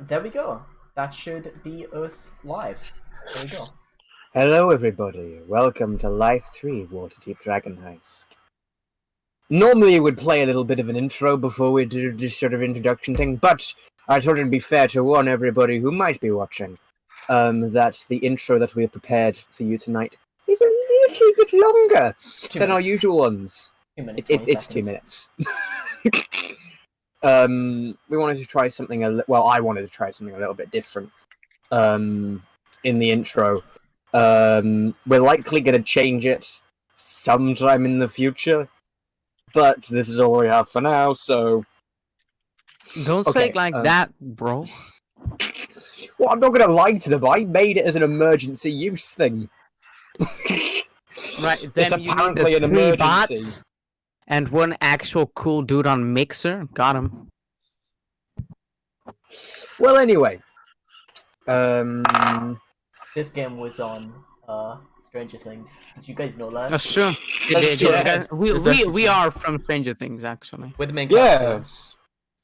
There we go. That should be us live. There we go. Hello everybody, welcome to Life 3 Waterdeep Dragonheist. Normally we would play a little bit of an intro before we do this sort of introduction thing, but I thought it'd be fair to warn everybody who might be watching that the intro that we have prepared for you tonight is a little bit longer than our usual ones. 2 minutes, It's 2 minutes. We wanted to try something, I wanted to try something a little bit different in the intro. We're likely going to change it sometime in the future, but this is all we have for now, so... Don't say it like that, bro. Well, I'm not going to lie to them. I made it as an emergency use thing. Right, then it's apparently you need an three emergency. bots and one actual cool dude on Mixer. Got him. Well, anyway. This game was on Stranger Things. Did you guys know that? That's true. Yes. We are from Stranger Things, actually. With the main character. Yes.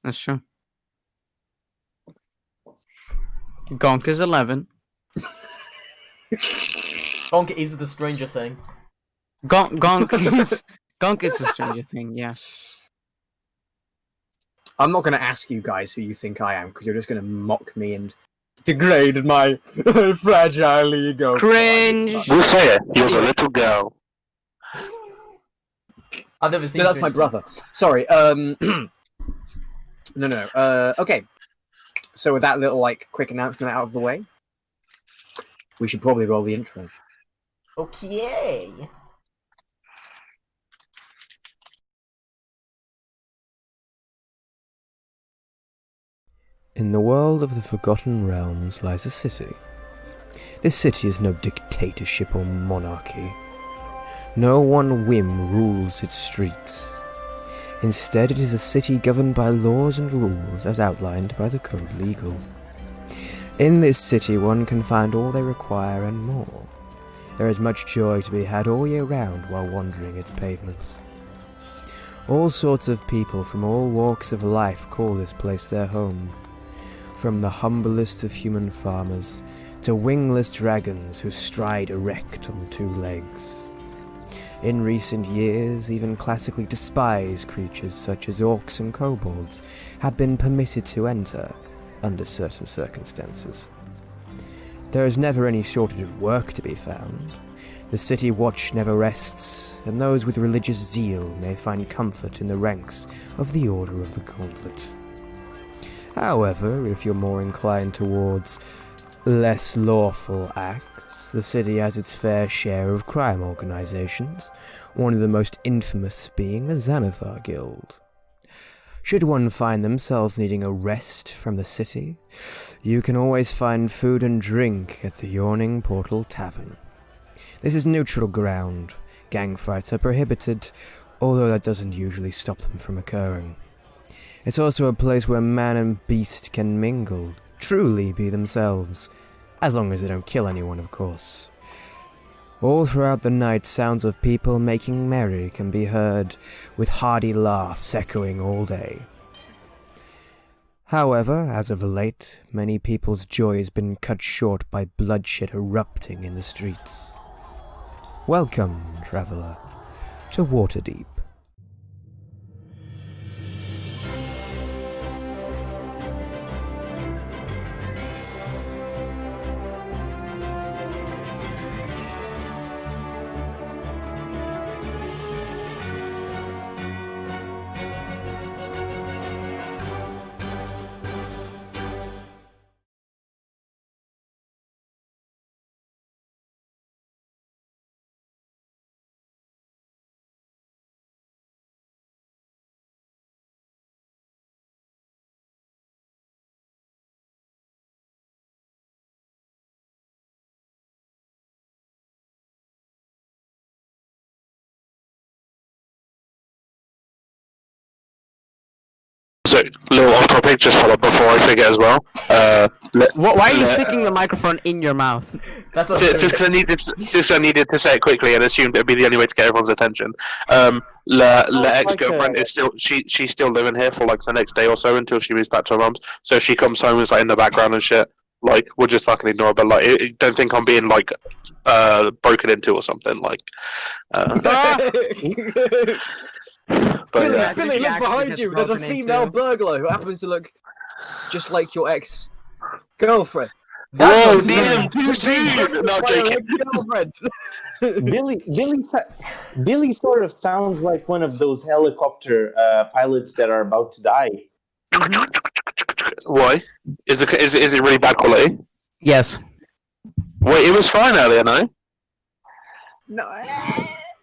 That's true. Gonk is 11. Gonk is the Stranger Thing. Gonk is a Stranger Thing, yeah. I'm not going to ask you guys who you think I am, because you're just going to mock me and degrade my fragile ego. Cringe! We'll say it. You're the little girl. I've never seen. No, that's my Stranger brother. Things. Sorry. No. Okay. So with that little quick announcement out of the way, we should probably roll the intro. Okay. In the world of the Forgotten Realms lies a city. This city is no dictatorship or monarchy. No one whim rules its streets. Instead, it is a city governed by laws and rules as outlined by the Code Legal. In this city, one can find all they require and more. There is much joy to be had all year round while wandering its pavements. All sorts of people from all walks of life call this place their home. From the humblest of human farmers to wingless dragons who stride erect on 2 legs. In recent years, even classically despised creatures such as orcs and kobolds have been permitted to enter under certain circumstances. There is never any shortage of work to be found. The city watch never rests, and those with religious zeal may find comfort in the ranks of the Order of the Gauntlet. However, if you're more inclined towards less lawful acts, the city has its fair share of crime organizations, one of the most infamous being the Xanathar Guild. Should one find themselves needing a rest from the city, you can always find food and drink at the Yawning Portal Tavern. This is neutral ground. Gang fights are prohibited, although that doesn't usually stop them from occurring. It's also a place where man and beast can mingle, truly be themselves, as long as they don't kill anyone, of course. All throughout the night, sounds of people making merry can be heard, with hearty laughs echoing all day. However, as of late, many people's joy has been cut short by bloodshed erupting in the streets. Welcome, traveller, to Waterdeep. So, little off topic, just follow up before I forget as well. Why are you sticking the microphone in your mouth? That's what Just because I needed to say it quickly and assumed it'd be the only way to get everyone's attention. La ex-girlfriend is still she's still living here for like the next day or so until she moves back to her mum's. So if she comes home and is like in the background and shit, like we'll just fucking ignore her. But like, don't think I'm being like broken into or something. Like, but Billy, yeah. Billy, He look actually behind gets you. There's a broken female into. burglar who happens to look just like your ex-girlfriend. Whoa, That's damn, too soon. No, By your JK. ex-girlfriend. Billy sort of sounds like one of those helicopter pilots that are about to die. Why? Is it really bad quality? Yes. Wait, it was fine earlier, no? No.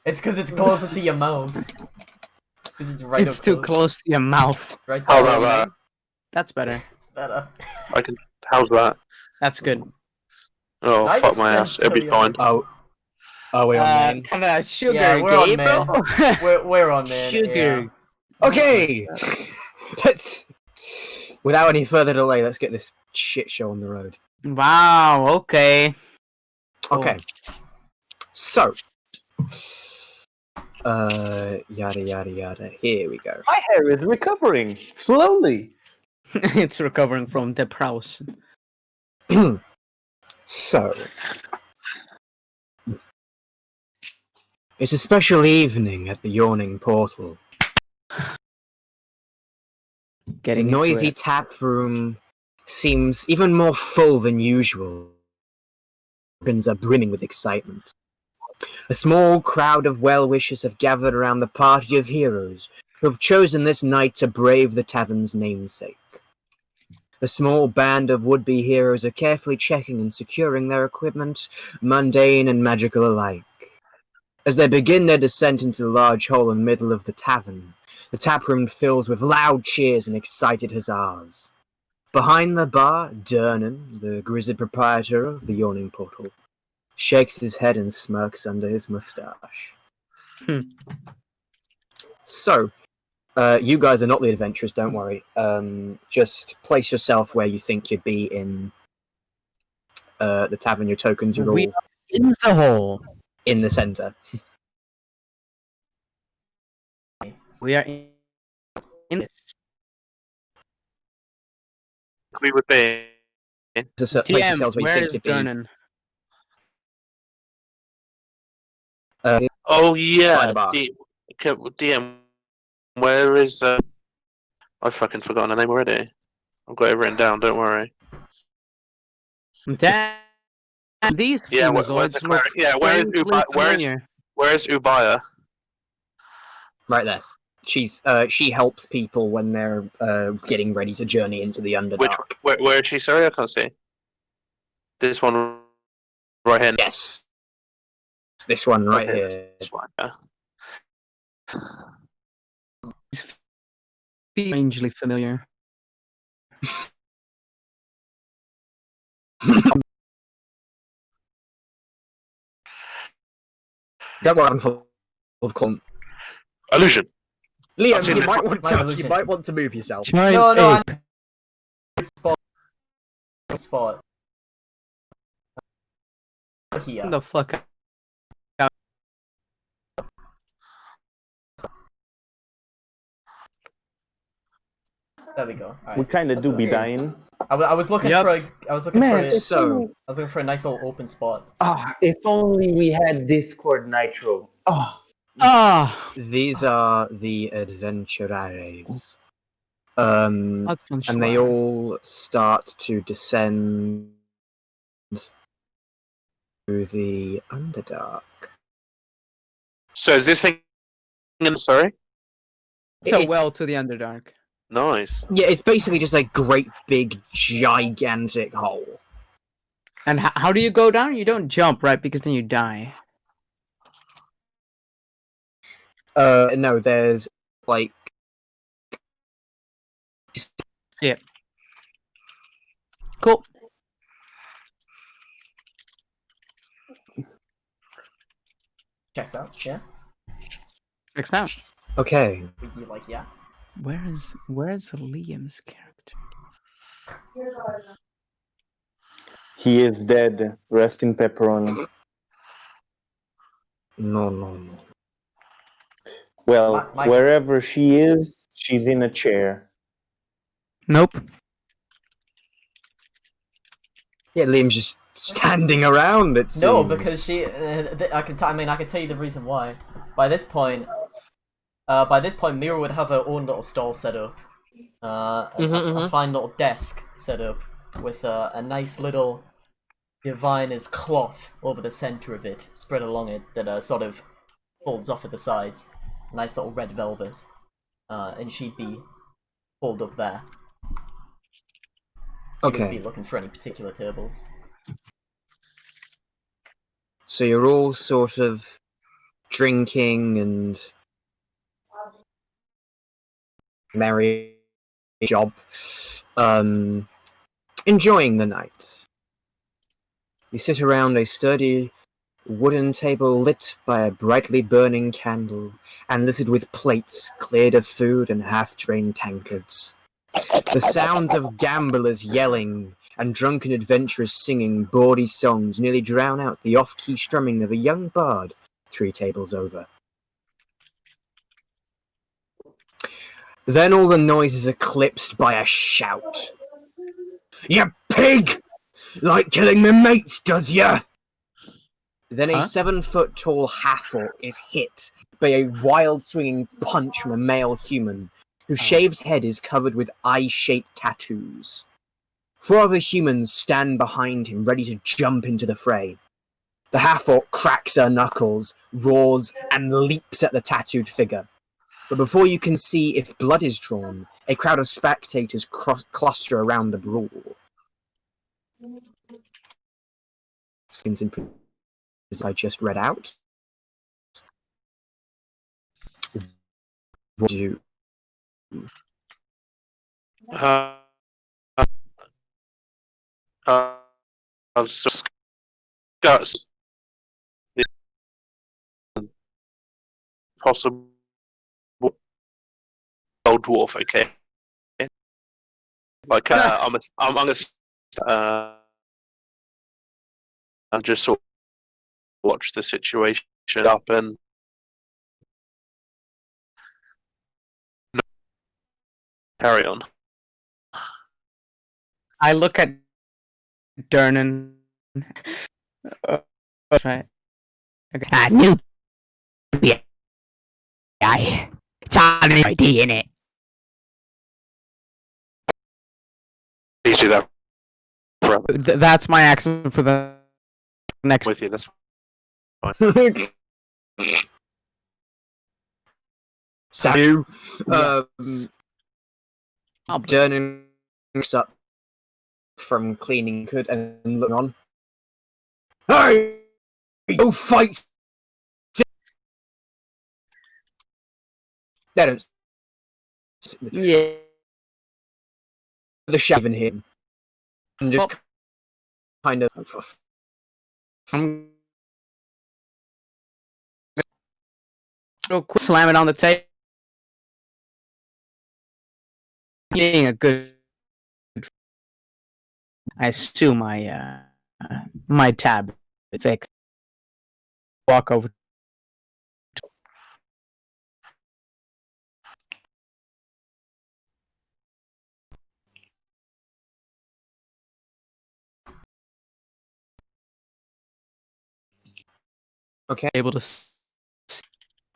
It's because it's closer to your mouth. 'Cause it's right It's up too close to your mouth. Right How there. about that? That's better. It's better. How's that? That's good. Oh, I fuck just my said ass. It'll be Billy fine. Oh. Are we on main? Kind of sugar Yeah, we're on gay, man. bro. We're on man. Sugar. Yeah. Okay. Let's. Without any further delay, let's get this shit show on the road. Wow. Okay. Okay. So. Yada yada yada. Here we go. My hair is recovering slowly. It's recovering from depression. So. It's a special evening at the Yawning Portal. Getting The into noisy it. tap room seems even more full than usual. Organs are brimming with excitement. A small crowd of well-wishers have gathered around the party of heroes who have chosen this night to brave the tavern's namesake. The small band of would-be heroes are carefully checking and securing their equipment, mundane and magical alike. As they begin their descent into the large hall in the middle of the tavern, the taproom fills with loud cheers and excited huzzas. Behind the bar, Dernan, the grizzled proprietor of the Yawning Portal, shakes his head and smirks under his moustache. So, you guys are not the adventurers, don't worry. Just place yourself where you think you'd be in the tavern. Your tokens are We all are in the hole. in the center. We are in this. We would be. Just place TM, yourselves where you where think is you'd be. Dernan? Oh, By yeah. the bar. DM, where is. I've fucking forgotten her name already. I've got it written down, don't worry. Damn. These Yeah, where's the Flagons look where is strangely familiar. Where's Ubaya? Right there. She helps people when they're getting ready to journey into the Underdark. Where is she? Sorry, I can't see. This one right here. Yes. It's this one right Okay, here. this one, yeah. Strangely familiar. Don't worry, I'm full of clump. Illusion. I've Liam, seen you this might, one. want My to, illusion. you might want to move yourself. Giant No, no, ape. Spot. Here. What the fuck? There we go. Alright. We kind of That's do what be I- dying. I was looking Yep. for a. I was looking Man, for. it's So- I was looking for a nice little open spot. If only we had Discord Nitro. Ah, These are the adventurers. And they all start to descend through the Underdark. So is this thing? Sorry. so It's- well to the Underdark. Nice. Yeah, it's basically just a great big gigantic hole. And how do you go down? You don't jump, right? Because then you die. No, there's like Cool. Checks out. Yeah. Checks out. okay. We like yeah. Where's Liam's character? He is dead. Rest in pepperoni. No. Well, My wherever she is, she's in a chair. Nope. Yeah, Liam's just standing around, it seems. No, because she. I can tell you the reason why. By this point, Mira would have her own little stall set up, a fine little desk set up with a nice little diviner's cloth over the center of it, spread along it, that sort of folds off at the sides. Nice little red velvet, and she'd be pulled up there. You Okay. wouldn't be looking for any particular tables. So you're all sort of drinking and merry job, enjoying the night. You sit around a sturdy wooden table lit by a brightly burning candle and littered with plates cleared of food and half-drained tankards. The sounds of gamblers yelling and drunken adventurers singing bawdy songs nearly drown out the off-key strumming of a young bard 3 tables over. Then all the noise is eclipsed by a shout. "You pig! Like killing my mates, does ya?" Then a 7-foot-tall half-orc is hit by a wild swinging punch from a male human, whose shaved head is covered with eye-shaped tattoos. 4 other humans stand behind him, ready to jump into the fray. The half-orc cracks her knuckles, roars, and leaps at the tattooed figure. But before you can see if blood is drawn, a crowd of spectators cluster around the brawl. Skins in as I just read out. What do you... I'll just discuss the possible old dwarf. Okay, like I'm gonna and just sort of watch the situation up and carry on. I look at Durnan. Right. Okay. I knew. Yeah. It's on an ID in it. Please do that forever. That's my accent for the next. With you, that's So, I'll Durnan looks up from cleaning good and looking on. Hey! Go fight! They don't. Yeah. The shaving him. And just kind of. I'm. Real quick, slam it on the table. Being a good. I assume my tab is fixed. Walk over. Okay. Able to.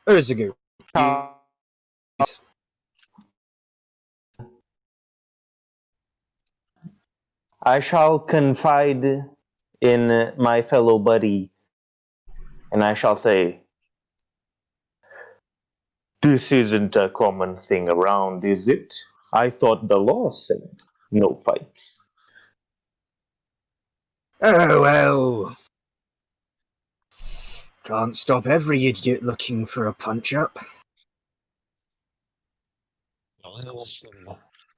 Urzagu. I shall confide in my fellow buddy, and I shall say, "This isn't a common thing around, is it? I thought the law said no fights." Oh well. Can't stop every idiot looking for a punch-up.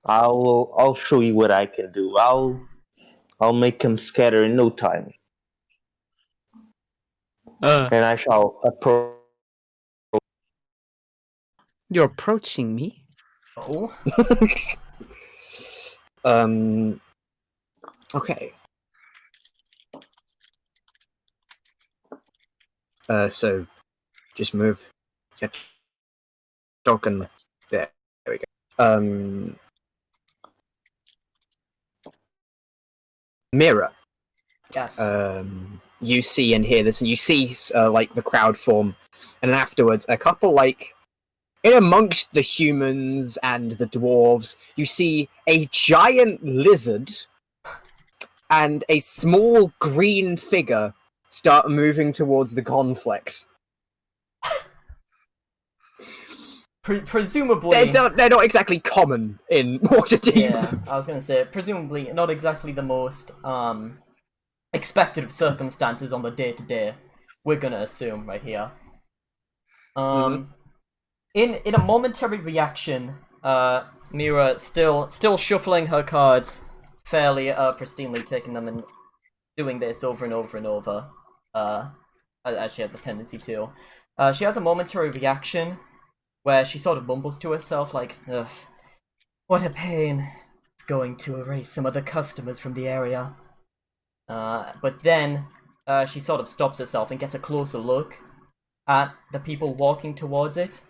I'll show you what I can do. I'll make him scatter in no time, and I shall approach. You're approaching me. Oh. Okay. So just move your token there. There we go. Mirror. Yes. You see and hear this, and you see like the crowd form, and then afterwards, a couple like in amongst the humans and the dwarves, you see a giant lizard and a small green figure start moving towards the conflict. Presumably... They're not exactly common in Waterdeep. Yeah, I was gonna say, presumably not exactly the most expected of circumstances on the day-to-day, we're gonna assume right here. In a momentary reaction, Mira still shuffling her cards fairly pristinely, taking them and doing this over and over and over, as she has a tendency to. She has a momentary reaction where she sort of mumbles to herself like, ugh, what a pain. It's going to erase some of the customers from the area. But then she sort of stops herself and gets a closer look at the people walking towards it.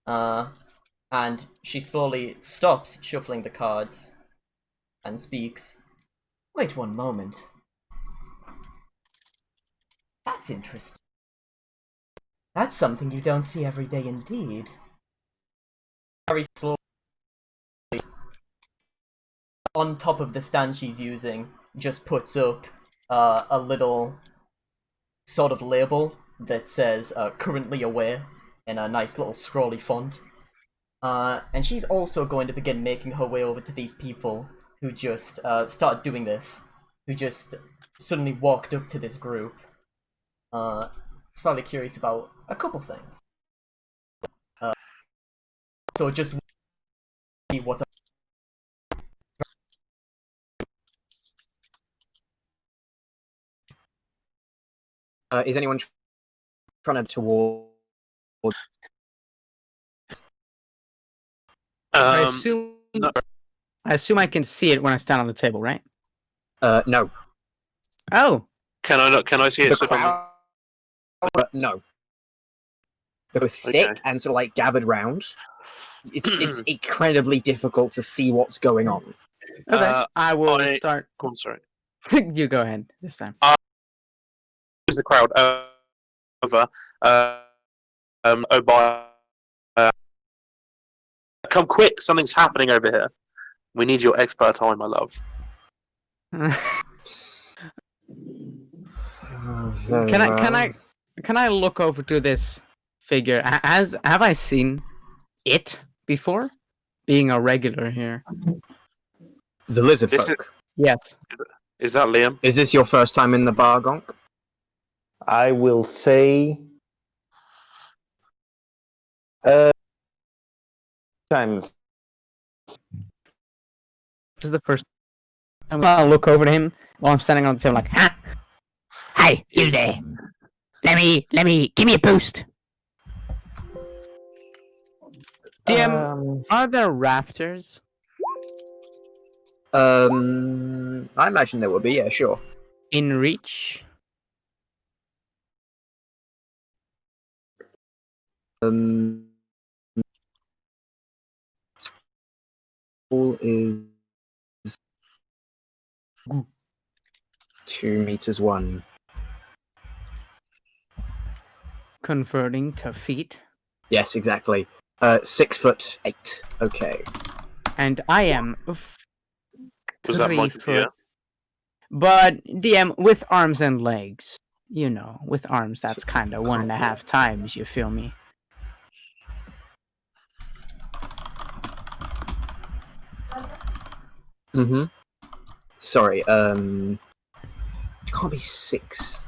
And she slowly stops shuffling the cards and speaks. Wait one moment. That's interesting. That's something you don't see every day indeed. Very slowly, on top of the stand she's using, just puts up a little sort of label that says currently aware in a nice little scrolly font. And she's also going to begin making her way over to these people who just started doing this, who just suddenly walked up to this group. Slightly curious about a couple things. So just see what. Is anyone trying to toward? I No. assume I can see it when I stand on the table, right? No. Oh, Can I see it? The Slip on crowd. No. They're thick and sort of like gathered round. It's incredibly difficult to see what's going on. okay. I will start. Go on, sorry. You go ahead this time. Is the crowd over? By. Come quick! Something's happening over here. We need your expert eye, my love. Can I look over to this figure? Have I seen it before? Being a regular here. The lizard folk. Yes. Is that Liam? Is this your first time in the bar, Gonk? I will say times. This is the first time I'll look over to him while I'm standing on the table like, huh? Hey, you there. Let me, give me a boost. DM, are there rafters? I imagine there would be, yeah, sure. In reach? All is 2 meters 1. Converting to feet. Yes, exactly. 6'8". Okay. And I am Was that 3 my foot. computer? But DM with arms and legs. You know, with arms, that's kind of 1.5 times. You feel me? Mm-hmm. Sorry, it can't be 6.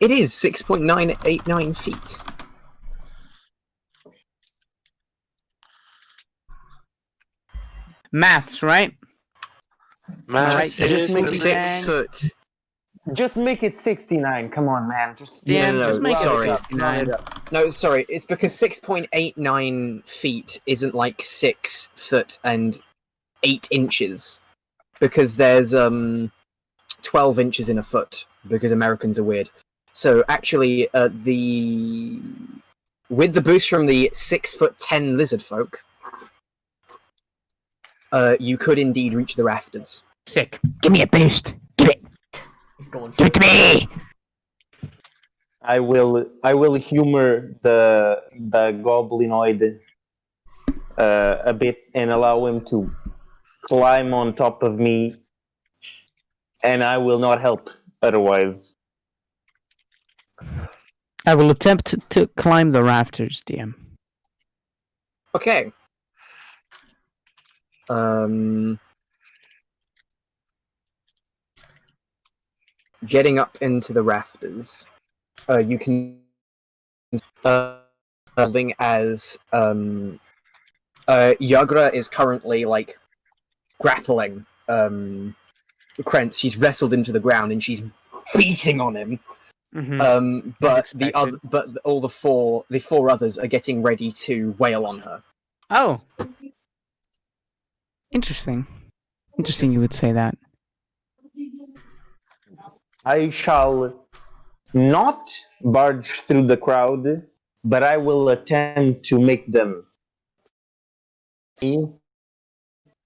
It is 6.989 feet. Maths, right? Man, Alright, it just is make the it six. 6 foot. Just make it 69. Come on, man. Just DM, no, just make sorry. it 69. No, sorry. It's because 6.89 feet isn't like 6 foot and 8 inches. Because there's 12 inches in a foot. Because Americans are weird. So actually, with the boost from the 6'10" lizard folk, you could indeed reach the rafters. Sick. Give me a boost. Give it. He's going Give for it to me. I will humor the goblinoid a bit and allow him to climb on top of me, and I will not help otherwise. I will attempt to climb the rafters, DM. Okay. Getting up into the rafters, you can building as Yagra is currently like grappling Krentz. She's wrestled into the ground and she's beating on him. Mm-hmm. But all the four others are getting ready to wail on her. Oh. Interesting. Interesting you would say that. I shall not barge through the crowd, but I will attempt to make them see,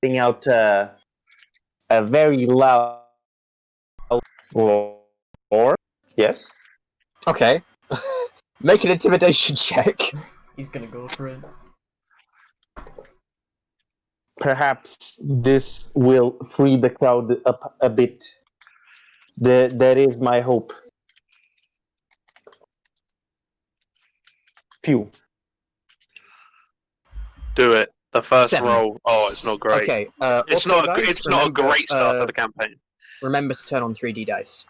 putting out a very loud roar. Yes. Okay. Make an intimidation check. He's gonna go for it. Perhaps this will free the crowd up a bit. That is my hope. Phew. Do it. The first 7. roll. Oh, it's not great. Okay. It's also, not. guys, It's not a remember, great start to the campaign. Remember to turn on 3D dice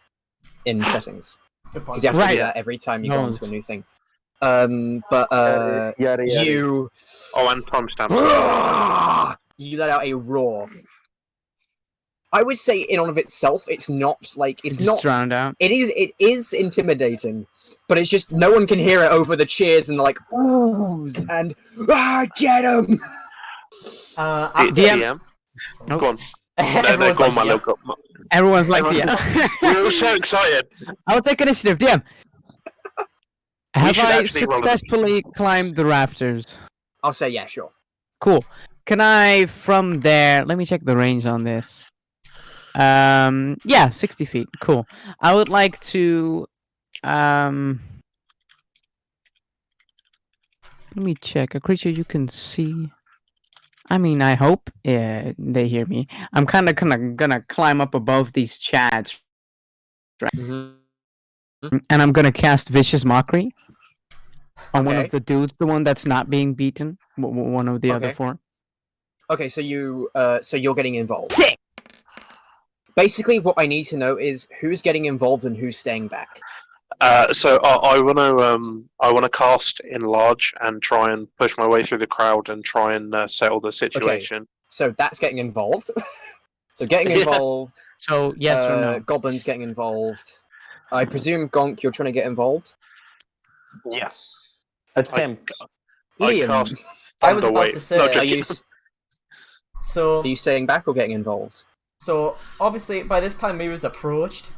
in settings. Good point. Because you have to Right. do that every time you go No. onto a new thing. Yada, yada. You... Oh, and time stamp. You let out a roar. I would say in and of itself, it's not like... It's Just not... drowned out. It is intimidating, but it's just no one can hear it over the cheers and like oohs and get him. After, DM. Nope. Go on. everyone's Go on, like, my yeah. little. Everyone's like, We were so excited. I'll take initiative, DM. Have should I actually roll a- successfully climbed the rafters? I'll say yeah, sure. Cool. Can I, from there, let me check the range on this. Yeah, 60 feet. Cool. I would like to, let me check. A creature you can see. I mean, I hope they hear me. I'm kind of gonna climb up above these chads, Mm-hmm. and I'm gonna cast Vicious Mockery on one Okay. of the dudes, the one that's not being beaten. One of the other Okay. 4. Okay, so you're getting involved. Sick. Basically, what I need to know is who's getting involved and who's staying back. So I want to cast enlarge and try and push my way through the crowd and try and settle the situation. So that's getting involved. So getting Yeah. involved. So yes or no? Goblins getting involved. I presume Gonk, you're trying to get involved. Yes. Attempt. I Liam, cast I was about Thunderwave. to say, No, are joking. you So, staying back or getting involved? so obviously by this time Miru's approached,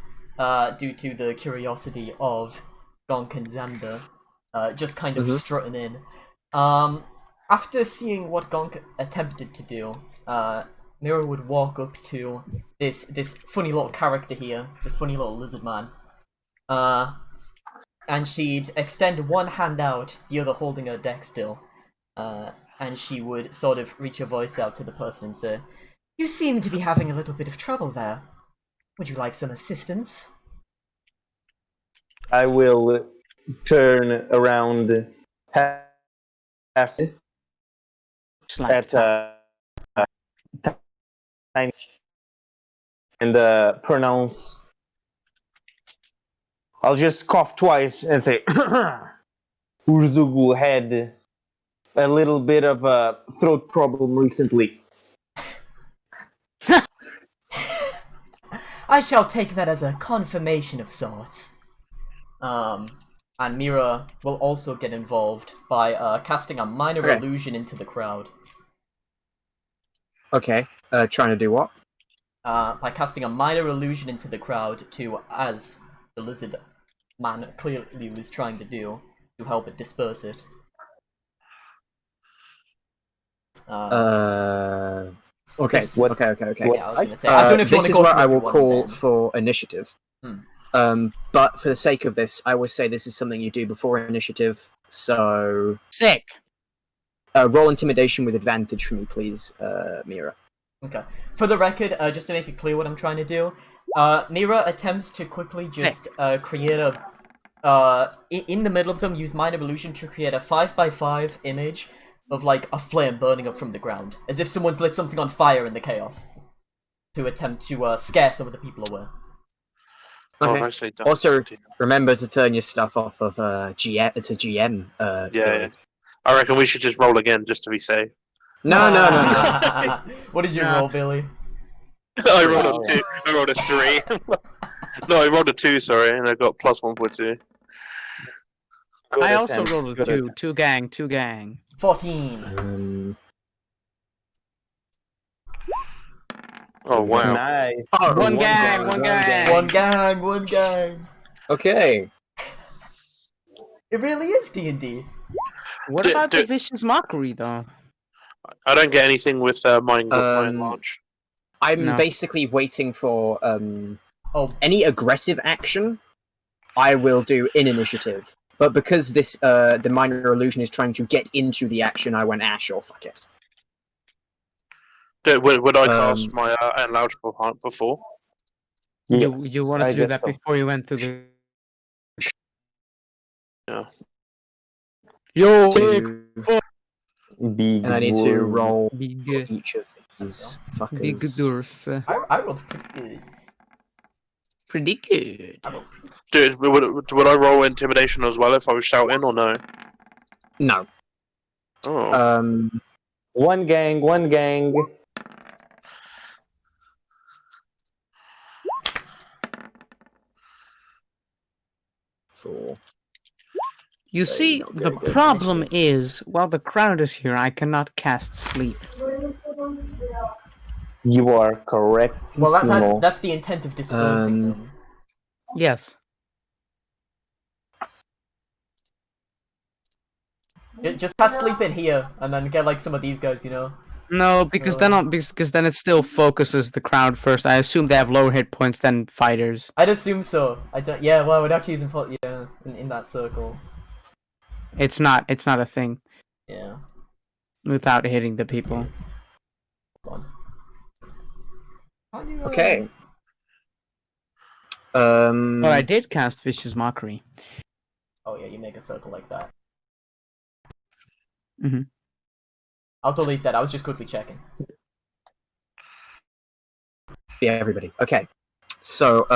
due to the curiosity of Gonk and Xander, just kind of strutting in. After seeing what Gonk attempted to do, Miru would walk up to this funny little character here, this funny little lizard man, and she'd extend one hand out, the other holding her deck still, and she would sort of reach her voice out to the person and say, "You seem to be having a little bit of trouble there. Would you like some assistance?" I will turn around half at tiny and pronounce. I'll just cough twice and say, Urzugu had a little bit of a throat problem recently. I shall take that as a confirmation of sorts. And Mira will also get involved by casting a minor illusion into the crowd. Okay. Trying to do what? By casting a minor illusion into the crowd to, as the lizard man clearly was trying to do, to help it disperse it. Okay. Okay. Yeah, I was gonna say. I don't know if you want this to is go where through I will everyone call then. for initiative. But for the sake of this, I will say this is something you do before initiative. So Sick. roll intimidation with advantage for me, please, Mira. Okay. For the record, just to make it clear what I'm trying to do, Mira attempts to quickly just create a in the middle of them, use minor illusion to create a 5x5 image of like a flame burning up from the ground, as if someone's lit something on fire in the chaos, to attempt to scare some of the people away. Okay. Also, remember to turn your stuff off of GM. It's a GM. Yeah. I reckon we should just roll again just to be safe. No. What did you roll, Billy? I rolled a 2. I rolled a 3. No, I rolled a 2. Sorry, and I got plus 1.2. I also rolled a 2. 2 gang. 14. Oh wow! Nice. Oh, One gang. Okay. It really is D&D. What about the vicious mockery, though? I don't get anything with mind launch. I'm basically waiting for any aggressive action. I will do in initiative, but because this the minor illusion is trying to get into the action, I went sure, fuck it. Would I cast my enlarge before? Yes, you wanted to do that before you went to the. Yeah. Yo, big. And I need to roll big, each of these fuckers. big dwarf. I rolled pretty good. Pretty good. Dude, would I roll intimidation as well if I was shouting or no? No. Oh. One gang. Four. You see, the problem is, while the crowd is here, I cannot cast sleep. You are correct. Well, that's the intent of dispersing them. Yes. Just cast sleep in here, and then get like some of these guys, you know. No, because then it still focuses the crowd first. I assume they have lower hit points than fighters. I'd assume so. I don't. Yeah, well, we'd actually use in that circle. It's not a thing. Yeah. Without hitting the people. Hold on. Okay. Oh, I did cast Vicious Mockery. Oh yeah, you make a circle like that. Mm-hmm. Oh, I'll delete that. I was just quickly checking. Yeah, everybody. Okay. So,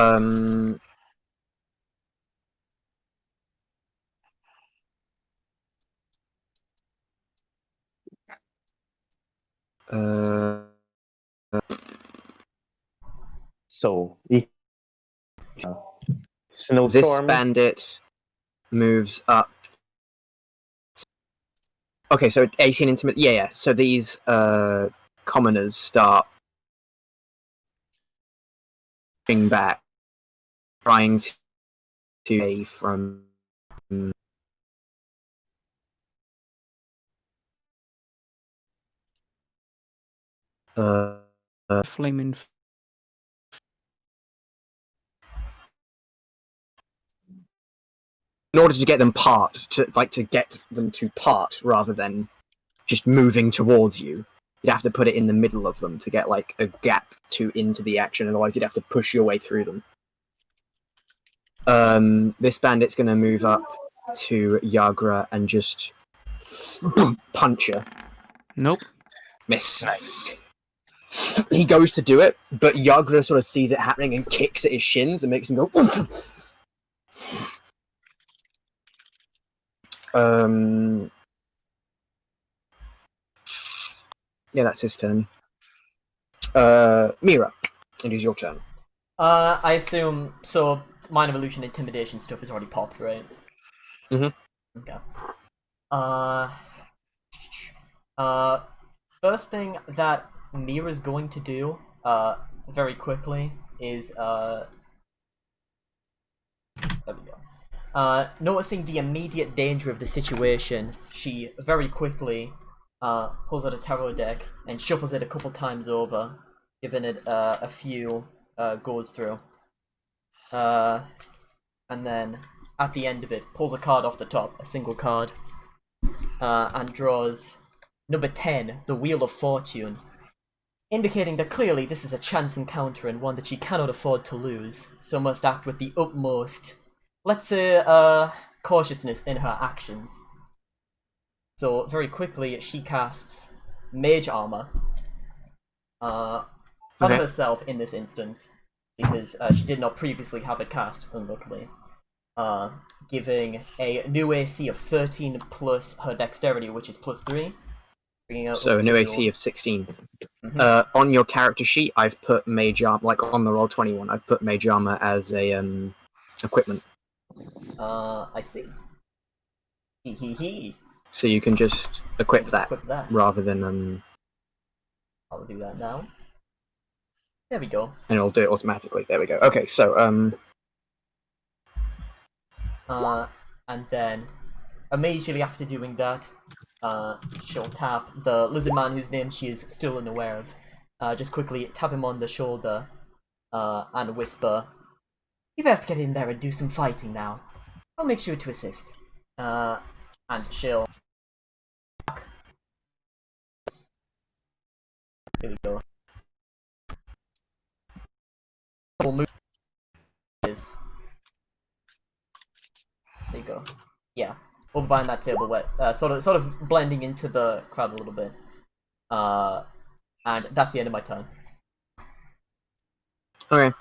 So, this bandit moves up. Okay, so 18 intimate. Yeah. So these commoners start back, trying to from. Flaming. In order to get them to get them to part rather than just moving towards you, you'd have to put it in the middle of them to get like a gap into the action. Otherwise, you'd have to push your way through them. This bandit's going to move up to Yagra and just punch her. Nope. Miss. He goes to do it, but Yagra sort of sees it happening and kicks at his shins and makes him go. Yeah, that's his turn. Mira, it is your turn. I assume so. Minor illusion intimidation stuff is already popped, right? Mhm. Okay. First thing that Mira's going to do, very quickly, is there we go. Noticing the immediate danger of the situation, she very quickly pulls out a tarot deck and shuffles it a couple times over, giving it a few goes through. And then at the end of it, pulls a card off the top, a single card, and draws number 10, the Wheel of Fortune, indicating that clearly this is a chance encounter and one that she cannot afford to lose, so must act with the utmost, let's say, cautiousness in her actions. So very quickly, she casts Mage Armor on herself in this instance, because she did not previously have it cast, unluckily. Giving a new AC of 13 plus her dexterity, which is plus 3. So a new AC of 16. On your character sheet, I've put Mage Armor, like on the Roll21, I've put Mage Armor as a equipment. I see. Hee. So you can just equip that rather than I'll do that now. There we go. And it'll do it automatically. There we go. Okay, so and then immediately after doing that, she'll tap the lizard man whose name she is still unaware of. Just quickly tap him on the shoulder and whisper, "You best get in there and do some fighting now. I'll make sure to assist." And she'll. Here we go. We'll move. Is. There you go. Yeah, over behind that table, sort of blending into the crowd a little bit. And that's the end of my turn. Okay.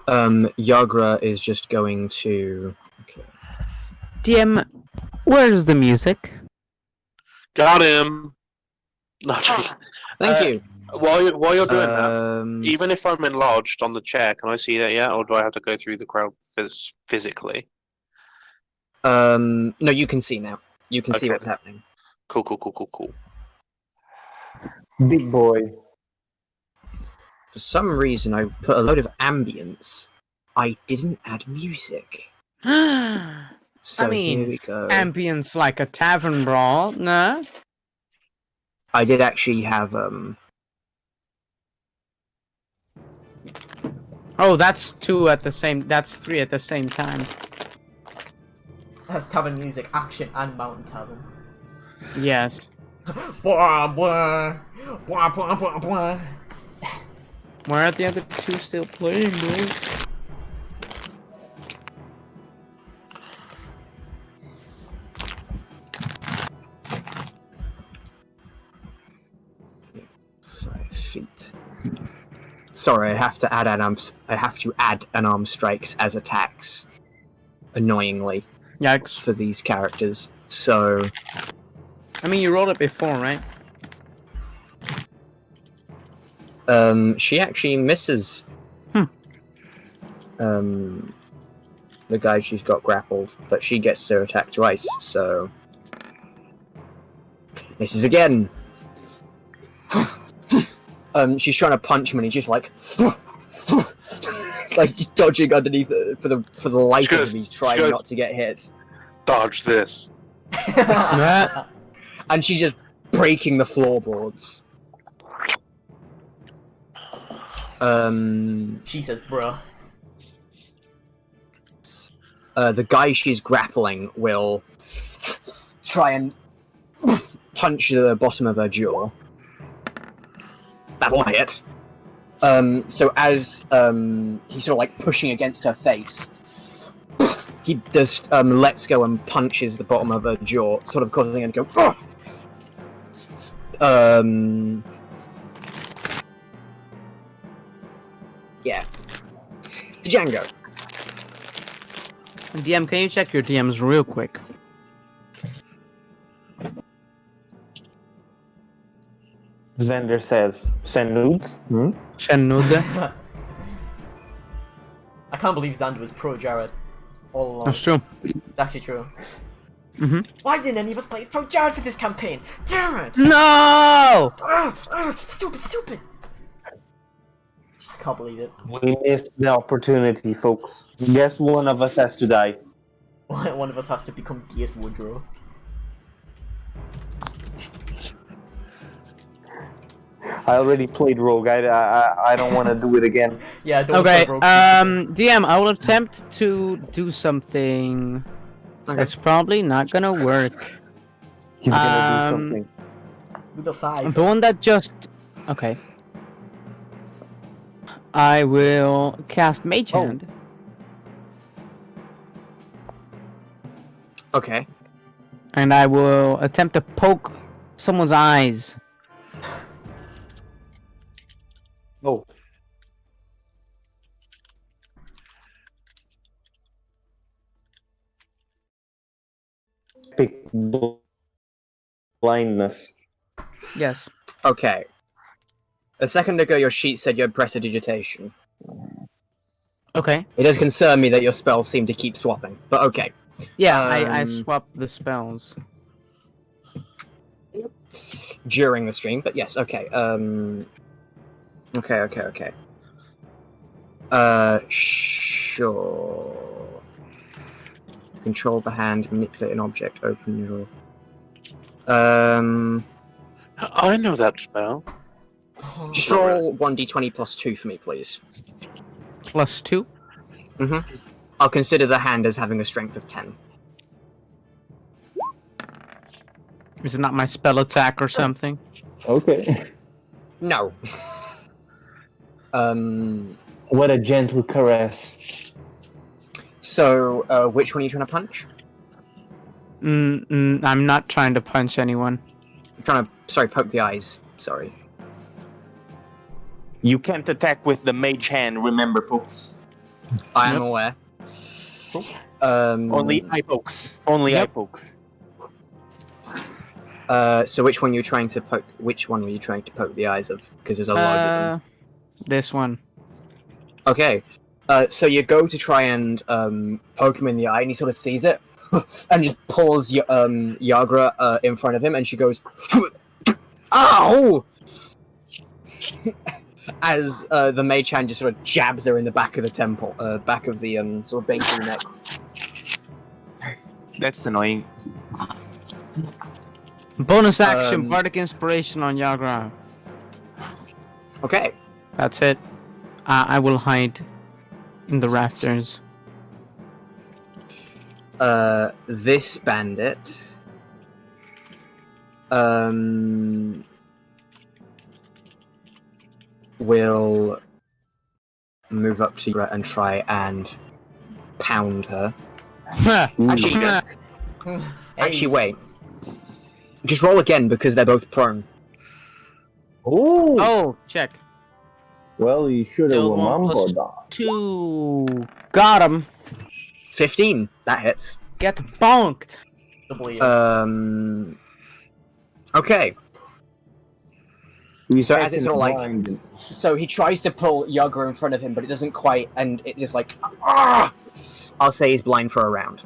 Yagra is just going to. Okay. DM, where's the music? Got him. Not Thank you. While you're doing that, even if I'm enlarged on the chair, can I see that yet, or do I have to go through the crowd physically? No, you can see now. You can see what's happening. Cool. Big boy. For some reason, I put a load of ambience. I didn't add music. So I mean, here we go. ambience like a tavern brawl, no? I did actually have Oh, that's three at the same time. That's tavern music, action, and mountain tavern. Yes. Blah, blah, blah, blah, blah, blah. Where are the other two still playing, bro? feet. Sorry, I have to add unarmed strikes as attacks. Annoyingly. Yikes. For these characters. So I mean, you rolled it before, right? She actually misses. The guy she's got grappled, but she gets to attack twice, so misses again. She's trying to punch him, and he's just like, like dodging underneath it for the life of him. He's trying not to get hit. Dodge this. And she's just breaking the floorboards. She says, bruh. The guy she's grappling will try and punch the bottom of her jaw. That'll hit. So as he's sort of like pushing against her face, he just lets go and punches the bottom of her jaw, sort of causing her to go. Yeah. Django. DM, can you check your DMs real quick? Xander says, send nudes? Send nude. can't believe Xander was pro Jared all along. That's true. It's actually true. Mm-hmm. Why didn't any of us play pro Jared for this campaign? Damn it! No! Stupid! Can't believe it. We missed the opportunity, folks. Guess one of us has to die. One of us has to become D.S. Woodrow. I already played Rogue. I don't want to do it again. Yeah, don't Okay, play Rogue. DM, I will attempt to do something that's probably not gonna work. He's gonna do something. With the 5. The one that just... Okay. I will cast Mage Hand. Okay. And I will attempt to poke someone's eyes. Oh. Epic blindness. Yes. Okay. A second ago, your sheet said you had prestidigitation. Okay. It does concern me that your spells seem to keep swapping, but okay. Yeah, I swapped the spells. During the stream, but yes, okay. Okay. Sure. Control the hand, manipulate an object, open your... I know that spell. Just roll 1d20 plus 2 for me, please. Plus 2? Mm-hmm. I'll consider the hand as having a strength of 10. Is it not my spell attack or something? Okay. No. What a gentle caress. So, which one are you trying to punch? I'm not trying to punch anyone. I'm trying to, poke the eyes. Sorry. You can't attack with the mage hand, remember, folks. I am aware. Only eye pokes. Only eye pokes. So which one are you trying to poke? Which one were you trying to poke the eyes of? Because there's a lot of them. This one. Okay. So you go to try and poke him in the eye, and he sort of sees it, and just pulls Yagra in front of him, and she goes, "Ow!" As the mage hand just sort of jabs her in the back of the temple, back of the sort of base of the neck. That's annoying. Bonus action, Bardic Inspiration on Yagra. Okay. That's it. I will hide in the rafters. This bandit will move up to you and try and pound her. Actually, wait. Just roll again because they're both prone. Oh, check. Well, you should have Still one remembered plus that. 2. Got him. 15. That hits. Get bonked. Okay. So as it's sort of like, Blind. so he tries to pull Yagra in front of him, but it doesn't quite, and it just like, ah! I'll say he's blind for a round.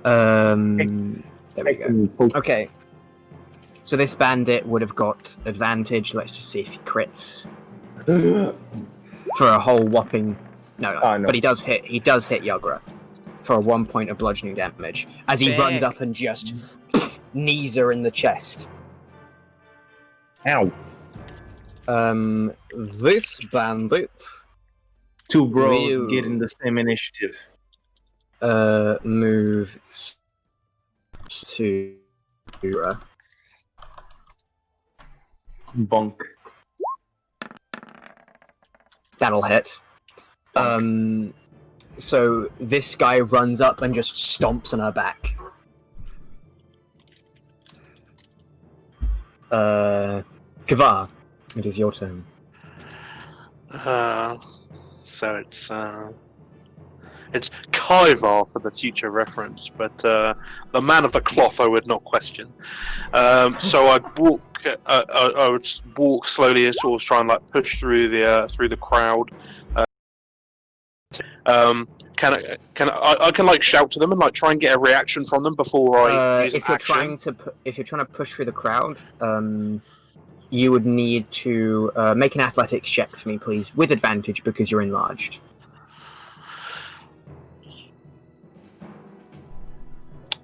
There we go. Okay. So this bandit would have got advantage. Let's just see if he crits for a whole whopping. No. But he does hit. He does hit Yagra for a 1 point of bludgeoning damage as he runs up and just knees her in the chest. Ow. This bandit. Two bros get in the same initiative. Move to Bunk. That'll hit. So this guy runs up and just stomps on her back. Kavar, it is your turn. So it's It's Kaivar for the future reference, but the man of the cloth I would not question. So I'd walk. I would walk slowly and sort of try and like push through the crowd. Can I can like shout to them and like try and get a reaction from them before I use an action? If you're trying to push through the crowd, you would need to make an athletics check for me, please, with advantage because you're enlarged.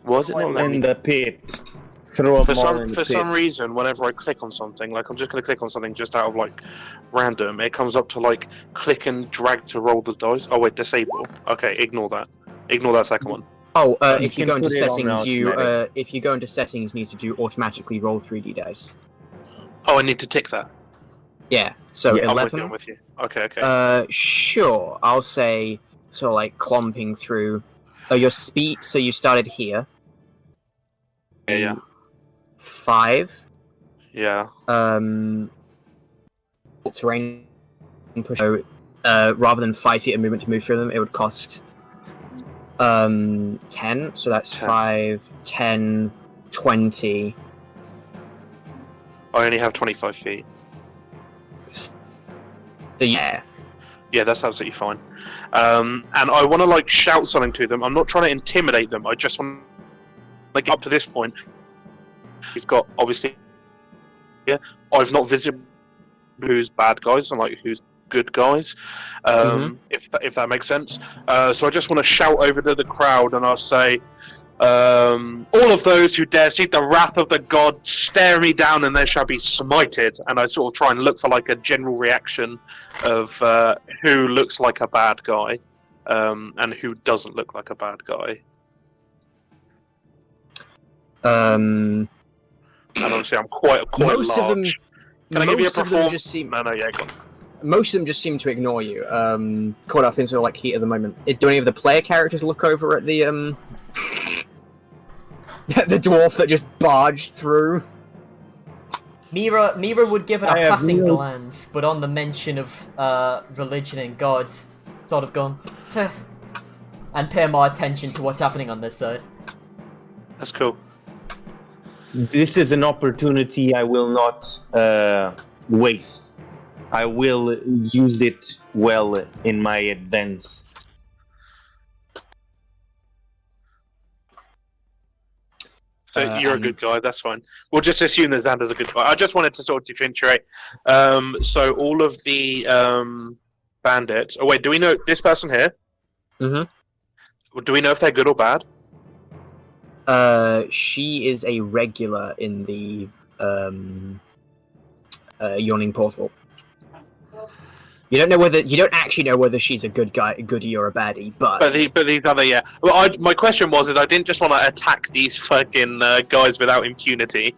Was it not letting in me? the pit. Throw them all in the For pit. some reason, whenever I click on something, like I'm just going to click on something just out of like random, it comes up to like click and drag to roll the dice. Oh wait, disable. Okay, ignore that. Ignore that second one. Oh, You if you can go into put it on settings, you automatic. if you go into settings, you need to do automatically roll 3d dice. Oh, I need to tick that. Yeah. So Yeah, I'm with you. 11. I'm with you. Okay. Sure. I'll say sort of like clomping through. Your speed. So you started here. Yeah. 5. Yeah. Terrain push. So, rather than 5 feet of movement to move through them, it would cost 10. So that's 10. 5, 10, 20. I only have 25 feet. So yeah. Yeah, that's absolutely fine. And I want to like shout something to them. I'm not trying to intimidate them. I just want like up to this point. We've got obviously. Yeah, I've not visited who's bad guys and like who's good guys. If that makes sense. So I just want to shout over to the crowd and I'll say, all of those who dare see the wrath of the god stare me down and they shall be smited. And I sort of try and look for like a general reaction of who looks like a bad guy and who doesn't look like a bad guy. Um, And obviously I'm quite most large. of them. Can I give you a most of them performance? just seem. No, yeah, go on. Most of them just seem to ignore you. Caught up in sort of like heat at the moment. Do any of the player characters look over at the the dwarf that just barged through? Mira would give it I a have passing no- glance, but on the mention of religion and gods, sort of gone, "Pfft," and pay more attention to what's happening on this side. That's cool. This is an opportunity I will not waste. I will use it well in my advance. So you're a good guy, that's fine. We'll just assume that Xander's a good guy. I just wanted to sort of differentiate. So all of the bandits... Oh wait, do we know this person here? Mm-hmm. Do we know if they're good or bad? She is a regular in the yawning portal. You don't actually know whether she's a goodie or a baddie, but these other, yeah. Well, my question was that I didn't just want to attack these fucking guys without impunity,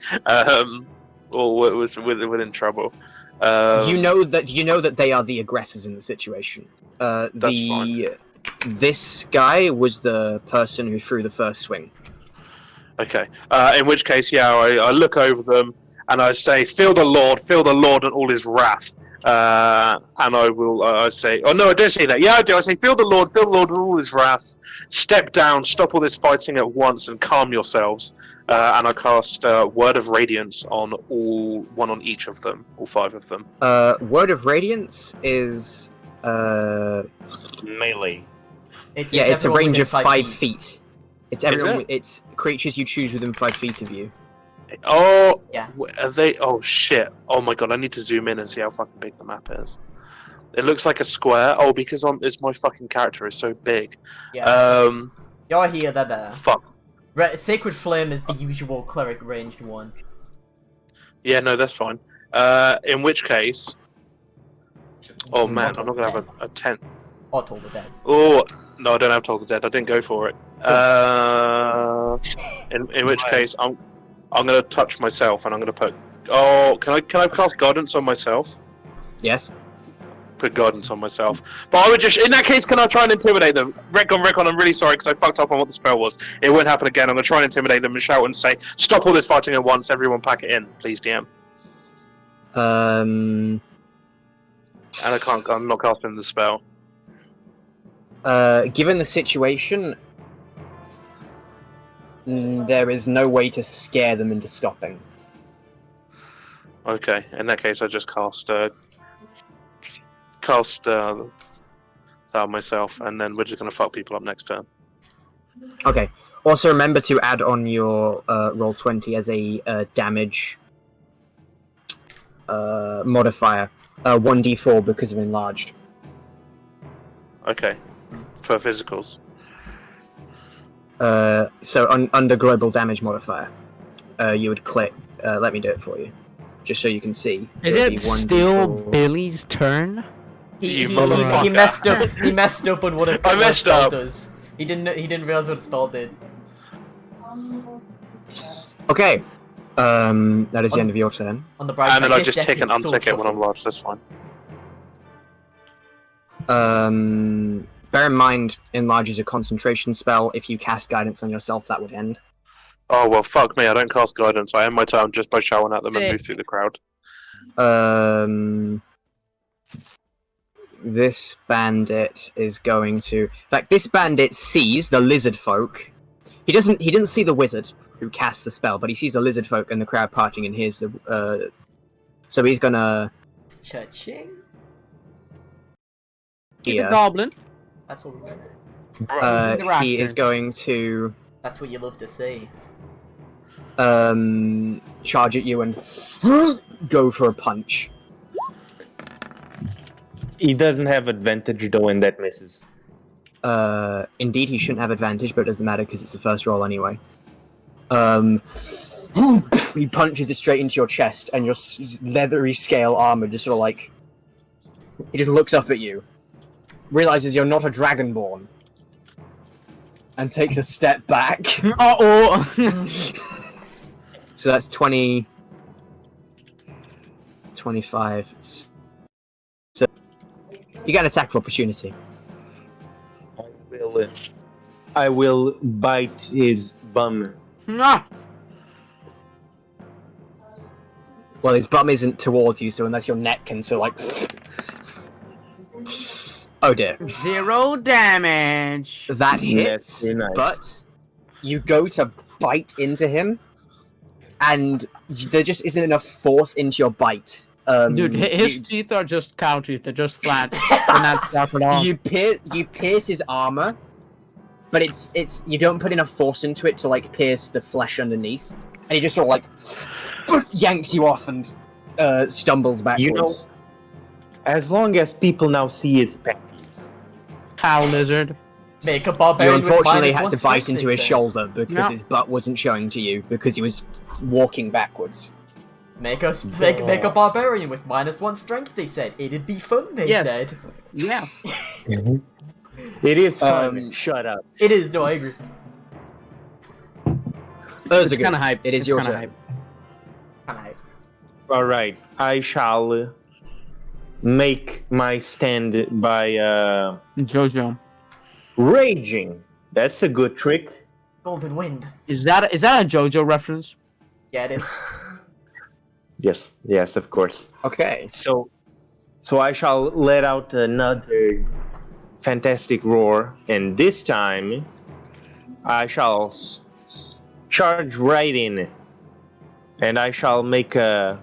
or was within trouble. you know that they are the aggressors in the situation. Fine. This guy was the person who threw the first swing. Okay. In which case, yeah, I look over them and I say, "Feel the Lord and all his wrath." And I will I say, oh no, I don't say that. Yeah, I do. I say, "Feel the Lord and all his wrath. Step down, stop all this fighting at once, and calm yourselves." And I cast Word of Radiance on one on each of them, all 5 of them. Word of Radiance is Melee. it's a everyone range within of 5 feet. It's everyone. It's creatures you choose within 5 feet of you. Oh, Yeah. Are they? Oh shit! Oh my god! I need to zoom in and see how fucking big the map is. It looks like a square. Oh, because it's my fucking character is so big. Yeah. You're here, they're there. Fuck. Sacred Flame is the usual cleric ranged one. Yeah, no, that's fine. In which case, oh man, I'm not gonna have a tent. Or Toll the Dead. Oh no, I don't have Toll the Dead. I didn't go for it. In which case, I'm gonna touch myself and I'm gonna put. Oh, can I cast guidance on myself? Yes. Put guidance on myself. But I would just, in that case, can I try and intimidate them? Recon, I'm really sorry because I fucked up on what the spell was. It won't happen again. I'm gonna try and intimidate them and shout and say, "Stop all this fighting at once! Everyone, pack it in, please, DM." Um. And I'm not casting the spell. Given the situation, there is no way to scare them into stopping. Okay, in that case, I just cast that myself, and then we're just gonna fuck people up next turn. Okay. Also, remember to add on your roll 20 as a damage modifier, 1d4 because of enlarged. Okay, for physicals. So under global damage modifier, you would click. Let me do it for you, just so you can see. Is It'll be it still 1d4. Billy's turn? He motherfucker. messed up. He messed up on what a I messed spell up. does. He didn't realize what a spell did. Okay. That is the end of your turn. On the bright And then side, I this just deck tick and is so untick it when I'm shuffled. large. That's fine. Bear in mind, enlarge is a concentration spell. If you cast guidance on yourself, that would end. Oh well, fuck me. I don't cast guidance. I end my turn just by shouting at them and move Sick. through the crowd. This bandit is going to. In fact, this bandit sees the lizard folk. He didn't see the wizard who cast the spell, but he sees the lizard folk and the crowd parting and hears the. So he's gonna. Cha-ching. Keep the Here. goblin. That's what we He is going to That's what you love to see. charge at you and go for a punch. He doesn't have advantage though, and that misses. Indeed, he shouldn't have advantage, but it doesn't matter because it's the first roll anyway. He punches it straight into your chest, and your leathery scale armor just sort of like. He just looks up at you, realizes you're not a dragonborn, and takes a step back. So that's 20. 25. So you get an attack of opportunity. I will bite his bum. Ah! Well, his bum isn't towards you, so unless your neck can so like. Oh dear. 0 damage. That That's hits, very nice. but you go to bite into him, and there just isn't enough force into your bite. Dude, his teeth are just cow teeth. They're just flat. They're not sharp at all. You pierce his armor, but it's you don't put enough force into it to like pierce the flesh underneath, and he just sort of like yanks you off and stumbles backwards. You know, as long as people now see his panties. Cow lizard. Make a You barbarian. unfortunately with had -1 to bite strength, into they his say. shoulder because Yeah. his butt wasn't showing to you because he was walking backwards. Make a barbarian with -1 strength. They said it'd be fun. They Yes. said Yeah. It is fun. Um, Shut up. it is. No, I agree. Those It's are kind of good. hype. It is It's your kinda turn. hype. Alright. All right, I shall make my stand by Jojo. raging. That's a good trick. Golden wind. Is that a JoJo reference? Yeah, it is. Yes, of course. Okay. So I shall let out another fantastic roar, and this time I shall charge right in, and I shall make a.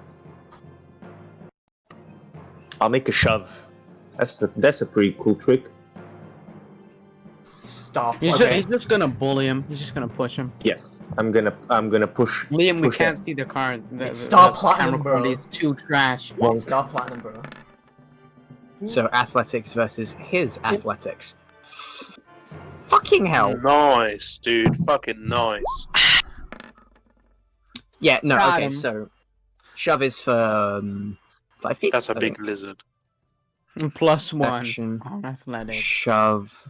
I'll make a shove. That's a pretty cool trick. Stop. He's Okay. just gonna bully him. He's just gonna push him. Yes, I'm gonna push. Liam, we Push can't him. see the card. Stop the platinum, camera bro. quality is too trash. Stop platinum, bro. So athletics versus his athletics. Fucking hell. Nice, dude. Fucking nice. Yeah, no, Got okay, him. so shove is for 5 feet. That's a I big think. lizard. +1 Action. on athletics. Shove.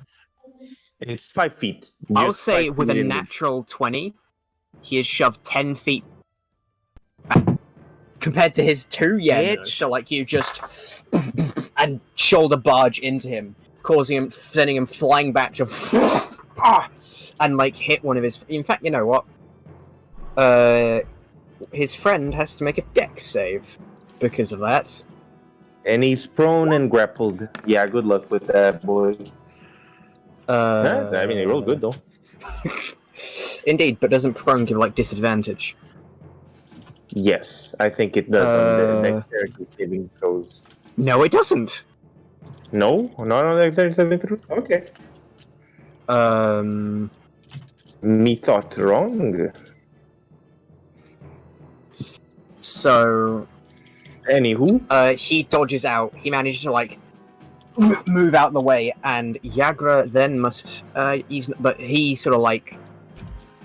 It's 5 feet. I'll Just say 5 with a feet in. natural 20, he has shoved 10 feet back. Compared to his 2, yeah. No. Bitch. So like you just and shoulder barge into him, sending him flying back to and like hit one of his. In fact, you know what? His friend has to make a dex save because of that. And he's prone and grappled. Yeah, good luck with that, boy. I mean, they roll good though. Indeed, but doesn't prone give like disadvantage? Yes, I think it does on the dexterity saving throws. No, it doesn't. No, not on dexterity saving throws. Okay. Me thought wrong. So, anywho, he dodges out. He manages to like move out the way, and Yagra then must. But he sort of like.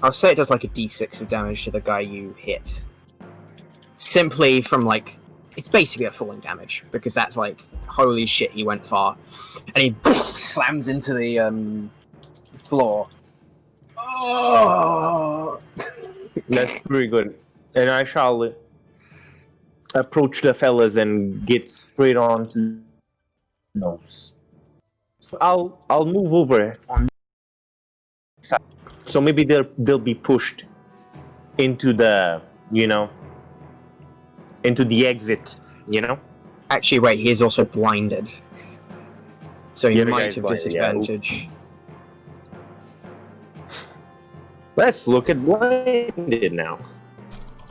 I'll say it does like a d6 of damage to the guy you hit. Simply from like, it's basically a falling damage because that's like, holy shit, he went far, and he slams into the floor. Oh, that's very good. And I shall approach the fellas and get straight on to nose. So I'll move over on the side. So maybe they'll be pushed into the into the exit. Actually, wait, he is also blinded, so he The other might guy's have blinded, yeah. disadvantage. Let's look at blinded now.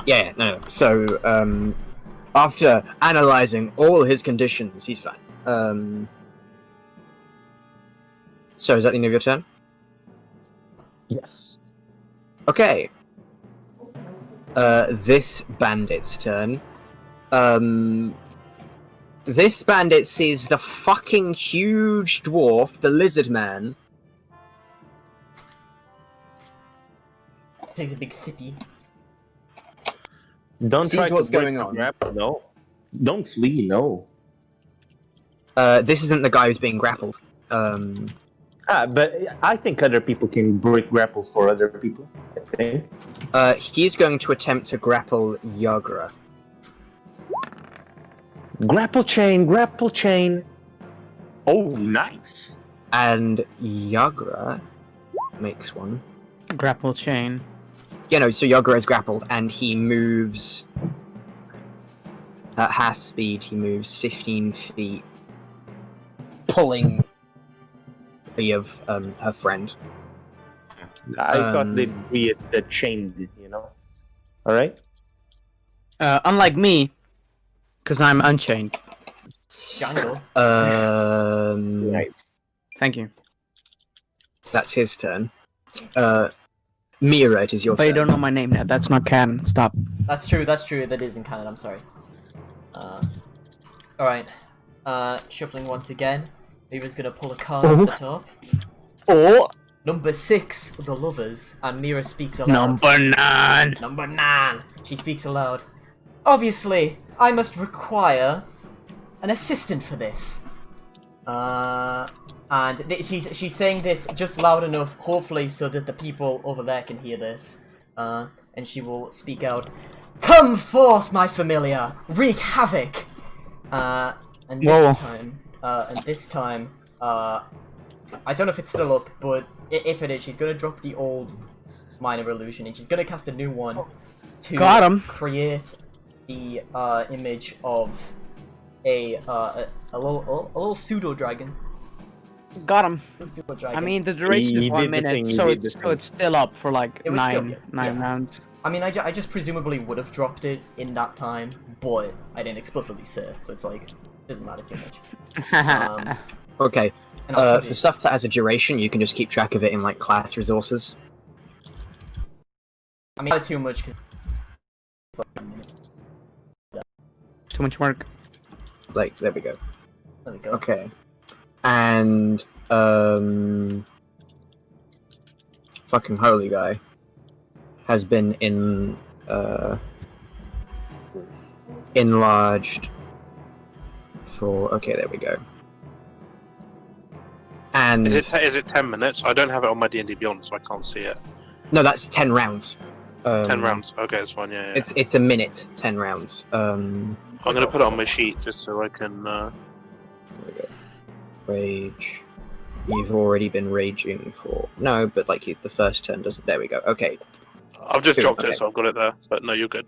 Yeah, no. So, after analyzing all his conditions, he's fine. So is that the end of your turn? Yes. Okay. This bandit's turn. This bandit sees the fucking huge dwarf, the lizard man. Takes a big sippy. Don't Sees try what's to break going the on. grapple, no. Don't flee, no. This isn't the guy who's being grappled. But I think other people can break grapples for other people. I think. He's going to attempt to grapple Yagra. Grapple chain. Oh, nice. And Yagra makes one. Grapple chain. Yeah, no, so Yagra is grappled, and he moves... At half speed, he moves 15 feet, pulling of her friend. I thought they'd be chained, Alright? Unlike me, because I'm unchained. Jungle. Nice. Thank you. That's his turn. Mira, it is your But turn. you don't know my name now. That's not canon. Stop. That's true, that is in canon, I'm sorry. Alright. Shuffling once again. Mira's gonna pull a card off the top. Oh! Number 6, The Lovers, and Mira speaks aloud. Number 9! Number 9! She speaks aloud. Obviously, I must require an assistant for this. She's saying this just loud enough, hopefully, so that the people over there can hear this. And she will speak out, "Come forth, my familiar! Wreak havoc!" And this time, I don't know if it's still up, but if it is, she's gonna drop the old minor illusion, and she's gonna cast a new one to create the image of a little pseudo dragon. Got him. Pseudo dragon. I mean, the duration is 1 minute, so it's still up for like It was nine yeah. rounds. I mean, I just presumably would have dropped it in that time, but I didn't explicitly say it, so it's like, doesn't matter too much. Okay. And I'll put For it- stuff that has a duration, you can just keep track of it in like class resources. I mean, not too much, 'cause it's like 1 minute. Too much work. Like, there we go. There we go. Okay. And, fucking holy guy has been enlarged for... Okay, there we go. And... Is it 10 minutes? I don't have it on my D&D Beyond, so I can't see it. No, that's 10 rounds. 10 rounds. Okay, it's fine. Yeah. It's a minute, 10 rounds. I'm gonna put it on my sheet just so I can. There we go. Rage. You've already been raging for... No, but like the first turn doesn't... There we go. Okay. I've just Good, dropped okay. it, so I've got it there. But no, you're good.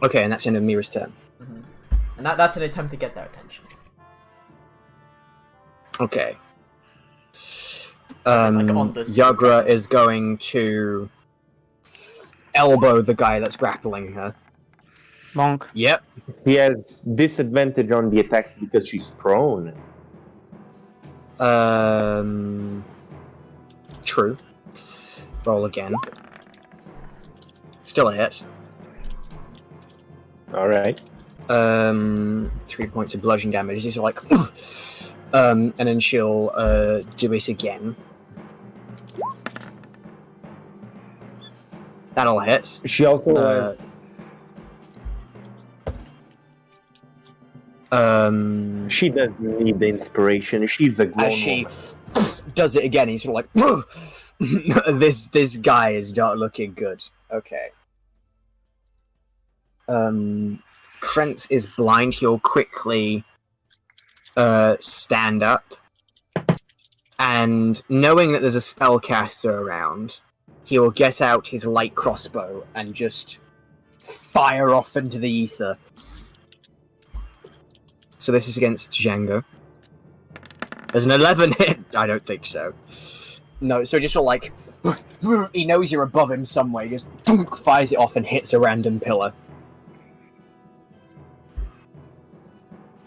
Okay, and that's the end of Mira's turn. Mm-hmm. And that's an attempt to get their attention. Okay. Like on the Yagra is going to elbow the guy that's grappling her. Bonk. Yep. He has disadvantage on the attacks because she's prone. True. Roll again. Still a hit. Alright. 3 points of bludgeoning damage. These are like, and then she'll do it again. That'll hit. She also she doesn't need the inspiration. She's a grown as she woman. does it again, he's sort of like, this guy is not looking good. Okay. Krentz is blind. He'll quickly stand up, and knowing that there's a spellcaster around, he will get out his light crossbow and just fire off into the ether. So this is against Django. There's an 11 hit. I don't think so. No, so just sort of like, he knows you're above him some way, just fires it off and hits a random pillar.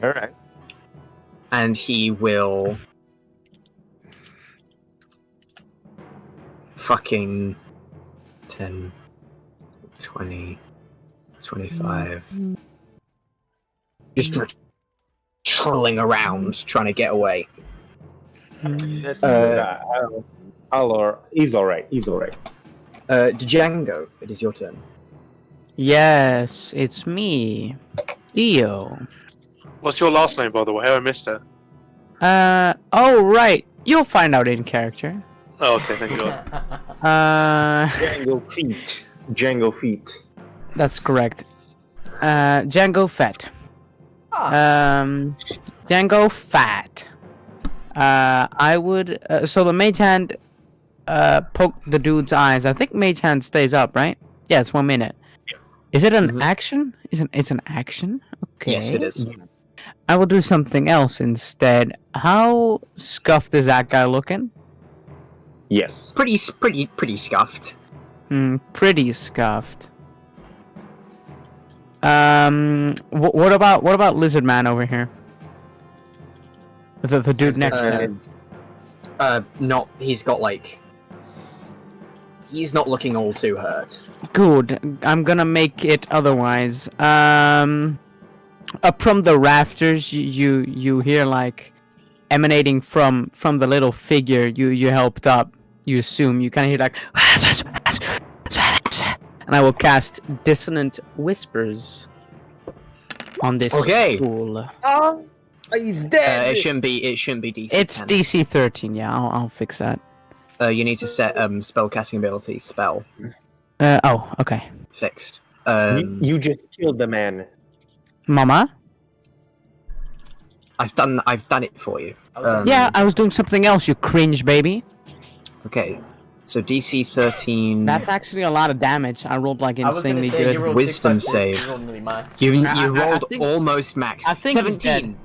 Alright. And he will fucking 10, 20, 25. Just trolling around, trying to get away. He's alright. He's alright. Django, it is your turn. Yes, it's me, Dio. What's your last name, by the way? I missed it. Oh right, you'll find out in character. Oh, okay, thank God. Django feet. That's correct. Django Fett. Django Fat. I would. So the mage hand poke the dude's eyes. I think mage hand stays up, right? Yeah, it's 1 minute. Is it an action? It's an action? Okay. Yes, it is. I will do something else instead. How scuffed is that guy looking? Yes. Pretty scuffed. Pretty scuffed. What about Lizard Man over here? The dude next to him. Not. He's got like. He's not looking all too hurt. Good. I'm gonna make it otherwise. Up from the rafters, you hear like emanating from the little figure you helped up. You assume you kind of hear like, and I will cast Dissonant Whispers on this fool. Oh, he's dead. It shouldn't be DC. It's 10. DC 13. Yeah, I'll fix that. You need to set spellcasting ability spell Oh, okay. fixed. You just killed the man. Mama? I've done it for you. Yeah, I was doing something else, you cringe baby. Okay. So DC 13. That's actually a lot of damage. I rolled like insanely good. Wisdom save. You rolled think- almost max. I think he's 17.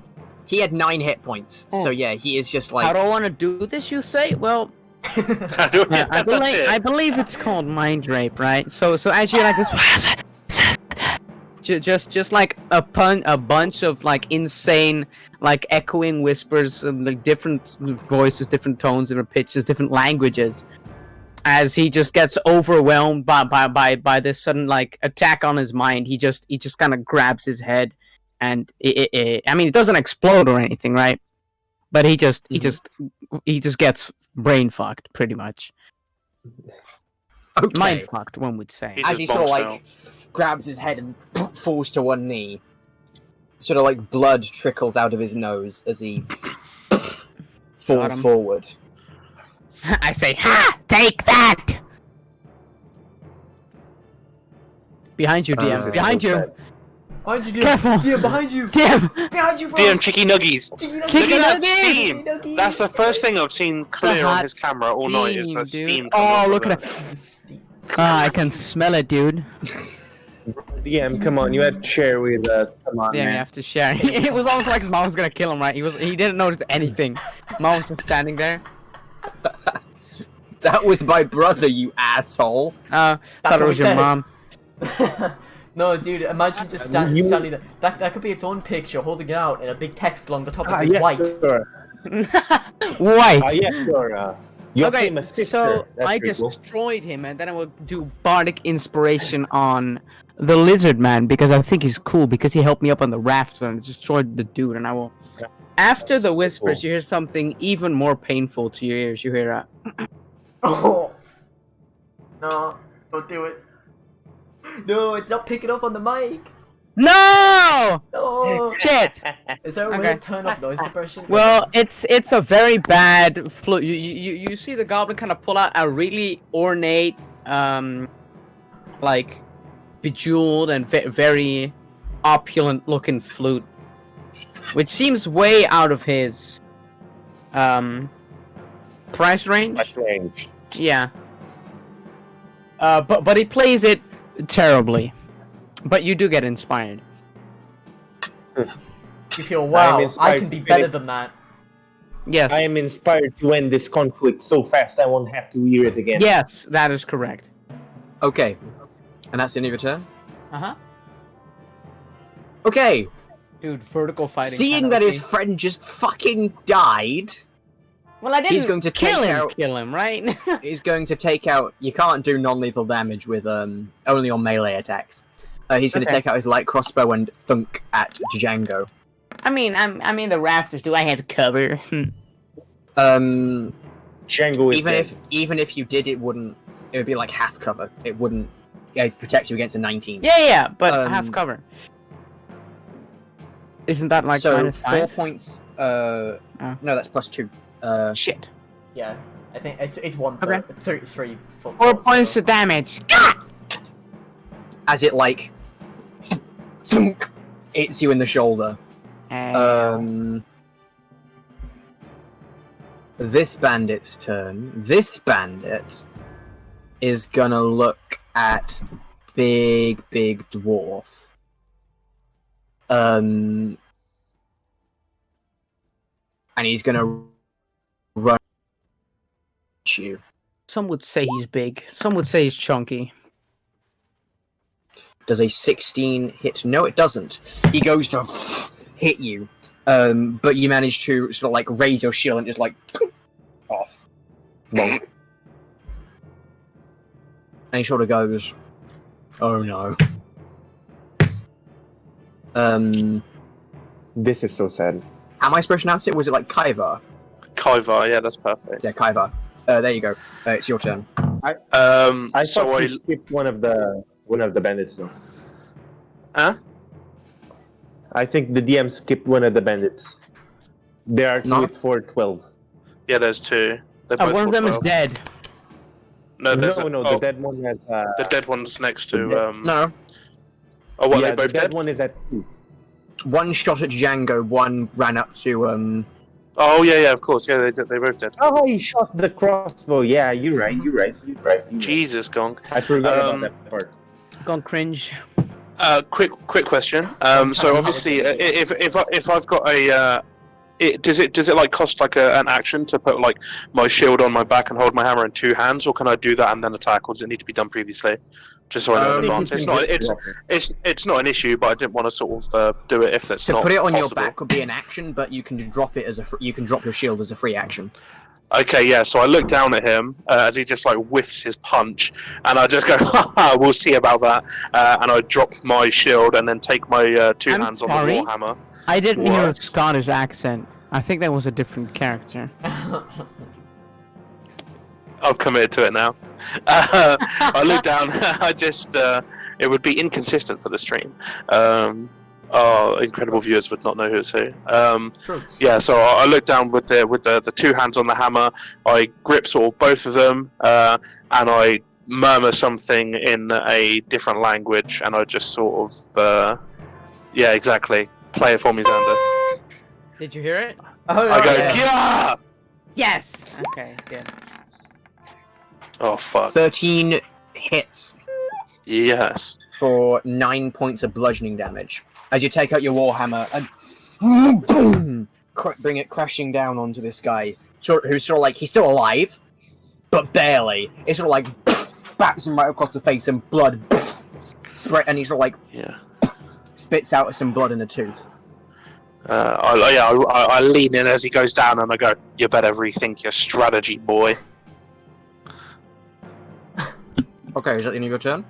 He had 9 hit points. Oh. So yeah, he is just like. How do I want to do this, you say? Well, Yeah, I believe it's called mind rape, right? So as you're like this, just like a bunch of like insane, like echoing whispers, and like different voices, different tones, different pitches, different languages. As he just gets overwhelmed by this sudden like attack on his mind, he just kind of grabs his head, and I mean, it doesn't explode or anything, right? But he just gets brain fucked, pretty much. Okay. Mind fucked, one would say. As he sort of like grabs his head and falls to one knee, sort of like blood trickles out of his nose as he falls forward. I say, ha! Take that! Behind you, DM. Behind you. Behind you, DM. Careful. DM, behind you. DM. Behind you, bro. DM Chicky Nuggies. Chicky Look at that Nuggies! steam. That's the first thing I've seen clear on his camera all night. Is that Steam, steam. dude. coming Oh, off look of at it. it. Ah, I can smell it, dude. DM, come on, you had to share with us. Come on, Yeah, you man. have to share. It was almost like his mom was gonna kill him, right? He didn't notice anything. Mom was just standing there. That was my brother, you asshole. Thought That's it what was we your said. mom. No, dude, imagine just standing there. That could be its own picture, holding it out, and a big text along the top. It's Yeah, white. sure. White. Yeah, sure. Your Okay, famous sister. so That's I pretty cool. destroyed him, and then I will do bardic inspiration on the lizard man because I think he's cool because he helped me up on the raft and destroyed the dude. And I will. After the whispers, you hear something even more painful to your ears. You hear Oh. No, don't do it. No, it's not picking up on the mic. No! Oh. Shit! Is there a way Okay. to turn off noise suppression? Well, it's a very bad flu. You see the goblin kind of pull out a really ornate, like bejeweled and very opulent looking flute, which seems way out of his price range. That's range. Yeah. But he plays it terribly. But you do get inspired. You feel, wow, I inspired can be to better finish- than that. Yes. I am inspired to end this conflict so fast I won't have to hear it again. Yes, that is correct. Okay. And that's the end of your turn? Uh-huh. Okay. Dude, vertical fighting. Seeing kinda that his OP. friend just fucking died, Well, I didn't he's going to kill take him. out- Kill him, right? he's going to take out... You can't do non-lethal damage with only on melee attacks. He's going to Okay. take out his light crossbow and thunk at Django. I mean, the rafters. Do I have cover? Um, Django is dead. even if you did, it wouldn't. It would be like half cover. It wouldn't protect you against a 19. yeah, but I have Um, cover. Isn't that like so minus 4 5? points. No, that's +2. Shit. Yeah, I think it's one. Okay. 3 4 4 points of damage. As it like thunk, hits you in the shoulder. This bandit's turn. This bandit is gonna look at the big dwarf. And he's gonna run at you. Some would say he's big. Some would say he's chunky. Does a 16 hit? No, it doesn't. He goes to hit you, but you manage to sort of like raise your shield and just like off. Bonk. And he sort of goes, "Oh no." This is so sad. How am I supposed to pronounce it? Was it like Kaivar? Kaivar, yeah, that's perfect. Yeah, Kaivar. There you go. It's your turn. I So thought I, you skipped one of the bandits though. huh? I think the DM skipped one of the bandits. There are two No. with 412. Yeah, there's two. They're both One of them is 412. dead. No, there's No, oh, the dead one has. the dead one's next to. No. Oh, what? yeah, They both the dead dead? one is at 2. One shot at Django. One ran up to Oh yeah, of course. Yeah, they both dead. Oh, he shot the crossbow. Yeah, you're right. Jesus, Gonk. I forgot about that part. Gone cringe. Quick question. So obviously, if I've got a, does it like cost like an action to put like my shield on my back and hold my hammer in two hands, or can I do that and then attack, or does it need to be done previously? Just so I know in Um, advance. It's not an issue, but I didn't want to sort of do it if that's to not put it on your possible. back would be an action, but you can drop it as you can drop your shield as a free action. Okay, yeah. So I look down at him as he just like whiffs his punch, and I just go, "Haha, we'll see about that." And I drop my shield and then take my two I'm hands sorry? on the warhammer. I didn't hear a What? Scottish accent. I think that was a different character. I've committed to it now. I look down. I just it would be inconsistent for the stream. Our incredible viewers would not know who's who. True. Yeah, so I look down with the two hands on the hammer. I grip sort of both of them, and I murmur something in a different language, and I just sort of, yeah, exactly. Play it for me, Xander. Did you hear it? Oh, I go, yeah. yeah! Yes. Okay, good. Oh fuck. 13 hits. Yes. for 9 points of bludgeoning damage as you take out your warhammer and boom, bring it crashing down onto this guy, who's sort of like he's still alive, but barely. It's sort of like bats him right across the face, and blood spread, and he sort of like spits out some blood in a tooth. I lean in as he goes down, and I go, "You better rethink your strategy, boy." Okay, is that the end of your turn?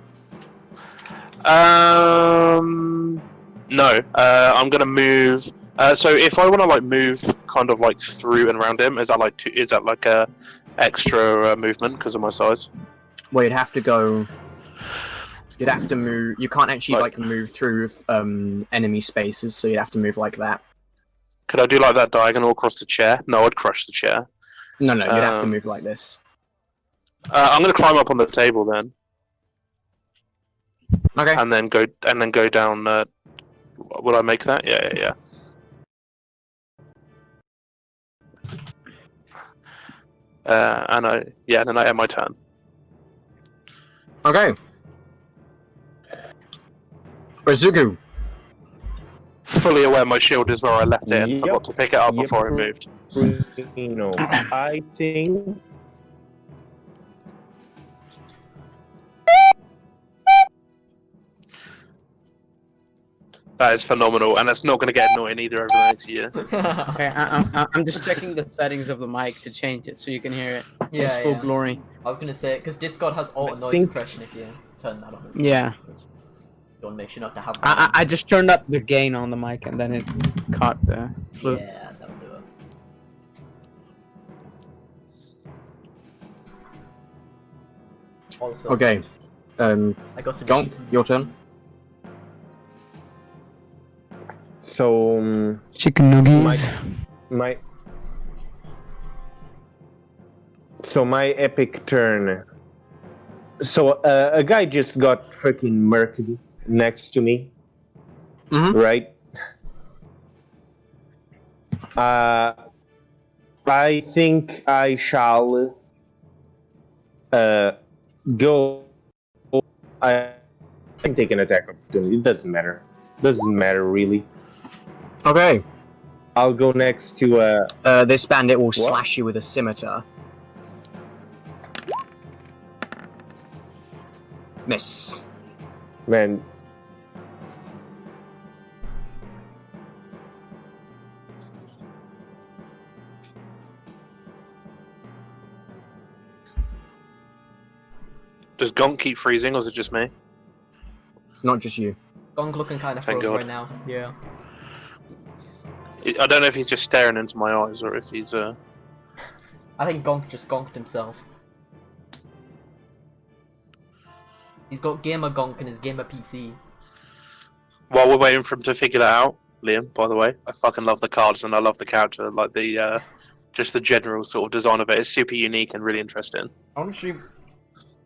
No. I'm gonna move. So if I want to like move, kind of like through and around him, is that like a extra movement because of my size? Well, you'd have to go. You'd have to move. You can't actually like move through enemy spaces, so you'd have to move like that. Could I do like that diagonal across the chair? No, I'd crush the chair. No, you'd have to move like this. I'm gonna climb up on the table then. Okay. And then go down. Would I make that? Yeah. Then I end my turn. Okay. Rizuku. Fully aware my shield is where I left it and Yep. forgot to pick it up before I moved. I think That is phenomenal, and it's not going to get annoying either over the next year. Okay, I'm just checking the settings of the mic to change it so you can hear it. Yeah, in full yeah. glory. I was gonna say, because Discord has auto noise think- suppression if you turn that on. Yeah. You want to make sure not to have that. I just turned up the gain on the mic and then it caught the flute. Yeah, that'll do it. Also, Okay. I got some Gonk, your turn. so. Chicken nuggies. My epic turn. So a guy just got freaking murked next to me, right? I think I shall go. I can take an attack opportunity. It doesn't matter. Doesn't matter really. Okay. I'll go next to This bandit will slash you with a scimitar. Miss. man. Does Gonk keep freezing, or is it just me? Not just you. Gonk looking kind of Thank frozen God. right now. Yeah. I don't know if he's just staring into my eyes, or if he's I think Gonk just gonked himself. He's got gamer Gonk in his gamer PC. While we're waiting for him to figure that out, Liam, by the way, I fucking love the cards and I love the character, like the just the general sort of design of it is super unique and really interesting. Honestly,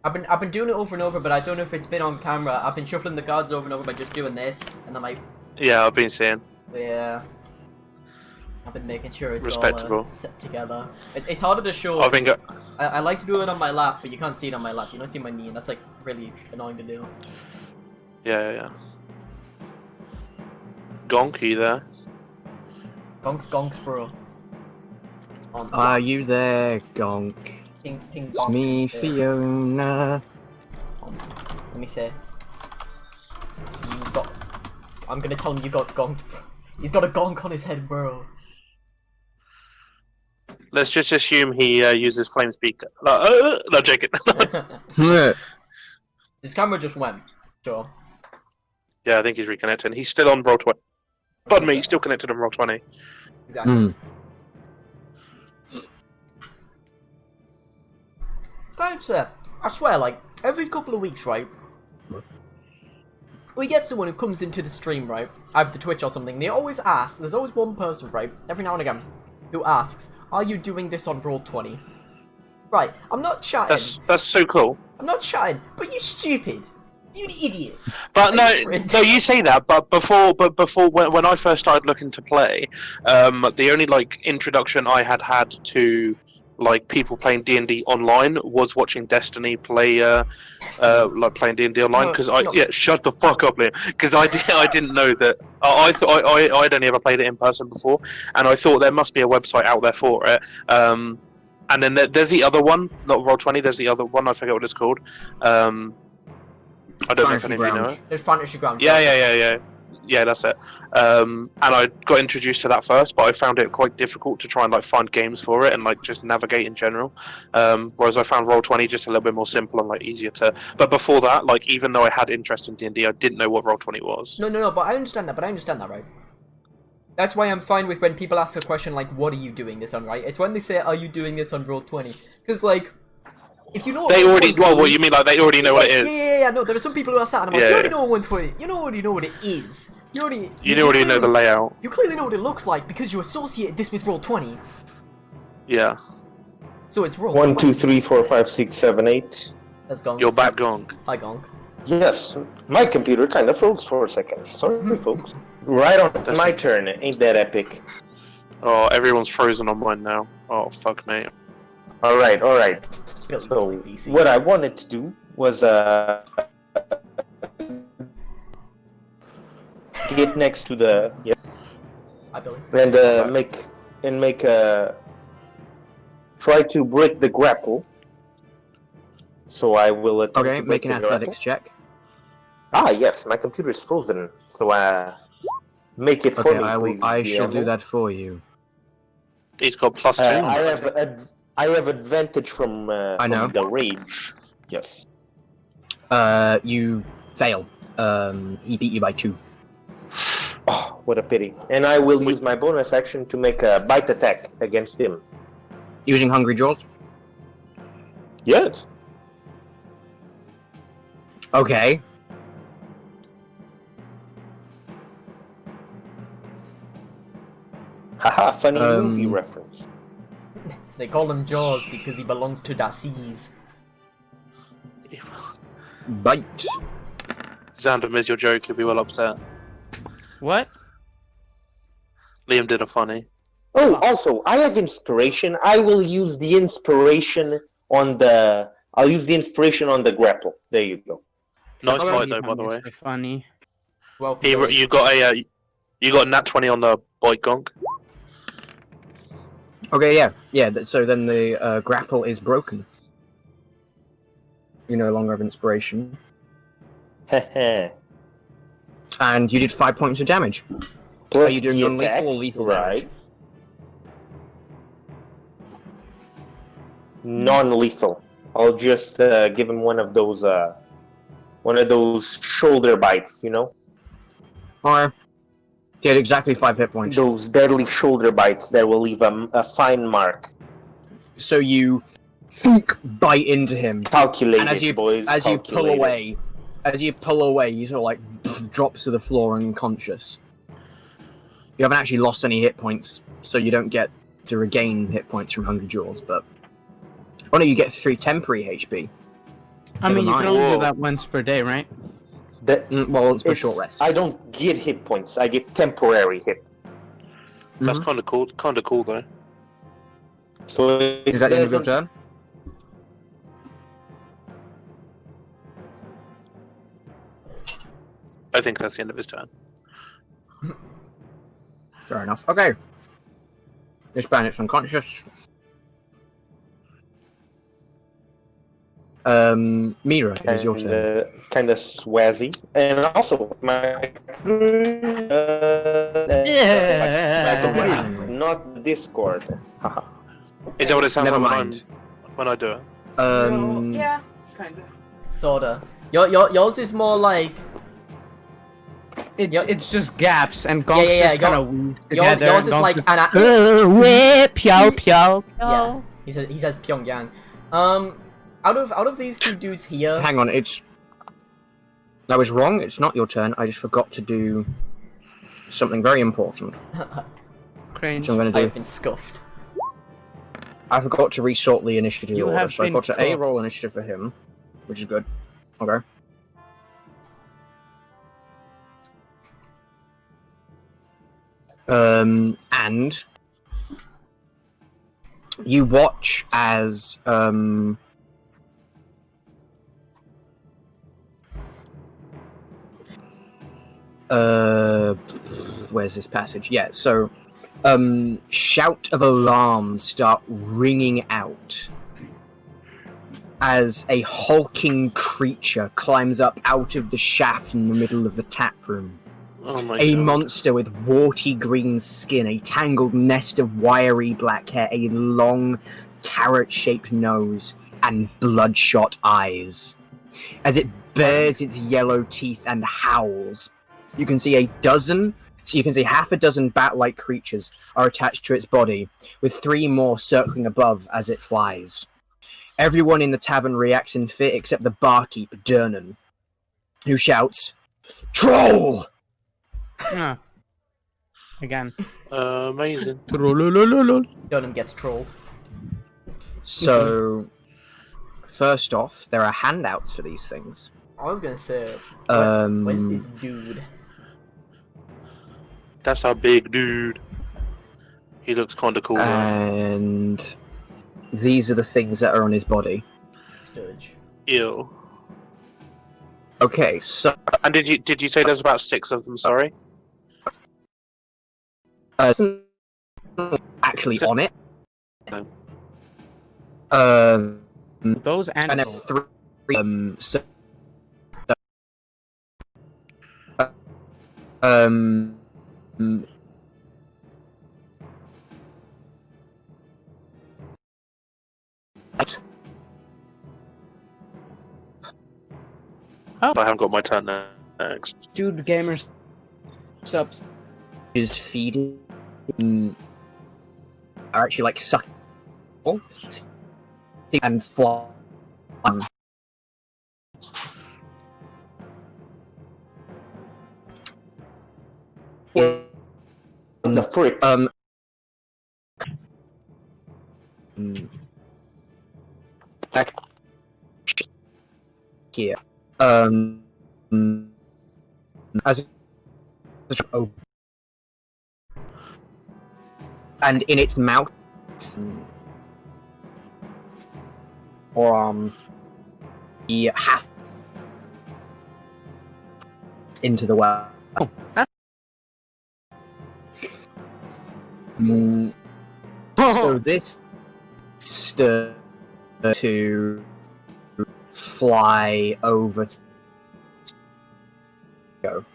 I've been doing it over and over, but I don't know if it's been on camera. I've been shuffling the cards over and over by just doing this, and then Yeah, I've been seeing. yeah, I've been making sure it's Respectable. all set together. It's harder to show. I've been I like to do it on my lap, but you can't see it on my lap. You don't see my knee, and that's like really annoying to do. Yeah. Gonk, are you there? Gonks, bro. Are you there, Gonk? Ping, It's gonk. me, Yeah. Fiona. Let me say. I'm gonna tell him you got gonked. He's got a gonk on his head, bro. Let's just assume he uses flame speaker. No, joking. His camera just went. Sure. Yeah, I think he's reconnecting. He's still on roll 20. Pardon me, he's still connected on roll 20. Exactly. Guys, I swear, like, every couple of weeks, right? We get someone who comes into the stream, right? Either the Twitch or something. They always ask. There's always one person, right? Every now and again, who asks, "Are you doing this on roll 20?" Right. I'm not chatting. That's so cool. I'm not chatting. But you stupid. You idiot. But no, you say that. But before when I first started looking to play, the only like introduction I had to like people playing D&D online was watching Destiny play like playing D&D online because shut the fuck up, Liam, because I didn't know that I thought I'd only ever played it in person before, and I thought there must be a website out there for it. And then there's the other one, not Roll20. There's the other one. I forget what it's called. I don't know if any of you know it. There's Fantasy Ground. Yeah, that's it. And I got introduced to that first, but I found it quite difficult to try and like find games for it and like just navigate in general. Whereas I found Roll20 just a little bit more simple and like easier to. But before that, like even though I had interest in D&D, I didn't know what Roll20 was. No, but I understand that. right? That's why I'm fine with when people ask a question like, "What are you doing this on?" Right? It's when they say, "Are you doing this on Roll20?" Because like, if you know, they already. Well, what you mean? Like they already know what it is? Yeah. No, there are some people who ask that, and I'm like, you already know 120. You already know what it is. You already know the layout. You clearly know what it looks like because you associated this with Roll20. Yeah. So it's Roll20. 1, 2, 3, 4, 5, 6, 7, 8. That's Gong. You're back, Gong. Hi, Gong. Yes, my computer kind of froze for a second. Sorry, folks. Right on my turn. Ain't that epic? Oh, everyone's frozen on mine now. Oh, fuck me. All right. So what I wanted to do was get next to the and make try to break the grapple. So I will attempt to break make an athletics check. Ah, yes, my computer is frozen, so make it for me, please. I shall do that for you. He's got +2. I have advantage from the rage. Yes. You fail. He beat you by 2. Oh, what a pity. And I will use my bonus action to make a bite attack against him. Using Hungry Jaws? Yes. Okay. Haha, funny movie reference. They call him Jaws because he belongs to the seas. Bite. Xander missed your joke, you'll be well upset. What? Liam did a funny. Oh, also, I have inspiration. I will use the inspiration on the... I'll use the inspiration on the grapple. There you go. Nice bite though, by the way. Funny. Well, You got a nat 20 on the bite, Gonk. Okay, yeah. So then the grapple is broken. You no longer have inspiration. Heh. And you did 5 points of damage. Plus Are you doing the non-lethal attack, or lethal right? damage? Non-lethal. I'll just give him one of those shoulder bites, you know? Alright. He had exactly 5 hit points. Those deadly shoulder bites that will leave a fine mark. So you bite into him. Calculate And as you pull away, he sort of like drops to the floor unconscious. You haven't actually lost any hit points, so you don't get to regain hit points from Hungry Jaws, but... Oh no, you get 3 temporary HP. I mean, you can Never only mind. do that once per day, right? Well, it's for short rest. I don't get hit points. I get temporary hit. That's kind of cool. Kind of cool though. So Is that the end of your turn? I think that's the end of his turn. Fair enough. Okay. This bandit's unconscious. Mira, it is your turn. Kind of swazzy, and also my not Discord. Is that what it sounds Never like mind. when I do it? Yeah, kind of. Sorta. Yours is more like... It's just gaps, and Gonk's just kind of together. Yours is like an... Piao. Yeah, he says Pyongyang. Out of these two dudes here... Hang on, I was wrong, it's not your turn, I just forgot to do something very important. Cringe. So I'm going to I've do... been scuffed. I forgot to resort the initiative You order, have so I been got to cooked. roll initiative for him, which is good. Okay. And You watch as where's this passage? Yeah, so shout of alarms start ringing out as a hulking creature climbs up out of the shaft in the middle of the tap room. Oh my A god. monster with warty green skin, a tangled nest of wiry black hair, a long carrot-shaped nose, and bloodshot eyes. As it bares its yellow teeth and howls, you can see half a dozen bat-like creatures are attached to its body, with 3 more circling above as it flies. Everyone in the tavern reacts in fear except the barkeep, Dernan, who shouts, "Troll!" Again. Amazing. Dunham gets trolled. So, first off, there are handouts for these things. I was gonna say, Um, where's this dude? That's our big dude. He looks kind of cool. though. And these are the things that are on his body. Sturge. Ew. Okay, so And did you say there's about 6 of them? Sorry. actually on it. No. Those And and 3 so, I haven't got my turn next. dude gamers subs. is feeding are actually like sucking and fly. The frick. Back here. As and in its mouth, or the half into the well. Oh, that's... So this stood to fly over to go.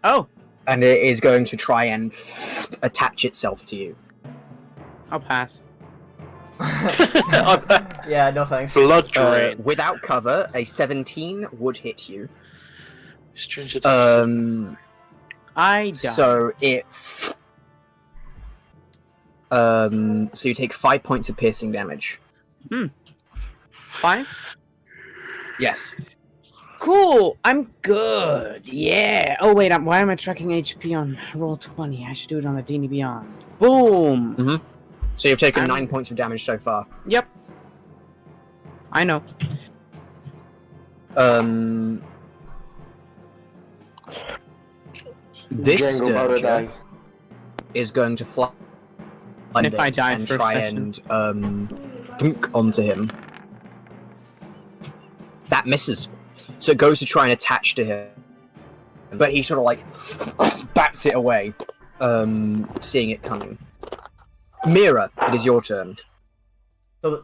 Oh, And it is going to try and attach itself to you. I'll pass. Yeah, no thanks. Blood drain. Without cover, a 17 would hit you. Strange I die. So it. So you take 5 points of piercing damage. 5? Yes. Cool. I'm good. Yeah. Oh wait. Why am I tracking HP on Roll20? I should do it on the D&D Beyond. Boom. So you've taken 9 points of damage so far. Yep. I know. This Django about to Sturger die. is going to fly And if I die and first try session? and thunk onto him. That misses. So it goes to try and attach to him, but he sort of like bats it away, seeing it coming. Mira, it is your turn.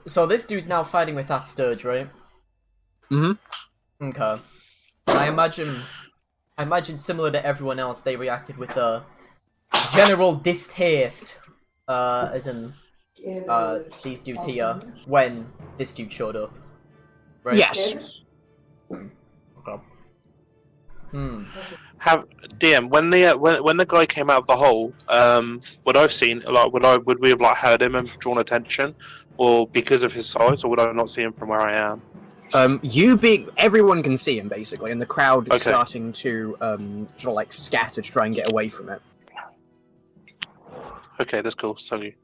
So this dude's now fighting with that Sturge, right? Mm-hmm. Okay. I imagine similar to everyone else, they reacted with a general distaste, as in these dudes here, when this dude showed up. Right? Yes. Okay. Have DM when the guy came out of the hole, would I have seen would we have like heard him and drawn attention, or because of his size, or would I not see him from where I am? Everyone can see him basically, and the crowd is Okay. starting to sort of like scatter to try and get away from it. Okay, that's cool. So you.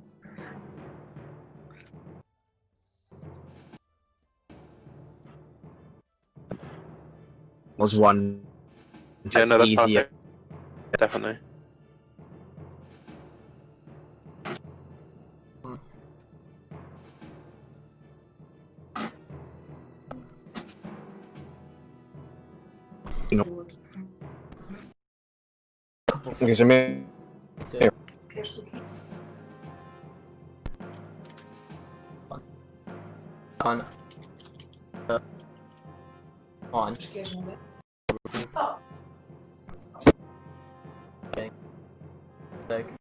Was one Yeah, no, that's easier. perfect. Definitely. Okay, so maybe... On. On. Okay. Like.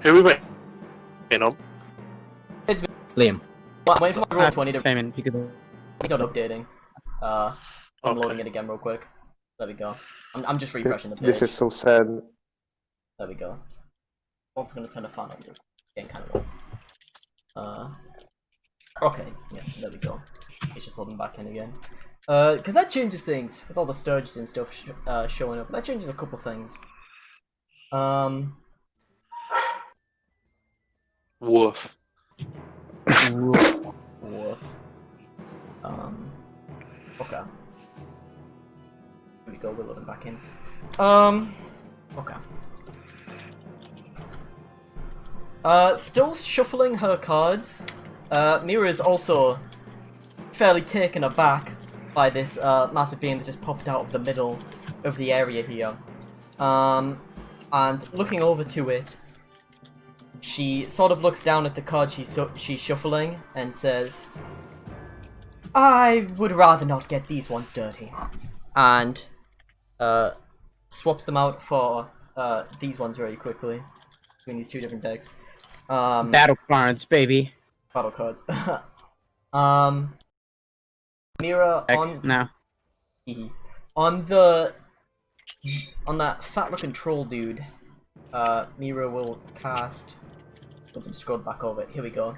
Who are we waiting on? Liam. I'm waiting for my roll 20 to. Payment because He's not updating. I'm Okay. loading it again real quick. There we go. I'm just refreshing the page. This is so sad. There we go. Also gonna turn the fan on. Getting kind of low. Okay, yeah, there we go. It's just loading back in again. Because that changes things with all the sturges and stuff showing up. That changes a couple things. Woof. Woof. Okay. Here we go, we're loading back in. Okay. Still shuffling her cards. Mira is also fairly taken aback by this massive being that just popped out of the middle of the area here. And looking over to it, she sort of looks down at the card she's shuffling and says, "I would rather not get these ones dirty." And swaps them out for these ones very quickly between these two different decks. battle cards, baby. Battle cards. Mira on Now. on that fat looking troll dude. Mira will cast. Once I'm scrolled back over it, here we go.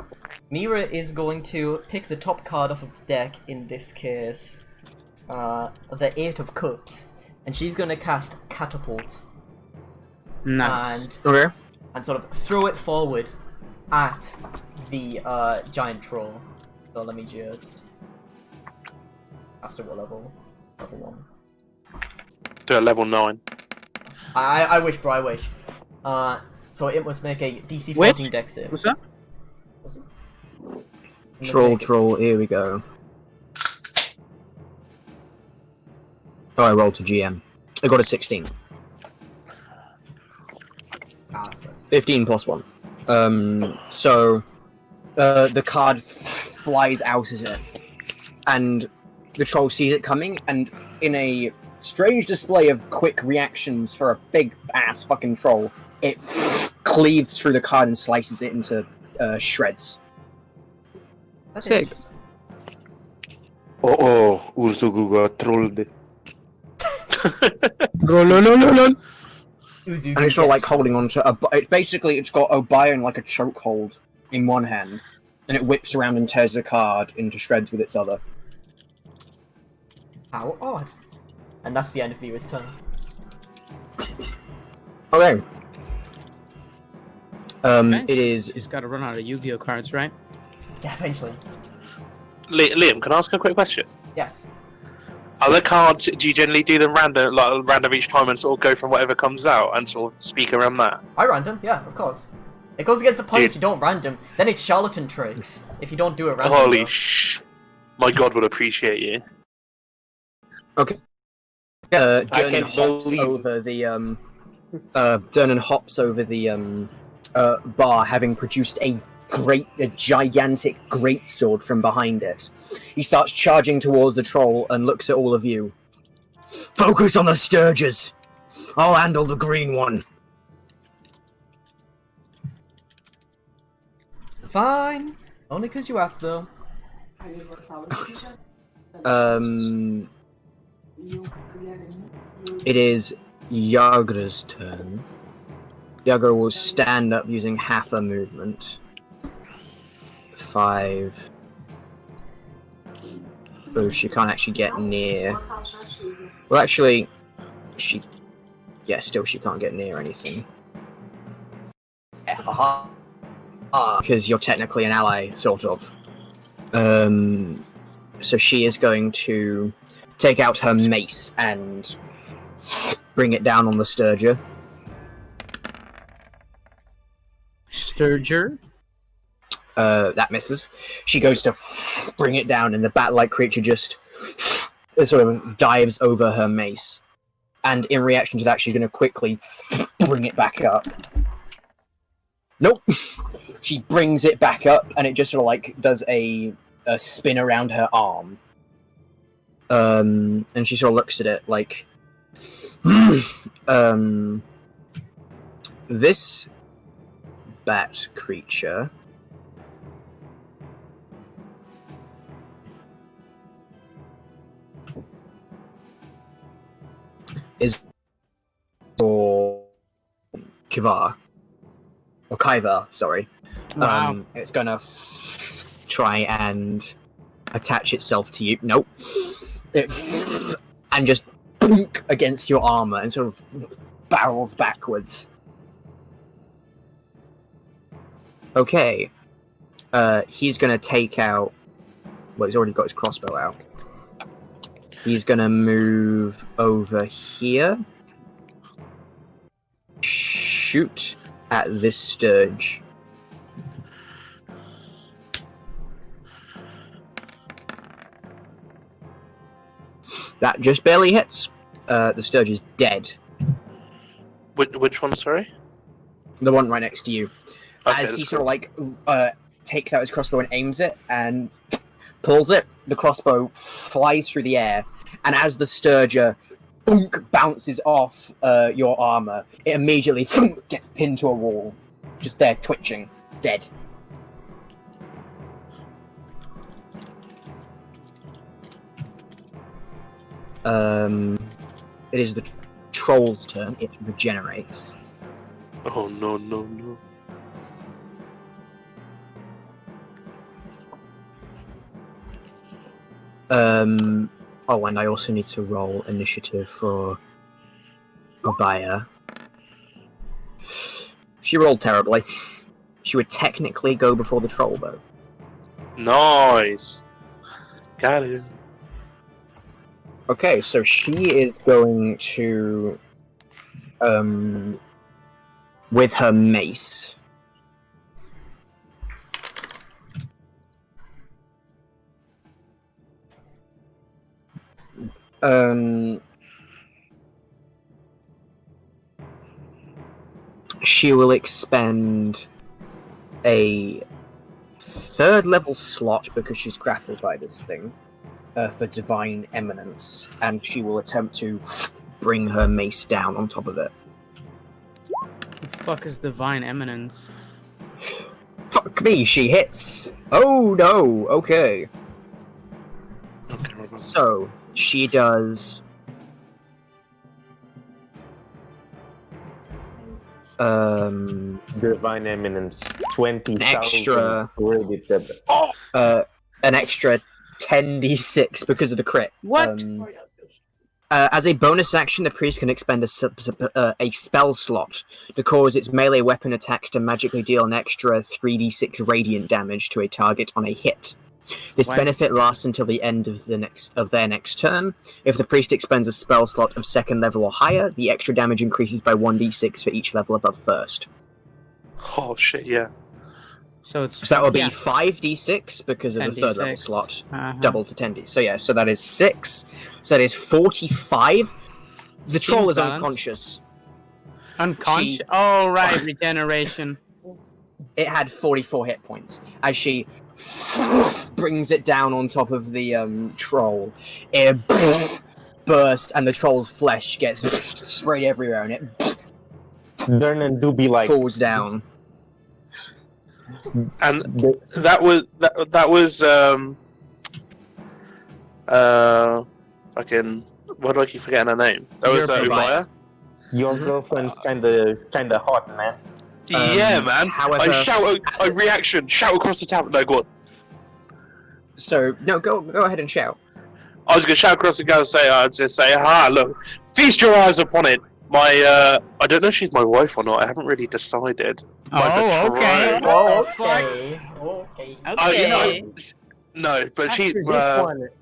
Mira is going to pick the top card off of the deck, in this case, the 8 of Cups, and she's going to cast Catapult. Nice. Okay. And sort of throw it forward at the giant troll. So let me just cast it what level? Level 1. Do a level 9. I wish, bro, I wish. So it must make a DC 14 Which? deck save. What's up? Was it? Troll, here we go. Oh, I rolled to GM. I got a 16. That sucks. 15 plus 1. So, the card flies out at it, and the troll sees it coming, and in a strange display of quick reactions for a big-ass fucking troll, it cleaves through the card and slices it into shreds. That's Sick. interesting. Oh, Ursugu got trolled. Uzu And it's all gets- like holding on to basically it's got Obaya in like a chokehold in one hand, and it whips around and tears the card into shreds with its other. How odd. And that's the end of Mira's turn. Okay. Okay. It is. Just gotta run out of Yu-Gi-Oh cards, right? Yeah, eventually. Liam, can I ask a quick question? Yes. Other cards, do you generally do them random, like random each time, and sort of go from whatever comes out and sort of speak around that? I random, yeah, of course. It goes against the point Dude. if you don't random, then it's charlatan tricks. If you don't do it random. Holy though. my God would appreciate you. Okay. I Dernan can't hops believe- over the Dernan hops over the bar, having produced a gigantic greatsword from behind it. He starts charging towards the troll and looks at all of you. Focus on the Sturges. I'll handle the green one. Fine. Only because you asked, though. It is Yagra's turn. Yagra will stand up using half a movement. 5. So she can't actually get near. Well, actually, she. Yeah, still she can't get near anything. Because you're technically an ally, sort of. So she is going to take out her mace and bring it down on the Sturger. Sturger? That misses. She goes to bring it down, and the bat-like creature just sort of dives over her mace. And in reaction to that, she's going to quickly bring it back up. Nope. She brings it back up, and it just sort of like does a spin around her arm. And she sort of looks at it like, this bat creature is for Kivar. Or Kaivar, sorry. Wow. It's gonna try and attach itself to you. Nope. And just boonk against your armor and sort of barrels backwards. Okay. He's gonna take out... Well, he's already got his crossbow out. He's gonna move over here. Shoot at this Sturge. That just barely hits. The Sturge is dead. Which one, sorry? The one right next to you. Okay, As he that's sort of like takes out his crossbow and aims it and pulls it, the crossbow flies through the air, and as the Sturger bounces off your armor, it immediately gets pinned to a wall, just there twitching, dead. It is the troll's turn. It regenerates. Oh no no no! Oh, and I also need to roll initiative for Obaya. She rolled terribly. She would technically go before the troll, though. Nice. Got it. Okay, so she is going to, with her mace. She will expend a 3rd level slot because she's grappled by this thing for Divine Eminence, and she will attempt to bring her mace down on top of it. The fuck is Divine Eminence? Fuck me, she hits! Oh no, okay. So, she does... Divine Eminence, 20,000 extra- credit. an extra 10d6 because of the crit. What? As a bonus action, the priest can expend a spell slot to cause its melee weapon attacks to magically deal an extra 3d6 radiant damage to a target on a hit. This Wow. benefit lasts until the end of their next turn. If the priest expends a spell slot of 2nd level or higher, the extra damage increases by 1d6 for each level above 1st. Oh shit! Yeah. So it's So that will be yeah, 5d6 because of the 3rd level 10d6. slot. Uh-huh. Double to 10d. So yeah, so that is 6. So that is 45. The Seems troll is balanced. unconscious. Unconscious. She- Oh right, regeneration. It had 44 hit points. As she brings it down on top of the troll, it bursts and the troll's flesh gets sprayed everywhere and it Vernon do be like, falls down. And that was fucking, what do I keep forgetting her name? That was Ubaya. Ubaya. your girlfriend's kinda hot, man. Yeah, man. however- I reaction, shout across the town. No, go on. So no, go ahead and shout. I was gonna shout across the guy and say, I'd just say, look, feast your eyes upon it. I don't know if she's my wife or not. I haven't really decided. Oh, okay. Oh, okay. Okay. Okay. No, but she.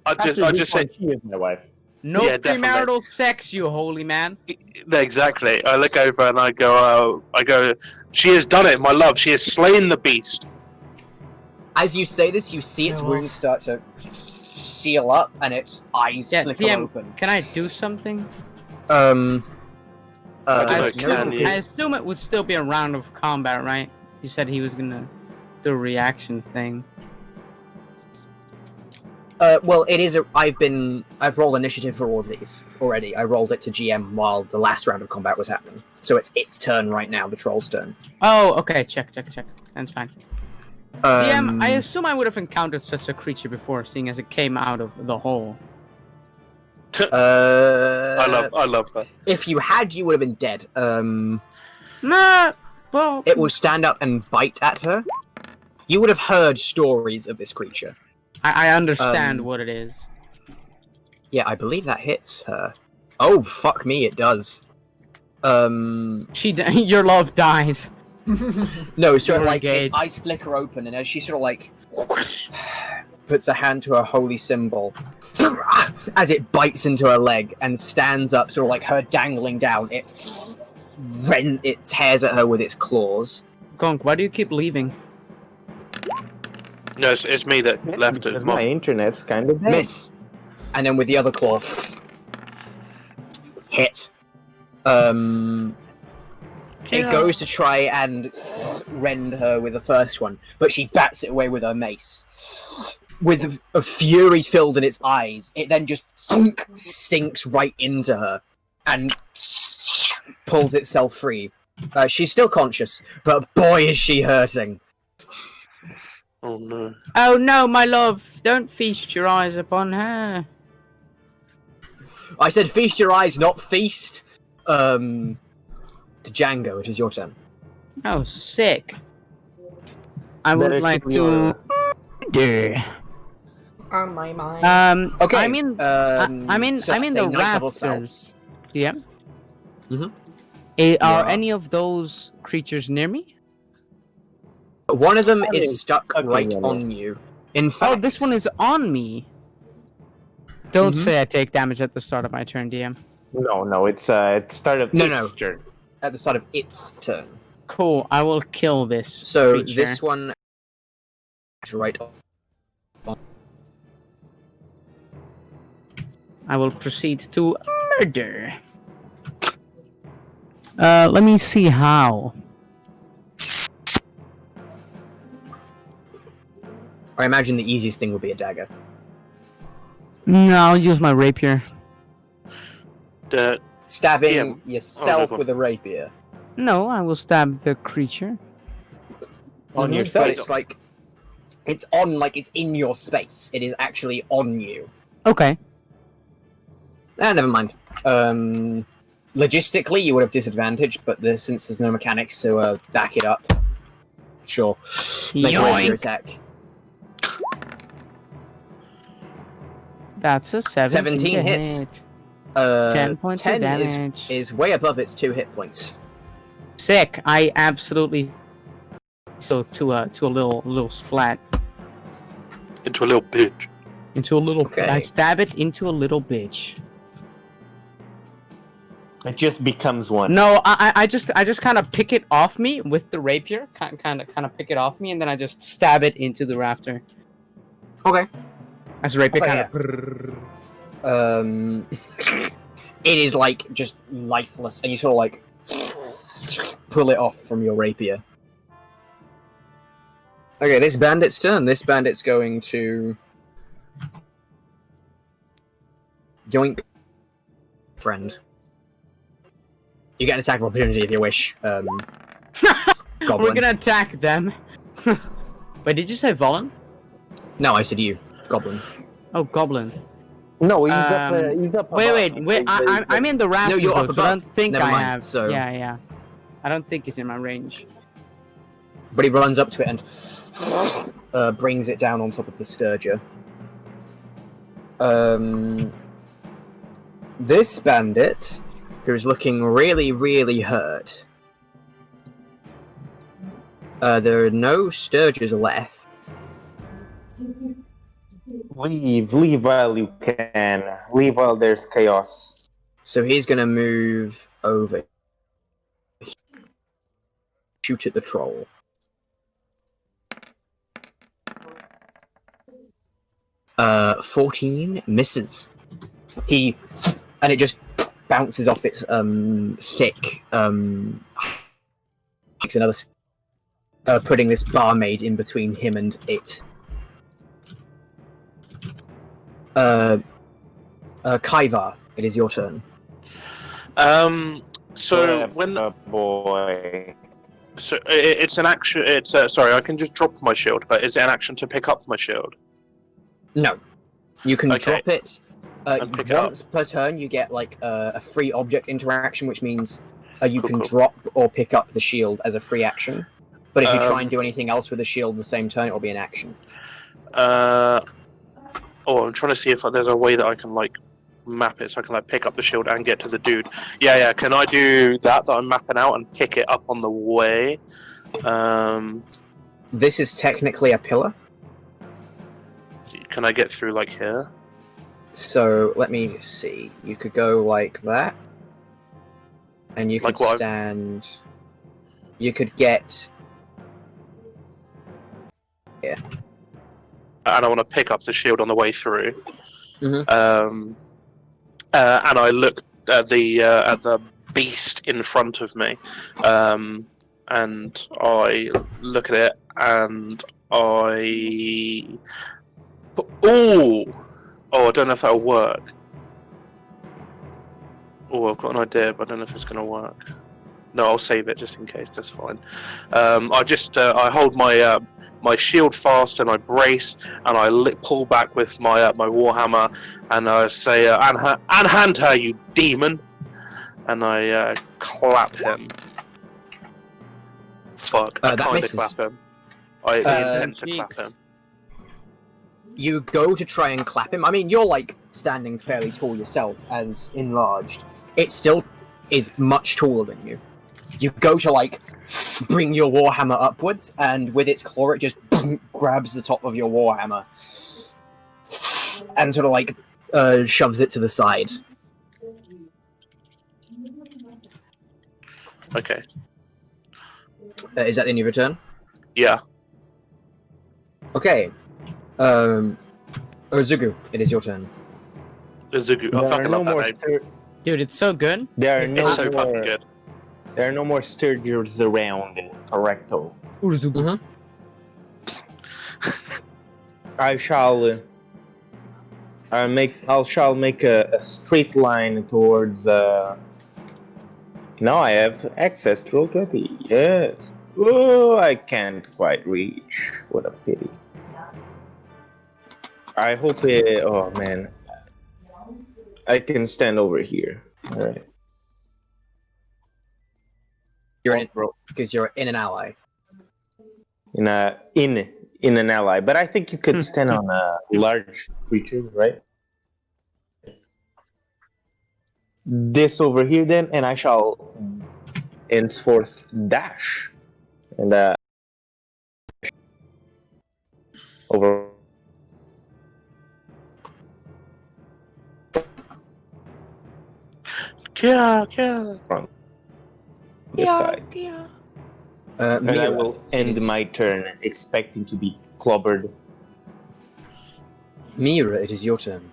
After this one, I just say she is my wife. No Yeah, definitely. premarital sex, you holy man. exactly. I look over and I go, she has done it, my love. She has slain the beast. As you say this, you see its wounds start to seal up, and its eyes Yeah, flicker DM, open. can I do something? I I don't know, assume it would still be a round of combat, right? You said he was gonna do a reaction thing. Well, it is. I've rolled initiative for all of these already. I rolled it to GM while the last round of combat was happening, so it's its turn right now. The troll's turn. Oh, okay. Check. That's fine. DM, I assume I would have encountered such a creature before, seeing as it came out of the hole. I love her. If you had, you would have been dead. Nah. Well, It will stand up and bite at her. You would have heard stories of this creature. I understand what it is. Yeah, I believe that hits her. Oh, fuck me, it does. Your love dies. No, so You're like its engaged. eyes flicker open, and as she sort of like puts her hand to her holy symbol, as it bites into her leg and stands up, sort of like her dangling down, it tears at her with its claws. Gonk, why do you keep leaving? No, it's me that left it. Because my internet's kind of dead. Miss, and then with the other claw, hit. It goes to try and rend her with the first one, but she bats it away with her mace. With a fury filled in its eyes, it then just sinks right into her and pulls itself free. She's still conscious, but boy is she hurting. Oh no. Oh no, my love! Don't feast your eyes upon her. I said feast your eyes, not feast. To Django, it is your turn. Oh, sick. I would like to. On my mind. Okay. I'm in the rafters. rafters. Yeah. Mhm. Are Yeah. any of those creatures near me? One of them I mean, is stuck stuck right in on you. In fact, Oh, this one is on me. Don't Mhm. say I take damage at the start of my turn, DM. No, it's start of No, its no. turn. at the start of its turn. Cool. I will kill this So creature. this one is right on. I will proceed to murder. Let me see how. I imagine the easiest thing would be a dagger. No, I'll use my rapier. Stabbing Yeah. yourself Oh, no. with a rapier. No, I will stab the creature. On Mhm, yourself. But it's like it's on, like it's in your space. It is actually on you. Okay. Never mind. Logistically, you would have disadvantage, but since there's no mechanics to back it up, sure. Make a rapier Yoink. attack. That's a 17 to hits. hit. 10 10 points of 10 damage. is way above its 2 hit points. Sick. I absolutely so to a little splat Into a little bitch. into a little. Okay. I stab it into a little bitch. It just becomes one. No, I just kind of pick it off me with the rapier. Kind of pick it off me, and then I just stab it into the rafter. Okay. As the rapier Okay, kind of. It is like just lifeless, and you sort of like pull it off from your rapier. Okay, this bandit's turn. This bandit's going to yoink, friend. You get an attack of opportunity if you wish. Goblin. We're gonna attack them. Wait, did you say Valen? No, I said you, Goblin. Oh, Goblin. No, he's up. He's up. Wait. above. I'm in the rafters, you're up though, so I above. don't think Never I mind, have. so- Yeah. I don't think he's in my range. But he runs up to it and brings it down on top of the Sturger. This bandit, who's looking really, really hurt. There are no Sturges left. Leave while you can. Leave while there's chaos. So he's gonna move over. Shoot at the troll. Uh, 14 misses. And it just bounces off its thick takes another putting this barmaid in between him and it. Kaivar, it is your turn. So when boy. so it's an action. It's sorry, I can just drop my shield, but is it an action to pick up my shield? No, you can Okay. drop it. And pick it up. Once per turn, you get like a free object interaction, which means you Cool, can cool. drop or pick up the shield as a free action. But if you try and do anything else with the shield the same turn, it will be an action. Oh, I'm trying to see if there's a way that I can like map it so I can like pick up the shield and get to the dude. Yeah. Can I do that I'm mapping out and pick it up on the way? This is technically a pillar, Can I get through like here? so let me see. You could go like that, and you could Like what I've- stand. You could get. And I want to pick up the shield on the way through. Mhm. And I look at the beast in front of me, and I look at it, and I. Oh, I don't know if that'll work. Oh, I've got an idea, but I don't know if it's going to work. No, I'll save it just in case. That's fine. I hold my my shield fast and I brace and I pull back with my my warhammer and I say, "Unhand her, you demon!" And I clap him. Fuck! I That kind of misses. clap him. I intend to clap Jeez. him. You go to try and clap him. I mean, you're like standing fairly tall yourself, as enlarged. It still is much taller than you. You go to like bring your warhammer upwards, and with its claw, it just grabs the top of your warhammer and sort of like shoves it to the side. Okay. Is that the end of your turn? Yeah. Okay. Ozugu, it is your turn. Zugu. I There are fucking no love that more. name. Dude, it's so good. There are It's no It's so fucking more. good. There are no more Sturgers around. Correcto. Mhm. I shall. I shall make a straight line towards. Now I have access to roll 20. Yes. Oh, I can't quite reach. What a pity. I hope it. Oh man. I can stand over here. All right. Because you're in an ally. In an ally, but I think you could stand on a large creature, right? This over here, then, and I shall henceforth dash, and over. Yeah. This side. And I Mira, will end is- my turn expecting to be clobbered. Mira, it is your turn.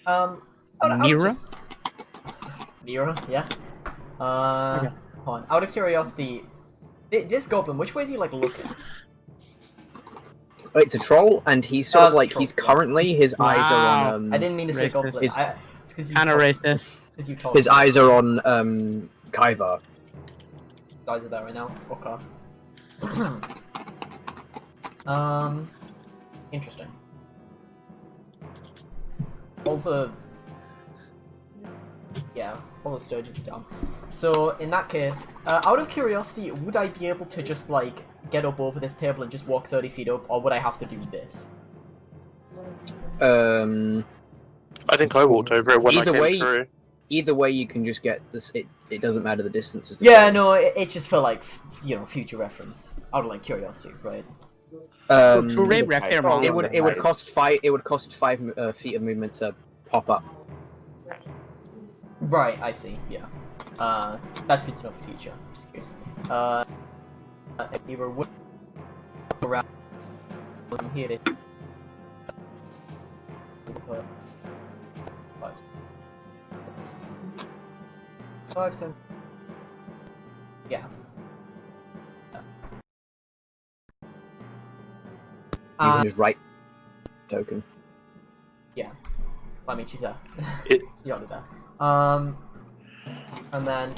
I would Mira? Mira, yeah. Okay. Hold on. Out of curiosity, this goblin, which way is he like looking? It's a troll, and he's sort of it's a like troll, he's yeah. currently his eyes are on. I didn't mean to say Racist. goblin. Is- It's because you Kinda told- racist. 'cause you told His me. eyes are on Kaivar. His eyes are there right now. Okay. Interesting. All the Sturges are down. So in that case, out of curiosity, would I be able to just like get up over this table and just walk 30 feet up, or would I have to do this? I think I walked over it when Either I came way- through. Either way, you can just get this. It doesn't matter the distance. Is the Yeah, same. no, it's just for like future reference, out of like curiosity, right? To rape ref here, It would cost 5. It would cost 5 feet of movement to pop up. Right, I see. Yeah, that's good to know for future. Just curious. If you were around here, it. 5 cents. Yeah. You can just write token. Yeah. I mean, she's there. It- She's already there. And then,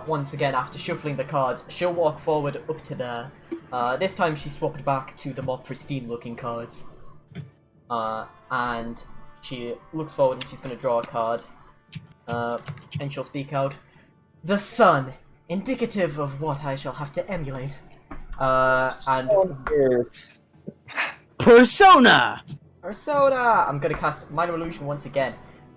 once again, after shuffling the cards, she'll walk forward up to there. This time she swapped back to the more pristine-looking cards. And she looks forward and she's going to draw a card. And she'll speak out. The sun, indicative of what I shall have to emulate. And Persona! Persona! I'm gonna cast Minor Illusion once again.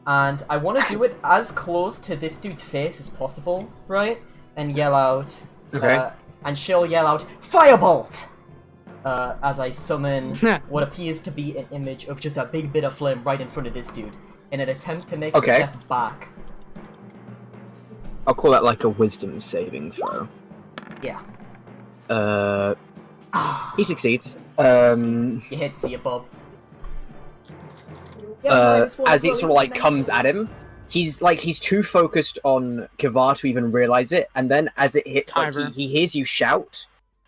And I want to do it as close to this dude's face as possible, right? And yell out... Okay. And she'll yell out, Firebolt! As I summon what appears to be an image of just a big bit of flame right in front of this dude. In an attempt to make him step back. I'll call that like a wisdom saving throw. Yeah. He succeeds. You hit see it, Bob. As it sort of like comes at him, he's too focused on Kivar to even realize it, and then as it hits, like he hears you shout,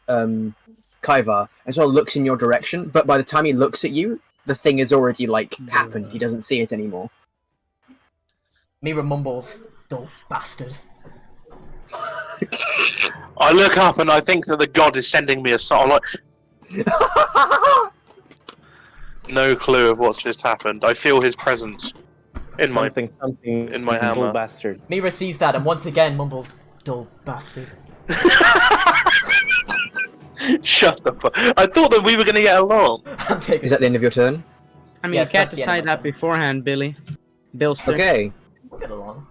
Kaivar, and sort of looks in your direction. But by the time he looks at you, the thing has already like happened. He doesn't see it anymore. Mira mumbles, "Dull bastard." I look up and I think that the god is sending me a song. Like, no clue of what's just happened. I feel his presence in my in my hammer. Bastard. Mira sees that and once again mumbles, "Dull bastard." Shut the fuck. I thought that we were going to get along. I'm taking. Is that the end of your turn? I mean, Yes, you can't that's the end of decide my that turn. beforehand, Billy. Billster. Okay. We'll get along.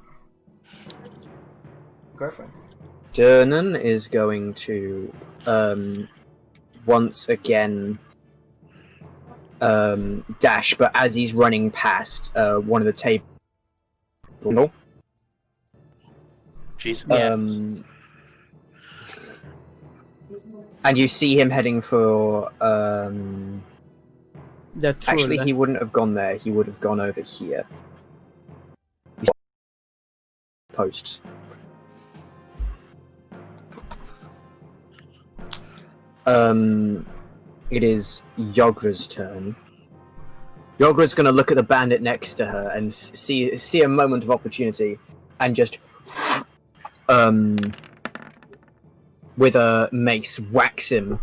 Girlfriends. Durnan is going to once again dash, but as he's running past one of the tables, Jesus. and you see him heading for The actually troll. he wouldn't have gone there, he would have gone over here. Posts. It is Yogra's turn. Yogra's gonna look at the bandit next to her and see a moment of opportunity, and just with a mace whacks him.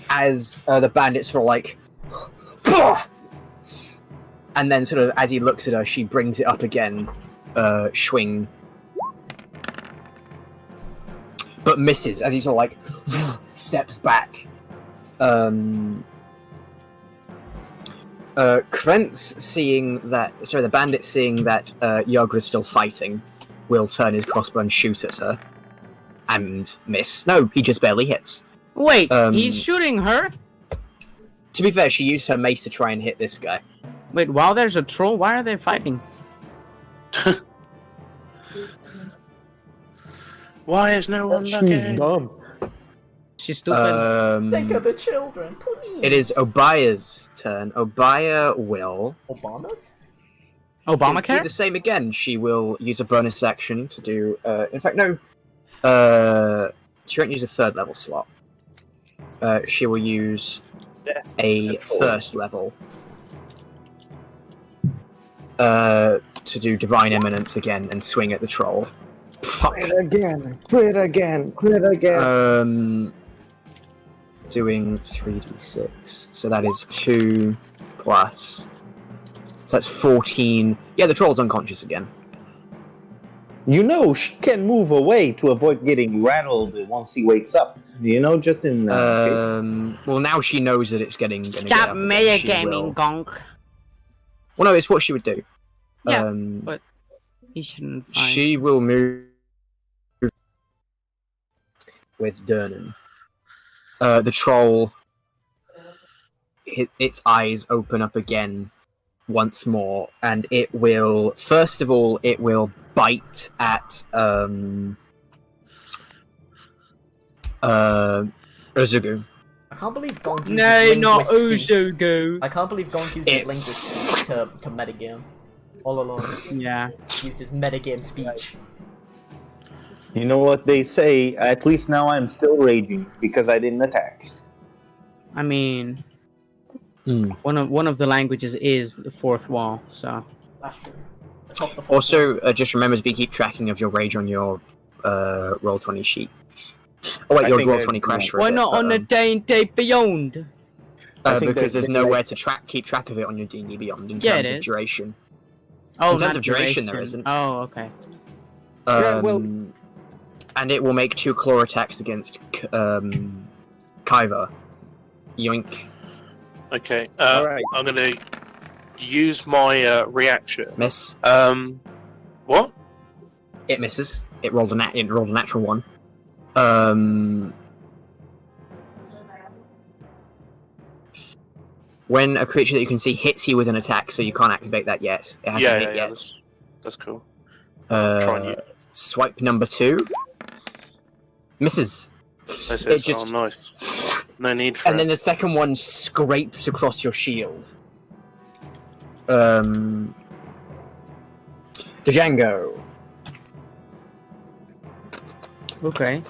As the bandit sort of like, and then sort of as he looks at her, she brings it up again, swing, but misses as he sort of like steps back. Krentz seeing that, sorry, the bandit seeing that Yogra's still fighting, will turn his crossbow and shoot at her, and miss. No, he just barely hits. Wait, he's shooting her? To be fair, she used her mace to try and hit this guy. Wait, while there's a troll, why are they fighting? Why is no one looking? Dumb. She's stupid. Think of the children, please. It is Obaya's turn. Obaya will Obama's? do Obamacare? the same again. She will use a bonus action to do. In fact, no. She won't use a third level slot. She will use a first level to do Divine Eminence again and swing at the troll. Fuck. Quit again. Doing 3d6. So that is 2 plus. So that's 14. Yeah, the troll's unconscious again. You know, she can move away to avoid getting rattled once he wakes up. You know, just in. Well, now she knows that it's gonna get Stop up again, mega she gaming, will- gonk. Well, no, it's what she would do. Yeah, but he shouldn't find. She will move with Durnan. The troll, its eyes open up again once more, and it will, first of all, it will bite at Uzugu. I can't believe Gonk uses No, not linguist speech. Uzugu. I can't believe Gonk uses linguist speech to metagame. All along. Yeah. He used his metagame speech. You know what they say? At least now I'm still raging because I didn't attack. I mean, one of the languages is the fourth wall, so. That's true. Atop the fourth Also, just remember to keep tracking of your rage on your Roll20 sheet. Oh wait, I your think Roll20 crashed for a Why bit, not but, on the day beyond? I think because there's there's nowhere to keep track of it on your D&D Beyond in Yeah, terms it of is. duration. Oh, In terms not of duration, there isn't. Oh, okay. Yeah, well- And it will make 2 claw attacks against Kaiva. Yoink. Okay. Alright. I'm gonna use my reaction. Miss. What? It misses. It rolled a natural one. When a creature that you can see hits you with an attack, so you can't activate that yet. It hasn't hit yet. That's cool. Uh, and use- Swipe number 2. Misses. This It is just- nice. No need for And then it. the second one scrapes across your shield. Django. Okay.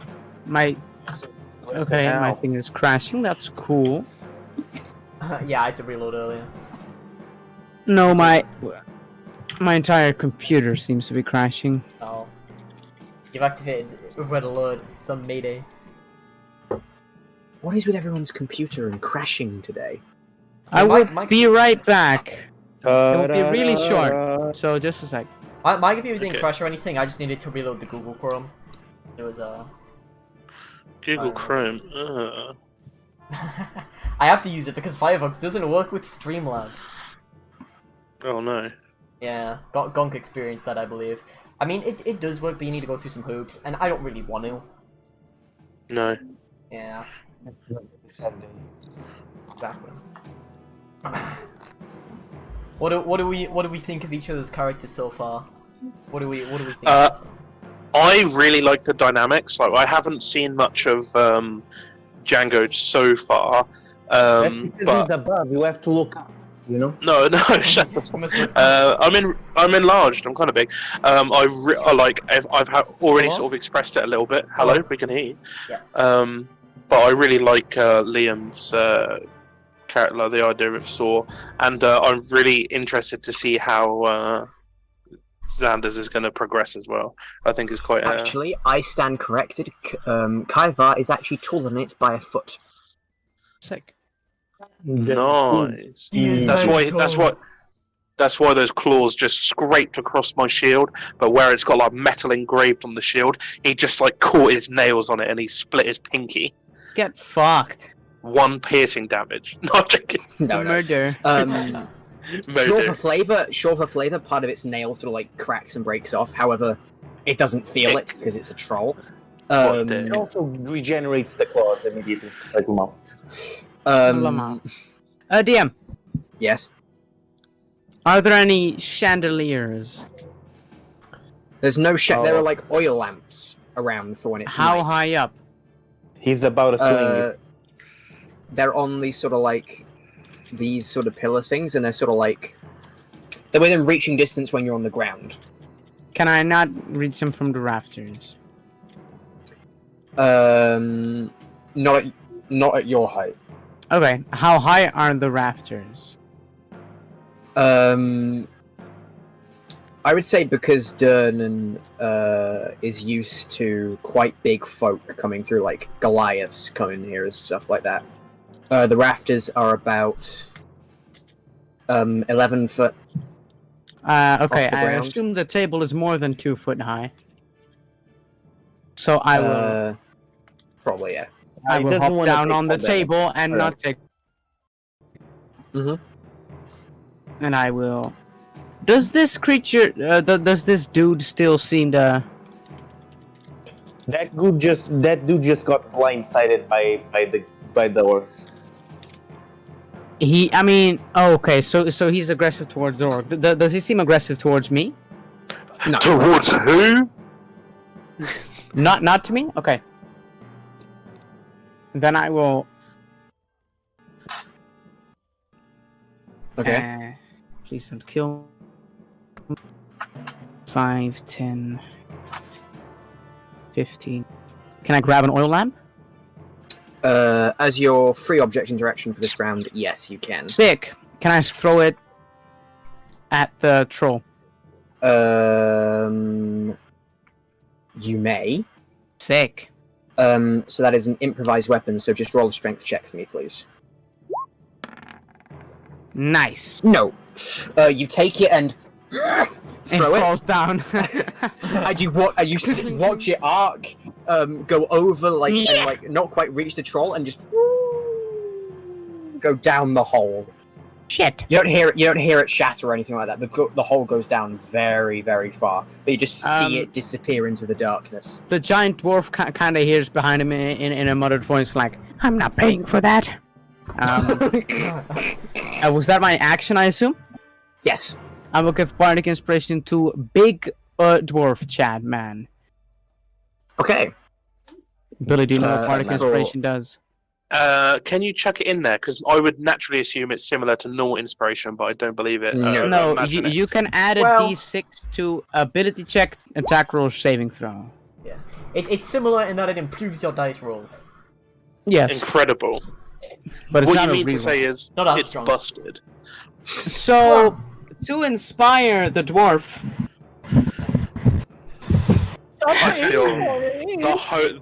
My thing is crashing. That's cool. Yeah, I had to reload earlier. No, my entire computer seems to be crashing. Oh. You've activated Red Alert. It's on Mayday. What is with everyone's computer and crashing today? I will my- be right back. It will be really short. So just a sec. My computer didn't Okay. crash or anything, I just needed to reload the Google Chrome. It was, Google Chrome. I have to use it because Firefox doesn't work with Streamlabs. Oh no. Yeah, Gonk experienced that, I believe. I mean, it does work, but you need to go through some hoops, and I don't really want to. No. Yeah, exactly. What do we think of each other's characters so far? What do we think? I really like the dynamics. Like, I haven't seen much of Django so far. That's because But he's above. You have to look up. You know. no, shut up. Must look- I'm enlarged. I'm kind of big. I like. I've already Hello? sort of expressed it a little bit. Hello, Hello? we can hear you. Yeah. But I really like Liam's character, like the idea of Saw, and I'm really interested to see how Xander's is going to progress as well. I think it's quite. Actually, I stand corrected. Kaiva is actually taller than it by a foot. Sick. Nice. He is That's very why. tall. That's why those claws just scraped across my shield. But where it's got like metal engraved on the shield, he just like caught his nails on it and he split his pinky. Get fucked. 1 piercing damage. Not joking. Murder. Sure for flavor, part of its nail sort of like cracks and breaks off. However, it doesn't feel it because it's a troll. It also regenerates the claws immediately, like Lamar. Lamar. DM. Yes. Are there any chandeliers? There's no Oh. There are like oil lamps around for when it's How night. high up? He's about to swing. They're on these sort of like these sort of pillar things, and they're sort of like they're within reaching distance when you're on the ground. Can I not reach them from the rafters? Not at your height. Okay. How high are the rafters? I would say because Durnan is used to quite big folk coming through, like Goliaths coming here and stuff like that. The rafters are about 11 foot. Okay, Off the I ground. assume the table is more than 2 foot high. So I will. Probably, yeah. I will doesn't hop wanna down take on the all damage. table and Alright. not take. Mhm. And I will. Does this creature? Does this dude still seem to? That dude just got blindsided by the orc. I mean, oh, okay. So he's aggressive towards the orc. Does he seem aggressive towards me? No. Towards who? Not to me. Okay. Then I will. Okay. Please don't kill. 5, 10, 15. Can I grab an oil lamp? As your free object interaction for this round, yes, you can. Sick. Can I throw it at the troll? You may. Sick. So that is an improvised weapon, so just roll a strength check for me, please. Nice. No. You take it and throw it it, falls down. and you watch it arc, go over and not quite reach the troll, and just go down the hole. Shit. You don't hear it shatter or anything like that. The hole goes down very, very far, but you just see it disappear into the darkness. The giant dwarf kind of hears behind him in a muttered voice, like, "I'm not paying for that." Was that my action, I assume? Yes. I will give bardic inspiration to big dwarf Chad man. Okay. Billy, do you know what bardic so- inspiration does? Can you chuck it in there? Because I would naturally assume it's similar to normal inspiration, but I don't believe it. No. No, imagine it. you can add a Well- d6 to ability check, attack roll, saving throw. Yeah. It's similar in that it improves your dice rolls. Yes, Incredible. but it's What not you a mean to reroll. say is Not as it's strong. busted. So, to inspire the dwarf, I feel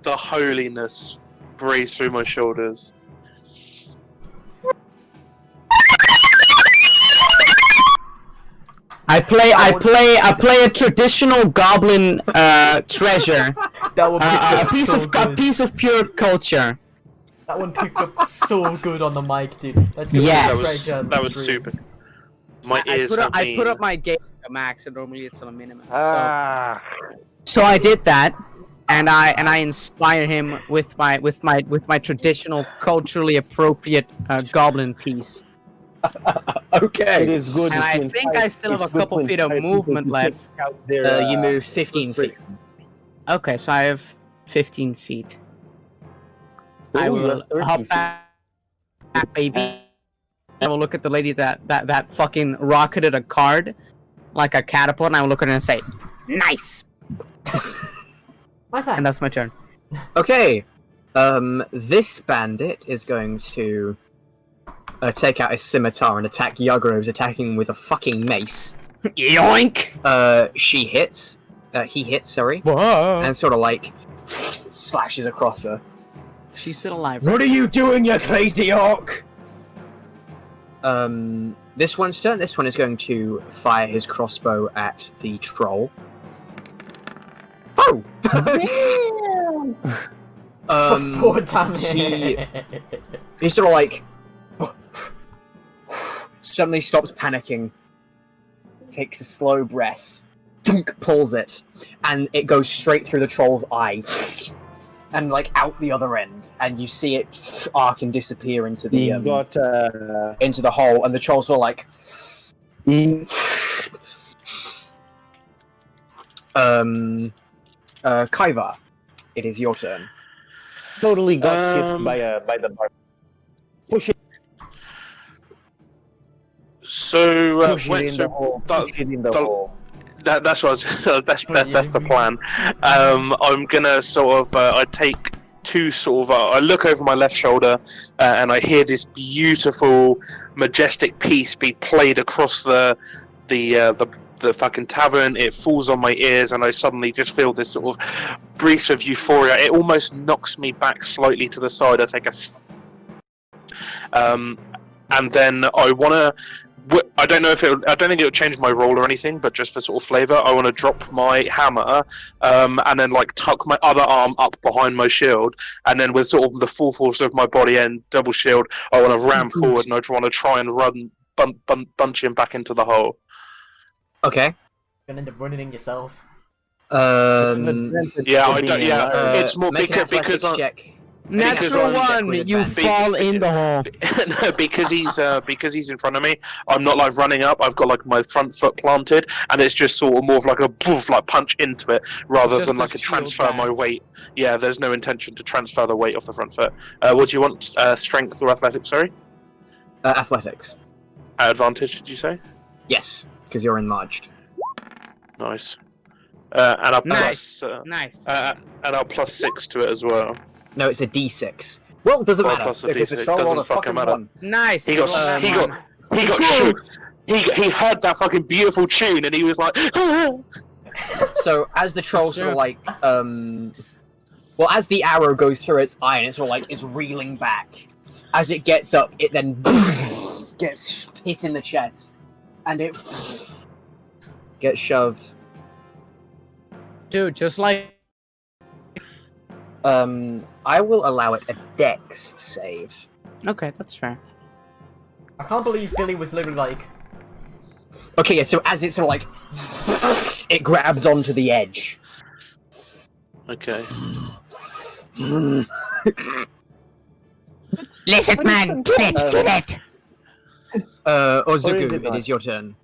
the holiness breeze through my shoulders. I play a traditional goblin treasure, That one picked a up so good. piece of pure culture. That one picked up so good on the mic, dude. Let's go Yes. That was super. My ears have I been... put up my game to max, and normally it's on a minimum. Ah. So I did that, and I inspire him with my traditional culturally appropriate goblin piece. It Okay. is good. And to I think inspire- I still have it's a good couple to feet of inspire people movement to left. check out their, You move 15 feet. Okay, so I have 15 feet. I Ooh, will you have 30 hop feet. back, baby. I will look at the lady that fucking rocketed a card like a catapult, and I will look at her and say, "Nice." My thanks. And that's my turn. Okay. This bandit is going to take out his scimitar and attack Yagro, who's attacking with a fucking mace. Yoink! She hits. He hits, sorry. Whoa! And sort of like slashes across her. She's still alive. What are you doing, you crazy orc? This one's turn. This one is going to fire his crossbow at the troll. Oh! Before damage. He sort of like suddenly stops panicking, takes a slow breath, pulls it, and it goes straight through the troll's eye, and like out the other end, and you see it arc and disappear into the You got into the hole, and the troll sort of like Kaivar, it is your turn. totally got kissed by the bar. Push it. So, Push it in the hole. Push it in the hole. that's what I was, that's the plan. I'm gonna sort of I take two sort of I look over my left shoulder and I hear this beautiful, majestic piece be played across the fucking tavern. It falls on my ears, and I suddenly just feel this sort of breeze of euphoria. It almost knocks me back slightly to the side. I take and then I want to I don't know if it. I don't think it'll change my role or anything, but just for sort of flavour, I want to drop my hammer, and then like tuck my other arm up behind my shield, and then with sort of the full force of my body and double shield, I want to ram forward and I want to try and run, bunch him back into the hole. Okay. You're gonna end up running in yourself. Yeah, I don't. Yeah, it's more make an because athletics check. Natural one, you fall in the hole. No, because he's in front of me. I'm not like running up. I've got like my front foot planted, and it's just sort of more of like a poof, like punch into it, rather Just than a like a shield transfer my back. weight. Yeah, there's no intention to transfer the weight off the front foot. What do you want? Strength or athletics? Sorry. Athletics. Advantage? Did you say? Yes, because you're enlarged. Nice. And I'll Nice. plus. Nice. And I'll plus 6 to it as well. No, it's a D6. Well, it doesn't Well, matter plus a because D6, it's all doesn't on a fucking fucking matter. one. Nice. He got shoot. He heard that fucking beautiful tune and he was like. So as the troll sort of like well, as the arrow goes through its eye and it's sort of like it's reeling back. As it gets up, it then gets hit in the chest, and it gets shoved. Dude, just like I will allow it a dex save. okay, that's fair. I can't believe Billy was literally like. Okay, yeah. So as it sort of like it grabs onto the edge. Okay. Lizard man, kill it, kill it! Ozugu, it it is your turn.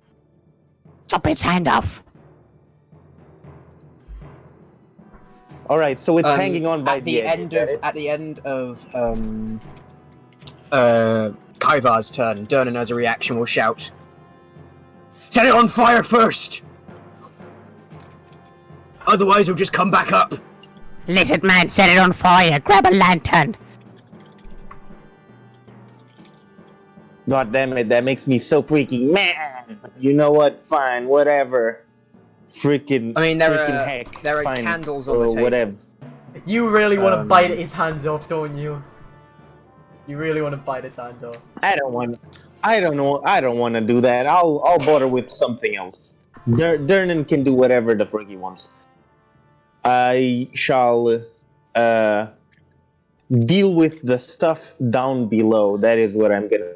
Chop its hand off. All right, so it's hanging on by at the edge. at the end of Kaivar's turn, Durnan as a reaction will shout, "Set it on fire first! Otherwise it'll just come back up!" Lizard man, set it on fire. Grab a lantern. God damn it, that makes me so freaking mad. You know what? Fine, whatever. Freaking. I mean, heck. there are Fine. candles on the Or table. whatever. You really want to bite his hands off, don't you? You really want to bite his hand off. I don't want to do that. I'll bother with something else. Durnan can do whatever the frick he wants. I shall deal with the stuff down below. That is what I'm gonna.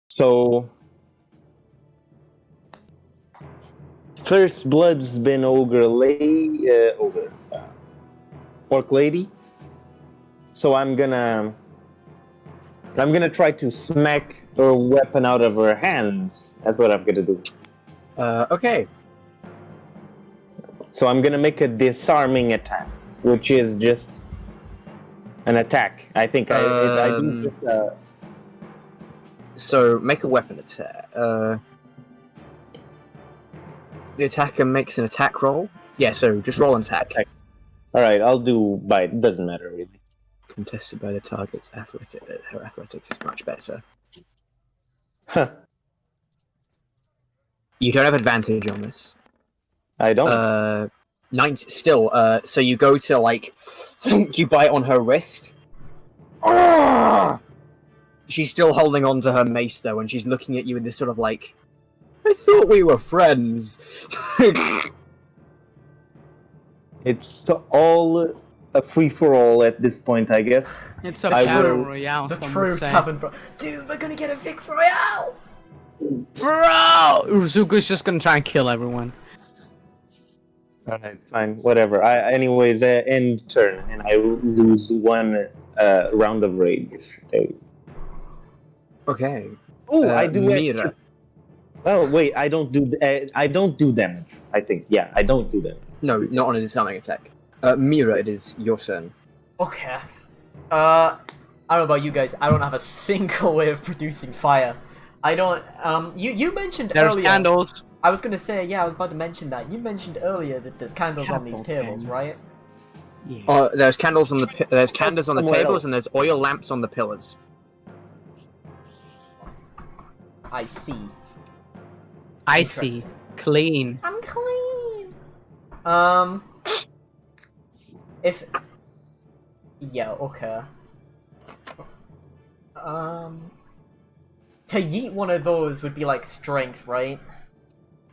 So first blood's been orc lady. So I'm gonna try to smack her weapon out of her hands. That's what I'm gonna do. Okay. So I'm gonna make a disarming attack, which is just an attack. I think I do just. So make a weapon attack. The attacker makes an attack roll. Yeah, so just roll an attack. All right, I'll do by. It doesn't matter really. Contested by the target's athletic. Her athletics is much better. Huh. You don't have advantage on this. I don't. 90 still. So you go to like, you bite on her wrist. Arrgh! She's still holding on to her mace though, and she's looking at you in this sort of like, I thought we were friends. It's all a free for all at this point, I guess. It's a I battle will- royale. The some true would say. tavern bro. Dude, we're gonna get a Vic Royale! Bro! Uzuku's just gonna try and kill everyone. Alright, fine, whatever. Anyways, end turn, and I lose one round of rage. Okay. Oh, I do Mira. extra. Oh wait, I don't do damage. I think, yeah, I don't do damage. No, not on a disarming attack. Mira, it is your turn. Okay. I don't know about you guys, I don't have a single way of producing fire. I don't, you mentioned There's earlier... candles. I was gonna say, yeah, I was about to mention that. You mentioned earlier that there's candles on these tables, Candles. right? Yeah. There's candles on the there's candles on the Somewhere tables, else. and there's oil lamps on the pillars. I see. Icy. Clean. I'm clean! If... Yeah, okay. to yeet one of those would be like strength, right?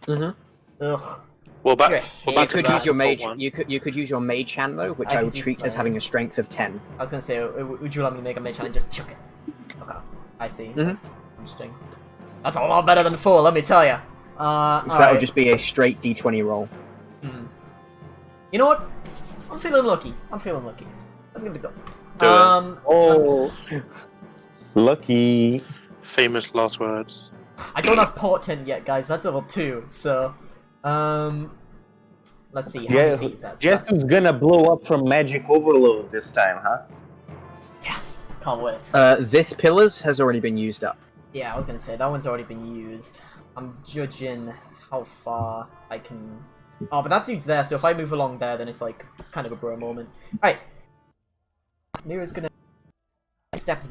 Mhm. Ugh. Well, You're a back. hit. Well, You back could to use your that mage. one. You could use your mage hand though, which I I would could use treat as my- having a strength of 10. I was gonna say, would you let me make a mage hand and just chuck it? Okay, I see. Mhm. That's interesting. That's a lot better than 4, let me tell you. So that would alright. just be a straight D20 roll. You know what? I'm feeling lucky. Let's give it a go. Do it. Oh, lucky. Famous last words. I don't have portent yet, guys. That's level 2. So, let's see. How many feet is that? So that's- Jessu's gonna blow up from magic overload this time, huh? Can't wait. This pillars has already been used up. Yeah, I was gonna say that one's already been used. I'm judging how far I can. Oh, but that dude's there, so if I move along there, then it's like it's kind of a bro moment. Alright. Mira's gonna steps.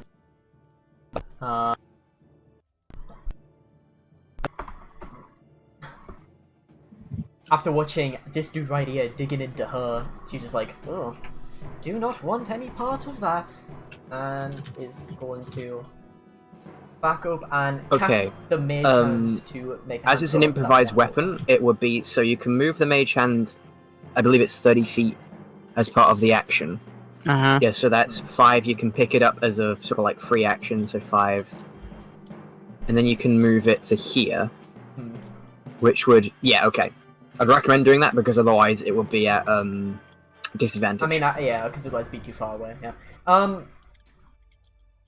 After watching this dude right here digging into her, she's just like, oh, do not want any part of that, and is going to back up and Okay, cast the mage hand to make. As it's an improvised weapon, it would be so you can move the mage hand. I believe it's 30 feet as part of the action. Yeah, so that's 5. You can pick it up as a sort of like free action, so 5, and then you can move it to here, which would okay. I'd recommend doing that because otherwise it would be at disadvantage. I mean, yeah, because otherwise it'd be too far away. Yeah.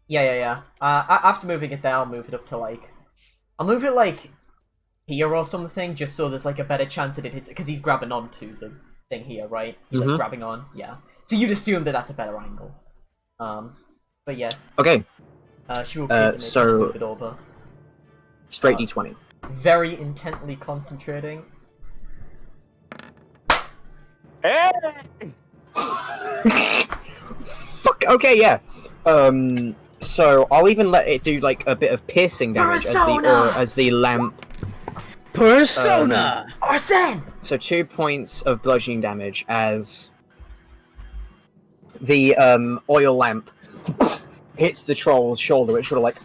Yeah. After moving it there, I'll move it up to like, I'll move it like here or something, just so there's like a better chance that it hits. Because he's grabbing onto the thing here, right? He's like grabbing on. Yeah. So you'd assume that that's a better angle. But yes. Okay. She will keep so move it over. Straight D20. Very intently concentrating. Hey! Fuck. Okay, yeah. So I'll even let it do like a bit of piercing damage as the lamp. Persona. Arsene. So 2 points of bludgeoning damage as the oil lamp hits the troll's shoulder. It's sort of like,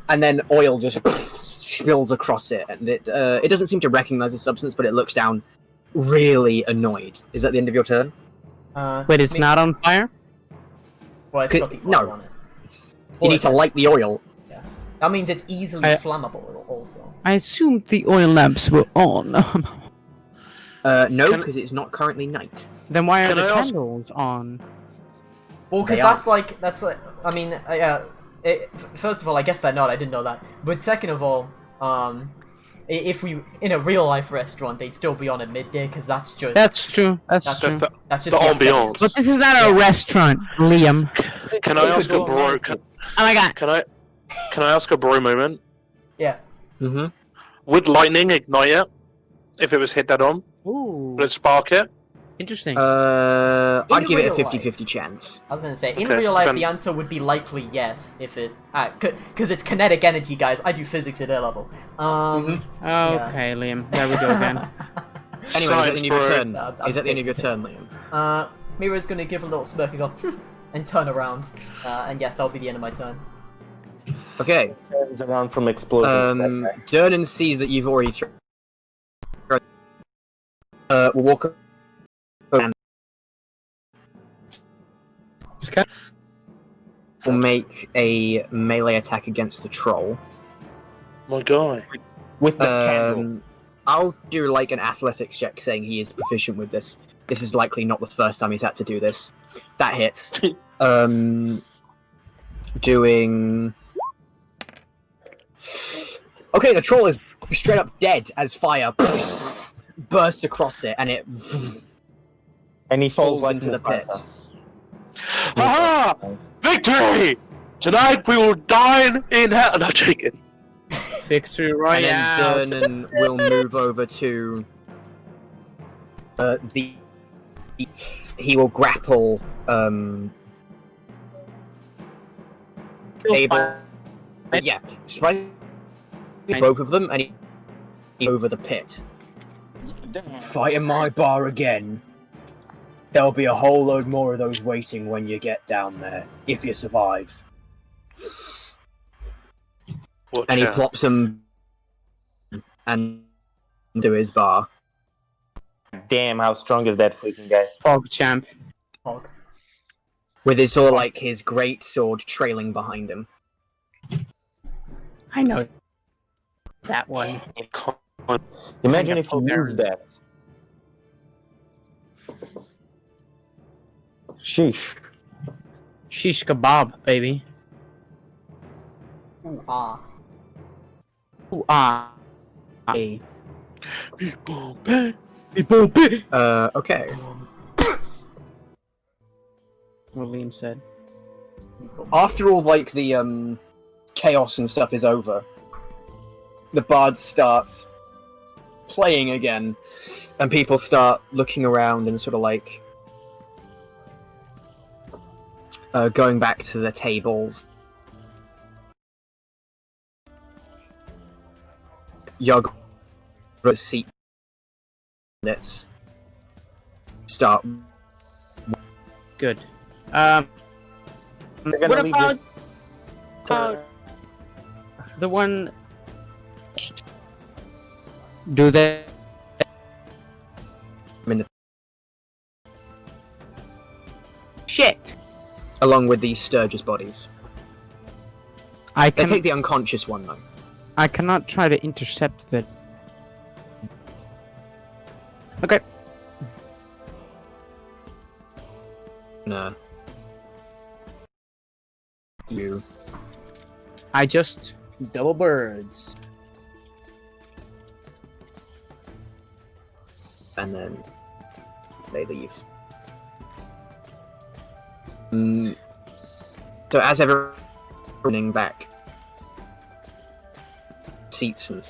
and then oil just spills across it, and it doesn't seem to recognize the substance, but it looks down really annoyed. Is that the end of your turn? Wait, it's not on fire? Well, it's got the No. oil on it. You need to light the oil. Yeah. That means it's easily flammable also. I assumed the oil lamps were on. No, because it's not currently night. Then why are Can the I ask- candles on? Well, because They that's like, I mean, first of all, I guess they're not. I didn't know that. But second of all, if we in a real life restaurant, they'd still be on at midday because that's just That's true. That's That's true. that's just The aesthetic. ambiance. But this is not a restaurant, Liam. Can I ask a bro? Oh my god. Can I ask a bro moment? Yeah. Mm-hmm. Would lightning ignite it if it was hit dead on? Ooh. Would it spark it? Interesting. I'd give it a real life. 50-50 chance. I was gonna say, in Okay, real life, then- the answer would be likely yes, if it, because it's kinetic energy, guys. I do physics at A level. Okay, Liam. There we go again. Anyway, is that the end of your bro. turn? No, I'm Is that the end of your taking turn, Liam? Mira's gonna give a little smirk and go, and turn around. And yes, that'll be the end of my turn. Okay. Turns around from explosions. Durnan sees that you've already thrown. We'll walk up and will make a melee attack against the troll. My guy. With the candle. I'll do like an athletics check saying he is proficient with this. This is likely not the first time he's had to do this. That hits. Doing. Okay, the troll is straight up dead as fire bursts across it, and it And he falls falls like into the pit. Ha ha! Victory! Tonight we will dine in hell. No, chicken. Victory And Royale. then Durnan will move over to the. He will grapple. Able. Yeah, strike both of them, and he over the pit. Fight in my bar again. There'll be a whole load more of those waiting when you get down there, if you survive. Watch and he out. plops him and into his bar. Damn, how strong is that freaking guy? Fog champ. Hog. With his sort of like his great sword trailing behind him. I know that one. Imagine Kind if of you use that. Sheesh. Shish kebab, baby. Ooh, ah. Ooh, ah. Hey. Okay. What Liam said. After all, like, the, chaos and stuff is over, the bard starts playing again, and people start looking around and sort of, like, going back to the tables. Yog seat minutes start. Good. They're gonna What leave about this- the one? Do they? Shit! Along with these Sturgis bodies. I They can. take the unconscious one though. I cannot try to intercept that. Okay. No. You. I just double birds. And then they leave. So as everyone's running back, seats and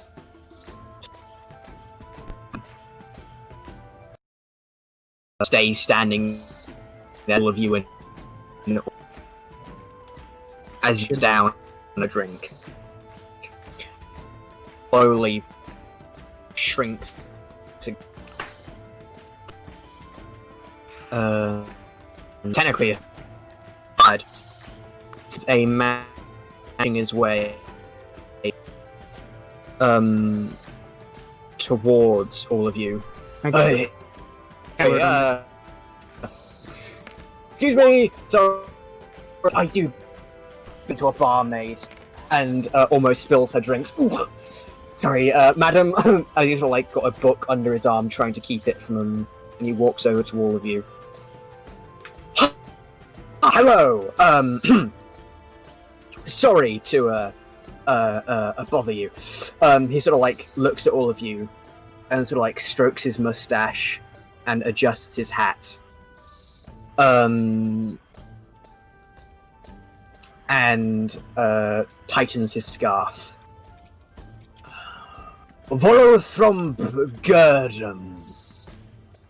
stay standing, all of you, and as you down on a drink, slowly shrinks to technically side. It's a man making his way towards all of you. Okay. Excuse me. So I do into a barmaid and almost spills her drinks. Ooh. Sorry, madam. I usually like got a book under his arm, trying to keep it from him, and he walks over to all of you. Hello. Sorry to bother you. He sort of like looks at all of you and sort of like strokes his mustache and adjusts his hat. And tightens his scarf. Follow from Gurdum.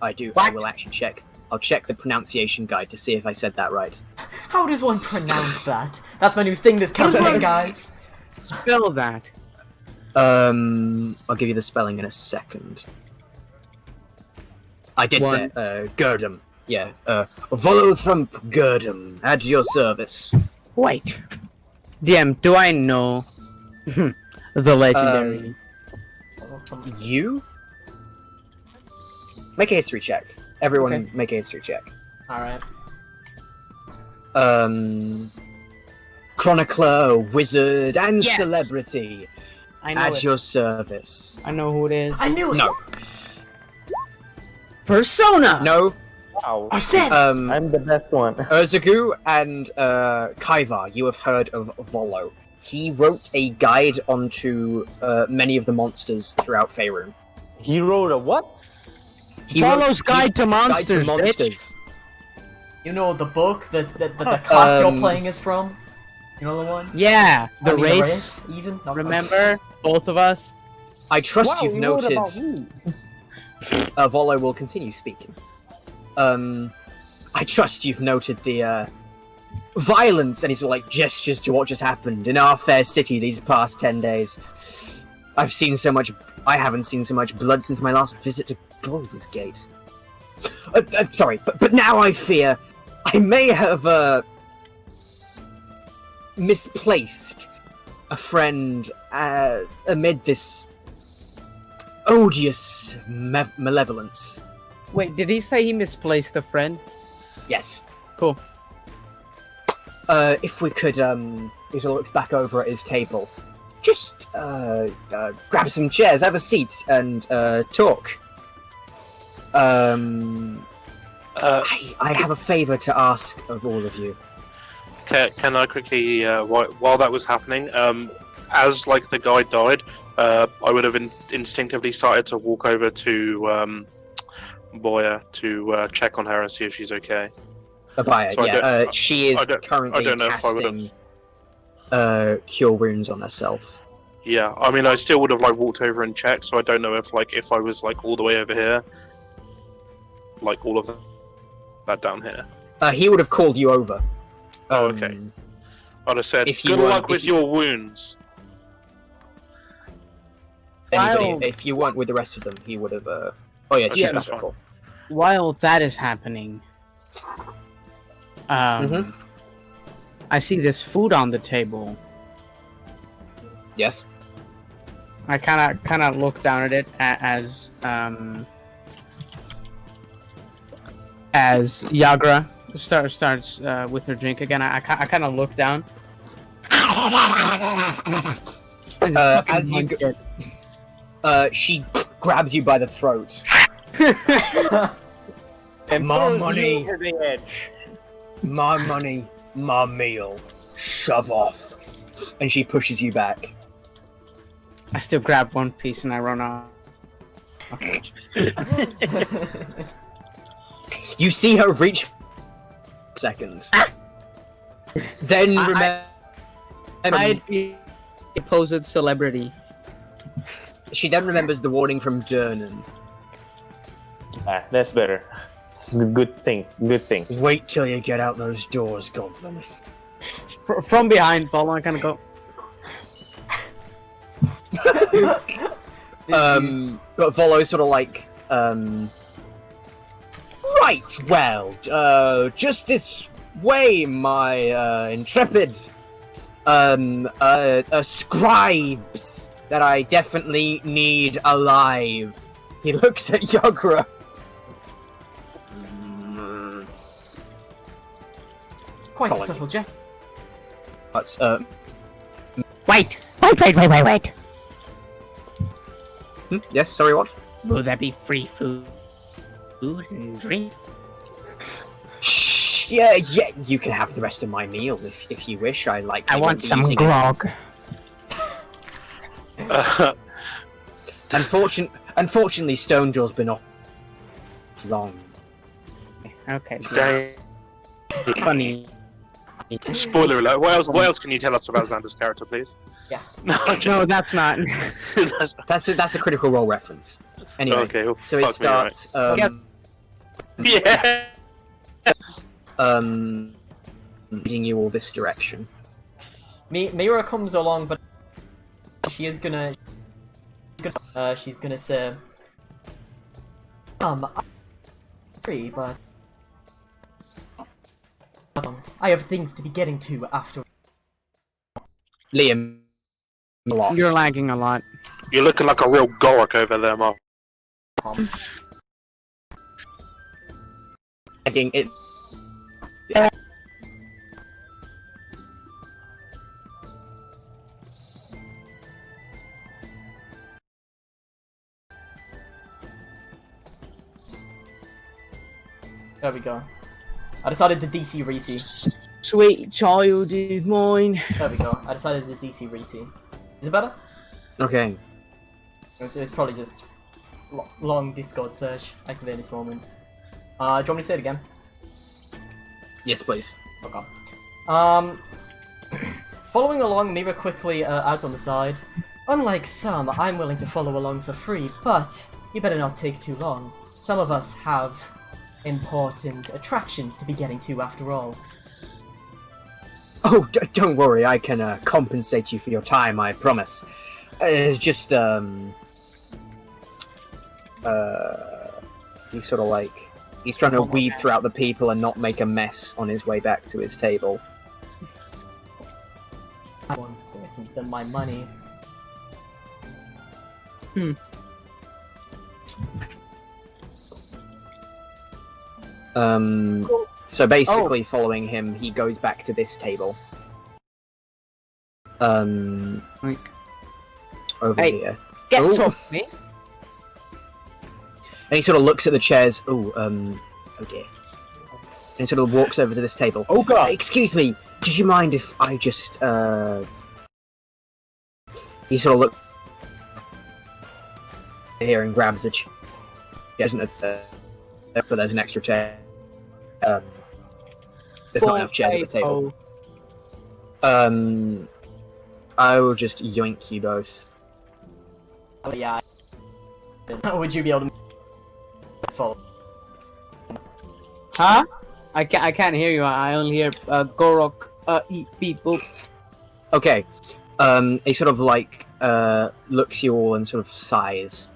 I do. I will actually check. I'll check the pronunciation guide to see if I said that right. How does one pronounce that? That's my new thing this campaign, guys. Spell that. I'll give you the spelling in a second. I did say it, Gurdum. Yeah, follow from Gurdum. At your service. Wait. DM, do I know the legendary? You? Make a history check. Everyone, Okay. make a history check. Alright. Chronicler, wizard, and Yes! celebrity I know at it. your service. I know who it is. I knew it! No, Persona. no. Wow. Arsene! I'm the best one. Urzagu and Kaivar, you have heard of Volo. He wrote a guide onto many of the monsters throughout Faerun. He wrote a what? He wrote- Follows Guide to Monsters. Guide to Bitch. Monsters. You know the book that the class you're Um, playing is from? You know the one? Yeah, the I mean, race. even? No, Remember, both of us. I trust Wow, you've you wrote noted. about me. Volo will continue speaking. I trust you've noted the violence and he sort of like gestures to what just happened in our fair city these past 10 days. I've seen so much. I haven't seen so much blood since my last visit to Baldur's Gate. Sorry, but now I fear I may have misplaced a friend amid this odious malevolence. Wait, did he say he misplaced a friend? Yes. Cool. If we could, he sort of looks back over at his table. Just, grab some chairs, have a seat, and, talk. I have a favour to ask of all of you. Can I quickly, while that was happening, as like the guy died, I would have instinctively started to walk over to Boya to check on her and see if she's okay. Abaya, So yeah. She is I currently don't know if I would've- casting cure wounds on herself. Yeah, I mean, I still would have like walked over and checked, so I don't know if I was like all the way over here, like all of that down here. He would have called you over. Oh, okay. I'd have said, if you good weren't- luck if with you- your wounds. Anybody, if you weren't with the rest of them, he would have. Oh yeah, Okay, she's that's back fine. before. While that is happening, Mhm. I see this food on the table. Yes. I kind of look down at it as Yagra starts with her drink again. I kind of look down. As you she grabs you by the throat. And My throws money. you over the edge. My money, my meal. Shove off. And she pushes you back. I still grab one piece and I run off. You see her reach. Second. Then remember. I'd be a supposed celebrity. She then remembers the warning from Durnan. Ah, that's better. Good thing. Good thing. Wait till you get out those doors, Goblin. From behind, follow. I kind of go. But Volo sort of like, right, well, just this way, my, intrepid, scribes that I definitely need alive. He looks at Yagra. Quite Follow a subtle gesture. That's, Wait. yes, sorry, what? Will that be free food and drink? Shh, yeah, you can have the rest of my meal if you wish. I want some eating it. grog. Unfortunately, Stonejaw's been off long. Okay. Dang. Funny. Spoiler alert. What else can you tell us about Xander's character, please? Yeah. No, No, that's not. That's a Critical Role reference. Anyway, Okay, well, so it fuck me, right. starts. Yeah. Leading you all this direction. Mira comes along, but she is gonna. She's gonna say, I'm free, but I have things to be getting to after. Liam, a lot. You're lagging a lot. You're looking like a real Gorik over there, Mark. Lagging it. There we go. I decided to DC Reese. Sweet child is mine. There we go. I decided to DC Reese. Is it better? Okay. It's probably just long Discord search activate this moment. Do you want me to say it again? Yes, please. Okay. Following along, Mira quickly adds on the side. Unlike some, I'm willing to follow along for free, but you better not take too long. Some of us have important attractions to be getting to after all. Oh, don't worry. I can compensate you for your time. I promise. It's just he's sort of like he's trying to weed throughout the people and not make a mess on his way back to his table. One quick. than my money. So basically, following him, he goes back to this table. Like, Over Hey. here. get Oh. off me. And he sort of looks at the chairs. Oh dear. And he sort of walks over to this table. Oh god! Excuse me, did you mind if I just, He sort of looks here and grabs a chair. But there's an extra chair. There's not enough chairs at the table. I will just yoink you both. Oh yeah. Would you be able to follow? Huh? I can't hear you. I only hear Gorok eat people. Okay. He sort of like looks you all and sort of sighs.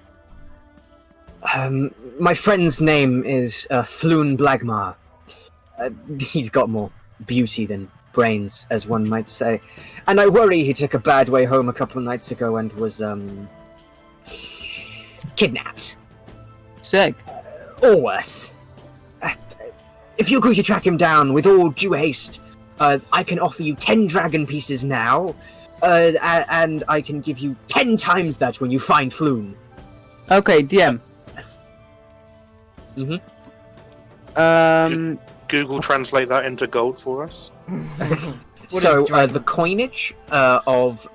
My friend's name is Floon Blagmar. He's got more beauty than brains, as one might say. And I worry he took a bad way home a couple of nights ago and was kidnapped. Sick. Or worse. If you're going to track him down with all due haste, I can offer you 10 dragon pieces now, and I can give you 10 times that when you find Floon. Okay, DM. Google translate that into gold for us. So, the coinage of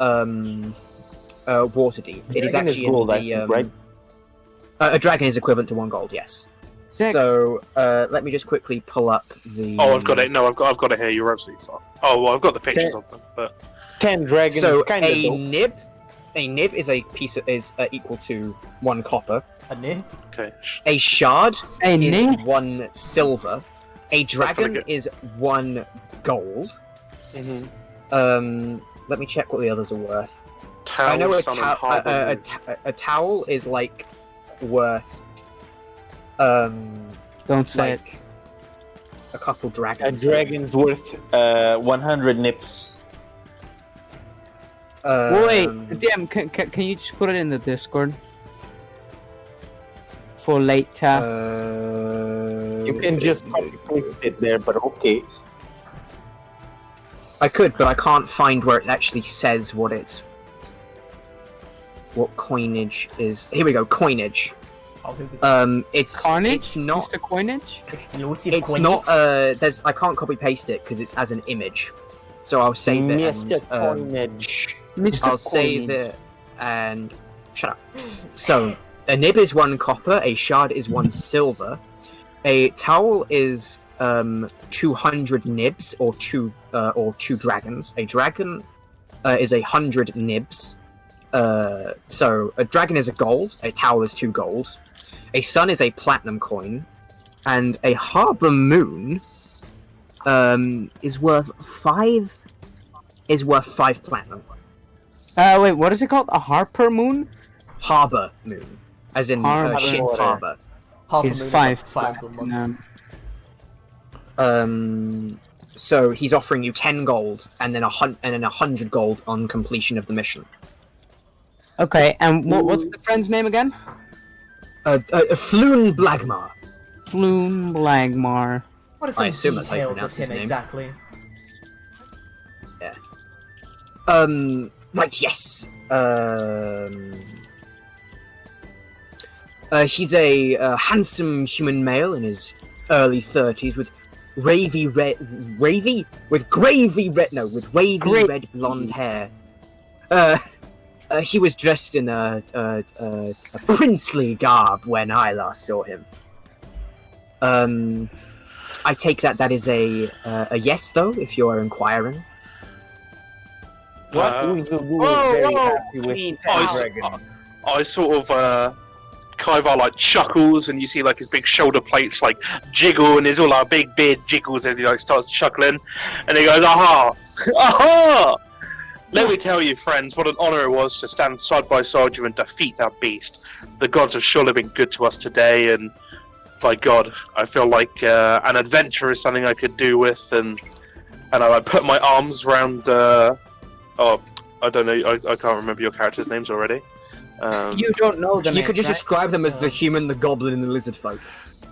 Waterdeep, it is actually gold, in I think, right? A dragon is equivalent to 1 gold, yes. Sick. So, let me just quickly pull up the... Oh, I've got it. No, I've got it here. You're absolutely fine. Oh, well, I've got the pictures of them, but 10 dragons. So, Kind of a nib is a piece of, is equal to 1 copper. A nib? okay. A shard Hey, is Nick. 1 silver. A dragon good. is 1 gold. Mm-hmm. Let me check what the others are worth. Towel, I know sun, and harbour. a towel is like worth Don't say it. like a couple A dragons. dragon's worth 100 nips. Wait, DM, can you just put it in the Discord? For later. You can just paste it there, but okay. I could, but I can't find where it actually says what coinage is. Here we go, coinage. It's Carnage? It's not. Mr. Coinage? Exclusive It's coinage? not. There's. I can't copy paste it because it's as an image. So I'll save it. Mr. And, Coinage. Mr. I'll save it and shut up. So a nib is 1 copper. A shard is 1 silver. A towel is 200 nibs or 2 dragons. A dragon is 100 nibs. So a dragon is a gold. A towel is 2 gold. A sun is a platinum coin, and a harbor moon is worth 5 platinum. Wait, what is it called? A Harper Moon? Harbor moon, as in Harbor. ship harbor. Half a Is moon, 5 5 platinum. So he's offering you 10 gold and then 100 gold on completion of the mission. Okay, and what's the friend's name again? Floon Blagmar. Floon Blagmar. What are some I assume that's how you details of pronounce his him name. exactly? Right, yes. He's a handsome human male in his early 30s with wavy red blonde hair. He was dressed in a princely garb when I last saw him. I take that is a yes, though, if you are inquiring. What we will do is very happy with dragon. I sort of Kaivar like chuckles, and you see like his big shoulder plates like jiggle, and his all like big beard jiggles, and he like starts chuckling, and he goes, "Aha, aha! Let me tell you, friends, what an honor it was to stand side by side with you and defeat that beast. The gods have surely been good to us today, and by God, I feel like an adventure is something I could do with." And I like put my arms around I don't know. I can't remember your characters' names already. You don't know them. You could just describe them as the human, the goblin, and the lizard folk.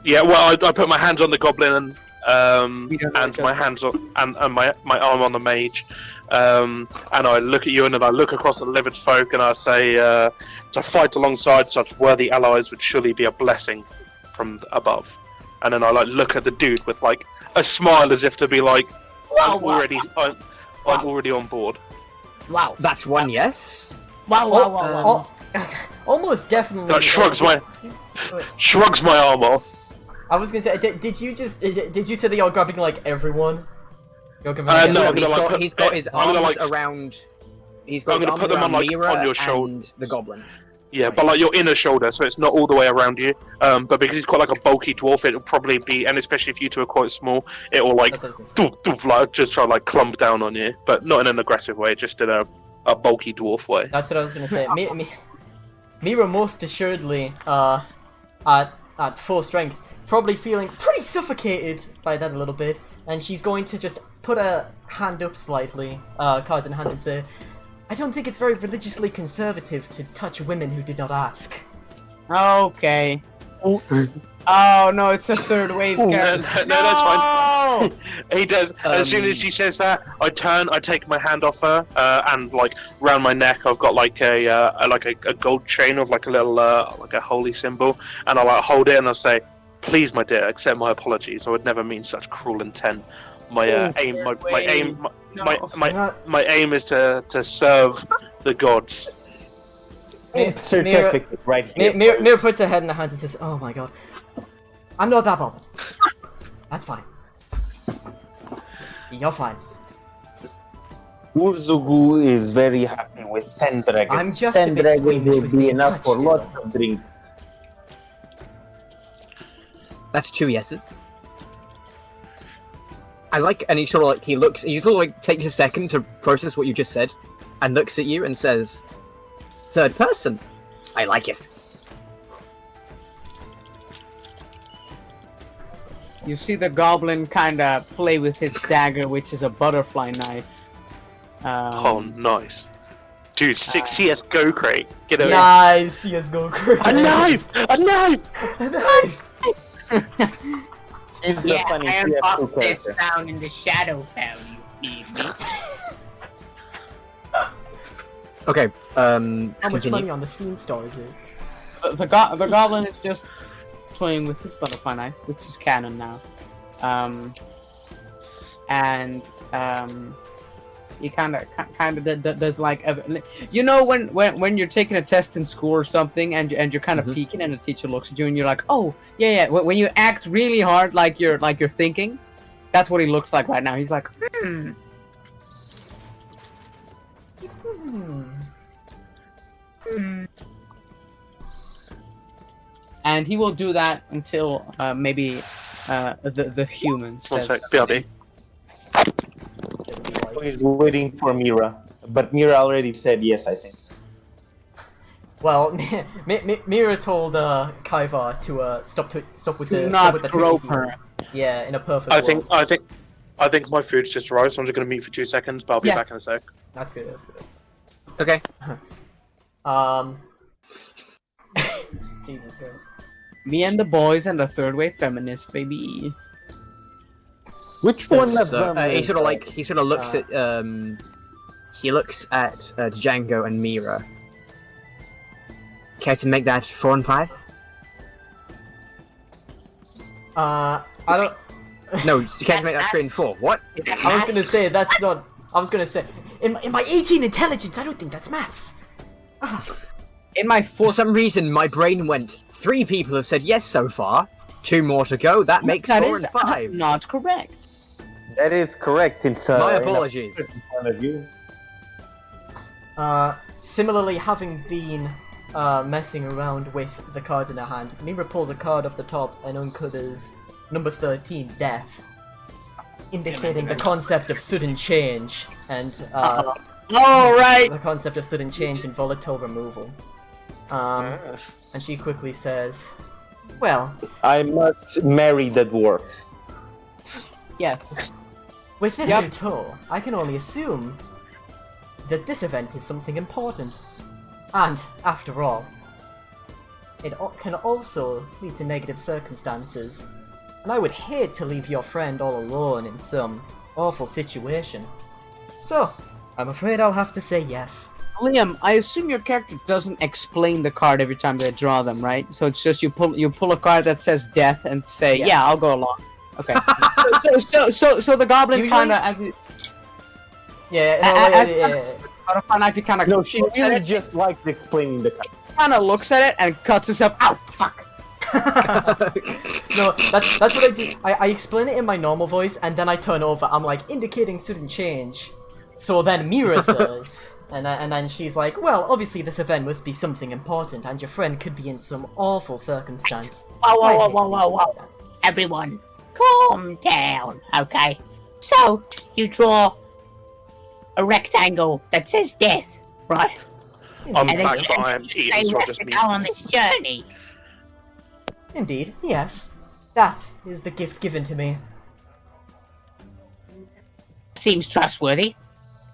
Yeah, well, I put my hands on the goblin and know my hands on and my arm on the mage, and I look at you and then I look across the lizard folk and I say, to fight alongside such worthy allies would surely be a blessing from above. And then I like look at the dude with like a smile as if to be like, I'm already on board. Wow, that's one yes. Almost definitely. That shrugs my arm off. I was gonna say, did you say that you're grabbing like everyone? You're grabbing No, everyone? He's got his I'm arms gonna, around. He's got I'm his gonna arms put them around on, like, Mira on your and shoulder. the goblin. Yeah, but like your inner shoulder, so it's not all the way around you. But because he's quite like a bulky dwarf, it'll probably be, and especially if you two are quite small, it will like, That's what I was gonna say. doof, like just try to like clump down on you, but not in an aggressive way, just in a bulky dwarf way. That's what I was gonna say. Mira most assuredly, at full strength, probably feeling pretty suffocated by that a little bit, and she's going to just put her hand up slightly, cards in hand, and say, I don't think it's very religiously conservative to touch women who did not ask. Okay. Oh no, it's a third wave character. No, that's fine. He does. As soon as she says that, I turn, I take my hand off her, and like round my neck, I've got like a gold chain of like a little like a holy symbol, and I like hold it and I say, "Please, my dear, accept my apologies. I would never mean such cruel intent. My my aim is to serve the gods." Certificate right here. Mira puts her head in her hands and says, "Oh my god, I'm not that bothered. That's fine. You're fine. Urzugu is very happy with 10 dragons. I'm just 10 a bit dragons squeamish will with be being enough for touched, lots is all. of drink. That's 2 yeses. I like, and he sort of like takes a second to process what you just said, and looks at you and says, "Third person. I like it." You see the goblin kind of play with his dagger, which is a butterfly knife. Oh, nice. Dude, 6 CS:GO crate. Get over Nice CS:GO crew. A knife! A knife! A knife! He's the funny I CS2 unboxed this character. down in the shadow fell, you see me. Okay, How much continue. money on the Steam store is it? The goblin is just toying with his butterfly knife, which is canon now. He kind of does like you know when you're taking a test in school or something and you're kind of peeking and the teacher looks at you and you're like, oh yeah. When you act really hard like you're thinking, that's what he looks like right now. He's like, And he will do that until maybe the human One says. sec, BRB. He's waiting for Mira, but Mira already said yes, I think. Well, Mira told Kaivar to stop with the not stop with the grope tweaking. her. Yeah, in a perfect I world. think my food's just arrived, so I'm just gonna mute for 2 seconds, but I'll be Yeah. back in a sec. That's good. That's good. Okay. Jesus Christ. Me and the boys and the third wave feminist, baby. Which one of So, them? he sort of looks at Django and Mira. Care to make that 4 and 5? I don't. No, you care to make that 3 and 4. What? I was gonna say that's not. I was gonna say in my 18 intelligence, I don't think that's maths. In my For fourth, some reason, my brain went, 3 people have said yes so far, 2 more to go, that makes that 4 is and 5. not correct. That is correct. It's My in a apologies. certain point of view. Similarly, having been messing around with the cards in her hand, Mira pulls a card off the top and uncovers number 13, Death, indicating the concept of sudden change and All right. the concept of sudden change and volatile removal. And she quickly says, "Well, I must marry the dwarf. Yeah. with this Yep. in tow, I can only assume that this event is something important. And, after all, it can also lead to negative circumstances. And I would hate to leave your friend all alone in some awful situation. So, I'm afraid I'll have to say yes. Liam, I assume your character doesn't explain the card every time they draw them, right? So it's just you pull a card that says death and say, yeah I'll go along. Okay. so the goblin kind of... Out of fun, he kind of... No, she really just likes explaining the card. Kind of looks at it and cuts himself. Ow, fuck! No, that's what I do. I explain it in my normal voice, and then I turn over. I'm like, indicating sudden change. So then Mira says... And then she's like, well, obviously this event must be something important, and your friend could be in some awful circumstance. Whoa. Everyone, calm down, okay? So, you draw a rectangle that says death, right? I'm And then back you for I am eating, say so we I have just to need... go on this journey. Indeed, yes. That is the gift given to me. Seems trustworthy.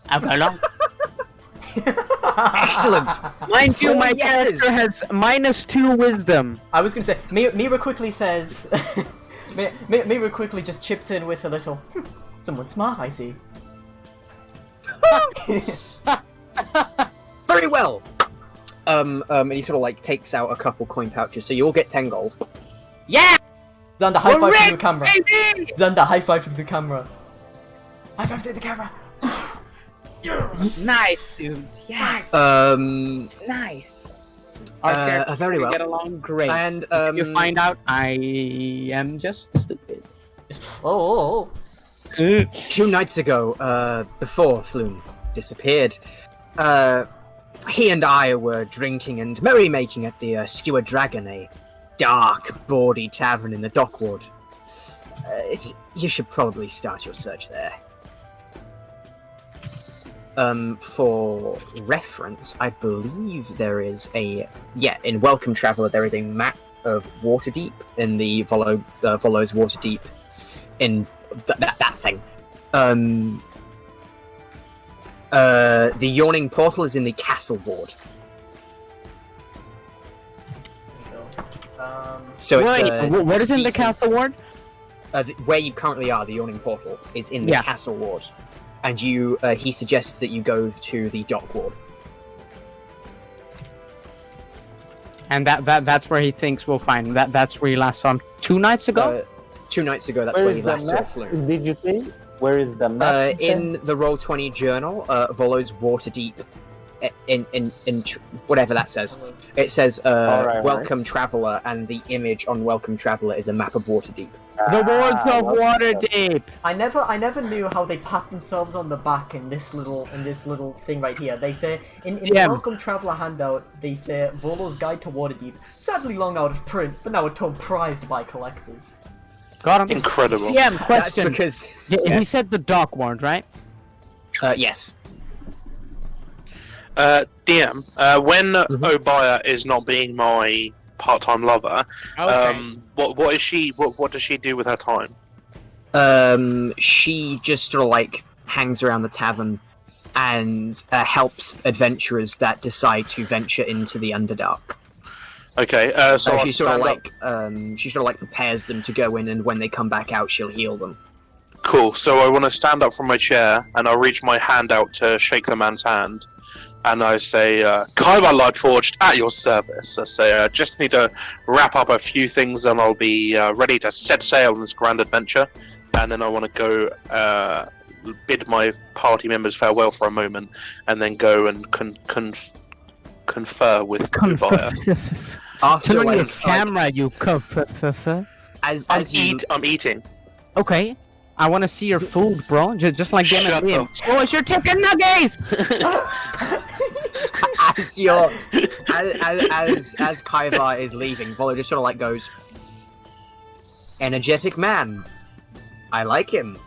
I'll go along. Excellent. Mind you, my yeses. character has -2 wisdom. I was gonna say, Mira quickly says... Mira quickly just chips in with a little... someone smart, I see. Very well. And he sort of like takes out a couple coin pouches, so you all get 10 gold. Yeah! Xander, high five We're through the rich, camera. baby! Xander, high five through the camera. High five through the camera. Nice, dude. Yes. Nice. Our characters very well. get along great. And You find out I am just stupid. Oh. 2 nights ago, before Floon disappeared, he and I were drinking and merrymaking at the Skewer Dragon, a dark, bawdy tavern in the Dockward. You should probably start your search there. For reference, I believe there is in Welcome Traveler there is a map of Waterdeep in the follows Waterdeep in that thing. The Yawning Portal is in the Castle Ward. So it's, what is in the castle ward? where you currently are, the Yawning Portal, is in the Castle Ward. And you, he suggests that you go to the Dock Ward. And that's where he thinks we'll find him. That's where he last saw him 2 nights ago? 2 nights ago, that's Where where is you the last saw map? Floon. Did you say? Where is the map? In the Roll20 journal, Volo's Waterdeep, in whatever that says. It says, Welcome Traveler, and the image on Welcome Traveler is a map of Waterdeep. The Wards of Waterdeep! I never knew how they pat themselves on the back in this little thing right here. They say in the Welcome Traveler handout, they say Volo's Guide to Waterdeep. Sadly long out of print, but now a tome prized by collectors. Got him. Incredible. Yeah, That's question. because... He said the Dock Ward, right? Yes. DM, when Obaya is not being my part-time lover, what is she? What does she do with her time? She just sort of like hangs around the tavern and helps adventurers that decide to venture into the Underdark. Okay, so she sort of like prepares them to go in, and when they come back out, she'll heal them. Cool. So I want to stand up from my chair, and I'll reach my hand out to shake the man's hand, and I say, "Kaiba Lightforged, at your service." I say, "I just need to wrap up a few things, and I'll be ready to set sail on this grand adventure." And then I want to go bid my party members farewell for a moment, and then go and confer with Obaya. After Turn on your like, camera, you I'm eating. Okay. I want to see your food, bro. Just like Game Shut of Thrones. Oh, it's your chicken nuggets! as Kaiva is leaving, Volo just sort of like goes, "Energetic man. I like him."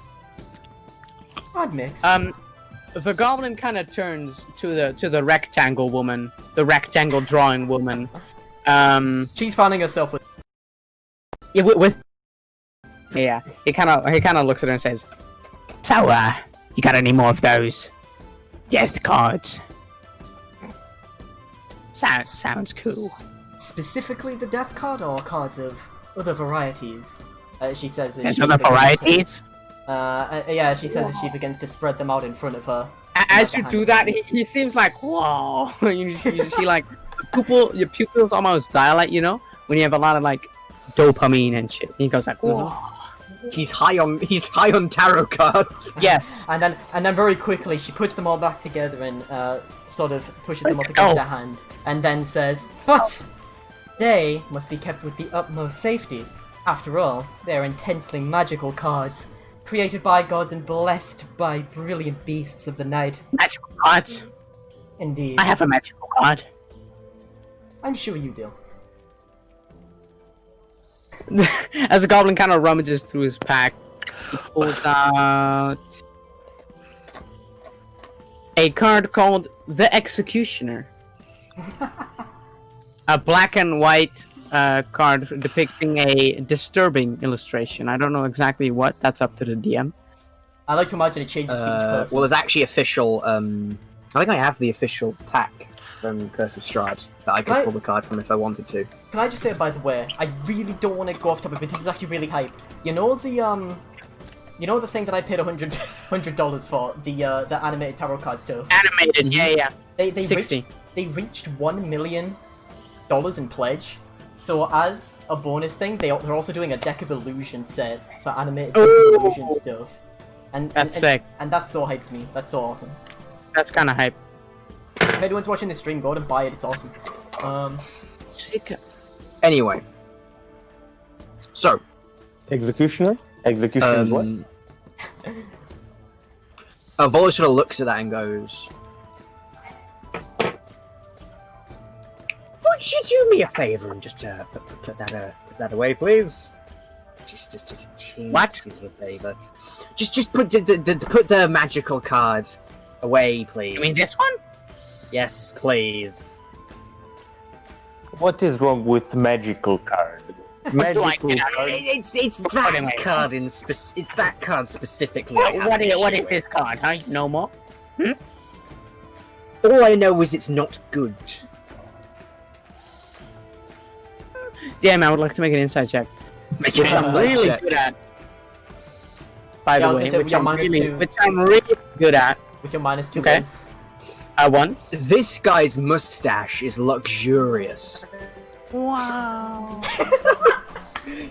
Odd mix. The goblin kind of turns to the rectangle woman, the rectangle drawing woman. She's finding herself with. Yeah, yeah. He kind of looks at her and says, "So, you got any more of those?" Death cards. Sounds cool. Specifically the death card, or cards of other varieties? She says. There's other varieties. Yeah, she says as she begins to spread them out in front of her. As you do that, he seems like, whoa. you see like your pupils almost dilate, you know, when you have a lot of like dopamine and shit. He goes like, whoa. He's high on tarot cards. Yes. And then very quickly she puts them all back together and sort of pushes them up against her hand, and then says, "But they must be kept with the utmost safety. After all, they are intensely magical cards, created by gods and blessed by brilliant beasts of the night." Magical cards. Indeed. I have a magical card. I'm sure you do. As the goblin kind of rummages through his pack, he pulls out a card called the Executioner. A black and white card depicting a disturbing illustration. I don't know exactly what. That's up to the DM. I like to imagine it changes for each person. Well, there's actually official. I think I have the official pack from Curse of Strahd that I could pull the card from if I wanted to. Can I just say, by the way, I really don't want to go off topic, but this is actually really hype. You know the thing that I paid $100 for, the animated tarot card stuff. Animated, yeah. They 60. reached $1 million in pledge. So as a bonus thing, they're also doing a Deck of Illusion set for animated Deck of Illusion stuff. And That's sick. And that's so hyped me. That's so awesome. That's kind of hype. If anyone's watching this stream, go ahead and buy it. It's awesome. Sick. Anyway, so Executioner? Executioner is what? Vola sort of looks at that and goes, "Would you do me a favor and just put that away, please? Just a teensy little favor. Just put the magical card away, please. You mean this one? Yes, please." What is wrong with magical card? Magical card. It's that card it's that card specifically. What is this card, huh? You know more? All I know is it's not good. Damn, I would like to make an inside check. Which Which I'm really good at. By the way, which I'm really good at. With your -2 Okay. days. I won. This guy's mustache is luxurious. Wow.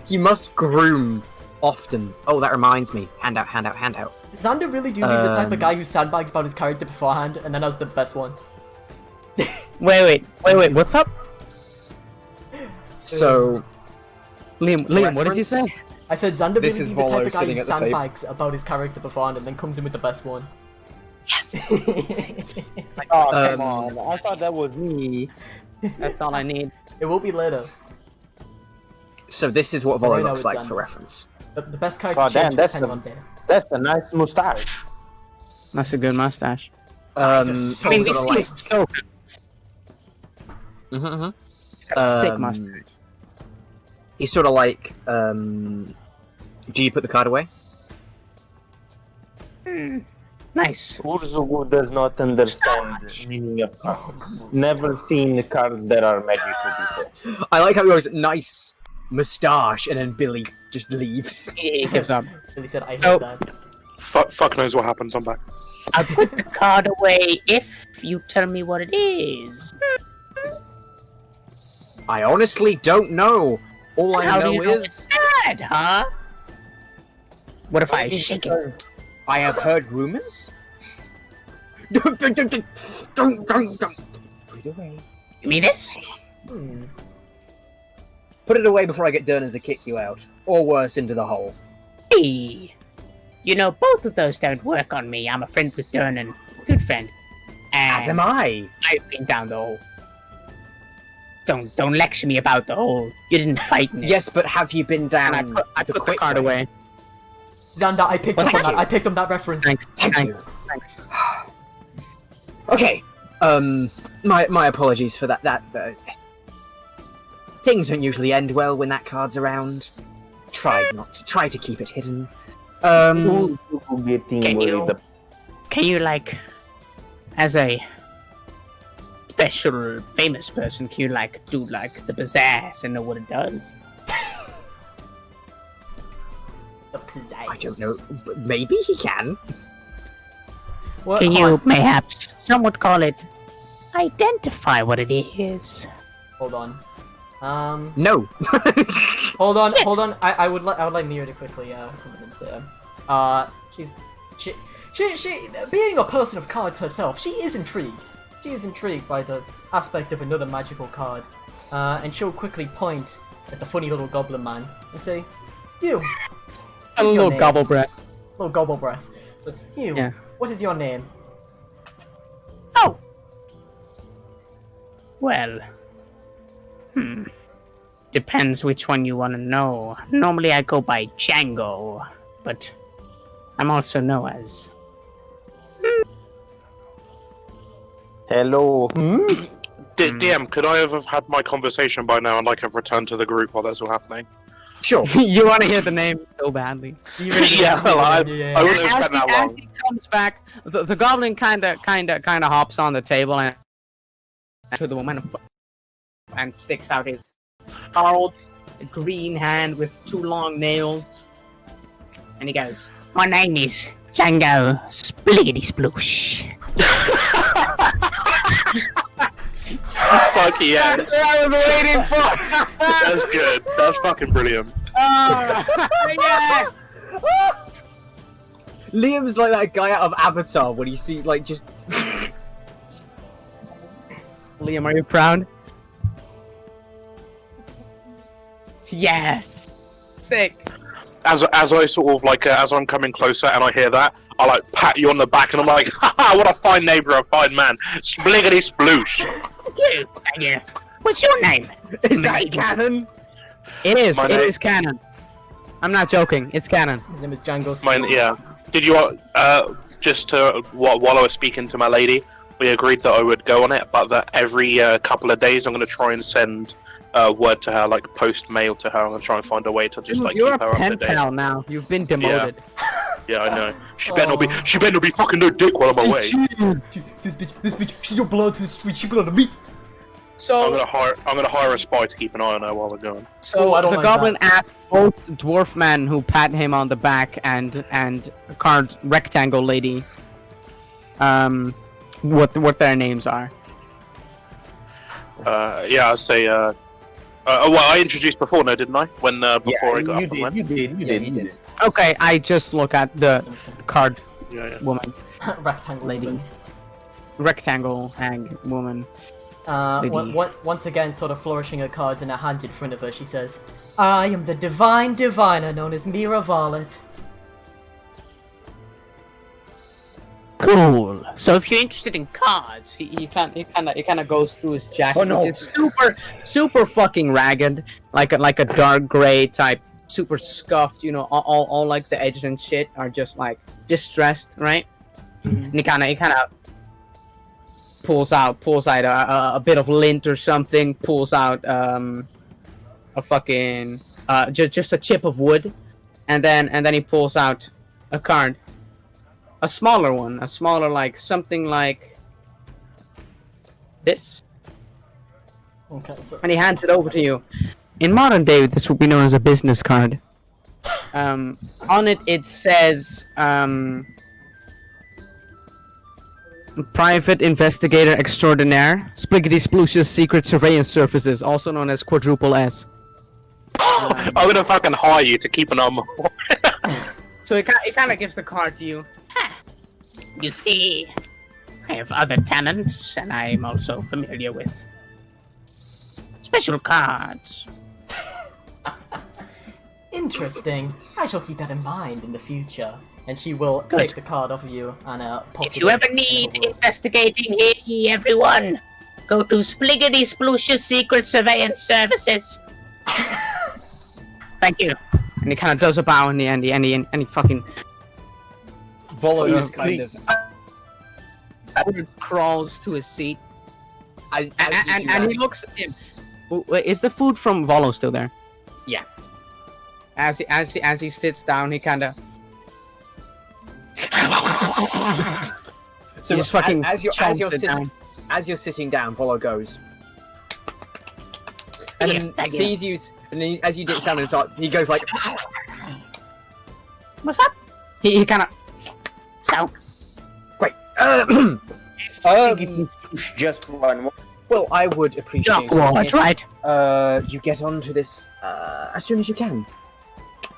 He must groom often. Oh, that reminds me. Hand out. Xander really do be the type of guy who sandbags about his character beforehand and then has the best one. Wait, what's up? So, Liam, what did you say? I said Xander really This be is the type Volo of guy sitting who at the table. sandbags about his character beforehand and then comes in with the best one. Oh, come on. I thought that was me. That's all I need. It will be later. so this is what Right Volo now looks it's like Xander. for reference. The best character God damn, changes that's depending the- on day. That's a nice mustache. That's a good mustache. It's I mean, so this sort of seems joke. Thick mustache. He's sort of like, do you put the card away? Nice. Urzugu does not understand the meaning of cards. Never seen cards that are magical before. I like how he goes, nice mustache, and then Billy just leaves. He gives up. Billy said, I hate So- that. Fuck knows what happens. I'm back. I'll put the card away if you tell me what it is. I honestly don't know. All I How do know you know is it's bad, huh? What if I shake it? I have heard rumors. Don't. Put it away. You mean this? Put it away before I get Dernan to kick you out, or worse, into the hole. Hey. You know, both of those don't work on me. I'm a friend with Dernan. Good friend. And As am I. I've been down the hole. Don't lecture me about the hole. You didn't fight in it. Yes, but have you been down And I put the quick card way? away. Xander, I picked Well, up on thank that. you. I picked up that reference. Thanks. Thanks. Thanks. Okay. My apologies for that. Things don't usually end well when that card's around. Try to keep it hidden. Urzugu getting Can worried you- about Can you, like, as a special famous person, can you like do like the pizzazz and know what it does? I don't know, but maybe he can. What? Can you perhaps, some would call it, identify what it is? Hold on. No. Hold on. I would like Mira to quickly comment here. She being a person of cards herself, she is intrigued. She is intrigued by the aspect of another magical card, and she'll quickly point at the funny little goblin man and say, "You." A little gobble breath. Little gobble breath. So, you. Yeah. What is your name? Oh! Well... Depends which one you want to know. Normally I go by Django, but I'm also known as... Hello. DM, could I have had my conversation by now and like have returned to the group while that's all happening? Sure. You want to hear the name so badly. Yeah, well, I wouldn't have spent that As long. he comes back, the goblin kind of hops on the table and to the woman and sticks out his gnarled green hand with 2 long nails, and he goes, My name is Django Spliggity Sploosh. Fuck yeah. "That's what I was waiting for." That's good. That's fucking brilliant. Yes. Liam's like that guy out of Avatar when you see like just. Liam, are you proud? Yes. Sick. As I sort of like as I'm coming closer and I hear that, I like pat you on the back and I'm like, haha, what a fine neighbour, a fine man, spliggity sploosh. Yeah. What's your name? Is that canon? It is. My It name- is canon. I'm not joking. It's canon. His name is Django. Mine, yeah. Did you just while I was speaking to my lady, we agreed that I would go on it, but that every couple of days I'm going to try and send word to her, like post mail to her. I'm going to try and find a way to just like You're keep a her up to pen date. pal now. You've been demoted. Yeah, I know. She better not be fucking no dick while I'm away. This bitch, she don't belong to the street. She belong to me. So, I'm gonna hire a spy to keep an eye on her while we're going. Oh, I don't the like goblin asked both dwarf men who pat him on the back and card rectangle lady, what their names are. Yeah, I'll say. Well, I introduced before, no, didn't I? When before I got up and went. You did. Okay, I just look at the card Yeah. woman, Rectangle lady, rectangle hag woman. Lady. Once again, sort of flourishing her cards in her hand in front of her, she says, "I am the divine diviner known as Mira Varlet." Cool. So if you're interested in cards, He kind of goes through his jacket, Oh, no. which is super fucking ragged, like a dark gray type, super scuffed. You know, all like the edges and shit are just like distressed, right? And he kind of pulls out a bit of lint or something, pulls out a fucking just a chip of wood, and then he pulls out a card, a smaller one, like something like this, Okay, so and he hands it over to you. In modern day, this would be known as a business card. On it says Private Investigator Extraordinaire, Spliggity Splooshes Secret Surveillance Services, also known as Quadruple S. I'm gonna fucking hire you to keep an eye on my... So it kind of gives the card to you. you see, I have other talents, and I'm also familiar with special cards. interesting. I shall keep that in mind in the future. And she will take the card off of you and pop If it you in ever the need envelope. investigating here, everyone, go to Spliggity Splooshes Secret Surveillance Services. Thank you. And he kind of does a bow in the end, and he fucking Vollo's kind of. crawls to his seat, As you and do that. he looks at him. Wait, is the food from Volo still there? Yeah. As he sits down, he kind of So He just fucking as you're chomps it down. sitting down, Volo goes, and Yeah, then thank you. sees you, and then as you dip down and start, he goes like, What's up? He kind of. So, "Great. Just one more. Well, I would appreciate Dark it. right? You get onto this as soon as you can.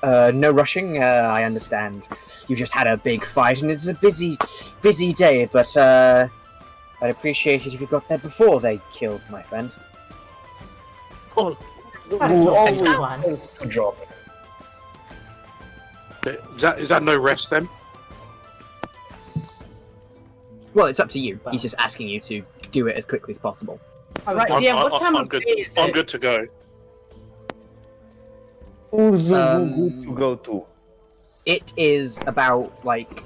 No rushing. I understand. You just had a big fight, and it's a busy day. But I'd appreciate it if you got there before they killed my friend. Cool. That is not the plan. Good job. Is that no rest then? Well, it's up to you. He's just asking you to do it as quickly as possible. Right, DM, what time I'm of good. day is I'm it? good to go. Who's good to go to? It is about like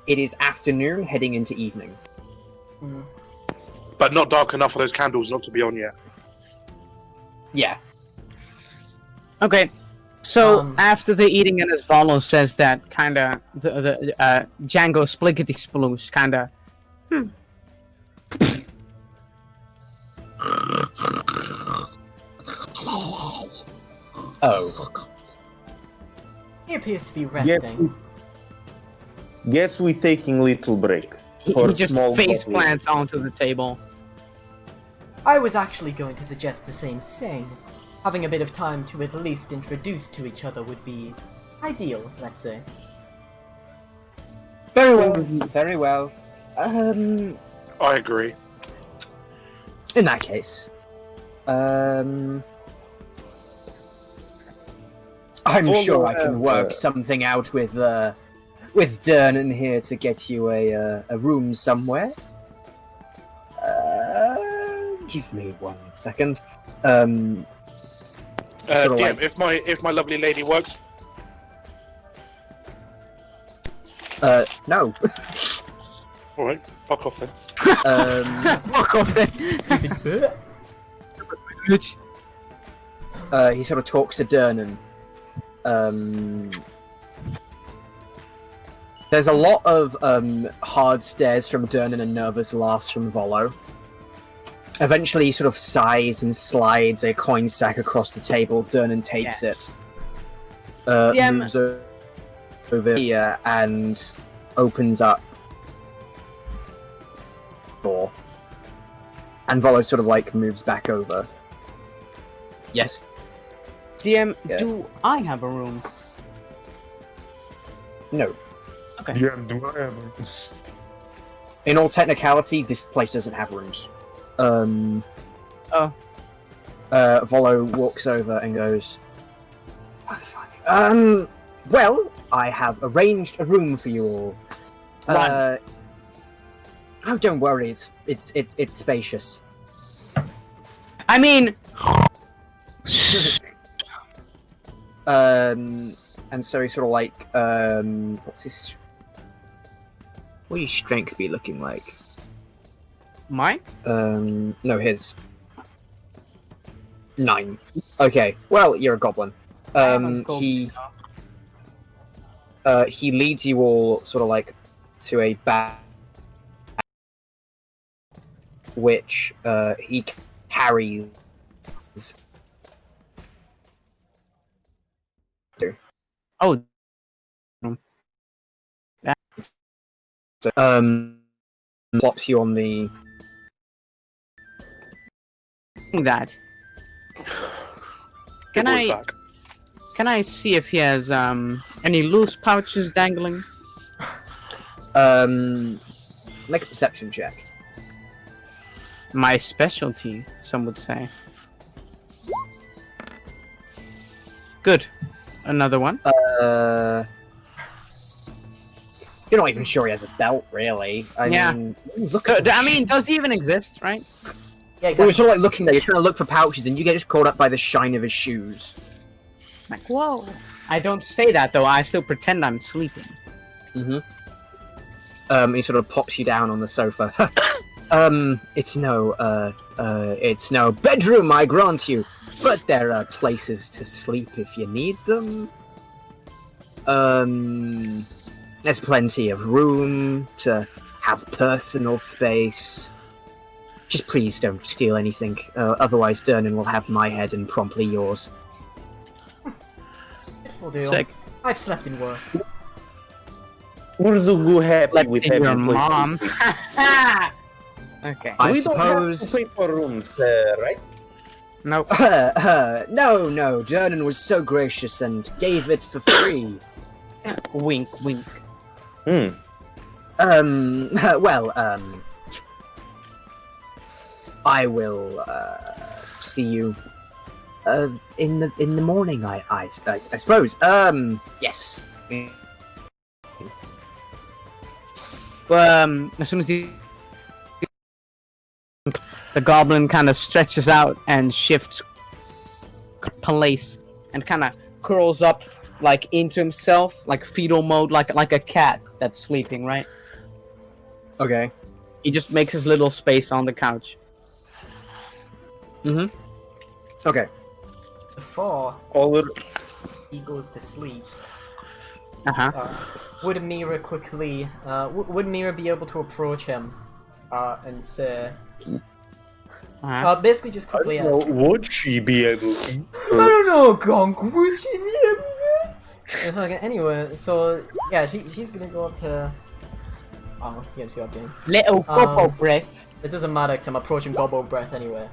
it is afternoon, heading into evening. But not dark enough for those candles not to be on yet. Yeah. Okay. So after the eating, and as Volo says that, kinda the Django Spliggity Sploosh, kinda. Oh. He appears to be resting. Guess we're taking little break. He For just small face goblins. plants onto the table. I was actually going to suggest the same thing. Having a bit of time to at least introduce to each other would be ideal, let's say. Very well. Very well. I agree. In that case, I'm sure I can work something out with Dernan here to get you a room somewhere. Give me 1 second. Sort of DM, like- if my lovely lady works, no. all right, fuck off then. Fuck off then. Stupid bitch. He sort of talks to Dernan. There's a lot of hard stares from Dernan and nervous laughs from Volo. Eventually, he sort of sighs and slides a coin sack across the table. Dernan takes it, moves over here, and opens up door. And Volo sort of like moves back over. Yes. DM, Yeah. do I have a room? No. Okay. Yeah, do I have In all technicality, this place doesn't have rooms. Volo walks over and goes, "Oh, fuck. Well, I have arranged a room for you all. Oh, don't worry, it's spacious." I mean, And so he's sort of like, what's his... What would his strength be looking like? mine? No, his. 9. Okay, well, you're a goblin. He leads you all sort of like to a bag, which he carries. Oh, So, plops you on the. that. Good Can boy's I back. can I see if he has any loose pouches dangling? Make a perception check. My specialty, some would say. Good. Another one. You're not even sure he has a belt, really. I mean, look at I mean, does he even exist, right? Yeah, We were exactly. sort of like looking there, you're trying to look for pouches, and you get just caught up by the shine of his shoes. Like, whoa. I don't say that though. I still pretend I'm sleeping. He sort of pops you down on the sofa. It's no bedroom, I grant you, but there are places to sleep if you need them. And There's plenty of room to have personal space. Just please don't steal anything, otherwise Dernan will have my head and promptly yours. Will do. Sick. I've slept in worse. Urzugu happy Like with your having place. mom. Okay. I We suppose... don't have to pay for rooms, right? Nope. no, Dernan was so gracious and gave it for free. Wink, wink. Hmm. Well, I will, see you, in the morning, I suppose. Yes. As soon as the goblin kind of stretches out and shifts place and kind of curls up like into himself, like fetal mode, like a cat that's sleeping, right? Okay. He just makes his little space on the couch. Mm-hmm. Okay. Before All he goes to sleep, Uh-huh. would Mira quickly, would Mira be able to approach him, and say, basically just quickly ask, would she be able to? I don't know, Gonk, would she be able to? Anyway, so, yeah, she's gonna go up to, oh, yes, you are doing. Little gobble breath. It doesn't matter, because I'm approaching Gobble Breath anyway.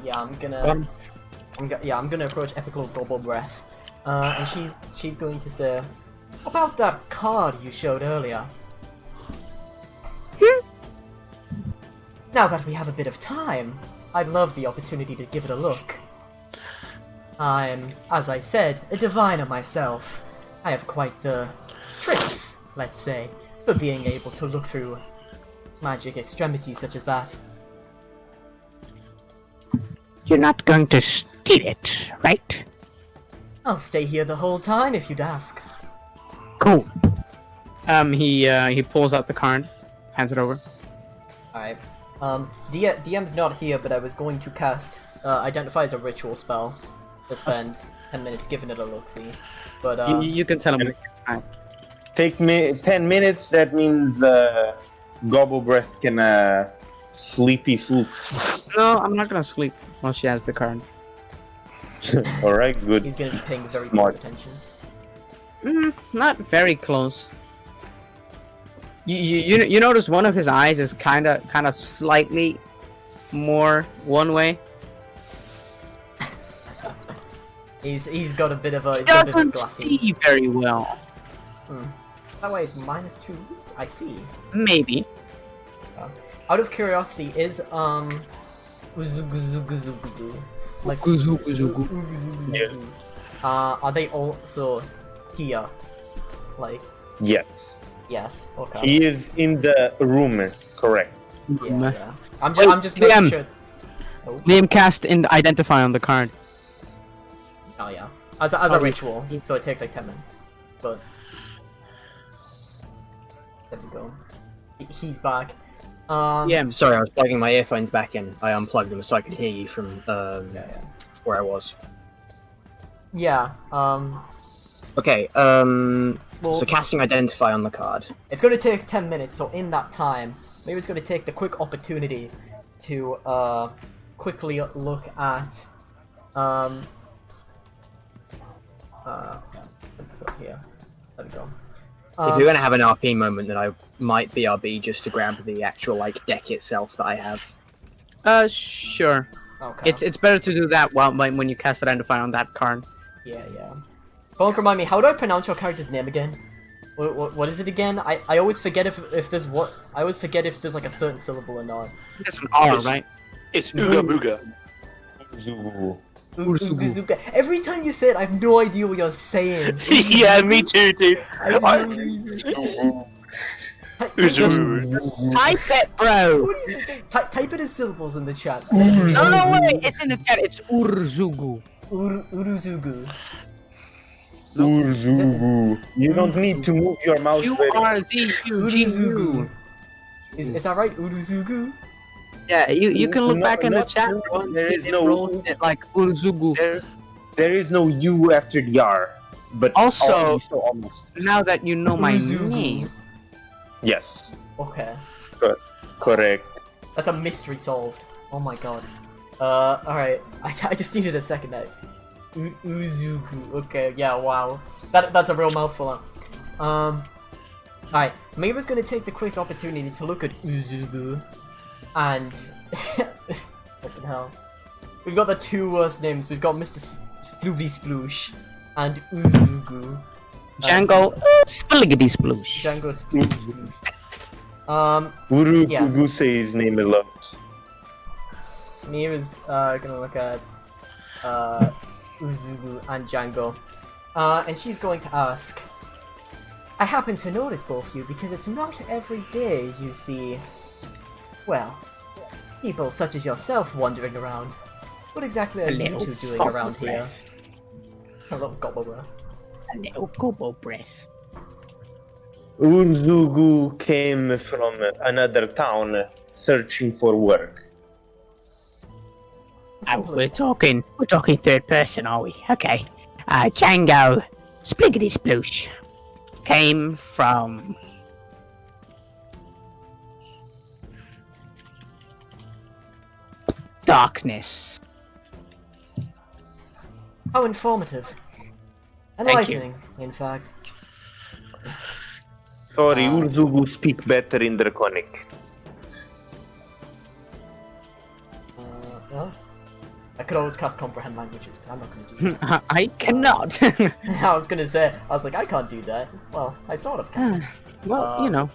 Yeah, I'm gonna approach Epical Gobble Breath. And she's going to say, about that card you showed earlier. Now that we have a bit of time, I'd love the opportunity to give it a look. I'm, as I said, a diviner myself. I have quite the tricks, let's say, for being able to look through magic extremities such as that. You're not going to steal it, right? I'll stay here the whole time if you'd ask. Cool. He pulls out the card, hands it over. Alright. DM's not here, but I was going to cast Identify as a ritual spell to spend 10 minutes giving it a look-see. But, You can tell him when it's time. Take me 10 minutes. That means Gobble Breath can sleepy swoop. No, I'm not gonna sleep while she has the card. All right, good. he's going to be paying very Smart. close attention. Not very close. You notice one of his eyes is kind of slightly more one way. He's got a bit of a... He he's got a bit of a doesn't glassy... see very well. That way it's -2. I see. Maybe. Out of curiosity, is Uzuguzuguzuguzu like Yes. Are they also here? Like, Yes. yes. Okay. He is in the room. Correct. Yeah. I'm just making DM. sure. Oh. Liam cast and identify on the card. Oh yeah. As a ritual, so it takes like 10 minutes. But there we go. He's back. Yeah. Sorry, I was plugging my earphones back in. I unplugged them so I could hear you from where I was. Yeah. Okay, Well, so casting Identify on the card. it's going to take 10 minutes, so in that time, maybe it's going to take the quick opportunity to quickly look at so here. There we go. If you're gonna have an RP moment, then I might BRB just to grab the actual like deck itself that I have. Sure. Okay. It's better to do that when you cast identify on that card. Yeah. Bonk, remind me, how do I pronounce your character's name again? What is it again? I always forget if there's what I always forget if there's like a certain syllable or not. It's an R, right? It's Ooga Booga. Uzuka. Every time you say it, I have no idea what you're saying. Yeah, me too, dude. Type it, bro. What is it? Type it as syllables in the chat. No, wait. It's in the chat. It's Urzugu. Uruzugu. Urzugu. You don't need to move your mouse. URZUGU. Is that right? Uruzugu? Yeah, you can look No, back in the not chat. Ur- and there see is it no- rolls it like Urzugu. There is no U after the R. but Also- so almost. Now that you know my Uzugu. name, Yes, Okay. correct. That's a mystery solved. Oh my god. Alright. I just needed a second there. Uzugu. Okay, yeah, wow. That's a real mouthful. Alright, Mira's gonna take the quick opportunity to look at Uzugu, and... Fucking hell. We've got the two worst names. We've got Mr. Splooby Sploosh and Uzugu. Django Spliggity Sploosh. Django Splooby Sploosh. Urugugu say his name a lot. Mira's gonna look at Uzugu and Django, and she's going to ask, I happen to notice both of you because it's not every day you see, well, people such as yourself wandering around. What exactly are you two doing around here? A little gobble breath. A little gobble breath. Urugugu came from another town searching for work. Oh, we're talking third person, are we? Okay. Django Spliggity Sploosh came from darkness. How informative. Thank you. Enlightening, in fact. Sorry, Urzugu speak better in Draconic. Yeah. I could always cast comprehend languages, but I'm not gonna do that. I cannot. I was gonna say, I was like, I can't do that. Well, I sort of can. Well, you know.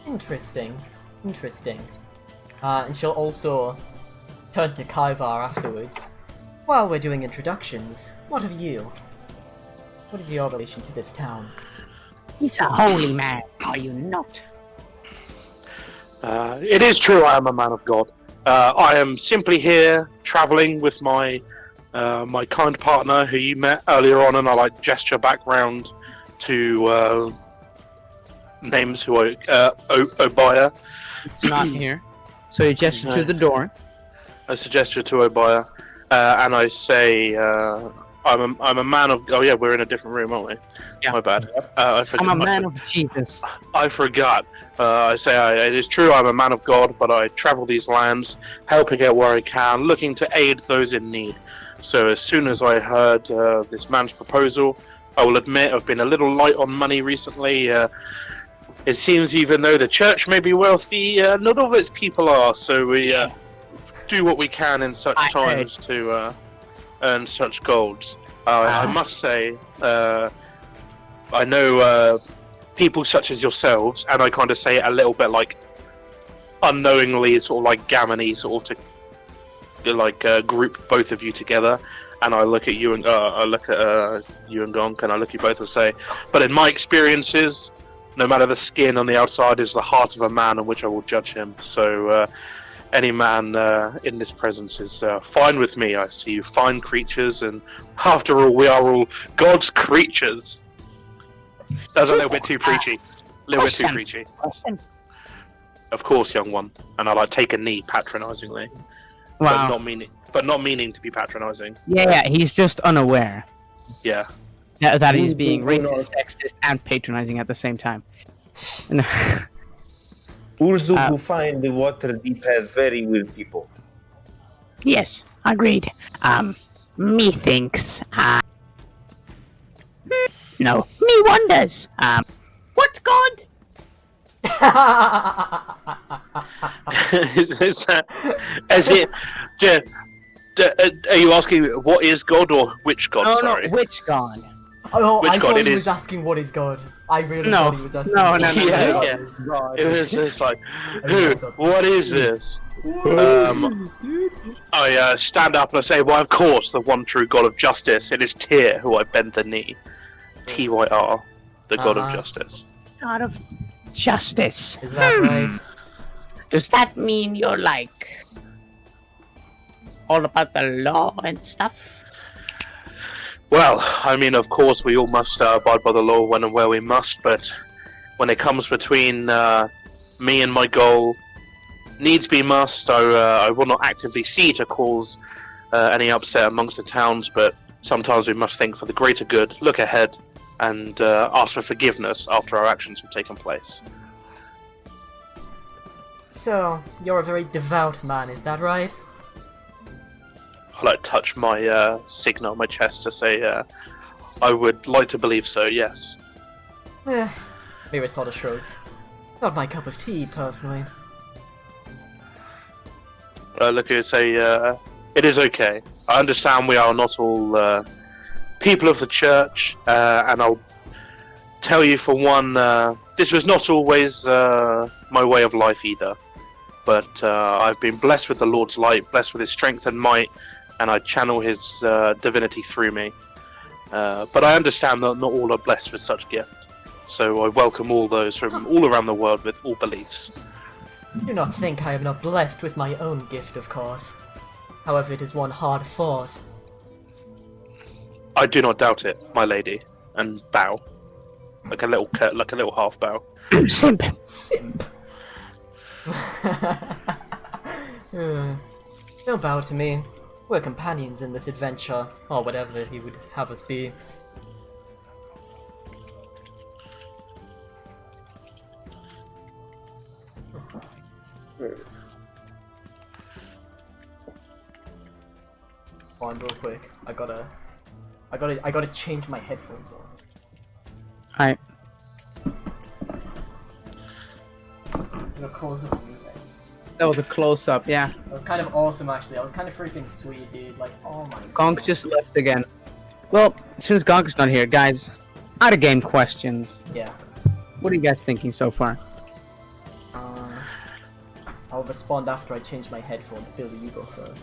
Interesting. Interesting. And she'll also turn to Kaivar afterwards. While we're doing introductions, what of you? What is your relation to this town? He's a holy man, are you not? It is true I am a man of God. I am simply here, travelling with my my kind partner who you met earlier on, and I like gesture background to names who I Obaya. It's not here. So you gesture to the door. I suggest you to Obaya, and I say, I'm a man of... Oh yeah, we're in a different room, aren't we? Yeah. My bad. I forgot. I'm a man of Jesus. I forgot. I say, it is true I'm a man of God, but I travel these lands, helping out where I can, looking to aid those in need. So as soon as I heard this man's proposal, I will admit I've been a little light on money recently. It seems even though the church may be wealthy, not all of its people are, so we do what we can in such times to earn such golds. I must say, I know people such as yourselves, and I kind of say it a little bit like unknowingly, sort of like gammony, sort of to like group both of you together. And I look at you and you and Gonk, and I look at you both and say, but in my experiences, no matter the skin on the outside is the heart of a man on which I will judge him. So any man in this presence is fine with me. I see you fine creatures, and after all, we are all God's creatures. That's a little bit too preachy. A little bit too preachy. Question. Of course, young one. And I like take a knee patronizingly. Wow. But not meaning to be patronizing. Yeah, he's just unaware Yeah. that he's being racist, sexist, and patronizing at the same time. Urzugu find the Waterdeep has very weird people. Yes, agreed. Methinks. No, me wonders. What god? Are you asking what is God or which God? No, Sorry. no, which god? Oh, Which I god thought it he is? was asking what is God. I really No. thought he was asking. No, what no, is no, Yeah, God. yeah. It was just like, what is this? I stand up and I say, well, of course, the one true God of justice. It is Tyr who I bend the knee. Tyr, the God of justice. God of justice. Is that right? Does that mean you're like all about the law and stuff? Well, I mean, of course, we all must abide by the law when and where we must, but when it comes between me and my goal, needs be must. I will not actively see to cause any upset amongst the towns, but sometimes we must think for the greater good, look ahead, and ask for forgiveness after our actions have taken place. So, you're a very devout man, is that right? I like touch my signet on my chest to say, I would like to believe so, yes. Mira sort of shrugs. Not my cup of tea, personally. Look, I say, it is okay. I understand we are not all people of the church, and I'll tell you for one, this was not always my way of life either. But I've been blessed with the Lord's light, blessed with his strength and might, and I channel his divinity through me. But I understand that not all are blessed with such gift. So I welcome all those from all around the world with all beliefs. Do not think I am not blessed with my own gift, of course. However, it is one hard fought. I do not doubt it, my lady, and bow, like a little half bow. Simp. Simp. Don't bow to me. We're companions in this adventure, or whatever he would have us be. Hold on real quick. I gotta change my headphones on. Alright. Close up. That was a close up, yeah. That was kind of awesome, actually. That was kind of freaking sweet, dude. Like, oh my Gonk god. just left again. Well, since Gonk's not here, guys, out of game questions. Yeah. What are you guys thinking so far? I'll respond after I change my headphones. Billy, you go first.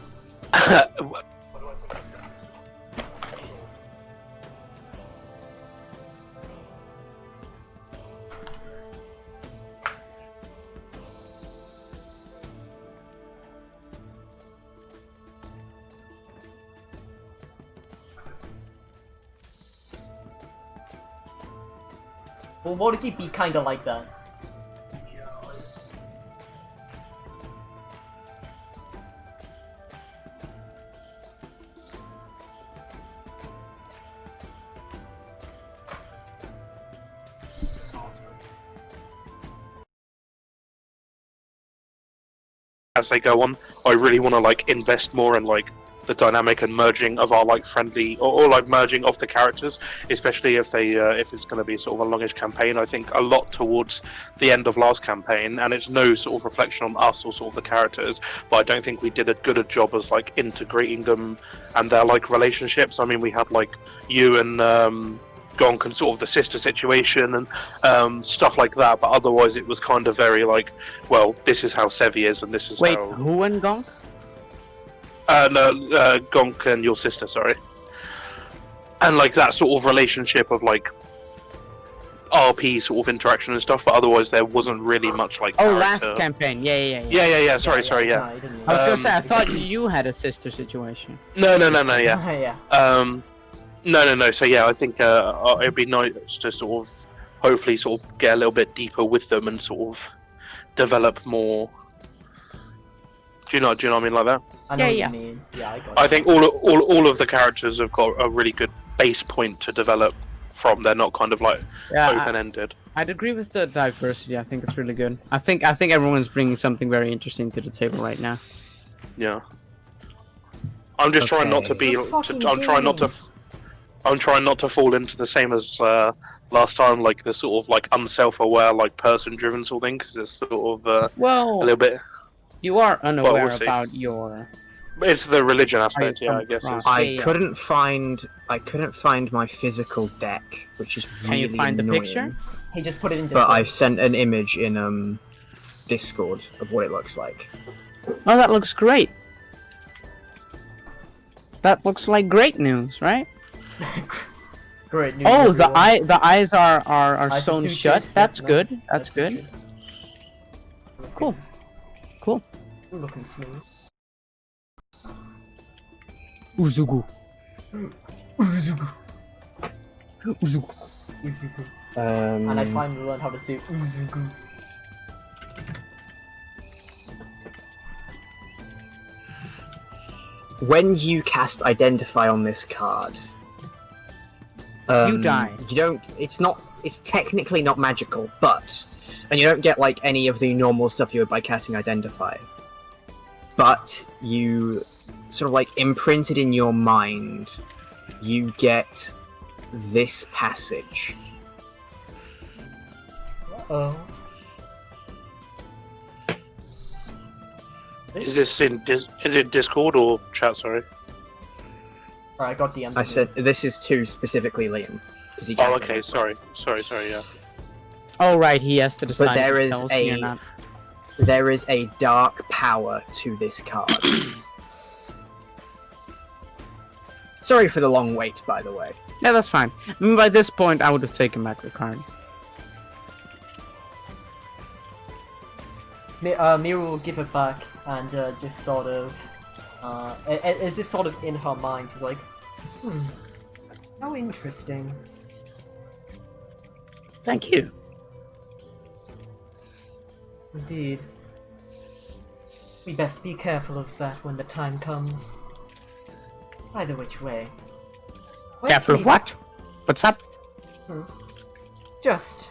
Well, Waterdeep be kinda like that. As they go on, I really want to like invest more in like the dynamic and merging of our like friendly or like merging of the characters, especially if they if it's going to be sort of a longish campaign. I think a lot towards the end of last campaign, and it's no sort of reflection on us or sort of the characters, but I don't think we did a good a job as like integrating them and their like relationships. I mean, we had like you and Gonk and sort of the sister situation and stuff like that, but otherwise it was kind of very like, well, this is how Sevi is and this is Wait, how... who and Gonk? No, Gonk and your sister, sorry. And like that sort of relationship of like RP sort of interaction and stuff, but otherwise there wasn't really much like Oh, character. last campaign. Yeah. Yeah, sorry, yeah. No, you didn't. I was gonna say, I thought you had a sister situation. No, yeah. Yeah. No. So yeah, I think it'd be nice to sort of hopefully sort of get a little bit deeper with them and sort of develop more. Do you know what I mean, like that? I know Yeah. what you mean. Yeah, I got I it. think all of the characters have got a really good base point to develop from. They're not kind of like open-ended. I'd agree with the diversity. I think it's really good. I think everyone's bringing something very interesting to the table right now. Yeah. I'm just trying not to be. I'm trying not to fall into the same as last time, like the sort of like unself-aware, like person-driven sort of thing, because it's sort of a little bit. You are unaware we'll see. about your. It's the religion aspect, yeah. I come guess. from. It's, I couldn't find my physical deck, which is really Can you find annoying. the picture? He just put it in But Discord. I've sent an image in Discord of what it looks like. Oh, that looks great. That looks like great news, right? Great news, Oh, everyone. the eyes are Eyes are sewn sutured. shut. Yeah, That's no, good. That's good. sutured. Cool. Looking smooth. Uzugu. Uzugu. Uzugu. Uzugu. And I Um, finally learned how to say Uzugu. when you cast Identify on this card, you die. You don't. It's technically not magical, and you don't get like any of the normal stuff you would by casting Identify. But you sort of like imprinted in your mind. You get this passage. Oh. Is this is it Discord or chat? Sorry. Alright, I got DM. I said this is to specifically Liam. He Oh, okay. Sorry. Yeah. Oh, right, he has to decide. But there if he is tells me or a not. there is a dark power to this card. Sorry for the long wait, by the way. Yeah, that's fine. I mean, by this point, I would have taken back the card. Mira will give it back and just sort of, as if sort of in her mind, she's like, how interesting. Thank you. Indeed. We best be careful of that when the time comes. Either which way. Careful of what? What's up? Just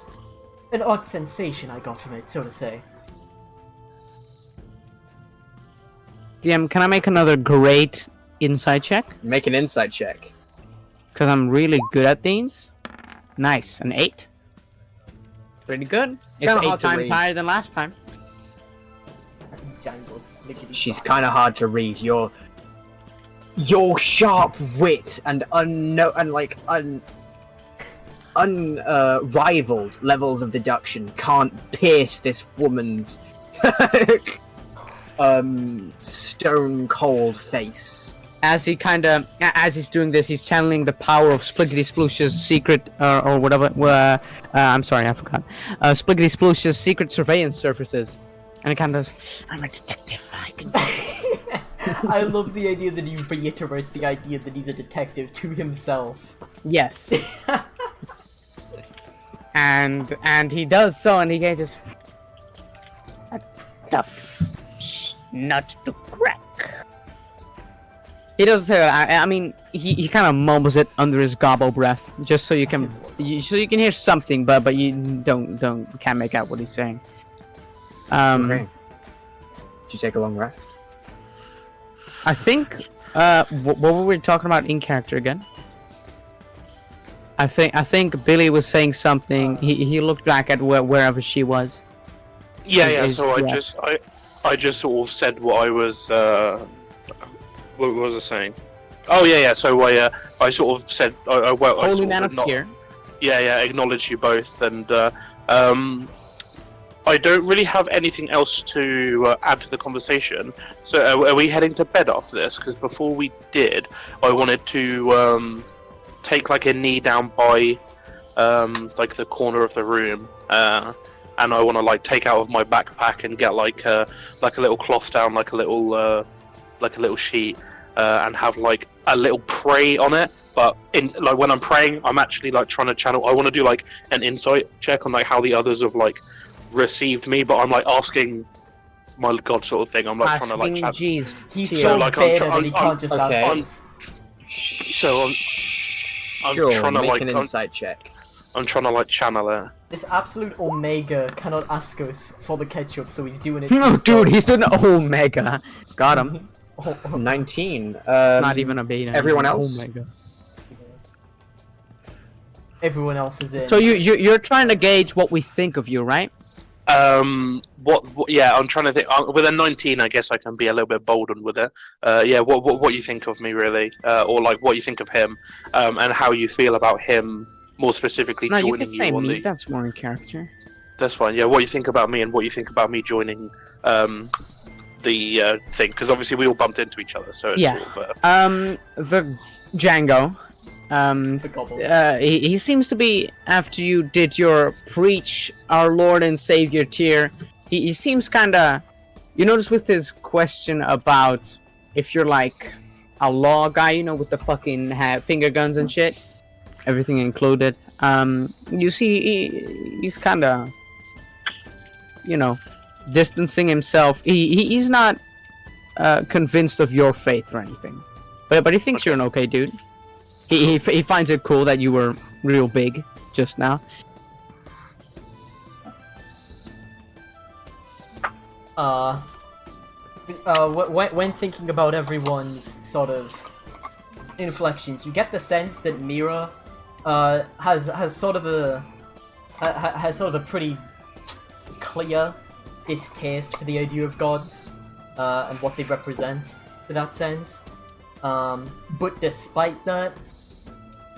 an odd sensation I got from it, so to say. DM, can I make another great insight check? Make an insight check. Because I'm really good at these. Nice, an 8. Pretty good. It's Kinda 8 hard to times read. higher than last time. Jangles, lickety She's spot. kind of hard to read. Your sharp wit and unrivaled levels of deduction can't pierce this woman's stone cold face. As he's doing this, he's channeling the power of Spliggity Sploosh's secret, or whatever. I'm sorry, I forgot. Spliggity Sploosh's secret surveillance services, and it kind of goes, I'm a detective. I can do this. I love the idea that he reiterates the idea that he's a detective to himself. yes. and he does so, and he gauges. Tough nut to crack. He doesn't say that. I mean, he kind of mumbles it under his gobble breath, just so you can hear something, but you can't make out what he's saying. Okay. Did you take a long rest? I think. What were we talking about in character again? I think Billy was saying something. He looked back at wherever she was. Yeah. Is- So yeah. I just sort of said what I was. What was I saying? Oh yeah. So I sort of said I Holy sort man of of tear. acknowledge you both, and I don't really have anything else to add to the conversation. So are we heading to bed after this? Because before we did, I wanted to take like a knee down by like the corner of the room, and I want to like take out of my backpack and get like a little cloth down, like a little sheet, and have like a little pray on it. But in like when I'm praying, I'm actually like trying to channel. I want to do like an insight check on like how the others have like received me, but I'm like asking my god sort of thing. I'm like trying to like chat. He's He's so like, beta I'm that he can't just okay. ask things. So I'm Sure, trying to make like an insight check. I'm trying to like channel it. This absolute Omega cannot ask us for the ketchup, so he's doing it. No, himself. dude, he's doing Omega. Got him. 19. Not even a beta. Everyone he's an else? Omega. Everyone else is in. So you're trying to gauge what we think of you, right? What? Yeah, I'm trying to think. With a 19, I guess I can be a little bit boldened with it. Yeah. What you think of me, really, or like what you think of him, and how you feel about him more specifically No, you joining can say on me. the. That's more in character. That's fine. Yeah. What you think about me and what you think about me joining the thing, because obviously we all bumped into each other, so it's Yeah. sort of. The Django. The gobble. He seems to be, after you did your preach our Lord and Savior tier, he seems kinda, you notice with his question about if you're like a law guy, you know, with the fucking finger guns and shit, everything included, you see he's kinda, you know, distancing himself. He's not convinced of your faith or anything, but he thinks you're an okay dude. He finds it cool that you were real big just now. When thinking about everyone's sort of inflections, you get the sense that Mira has sort of a pretty clear distaste for the idea of gods and what they represent to that sense. But despite that,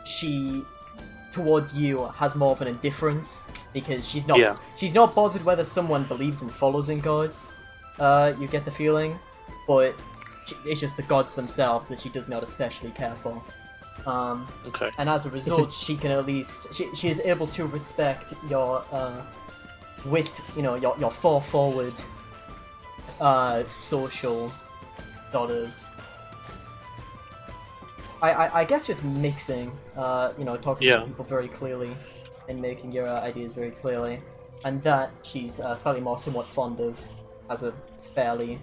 she towards you has more of an indifference because she's not bothered whether someone believes and follows in gods. You get the feeling, but it's just the gods themselves that she does not especially care for. Okay. And as a result, she can at least she is able to respect your with your forward social sort of. I guess just mixing, talking to people very clearly and making your ideas very clearly, and that she's slightly more somewhat fond of as a fairly,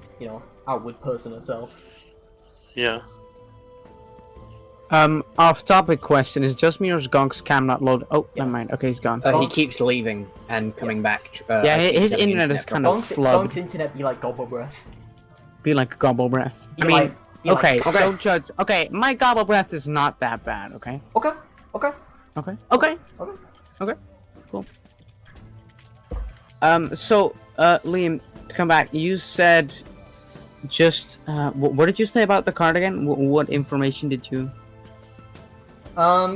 outward person herself. Yeah. Off-topic question: is just me or is Gonk's cam not loaded? Oh, never mind. Okay, he's gone. He keeps leaving and coming back. Yeah, his internet is kind of flooded. Gonk's internet be like gobble breath. Be like gobble breath. I mean, okay, don't judge. Okay, my gobble breath is not that bad. Okay. Okay. Cool. So, Liam, to come back, you said just what did you say about the card again? What information did you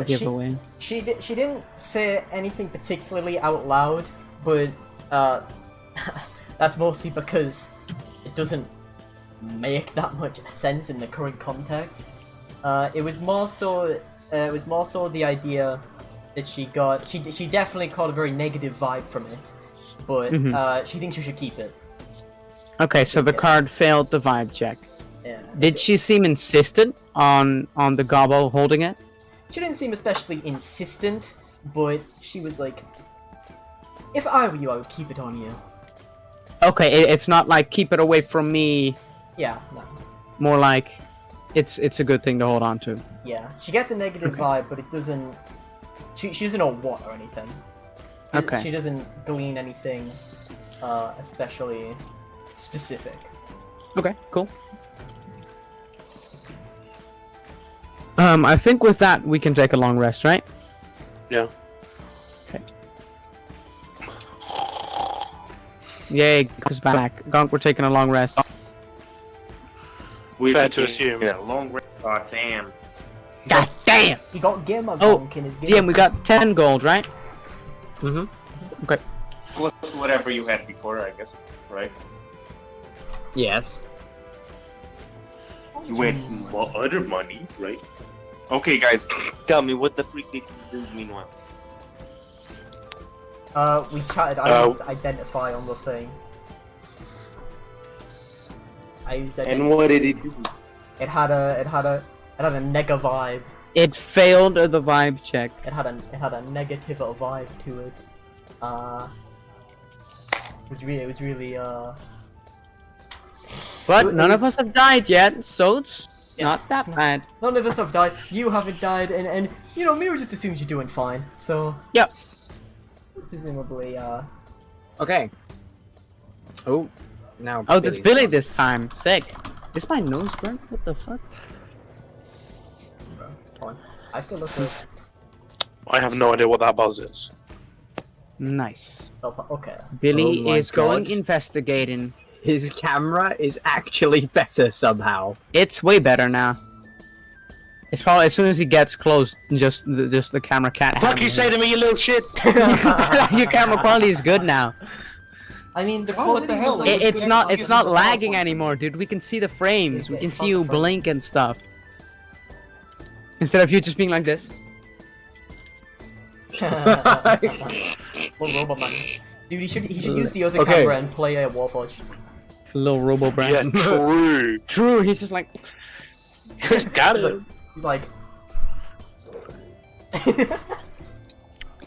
give away? She didn't say anything particularly out loud, but that's mostly because it doesn't make that much sense in the current context. It was more so the idea that she got. She definitely caught a very negative vibe from it, but she thinks you should keep it. Okay, so the card failed the vibe check. Yeah. Did she seem insistent on the gobble holding it? She didn't seem especially insistent, but she was like, "If I were you, I would keep it on you." Okay, it's not like keep it away from me. Yeah, no. More like it's a good thing to hold on to. Yeah, she gets a negative vibe, but it doesn't. She doesn't know what or anything. Okay. She doesn't glean anything, especially specific. Okay, cool. I think with that we can take a long rest, right? Yeah. Okay. Yay, Gonk back. Gonk, we're taking a long rest. Fair to assume. Yeah, long rest. God damn. God damn! He got Gamer Oh, Gonk in his game. DM, we got 10 gold, right? Okay. Plus whatever you had before, I guess. Right? Yes. You had other money, right? Okay, guys, tell me what the freak did you do meanwhile? We chatted. I used identify on the thing. I used identify. And what did it do? It had a nega vibe. It failed the vibe check. It had a negative vibe to it. It was really But none of us have died yet, so it's not that bad. None of us have died. You haven't died, and Mira just assumes you're doing fine. So Yep. presumably Okay. Oh, now. Oh, that's Billy's Billy gone. this time. Sick. Is my nose burnt? What the fuck? I have to look at. I have no idea what that buzz is. Nice. Okay. Billy Oh my is going God. investigating. His camera is actually better somehow. It's way better now. It's probably as soon as he gets close, just the camera can't. Fuck you say to me, you little shit! Your camera quality is good now. I mean, the Oh, quality what the hell? was always It's good. not lagging anymore, dude. We can see the frames. We can see you blink and stuff. Instead of you just being like this. Well, Robot Man. Dude, he should use the other Okay. camera and play a Warforged. Little Robo Yeah, Brand. true. True, he's just like. Got it. He's like.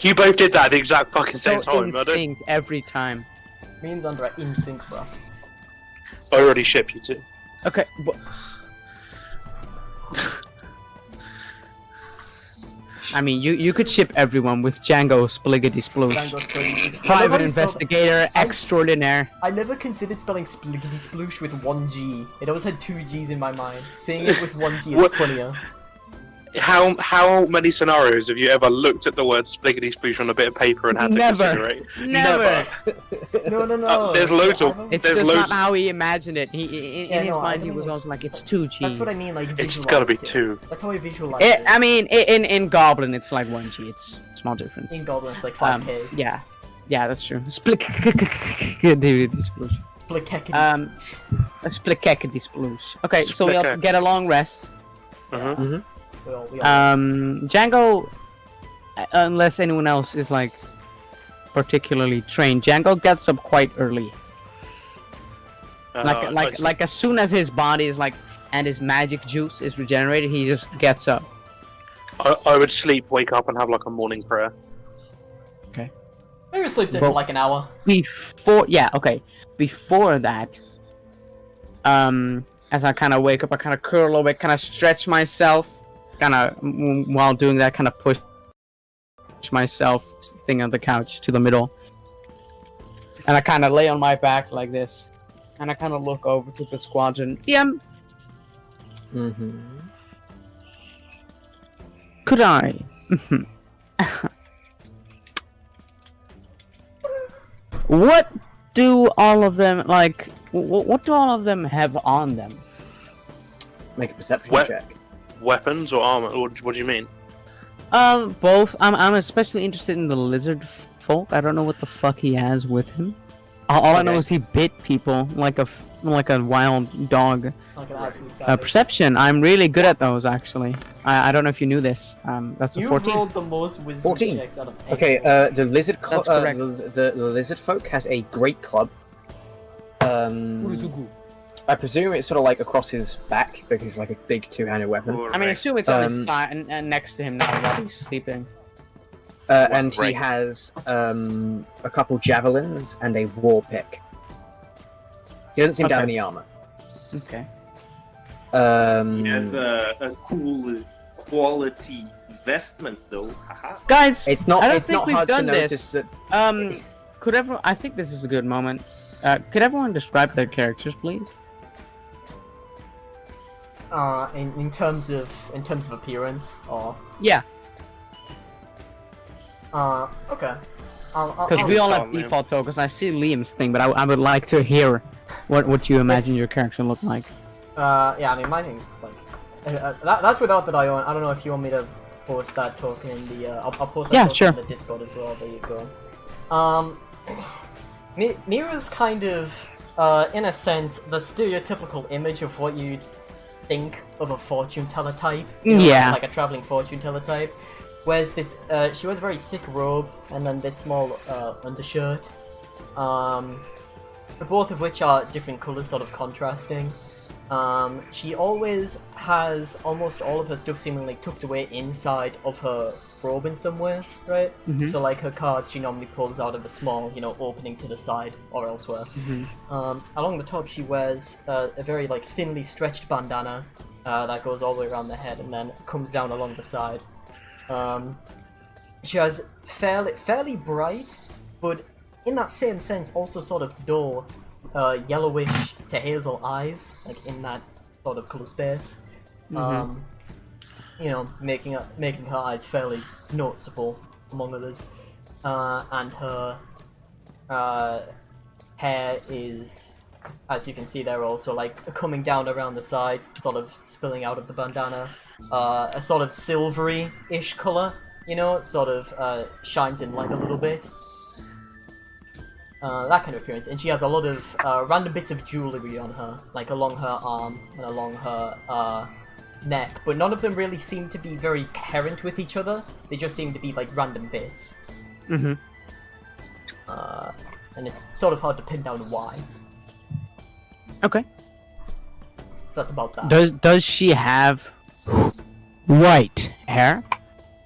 You both did that at the exact fucking So same time, in brother. sync every time. Me and Zandra are in sync, bro. I already shipped you two. Okay. I mean, you could ship everyone with Django Spliggity Sploosh. Django Sploosh. Private investigator extraordinaire. I never considered spelling Spliggity Sploosh with one G. It always had two G's in my mind. Saying it with one G is funnier. How many scenarios have you ever looked at the word spliggity sploosh on a bit of paper and had to consider it? Never. No. There's loads of. It's there's just loads. not how he imagined it. In his mind, he don't was mean- also like, it's 2 G's. That's what I mean, like, It's gotta be visualised it. 2. That's how I visualize it. I mean, in Goblin, it's like 1 G. It's small difference. In Goblin, it's like 5 Ks. Yeah, that's true. Spliggity Sploosh. Splickety. Splickety Sploosh. Okay, so we'll Splick- get a long rest. We all- Django, unless anyone else is like particularly trained, Django gets up quite early. Like as soon as his body is like and his magic juice is regenerated, he just gets up. I would sleep, wake up, and have like a morning prayer. Maybe sleeps in for like an hour. Before that, as I kind of wake up, I kind of curl away, kind of stretch myself, kind of while doing that, kind of push myself thing on the couch to the middle, and I kind of lay on my back like this, and I kind of look over to the squadron. DM, could I? What do all of them like? What do all of them have on them? Make a perception check. Weapons or armor? What do you mean? Both. I'm especially interested in the lizard folk. I don't know what the fuck he has with him. All I know is he bit people like a wild dog. Like an absolute savage. Perception. I'm really good at those actually. I don't know if you knew this. That's a You 14. rolled the most wisdom 14. checks out of Okay, anyone. the lizard That's correct. the lizard folk has a great club. I presume it's sort of like across his back because it's like a big two-handed weapon. I mean, assume it's on his side and next to him now while he's sleeping. And he Right. has a couple javelins and a war pick. He doesn't seem to have Okay. any armor. Okay. He has a cool quality vestment though. Haha. Guys, It's not. I don't It's think not we've hard to done notice this. that. Could everyone? I think this is a good moment. Could everyone describe their characters, please? In terms of appearance, or Yeah, okay. because we all have start, man. default tokens. I see Liam's thing, but I would like to hear what you imagine your character look like. Yeah, I mean, my thing's like that's without that I own. I don't know if you want me to post that token in the. I'll post that Yeah, token sure. in the Discord as well. There you go. Mira's kind of, in a sense, the stereotypical image of what you'd think of a fortune teller type. You know, Yeah. like a traveling fortune teller type. Whereas this, she wears a very thick robe and then this small undershirt. Both of which are different colors, sort of contrasting. She always has almost all of her stuff seemingly tucked away inside of her robe in some way, right? Mhm. So like her cards she normally pulls out of a small, opening to the side or elsewhere. Along the top she wears a very like thinly stretched bandana that goes all the way around the head and then comes down along the side. She has fairly bright, but in that same sense also sort of dull, yellowish to hazel eyes, like in that sort of color space. Making her eyes fairly noticeable among others. And her hair is, as you can see there, also like coming down around the sides, sort of spilling out of the bandana. A sort of silvery-ish color, sort of shines in light a little bit. That kind of appearance, and she has a lot of random bits of jewellery on her, like along her arm and along her neck, but none of them really seem to be very coherent with each other. They just seem to be like random bits. And it's sort of hard to pin down why. Okay. So that's about that. Does she have white hair?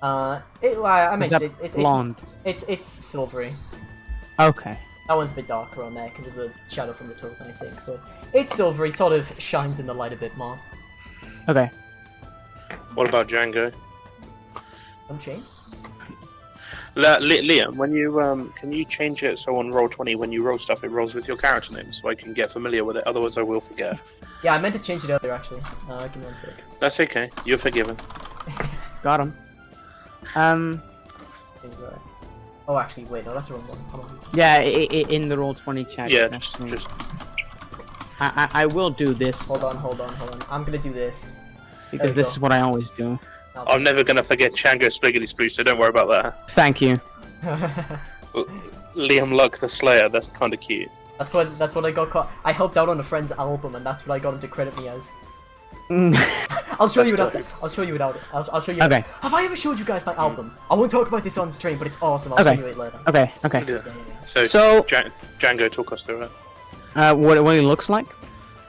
I mentioned Is that it's blonde? It's silvery. Okay. That one's a bit darker on there because of the shadow from the token, I think. But it's silvery, sort of shines in the light a bit more. Okay. What about Django? Unchained? Liam, when you can you change it so on Roll20 when you roll stuff it rolls with your character name so I can get familiar with it, otherwise I will forget. Yeah, I meant to change it earlier actually. Give me 1 sec. That's okay, you're forgiven. Got him. Oh, actually, wait, no, that's the wrong one. Hold on. Yeah, in the Roll20 chat. Yeah, actually. just I will do this Hold on. I'm gonna do this. because There you this is what I always do. I'm never gonna forget Django Spliggity Sploosh, so don't worry about that. Thank you. Liam Luck the Slayer, that's kinda cute. That's what I got caught. I helped out on a friend's album, and that's what I got him to credit me as. I'll show you without it. I'll show you without it. I'll show you. Okay. Have I ever showed you guys my album? I won't talk about this on stream, but it's awesome. I'll Okay. show you it later. Okay. So, So- Django, talk us through it. What it looks like.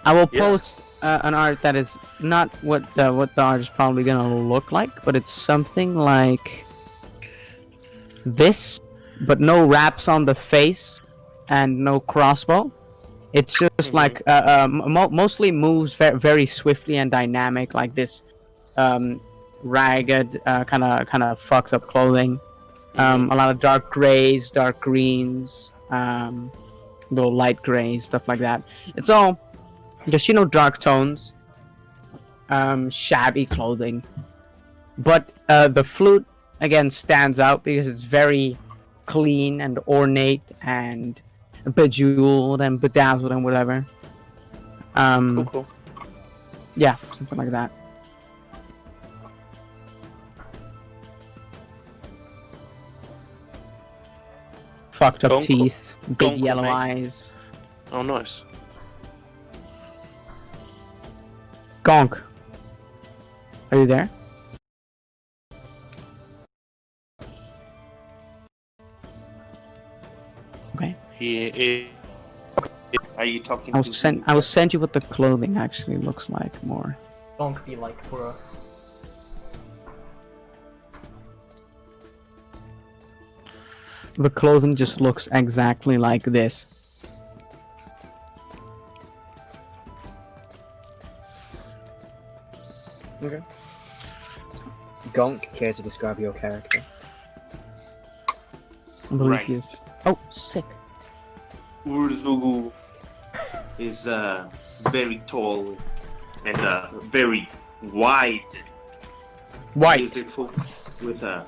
I will Yeah. post an art that is not what the art is probably gonna look like, but it's something like this, but no wraps on the face and no crossbow. It's just like mostly moves very swiftly and dynamic, like this ragged kind of fucked up clothing. A lot of dark grays, dark greens, little light grays, stuff like that. It's all just dark tones, shabby clothing. But the flute again stands out because it's very clean and ornate and bejeweled and bedazzled and whatever. Cool. Yeah, something like that. Fucked up Gonk. teeth, big Gonk, yellow mate. eyes. Oh, nice. Gonk. Are you there? Okay. Are you talking I will to send you what the clothing actually looks like more. Don't be like, bro. The clothing just looks exactly like this. Okay. Gonk, care to describe your character? I believe Right. you. Oh, sick. Urzugu is very tall and very wide. White. Lizard folk with a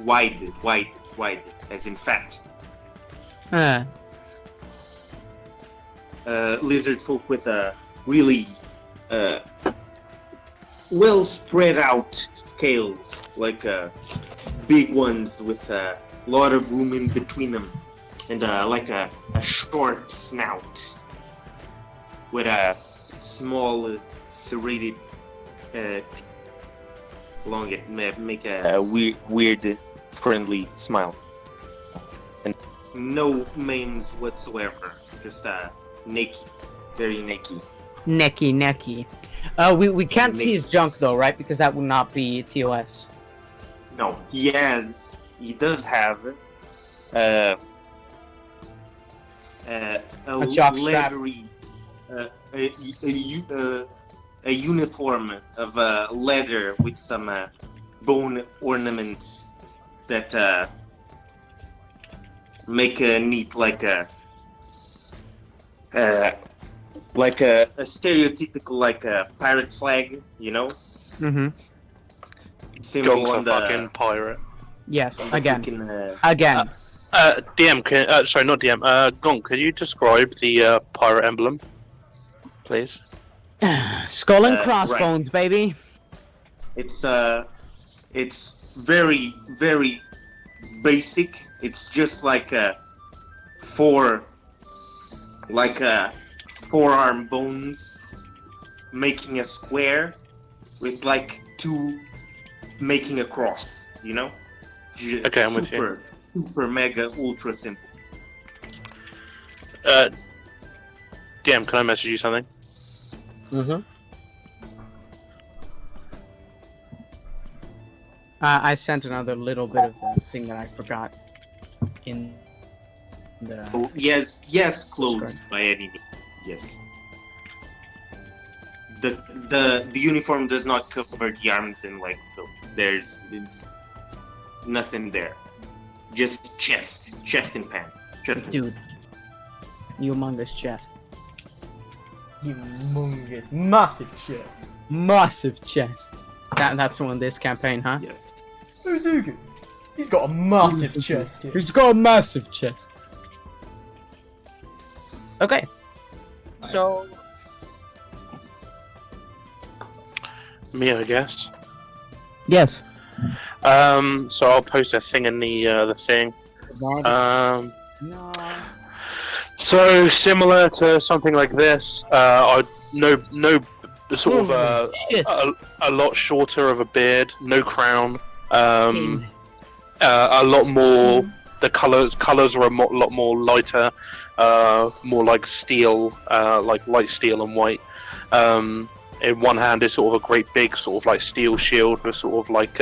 wide, as in fat. Lizard folk with a really well spread out scales, like big ones with a lot of room in between them, and like a short snout with a small serrated teeth along it, make a weird friendly smile, and no manes whatsoever, just naked, very naked. Necky. We can't see his junk though, right? Because that would not be TOS. No, he does have a jock strap. leathery, a uniform of leather with some bone ornaments that make a neat like a stereotypical like a pirate flag, you know, Mm-hmm. symbol Gonk's on a the fucking pirate. Yes. on the Again. freaking, Again. DM, sorry, not DM. Gonk, could you describe the pirate emblem, please? Skull and right. crossbones, baby. It's very, very basic. It's just like forearm bones making a square with like two making a cross, you know? Okay, I'm with you. Super mega ultra simple. DM, can I message you something? Mm-hmm. I sent another little bit of the thing that I forgot in Oh, yes, clothes Skirt. by any means. Yes. The uniform does not cover the arms and legs though. There's nothing there. Just chest and pants. Dude, humongous chest. Humongous, massive chest. Massive chest. That's the one this campaign, huh? Yes. Uzuki, he's got a massive chest here. He's got a massive chest. Okay. So Me, I guess. yes. So I'll post a thing in the thing. No. So similar to something like this, no sort of shit. a lot shorter of a beard, no crown, a lot more. The colors are a lot more lighter, more like steel, like light steel and white. In one hand is sort of a great big sort of like steel shield with sort of like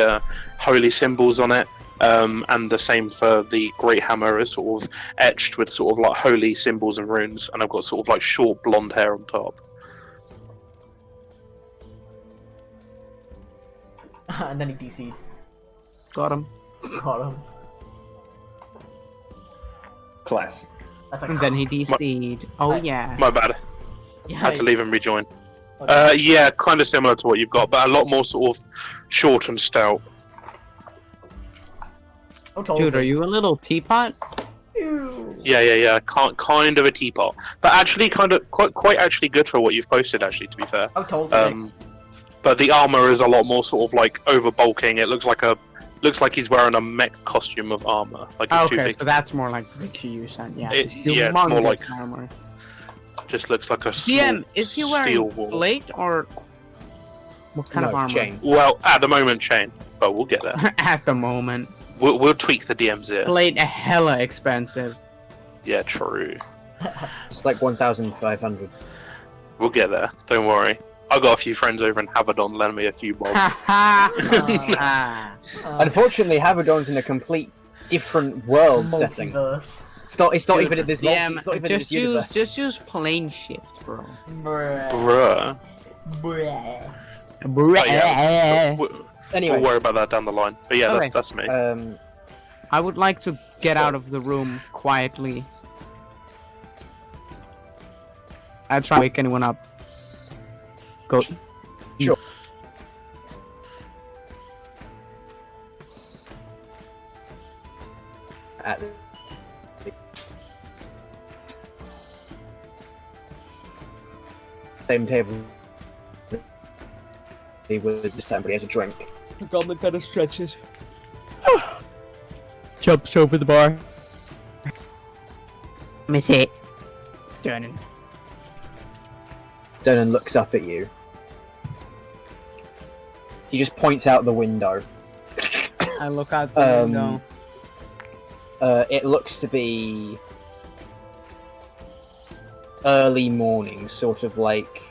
holy symbols on it. And the same for the great hammer is sort of etched with sort of like holy symbols and runes, and I've got sort of like short blonde hair on top. And then he DC'd. Got him. Got him. Classic. That's like And then he DC'd. Oh yeah. My bad. yeah, Had to leave and rejoin. Okay. Yeah, kind of similar to what you've got, but a lot more sort of short and stout. How tall Dude, is are he? you a little teapot? Ew. Yeah. Kind of a teapot, but actually, kind of quite actually good for what you've posted. Actually, to be fair. How tall is he? But the armor is a lot more sort of like over bulking. It looks like he's wearing a mech costume of armor. Like he's too Okay, big. so that's more like what you said. Yeah. Yeah, it's more Humongous like armor. just looks like a small DM, is he steel wearing wall. plate or what kind of No, armor? chain. Well, at the moment, chain, but we'll get there. At the moment, We'll tweak the DMs here. plate hella expensive. Yeah, true. It's like 1,500. We'll get there. Don't worry. I got a few friends over in Havadon lend me a few mobs. Unfortunately, Havadon's in a complete different world setting. Multiverse. It's not even in this multi. DM, It's not even in this universe. just use plane shift, bro. Bruh. Bruh. Bruh. Bruh. yeah. We'll Anyway, worry about that down the line. But yeah, Okay. that's me. I would like to get So- out of the room quietly. I try to wake anyone up. Go. Sure. At the same table, he was this time, but he has a drink. The goblin kind of stretches. Jumps over the bar. Let me see. Turning. Donan looks up at you. He just points out the window. I look out the Um, window. It looks to be early morning, sort of like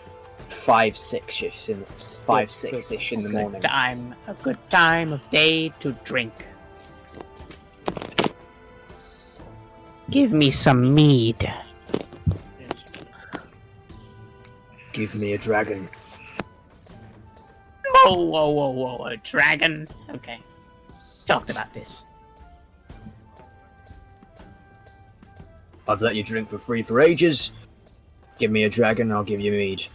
5-6ish in 5-6ish in the morning. Time, a good time of day to drink. Give me some mead. Give me a dragon. Whoa, a dragon? Okay. Talked about this. I've let you drink for free for ages. Give me a dragon, I'll give you mead.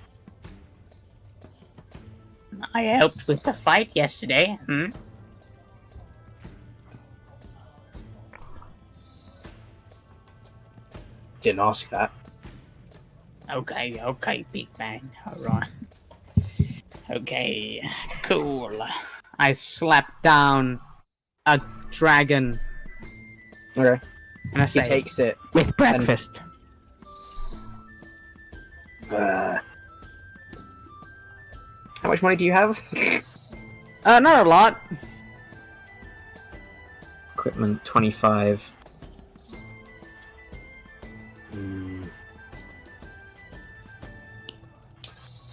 I helped with the fight yesterday, Didn't ask that. Okay, Big Man. Alright. Okay, cool. I slap down a dragon Okay. and I He say, takes it. With breakfast. How much money do you have? not a lot. Equipment 25.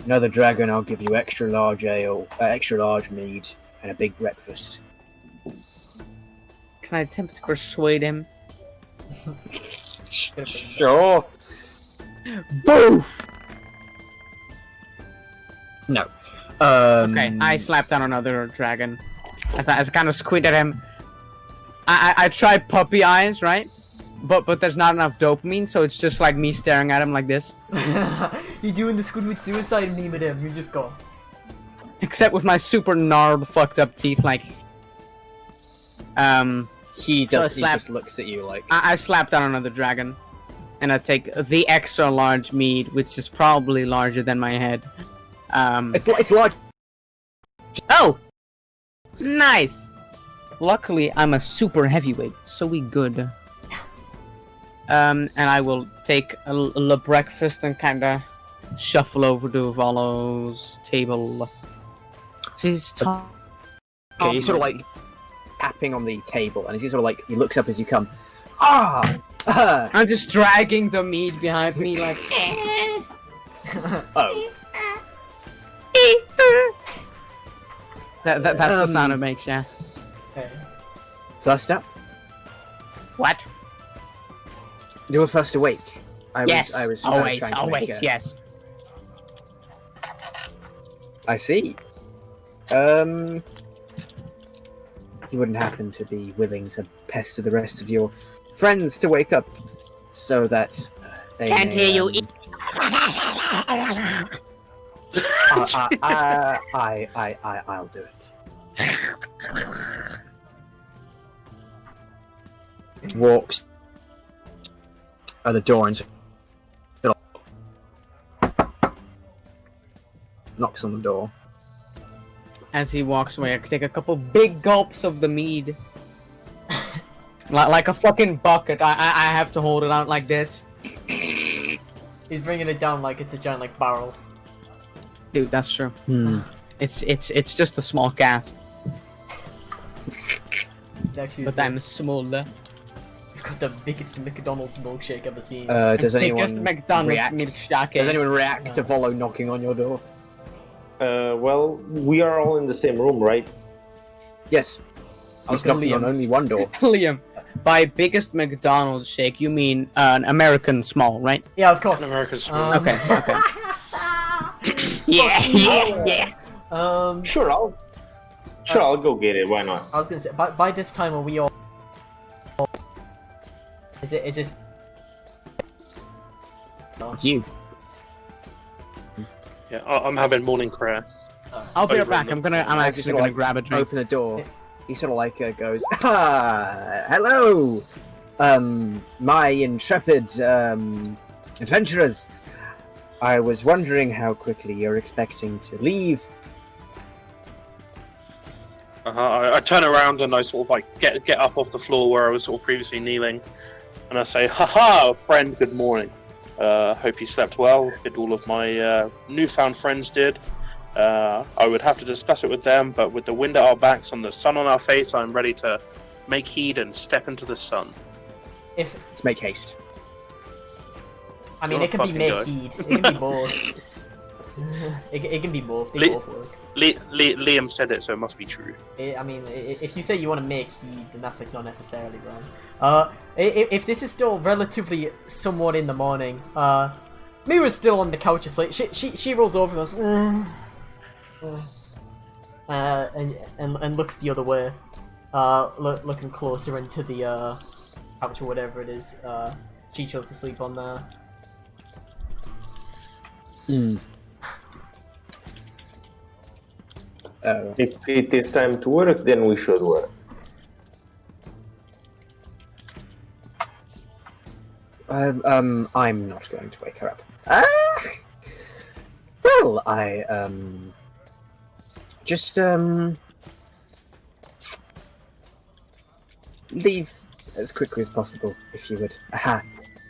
Another dragon, I'll give you extra large ale, extra large mead, and a big breakfast. Can I attempt to persuade him? Sure. Boof! No. Okay, I slapped down another dragon. As I kind of squint at him. I try puppy eyes, right? But there's not enough dopamine, so it's just like me staring at him like this. You're doing the Squidward suicide meme at him. You just go. Except with my super gnarled, fucked up teeth, like. He does. So I he just looks at you like. I slap down another dragon, and I take the extra large mead, which is probably larger than my head. It's large. Oh, nice. Luckily, I'm a super heavyweight, so we good. And I will take a breakfast and kind of shuffle over to Volo's table. She's Okay, he's sort of like tapping on the table, and he sort of like he looks up as you come. I'm just dragging the meat behind me, like. Oh. That's the sound it makes, yeah. Okay. First up, What? you were first awake. I Yes. was Always, trying to always, make a- yes. I see. You wouldn't happen to be willing to pester the rest of your friends to wake up so that they Can't may, hear you. I'll do it. Walks at the door and knocks on the door. As he walks away, I take a couple big gulps of the mead. like a fucking bucket. I have to hold it out like this. He's bringing it down like it's a giant like barrel. Dude, that's true. It's just a small gas. Actually, But I'm smaller. you've got the biggest McDonald's milkshake ever seen. Does Biggest anyone McDonald's react? milkshake. Does anyone react to Volo knocking on your door? Well, we are all in the same room, right? Yes. I was knocking on only one door. Liam, by biggest McDonald's shake, you mean an American small, right? Yeah, of course. America's Okay. Yeah. Sure, I'll go get it. Why not? I was gonna say by this time are we all? Is this? You. Yeah, I'm having morning prayer. I'll be right Over back. in I'm As actually you sort of, gonna like, grab a drink. Open the door. He sort of like goes, hello, my intrepid adventurers. I was wondering how quickly you're expecting to leave. I turn around and I sort of like get up off the floor where I was sort of previously kneeling, and I say, "Haha, friend, good morning. Hope you slept well. Did all of my newfound friends did. I would have to discuss it with them, but with the wind at our backs and the sun on our face, I'm ready to make heed and step into the sun." Let's make haste. I mean, You're it can be a make fucking heed. It can be both. it can be both. They both work. Liam said it, so it must be true. I mean, if you say you want to make heed, then that's like not necessarily wrong. If this is still relatively somewhat in the morning, Mira's still on the couch asleep. She rolls over and goes, and looks the other way, looking closer into the couch or whatever it is. She chose to sleep on there. If it is time to work, then we should work. I'm not going to wake her up. Well, I just leave as quickly as possible, if you would. Aha.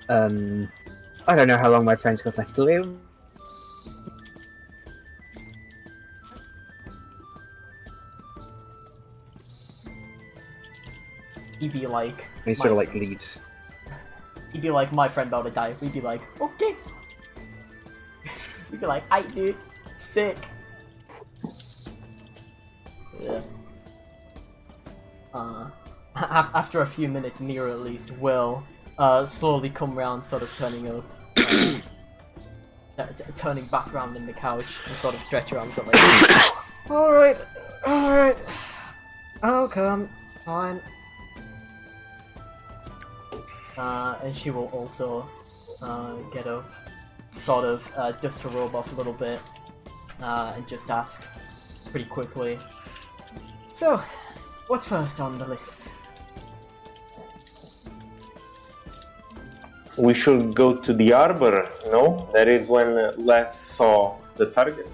I don't know how long my friends got left to live. He'd be like, And he sort of like leaves. he'd be like, my friend about to die. We'd be like, okay. We'd be like, I dude, sick. Yeah. After a few minutes, Mira at least will slowly come round, sort of turning up, turning back round in the couch and sort of stretch around, sort of like, alright, I'll come, fine. And she will also get up, sort of dust her robe off a little bit, and just ask pretty quickly, so, what's first on the list? We should go to the arbor, no? That is when last saw the target.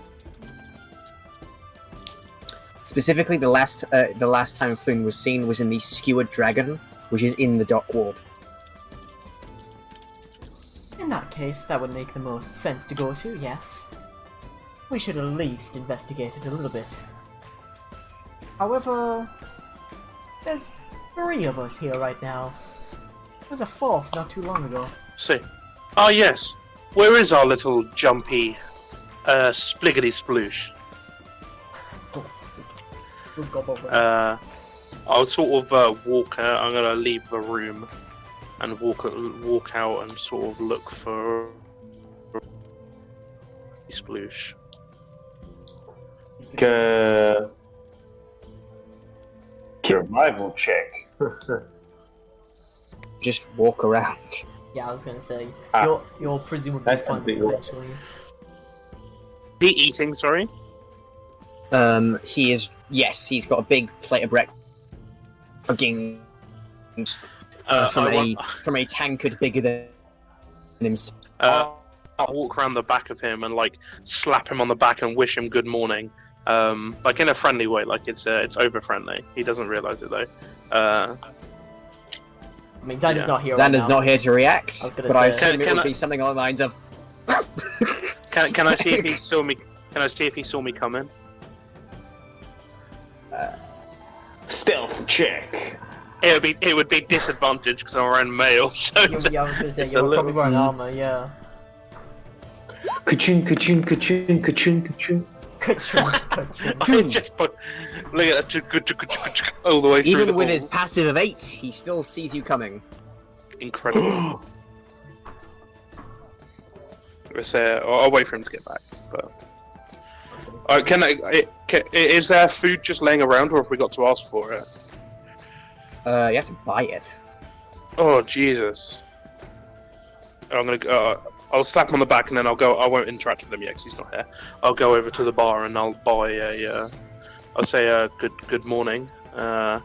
Specifically, the last time Floon was seen was in the Skewered Dragon, which is in the dock ward. In that case, that would make the most sense to go to, yes. We should at least investigate it a little bit. However, there's 3 of us here right now. There's a 4th not too long ago. See. Ah, yes. Where is our little jumpy, spliggity sploosh? I'll sort of walk. I'm gonna leave the room and walk out and sort of look for sploosh. Survival check. Just walk around. Yeah, I was gonna say, Ah. you're presumably That's fine completely- eventually. Is he eating, sorry? He is. Yes, he's got a big plate of breakfast. Fucking. From a tankard bigger than himself. I'll walk around the back of him and like slap him on the back and wish him good morning. Like in a friendly way, like it's over friendly. He doesn't realize it though. I mean, Xander's not here. Xander's right now. not here to react, I was gonna but I say- assume it Can would I- be something along the lines of. Can I see if he saw me? Can I see if he saw me come in? Stealth check. It would be disadvantage because I'm wearing mail. So Yeah, I was gonna say, it's you're a little- probably wearing armor, yeah. Ka-ching, ka-ching, ka-ching, ka-ching, ka-ching. Ka-ching. I just put look at that all the way through. Even the with hall. his passive of 8, he still sees you coming. Incredible. Let's say I'll wait for him to get back. But is there food just laying around, or have we got to ask for it? You have to buy it. Oh Jesus! I'm gonna. I'll slap him on the back and then I'll go. I won't interact with him yet because he's not here. I'll go over to the bar and I'll buy a. I'll say good morning. Man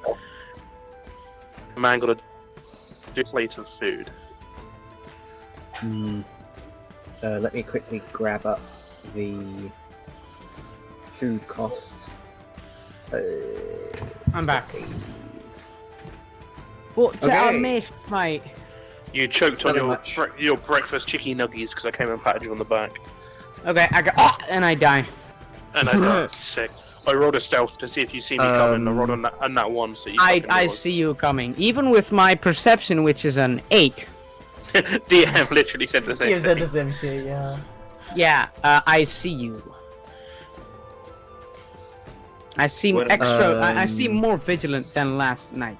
got a plate of food. Let me quickly grab up the food costs. I'm back. Please. What's Okay. I missed, mate? You choked on Nothing much. your breakfast chicky nuggies because I came and patted you on the back. Okay, I got and I die. And I got sick. I rolled a stealth to see if you see me coming. I rolled on that one, so you. I fucking realised. see you coming, even with my perception, which is an 8. DM literally said the He same said thing. the same shit, yeah. Yeah, I see you. I seem What- extra. I seem more vigilant than last night.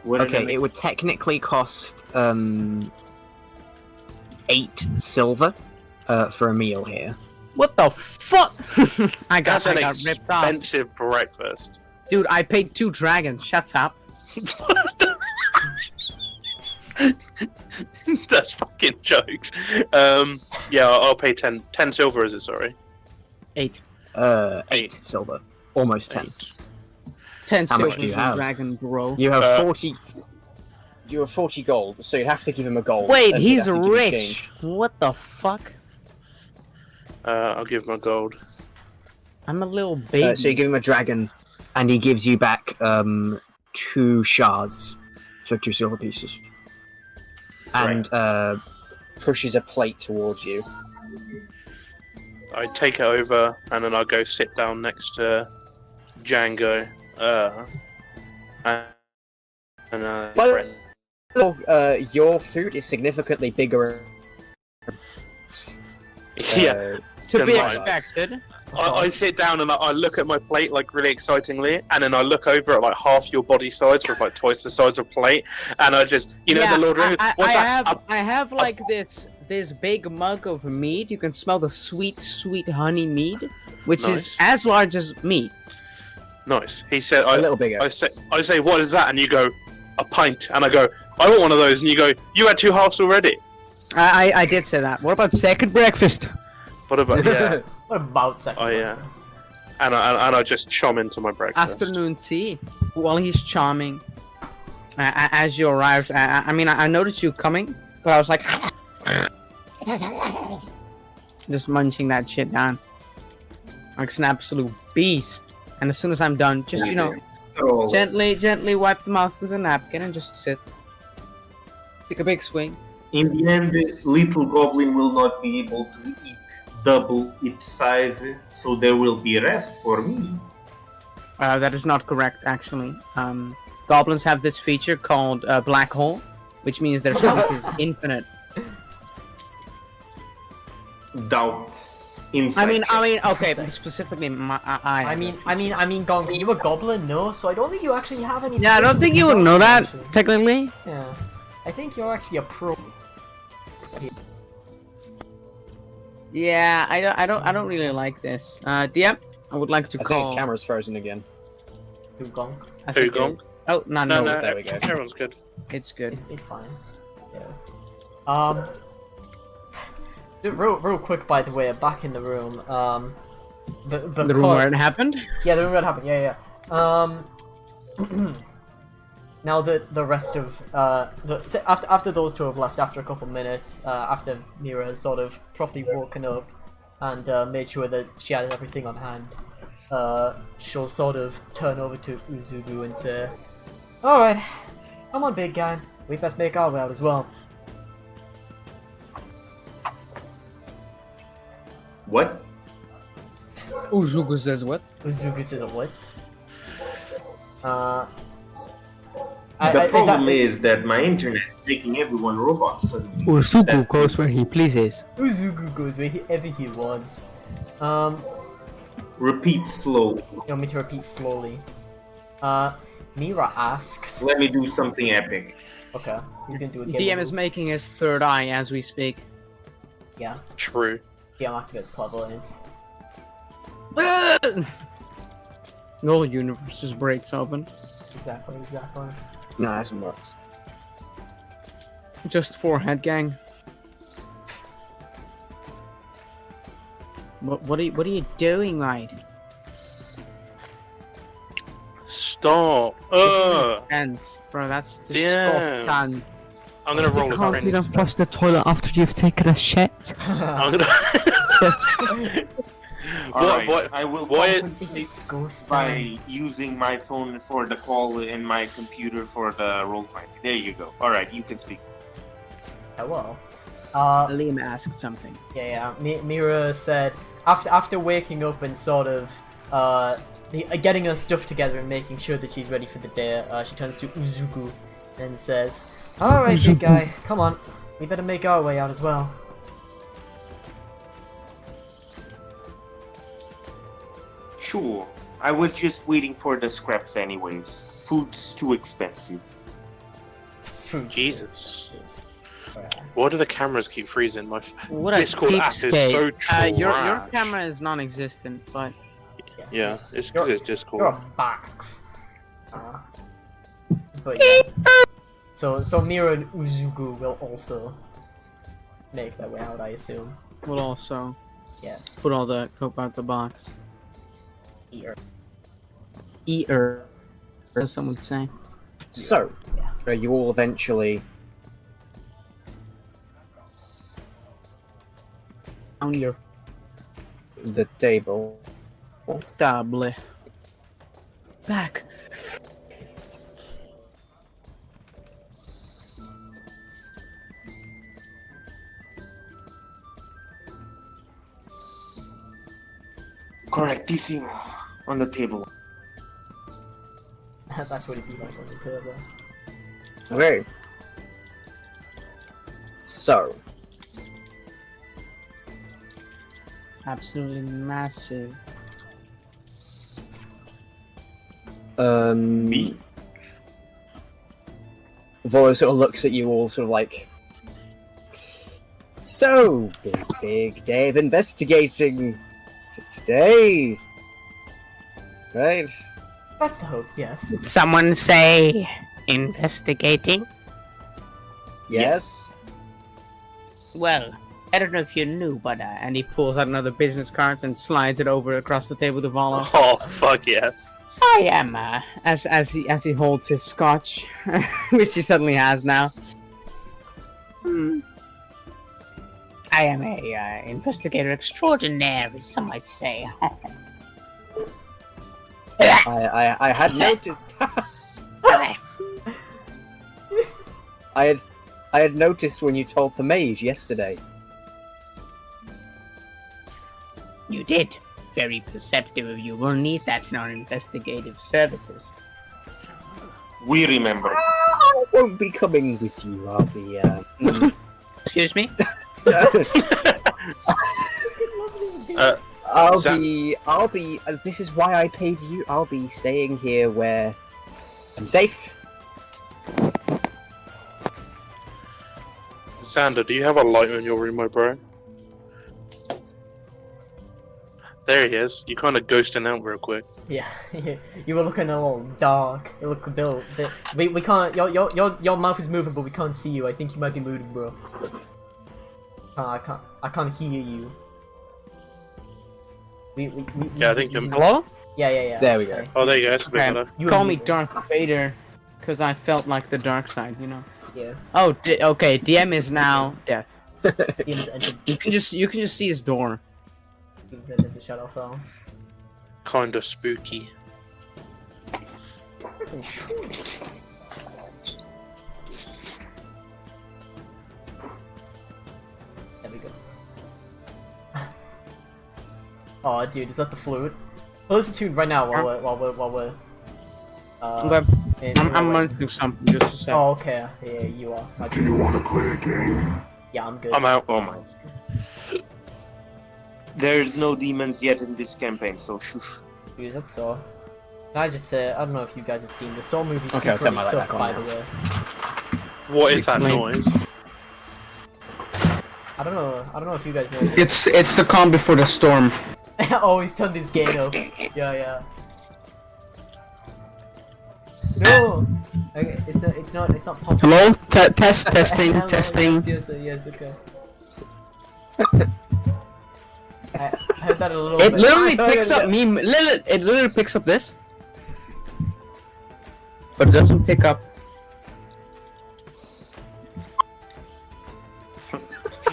Okay, it would technically cost 8 silver for a meal here. What the fuck? I got That's an ripped off. expensive breakfast. Dude, I paid 2 dragons. Shut up. That's fucking jokes. Yeah, I'll pay 10 silver. Is it? Sorry. 8. 8 silver. Almost 10. 10 How much silver do you for have? dragon, bro. You have 40. You have 40 gold, so you'd have to give him a gold. Wait, and he'd he's have to give you rich. change. What the fuck? I'll give him a gold. I'm a little baby. So you give him a dragon, and he gives you back 2 shards, so 2 silver pieces, and pushes a plate towards you. I take it over, and then I'll go sit down next to Django. Well, your food is significantly bigger. Yeah. to be Then mine. expected. I sit down and I look at my plate like really excitingly, and then I look over at like half your body size with like twice the size of plate, and I just, you know, Yeah, the Lord Ring. What's that? I have like this big mug of mead. You can smell the sweet, sweet honey mead, which is as large as me. Nice. He said, A little bigger. I say, what is that? And you go, a pint. And I go, I want one of those. And you go, you had 2 halves already. I did say that. What about second breakfast? What about, yeah. What about second? Oh, yeah. And I just chom into my breakfast. Afternoon tea. While he's charming, as you arrived, I mean, I noticed you coming, but I was like, just munching that shit down, like an absolute beast. And as soon as I'm done, just gently wipe the mouth with a napkin and just sit. Take a big swing. In the end, the little goblin will not be able to eat double its size, so there will be rest for me. That is not correct, actually. Goblins have this feature called black hole, which means their stomach is infinite. Doubt. I Inside. mean, okay, but specifically, I mean, Gong, you a goblin? No, so I don't think you actually have any. Yeah, I don't think you would know that actually. technically. Yeah, I think you're actually a pro. Yeah, I don't really like this. DM, I would like to I think call. his camera's frozen again. Who Gong? I think Gong? Oh no, No, there we go. everyone's good. it's good. It's fine. Yeah. Real quick, by the way, back in the room. But The room where it happened. Yeah, the room where it happened. Yeah. Now that the rest of after those two have left, after a couple minutes, after Mira has sort of properly woken up and made sure that she had everything on hand, she'll sort of turn over to Uzugu and say, "All right, come on, big guy. We best make our way out as well." What? Uzugu says what? Uzugu says what? The problem is that my internet is making everyone robots suddenly. Uzugu goes where he pleases. Uzugu goes wherever he wants. Repeat slowly. You want me to repeat slowly? Mira asks. Let me do something epic. Okay, he's gonna do a DM is making his third eye as we speak. Yeah, True. DM activates clairvoyance. The whole universe just breaks open. Exactly. No, that's works. Just forehead gang. What are you doing, mate? Stop. Tense, bro. That's Yeah. disgusting. I'm gonna roll a Can't friend. even flush the toilet after you've taken a shit. I'm gonna. Alright, I will why- compensate Disgusting. by using my phone for the call and my computer for the roll 20. There you go. Alright, you can speak. Hello. Liam asked something. Yeah. Mira said after waking up and sort of getting her stuff together and making sure that she's ready for the day, she turns to Uzugu and says, "All right, big guy, come on. We better make our way out as well." Sure. I was just waiting for the scraps anyways. Food's too expensive. Jesus. Why do the cameras keep freezing? My What a Discord app is so cheapskate. Your trash. camera is non-existent, but Yeah, it's because it's Discord. You're a box. But yeah. So Mira and Uzugu will also make their way out, I assume. we'll also Yes. put all the coke out the box. Eater. As some would say. So, you all eventually On your the table. table. Back. Correctissimo. On the table. That's what it'd be like on the table. Okay. So, Absolutely massive. Me? Volo sort of looks at you all, sort of like, so big day of investigating today, right? That's the hope, yes. Did someone say investigating? Yes. Well, I don't know if you knew, but And he pulls out another business card and slides it over across the table to Volo. Oh fuck yes. I am As he holds his scotch, which he suddenly has now. I am a investigator extraordinaire, some might say. I had noticed. I had noticed when you told the mage yesterday. You did. Very perceptive of you. We'll need that in our investigative services. We remember. I won't be coming with you. I'll be. Excuse me? I'll be. This is why I paid you. I'll be staying here where I'm safe. Xander, do you have a light in your room, my bro? There he is. You kind of ghosting out real quick. Yeah, you were looking a little dark. You look a bit. We can't. Your mouth is moving, but we can't see you. I think you might be moving, bro. I can't hear you. Yeah, I think you're. Hello? Yeah. There we go. Okay. Oh, there you go. That's a bit Okay. better. You Call and me Darth Vader, because I felt like the dark side, you know. Yeah. Oh, okay. DM is now death. Demons entered. You can just see his door. Demons entered the Shadowfell. Kind of spooky. There we go. Oh, dude, is that the flute? Well, listen to it right now while we're. Okay. I'm munching something. Just a sec. Oh, okay. Yeah, you are. Do you want to play a game? Yeah, I'm good. I'm out. Oh my. There's no demons yet in this campaign, so shush. Dude, that's so. Can I just say, I don't know if you guys have seen the Saw movie. Okay, I'll turn my light stuff, back on by now. the way. What is that Explain. noise? I don't know if you guys know. It's the calm before the storm. Oh, he's turned his gain up. Yeah. No, okay, it's not popping. Hello? Testing. Hello, Testing. Yes, okay. I heard that a little It bit. literally picks up me. It literally picks up this, but it doesn't pick up.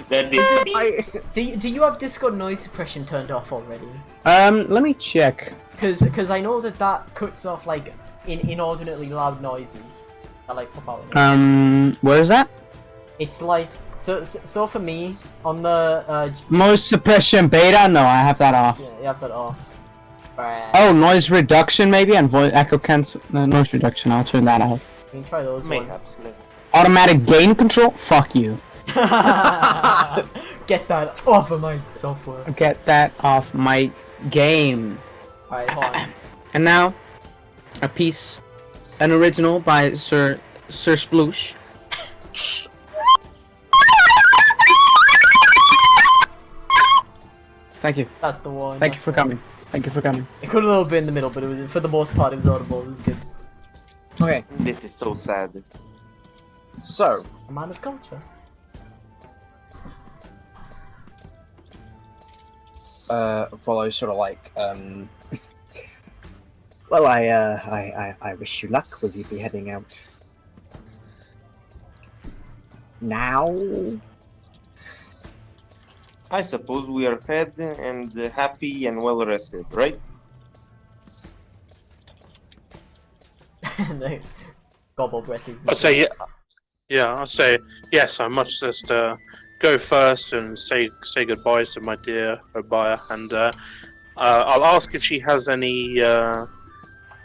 That is. Do you have Discord noise suppression turned off already? Let me check. Cause I know that cuts off like inordinately loud noises that like pop out. Where is that? It's like so for me on the Noise suppression beta? No, I have that off. yeah, you have that off. Right. Oh, noise reduction maybe, and voice echo cancel. Noise reduction. I'll turn that out. You can try those ones. Mayhaps. Automatic gain control. Fuck you. Get that off of my software. Get that off my game. Alright, hold on. And now, a piece, an original by Sir Sploosh. Thank you. That's the one. Thank you for coming. Thank you for coming. It could have been in the middle, but it was for the most part it was audible. It was good. Okay, This is so sad. so A man of culture. follows sort of like well, I wish you luck. Will you be heading out now? I suppose we are fed and happy and well rested, right? The gobble breath is. I'd say yeah. I'd say yes. I must just go first and say goodbye to my dear Obaya, and I'll ask if she has any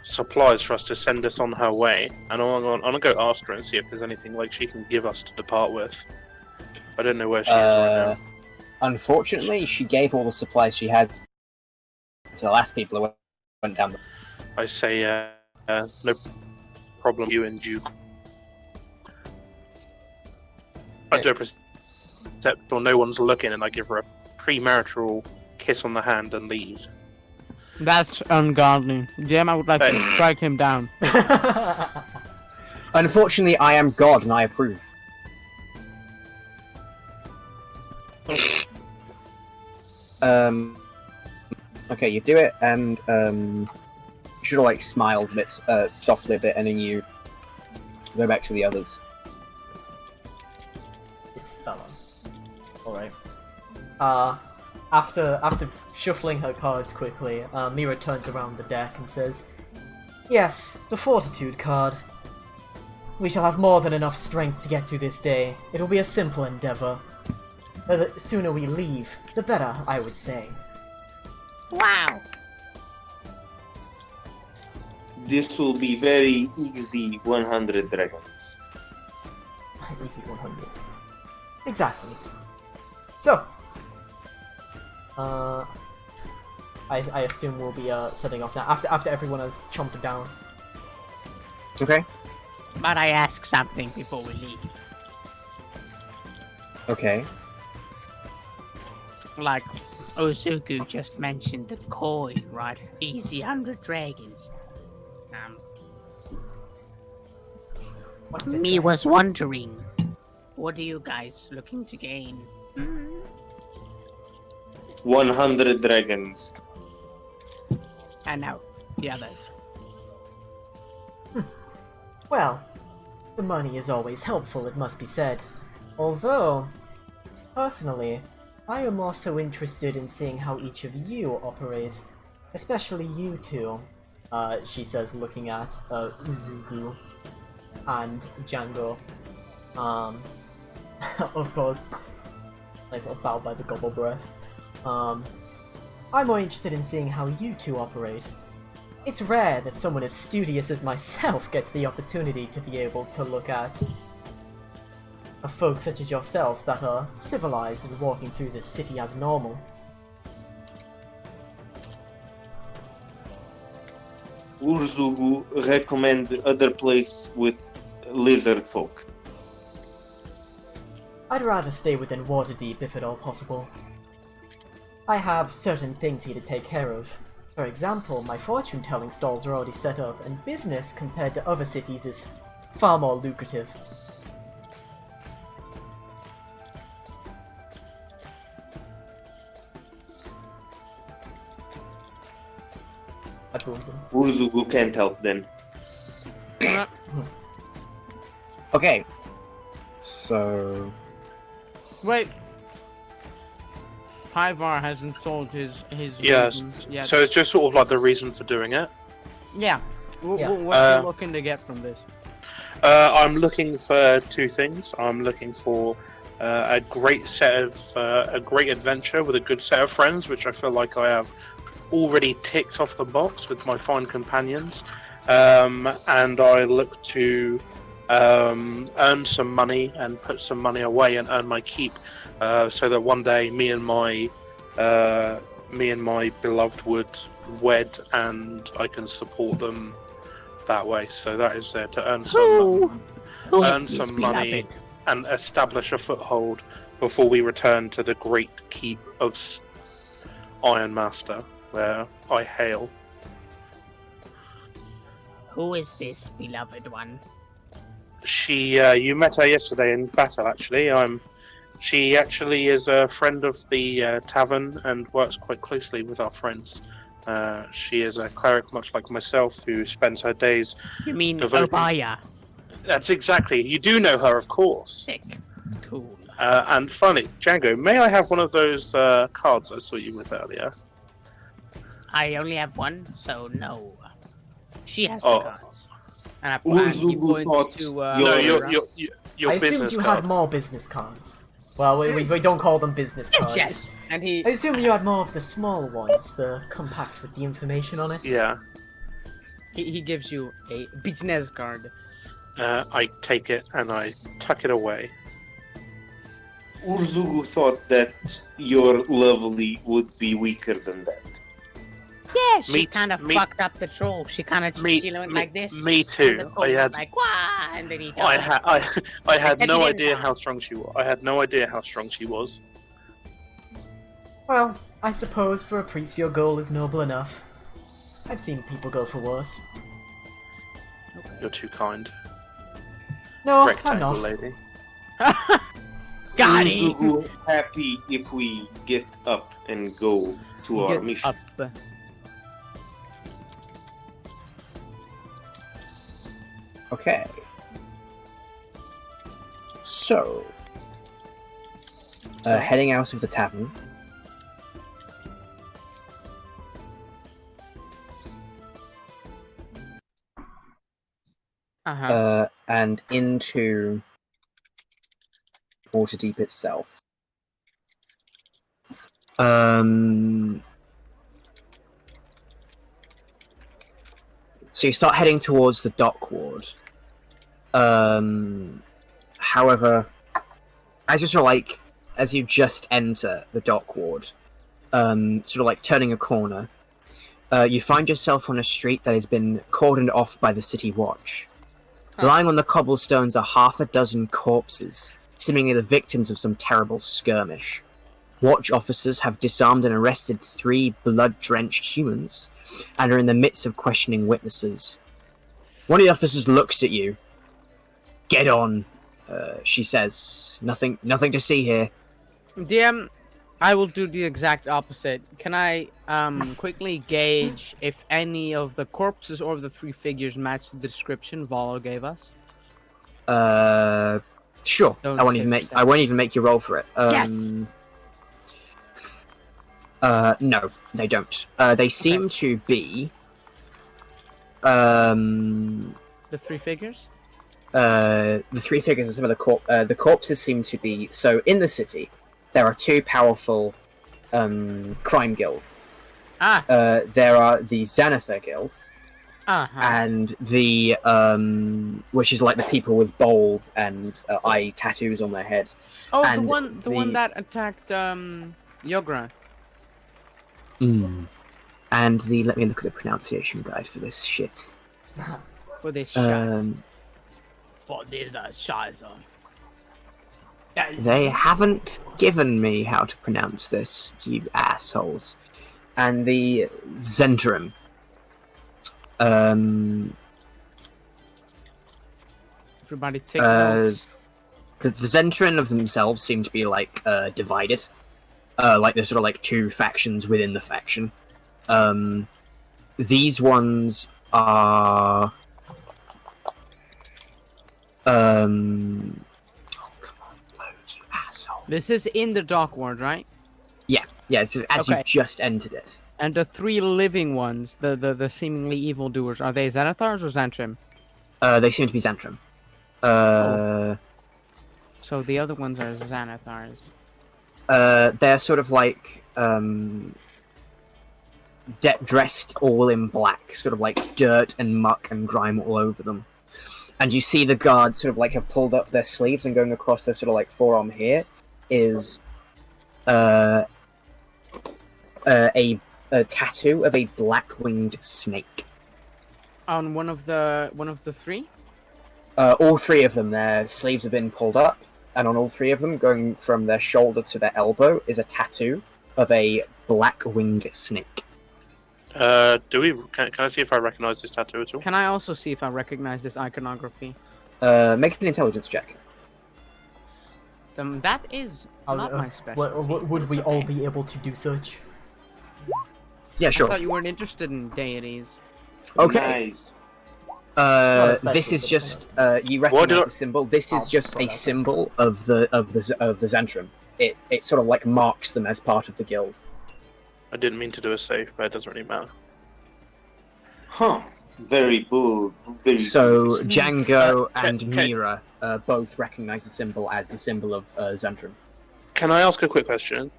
supplies for us to send us on her way, and I'm gonna go ask her and see if there's anything like she can give us to depart with. I don't know where she is right now. Unfortunately, she gave all the supplies she had to the last people who went down the... I say, no problem, you and Duke. I do except or no one's looking, and I give her a premarital kiss on the hand and leave. That's ungodly. Jim, I would like to strike him down. Unfortunately, I am God, and I approve. Okay, you do it, and she like smiles a bit softly a bit, and then you go back to the others. This fella. Alright. After shuffling her cards quickly, Mira turns around the deck and says, "Yes, the Fortitude card. We shall have more than enough strength to get through this day. It'll be a simple endeavor. The sooner we leave, the better, I would say." Wow. This will be very easy 100 dragons. Easy 100. Exactly. So, I assume we'll be setting off now after everyone has chomped down. Okay. But I ask something before we leave. Okay. Like, Ozuku just mentioned the coin, right? Easy 100 dragons. What's it? Me was wondering, what are you guys looking to gain? 100 dragons. I know, the others. Well, the money is always helpful, it must be said. Although, personally, I am also interested in seeing how each of you operate. Especially you two, she says, looking at Uzugu and Django. Of course, nice little bow by the gobble breath. I'm more interested in seeing how you two operate. It's rare that someone as studious as myself gets the opportunity to be able to look at a folk such as yourself that are civilized and walking through this city as normal. Urzugu recommend other place with lizard folk. I'd rather stay within Waterdeep if at all possible. I have certain things here to take care of. For example, my fortune-telling stalls are already set up, and business compared to other cities is far more lucrative. I boomed him. Urzugu can't help then. Okay. So... Wait. Tyvar hasn't told his Yes. reasons yet. So it's just sort of like the reason for doing it. Yeah. Yeah. What are you looking to get from this? I'm looking for two things. I'm looking for a great adventure with a good set of friends, which I feel like I have already ticked off the box with my fine companions. And I look to earn some money and put some money away and earn my keep, so that one day me and my beloved would wed and I can support them that way. So that is there to earn some money and establish a foothold before we return to the great keep of Ironmaster, where I hail. Who is this beloved one? She, you met her yesterday in battle, actually. She actually is a friend of the tavern and works quite closely with our friends. She is a cleric, much like myself, who spends her days... You mean devoted... Obaya? That's exactly. You do know her, of course. Sick. Cool. And funny, Django, may I have one of those cards I saw you with earlier? I only have one, so no. She has the cards. And he points to... no, your I business assumed you card. had more business cards. Well, we don't call them business cards. Yes. And I assume you had more of the small ones, the compact with the information on it. Yeah. He gives you a business card. I take it and I tuck it away. Urzugu thought that your lovely would be weaker than that. Yeah, she Me- kind of me- fucked up the troll. She kind of Me- she went me- like this. me and too. the troll I went had- like wah, and then he I died. had Take no it in idea now. how strong she was. I had no idea how strong she was. Well, I suppose for a priest your goal is noble enough. I've seen people go for worse. You're too kind. No, I'm Rectangle not. lady. Got him. Urzugu happy if we get up and go to our Get mission. up. Okay. So, heading out of the tavern. And into Waterdeep itself. So you start heading towards the dock ward. However, as you just enter the dock ward, sort of like turning a corner, you find yourself on a street that has been cordoned off by the city watch. Lying on the cobblestones are half a dozen corpses, seemingly the victims of some terrible skirmish. Watch officers have disarmed and arrested 3 blood-drenched humans, and are in the midst of questioning witnesses. One of the officers looks at you. "Get on," she says. Nothing to see here." DM, I will do the exact opposite. Can I quickly gauge if any of the corpses or the 3 figures match the description Volo gave us? Sure. Don't I won't say even make you roll for it. Yes! No, they don't. They seem to be. The 3 figures? The 3 figures and some of the corpses seem to be. So in the city, there are 2 powerful crime guilds. There are the Xanatha Guild, and the which is like the people with bold and eye tattoos on their head. Oh, and the one that attacked Yogra. And let me look at the pronunciation guide for this shit. For this shot. For this Scheiße. They haven't given me how to pronounce this, you assholes. And the Zentrum. Everybody take notes. The Zentrum of themselves seem to be like divided. Like there's sort of like 2 factions within the faction. These ones are oh, come on, loads, you asshole. This is in the dock ward, right? Yeah, it's just as you've just entered it. And the 3 living ones, the seemingly evildoers, are they Xanathars or Xantrim? They seem to be Zentrum. So the other ones are Xanathars. They're sort of like dressed all in black, sort of like dirt and muck and grime all over them. And you see the guards sort of like have pulled up their sleeves, and going across their sort of like forearm here is a tattoo of a black-winged snake. On one of the 3? All 3 of them, their sleeves have been pulled up, and on all 3 of them, going from their shoulder to their elbow, is a tattoo of a black-winged snake. Can I see if I recognize this tattoo at all? Can I also see if I recognize this iconography? Make an intelligence check. That is not my specialty. Would we all be able to do such? Yeah, I sure. thought you weren't interested in deities. Okay. Nice. This is just you recognize the symbol. This is just a symbol of the Zentrum. It sort of like marks them as part of the guild. I didn't mean to do a save, but it doesn't really matter. Huh. Very bold. Very So good. Django and Mira both recognize the symbol as the symbol of Zentrum. Can I ask a quick question?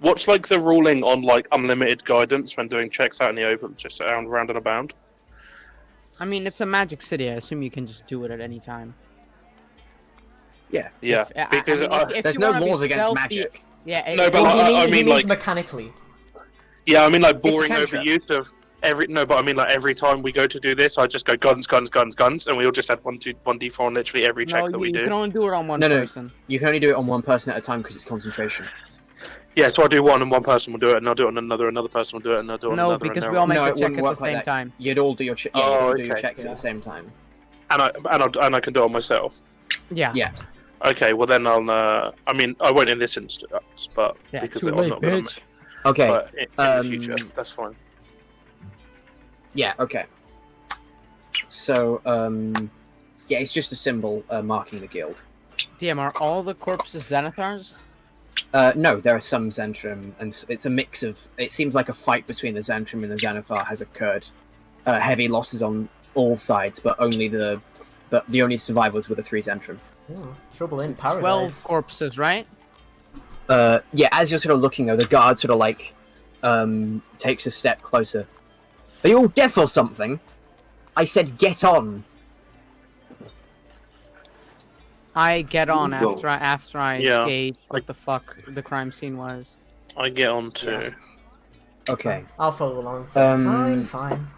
What's like the ruling on like unlimited guidance when doing checks out in the open, just around and about? I mean, it's a magic city. I assume you can just do it at any time. Yeah, If- because if There's you no wanna be laws against stealthy- magic. Yeah, No, if- but I mean, means like- mechanically. yeah, I mean like a boring cantrip. overuse of but I mean like every time we go to do this, I just go guns, guns, guns, guns, and we all just add 1d4 on literally every check no, that we you do. can only do it on one No. person. You can only do it on one person at a time because it's concentration. Yeah, so I do one, and one person will do it, and I'll do it on another person will do it, and I'll do it on No, another. because and we all make No, the it check wouldn't at the work like same that. time. You'd all do your yeah, Oh, you'd all do your okay. checks at the same time. and I can do it on myself. Yeah. Yeah. Okay, well then I'll. I mean, I won't in this instance, but Yeah, because too I'm late, not gonna. bitch. Okay. But in the future, that's fine. Yeah. Okay. So, yeah, it's just a symbol marking the guild. DM, are all the corpses Zenithars? No, there are some Zentrum, and it's a mix of. It seems like a fight between the Zentrum and the Zenithar has occurred. Heavy losses on all sides, but the only survivors were the 3 Zentrum. Ooh, trouble in paradise. 12 corpses, right? Yeah, as you're sort of looking though, the guard sort of like takes a step closer. Are you all deaf or something? I said get on. I get on Go. after I Yeah. gauge what the fuck the crime scene was. I get on to. Okay. I'll follow along. So fine.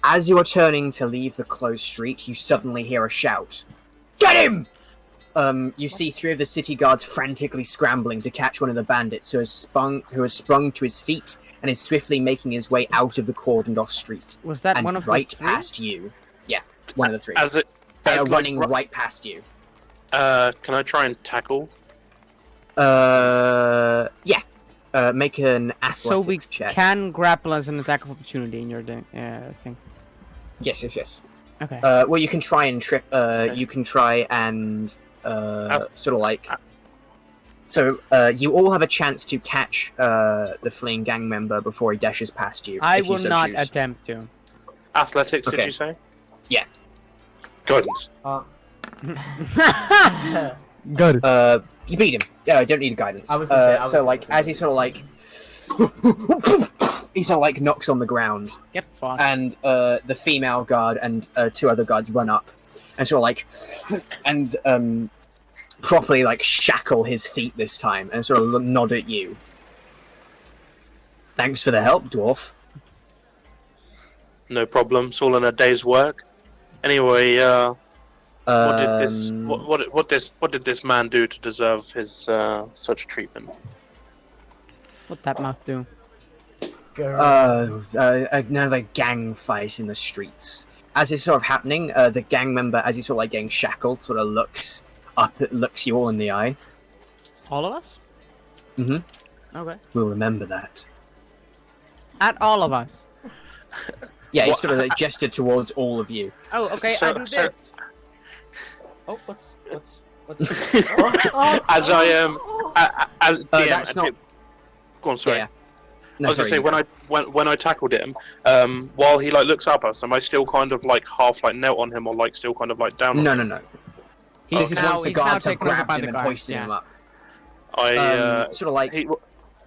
As you are turning to leave the closed street, you suddenly hear a shout. Get him! You see 3 of the city guards frantically scrambling to catch one of the bandits who has sprung to his feet and is swiftly making his way out of the cordoned off street. Was that And one of right the 3? past you. Yeah, one of the 3. As it. They are like, running right past you. Can I try and tackle? Yeah. Make an So we athletics check. can grapple as an attack of opportunity in your thing. Yes. Okay. Well, you can try and trip. You can try and sort of like. So you all have a chance to catch the fleeing gang member before he dashes past you. I if you will so not choose. attempt to. Athletics, Okay. did you say? Yeah. Guidance. Good. You beat him. Yeah, I don't need guidance. I was gonna say, I was so gonna like say as he sort of like. He sort of like knocks on the ground, Get fucked. and the female guard and 2 other guards run up and sort of like and properly like shackle his feet this time and sort of nod at you. Thanks for the help, dwarf. No problem. It's all in a day's work. Anyway, what did this Um, what did this man do to deserve his such treatment? What that mouth do? Another gang fight in the streets. As it's sort of happening, the gang member, as he's sort of like getting shackled, sort of looks up, looks you all in the eye. All of us? Mhm. Okay. We'll remember that. At all of us. Yeah, he What- sort of like gestured towards all of you. Oh, okay. So- I do so- this. Oh, what's? As I am, as DM, that's and not- it- Go on, sorry. Yeah. I No, was gonna sorry, say when I tackled him, while he like looks up at us, am I still kind of like half like knelt on him or like still kind of like down? On him? No. He's This is now, once the he's now guards have taken over grabbed by him the and guards. hoisted him up. I Sort of like,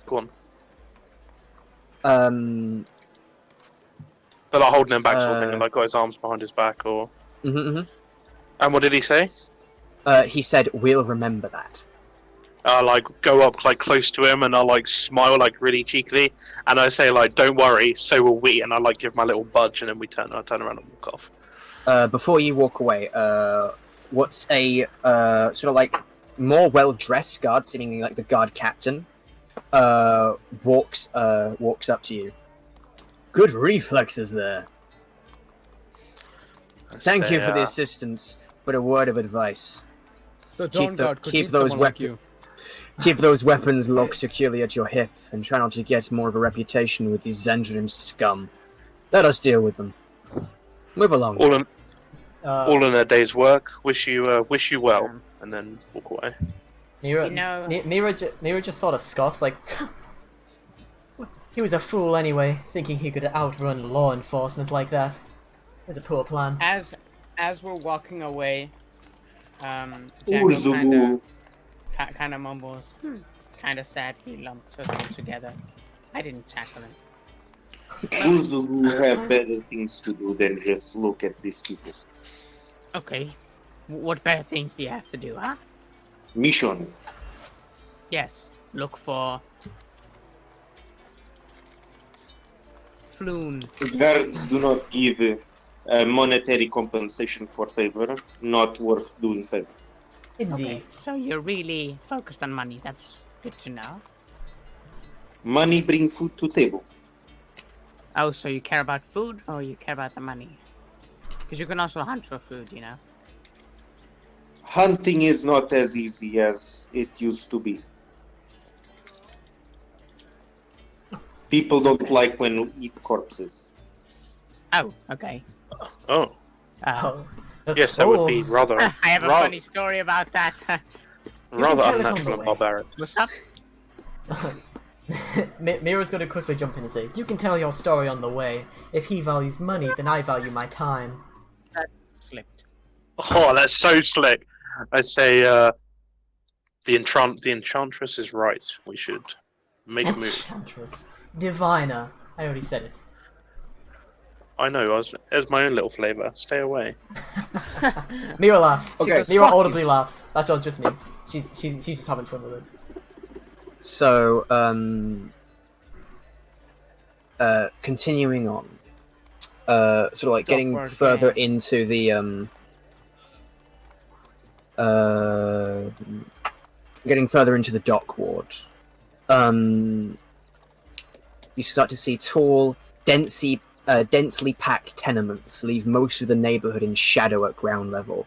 go on, um, but like holding him back, sort of thing, Uh, and like got his arms behind his back, or. mhm. And what did he say? He said, "We'll remember that." I like go up like close to him and I like smile like really cheekily and I say like don't worry, so will we, and I like give my little budge and then I turn around and walk off. Before you walk away, what's a sort of like more well-dressed guard, seemingly like the guard captain, walks up to you. Good reflexes there. I Thank say, you for the assistance, but a word of advice: The keep those weapons. Keep those weapons locked securely at your hip, and try not to get more of a reputation with these Zendrim scum. Let us deal with them. Move along. all in a day's work. Wish you well, and then walk away. Nero just sort of scoffs like, he was a fool anyway, thinking he could outrun law enforcement like that. It was a poor plan. As we're walking away, Django kind of mumbles, kind of sad he lumped us all together. I didn't tackle him. Uzu have better things to do than just look at these people. Okay. What better things do you have to do, huh? Mission. Yes. Look for Floon. Guards do not give monetary compensation for favor. Not worth doing favor. Indeed. Okay, so you're really focused on money. That's good to know. Money bring food to table. Oh, so you care about food or you care about the money? Because you can also hunt for food, you know? Hunting is not as easy as it used to be. People don't like when we eat corpses. Oh, okay. Oh, Oh, that's yes, that would be rather, I have a funny story about that. rather tell it on the unnatural and way. barbaric. What's up? Mira's going to quickly jump in and say, "You can tell your story on the way. If he values money, then I value my time." That slipped. Oh, that's so slick. I say, the enchantress is right. We should make a move. Enchantress. Diviner. I already said it. I know, there's my own little flavour. Stay away. Mira laughs. Okay. Mira Fuck audibly laughs. That's not just me. She's just having fun with it. So, continuing on, sort of like getting Dockward further game. into the, getting further into the dock ward, you start to see tall, densely packed tenements leave most of the neighborhood in shadow at ground level.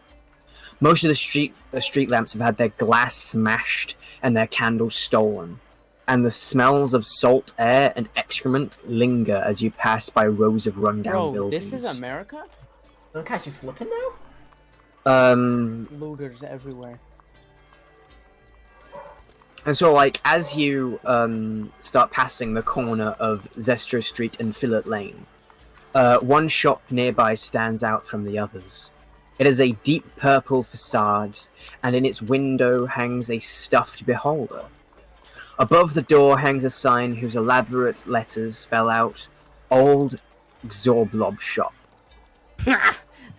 Most of the street lamps have had their glass smashed and their candles stolen, and the smells of salt air and excrement linger as you pass by rows of rundown Bro, buildings. this is America? Don't catch you slipping now? Looters everywhere. And so, like, as you start passing the corner of Zestro Street and Fillet Lane, one shop nearby stands out from the others. It is a deep purple facade, and in its window hangs a stuffed beholder. Above the door hangs a sign whose elaborate letters spell out Old Xorblob Shop.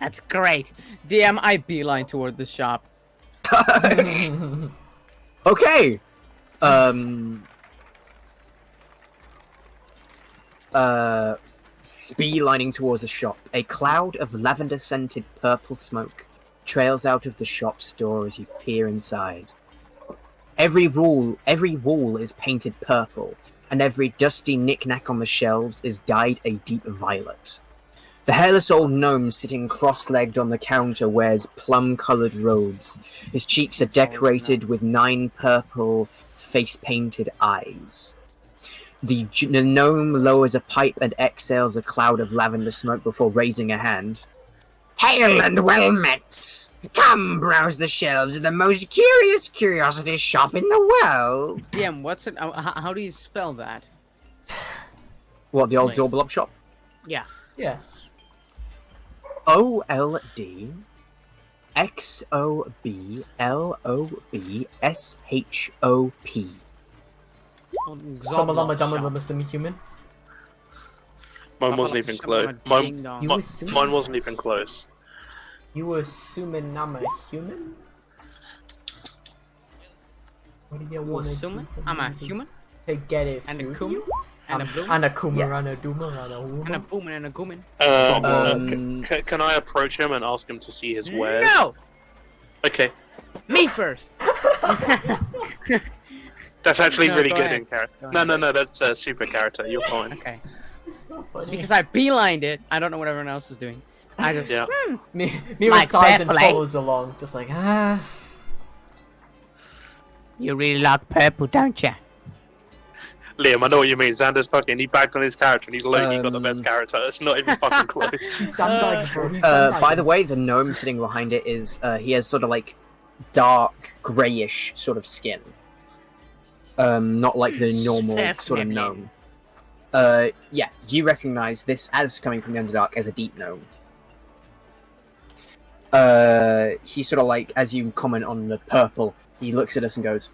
That's great. DM, I beeline toward the shop. Okay! Speedlining towards the shop, a cloud of lavender-scented purple smoke trails out of the shop's door as you peer inside. Every wall is painted purple, and every dusty knick-knack on the shelves is dyed a deep violet. The hairless old gnome sitting cross-legged on the counter wears plum-coloured robes. His cheeks are decorated with 9 purple, face-painted eyes. The gnome lowers a pipe and exhales a cloud of lavender smoke before raising a hand. Hail and well met! Come browse the shelves of the most curious curiosity shop in the world! DM, what's it? How do you spell that? What, the old Nice. Xorblob shop? Yeah. Yeah. OLDXOBLOBSHOP. Some lama dama lama semi-human. Mine wasn't even close. Ding dong. You assume Mine wasn't even close. you assuming I'm a human? What do you You want to assuming I'm a human? to get it And a through cumin? you? And a bloom? And a kuma, Yeah. and a duma, and a And a wuma. boom and a goomin? Can I approach him and ask him to see his wares? No! Okay, Me first! that's actually No, really go good ahead. in character. Go No, ahead. that's a super character. You're fine. Okay. It's not funny. Because I beelined it, I don't know what everyone else is doing. I just... Yeah. Mira Like sighs and purple, eh? follows along, just like, ah. You really like purple, don't you? Liam, I know what you mean. Xander's fucking, he backed on his character and he's low-key got the best character. It's not even fucking close. He's sandbagged, bro. He's By sandbagged. the way, the gnome sitting behind it is, he has sort of like dark, greyish sort of skin. Not like the normal sort of gnome. Yeah, you recognize this as coming from the Underdark as a deep gnome. He sort of like, as you comment on the purple, he looks at us and goes,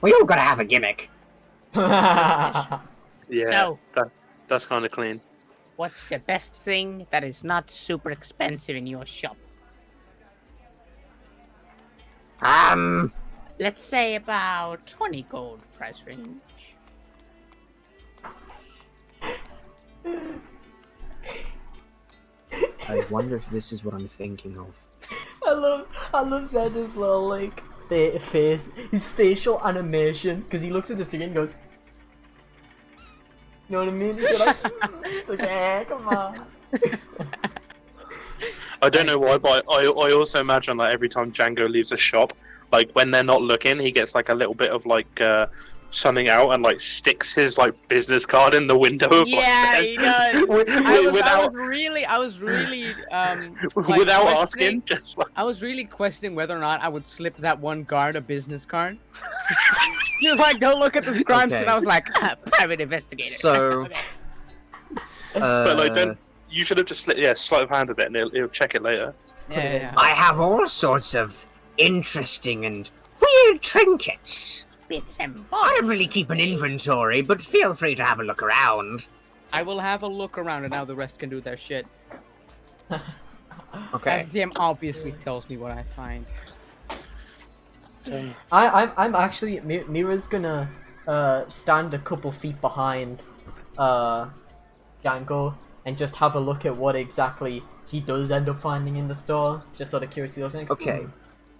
"We all gotta have a gimmick." Yeah, So- that's kind of clean. What's the best thing that is not super expensive in your shop? Let's say about 20 gold price range. I wonder if this is what I'm thinking of. I love Xander's little like face, his facial animation, because he looks at the screen and goes, you know what I mean? He's like, it's okay, come on. I don't know why, but I also imagine like every time Django leaves a shop, like when they're not looking, he gets like a little bit of like something out and like sticks his like business card in the window. Of, Yeah, he does. without I was really like, without asking, just like I was really questioning whether or not I would slip that one guard a business card. You're like, don't look at this crime scene. Okay. I was like, private investigator. So, Okay. but like then you should have just sleight of handed it and he'll check it later. Yeah. I have all sorts of interesting and weird trinkets. Bits and I don't really keep an inventory, but feel free to have a look around. I will have a look around and now the rest can do their shit. Okay. As DM obviously tells me what I find. I'm actually Mira's gonna stand a couple feet behind Django and just have a look at what exactly he does end up finding in the store, just sort of curiously looking. Okay.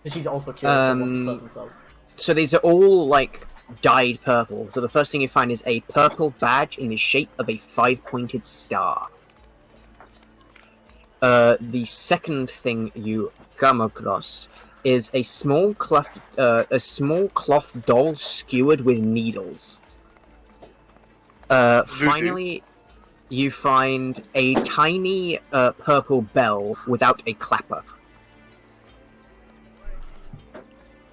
And she's also curious about what this person sells. So these are all like dyed purple. So the first thing you find is a purple badge in the shape of a 5-pointed star. The second thing you come across is a small cloth doll skewered with needles. Finally, you find a tiny purple bell without a clapper.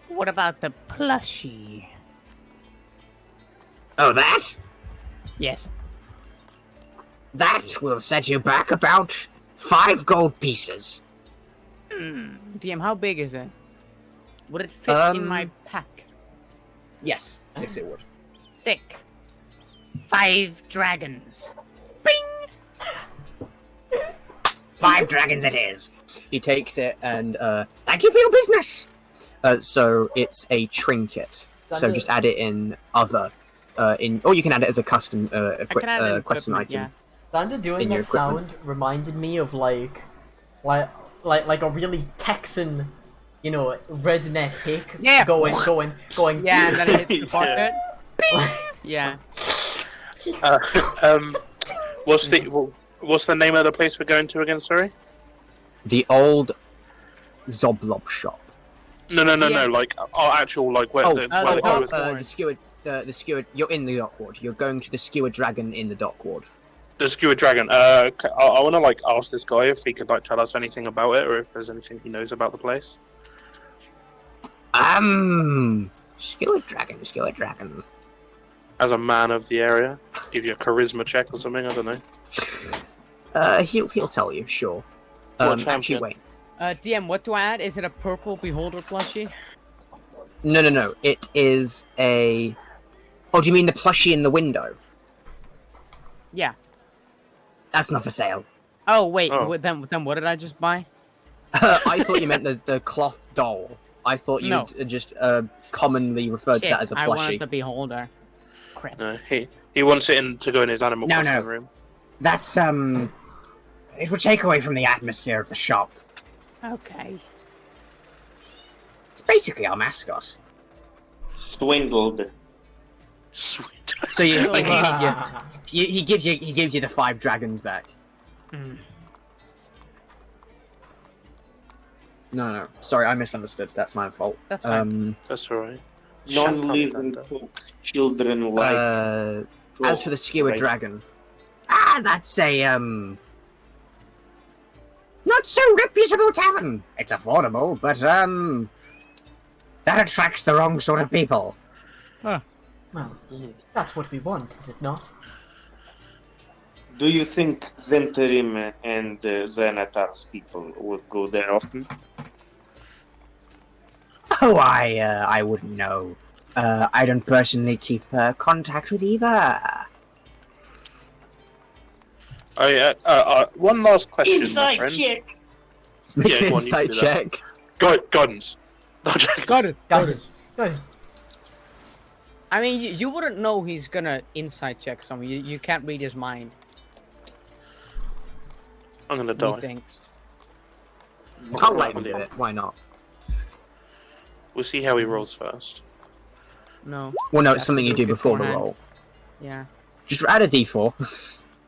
What about the plushie? Oh, that? Yes. That will set you back about 5 gold pieces. DM, how big is it? Would it fit in my pack? Yes, yes it would. Sick. 5 dragons. Bing! 5 dragons it is. He takes it and, thank you for your business! So it's a trinket. So just add it in other, or you can add it as a custom, custom item. Yeah. Xander doing In your that sound reminded me of like a really Texan, you know, redneck hick. Yeah. Going. Yeah, and then it hits the pocket. Yeah. What's the name of the place we're going to again? Sorry. The old Zoblob shop. No. Like our actual like where the guy was. The skewered. You're in the dock ward. You're going to the skewered dragon in the dock ward. The skewered dragon. I want to like ask this guy if he could like tell us anything about it, or if there's anything he knows about the place. Skewered dragon. As a man of the area, give you a charisma check or something. I don't know. He'll tell you, sure. What Actually, champion? wait. DM, what do I add? Is it a purple beholder plushie? No. It is a. Oh, do you mean the plushie in the window? Yeah. That's not for sale. Oh wait, Oh. Then what did I just buy? I thought you meant the cloth doll. I thought you No. just commonly referred to that as a I wanted plushie. the beholder. Crap. No, he wants it to go in his animal No, costume no. room. That's it would take away from the atmosphere of the shop. Okay. It's basically our mascot. Swindled. Sweet. So he gives you the 5 dragons back. Mm. No. Sorry, I misunderstood. That's my fault. That's fine. That's alright. Non-living folk, children like. As for the skewered Right. dragon, that's a not so reputable tavern. It's affordable, but that attracts the wrong sort of people. Well, that's what we want, is it not? Do you think Zentarim and Xanatar's people would go there often? Oh, I wouldn't know. I don't personally keep contact with either. One last question, my Inside friend. check! Yeah, go on, you Insight can do that. check. Guidance. Got it. Got it. Got it. I mean, you wouldn't know he's gonna inside check someone. You can't read his mind. I'm gonna He die. thinks. I'll let him do it. Why not? We'll see how he rolls first. No. Well, no, Have it's to something you do it do before the beforehand. roll. Yeah. Just add a d4.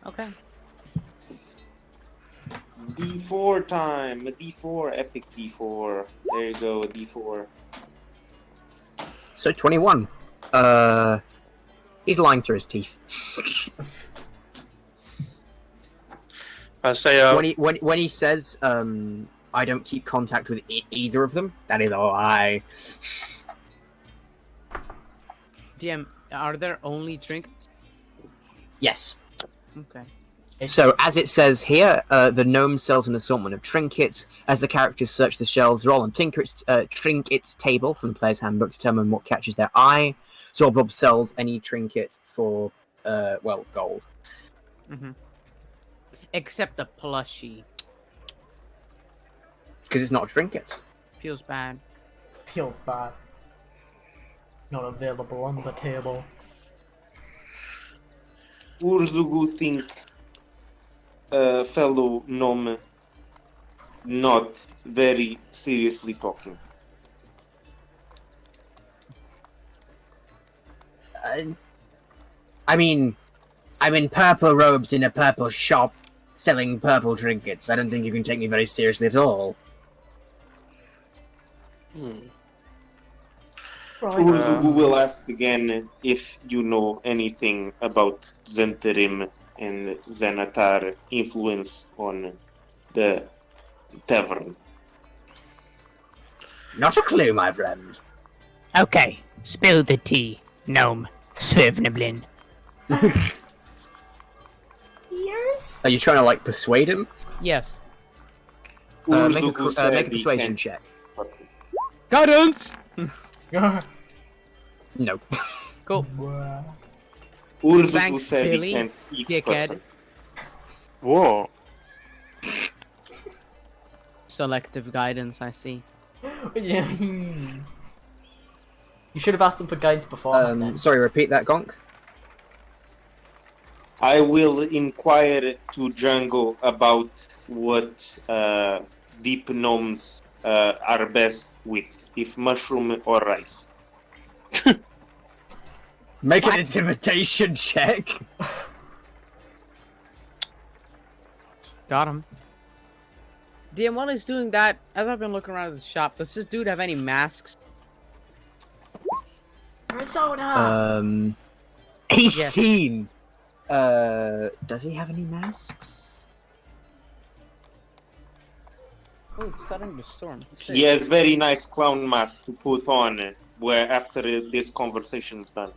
Okay. D4 time. A D4. Epic D4. There you go. A D4. So 21. He's lying through his teeth. I say, When he says, I don't keep contact with either of them, that is a lie. DM, are there only trinkets? Yes. Okay. So, as it says here, the gnome sells an assortment of trinkets. As the characters search the shelves, roll on trinkets table from the player's handbook to determine what catches their eye. Zorbob sells any trinket for, gold. Mm-hmm. Except the plushie. Because it's not a trinket. Feels bad. Feels bad. Not available on the table. Urzugu think fellow gnome not very seriously talking. I mean, I'm in purple robes in a purple shop selling purple trinkets. I don't think you can take me very seriously at all. Urzugu will ask again if you know anything about Zenterim and Zenatar influence on the tavern. Not a clue, my friend. Okay, spill the tea, gnome. Svivniblin. Years? Are you trying to, persuade him? Yes. Make a Urzugu said he persuasion can't- check. Guidance! No. Cool. Urzugu Thanks, said Billy, he can't eat dickhead. person. whoa. Selective guidance, I see. Yeah. You should have asked him for guidance before. Sorry, repeat that, Gonk. I will inquire to Django about what deep gnomes are best with, if mushroom or rice. Make an intimidation check. Got him. DM, while he's doing that, as I've been looking around the shop, does this dude have any masks? Persona! He's Yes. seen. Does he have any masks? Oh, it's starting to storm. He has very nice clown mask to put on where after this conversation is done.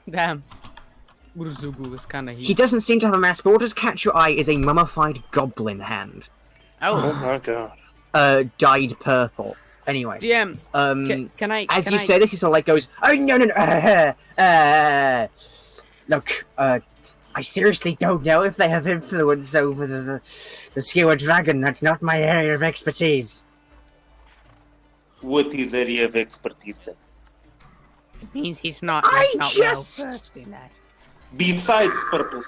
Damn. Urzugu is kinda He doesn't seem to have a mask, but what does catch your eye is a mummified goblin hand. Oh my god. Dyed purple. Anyway. DM, can I... As can you I... say this, he sort of goes, oh, no. Look, I seriously don't know if they have influence over the skewer dragon. That's not my area of expertise. What is area of expertise then? It means he's not, I not just- well versed in that. Besides purple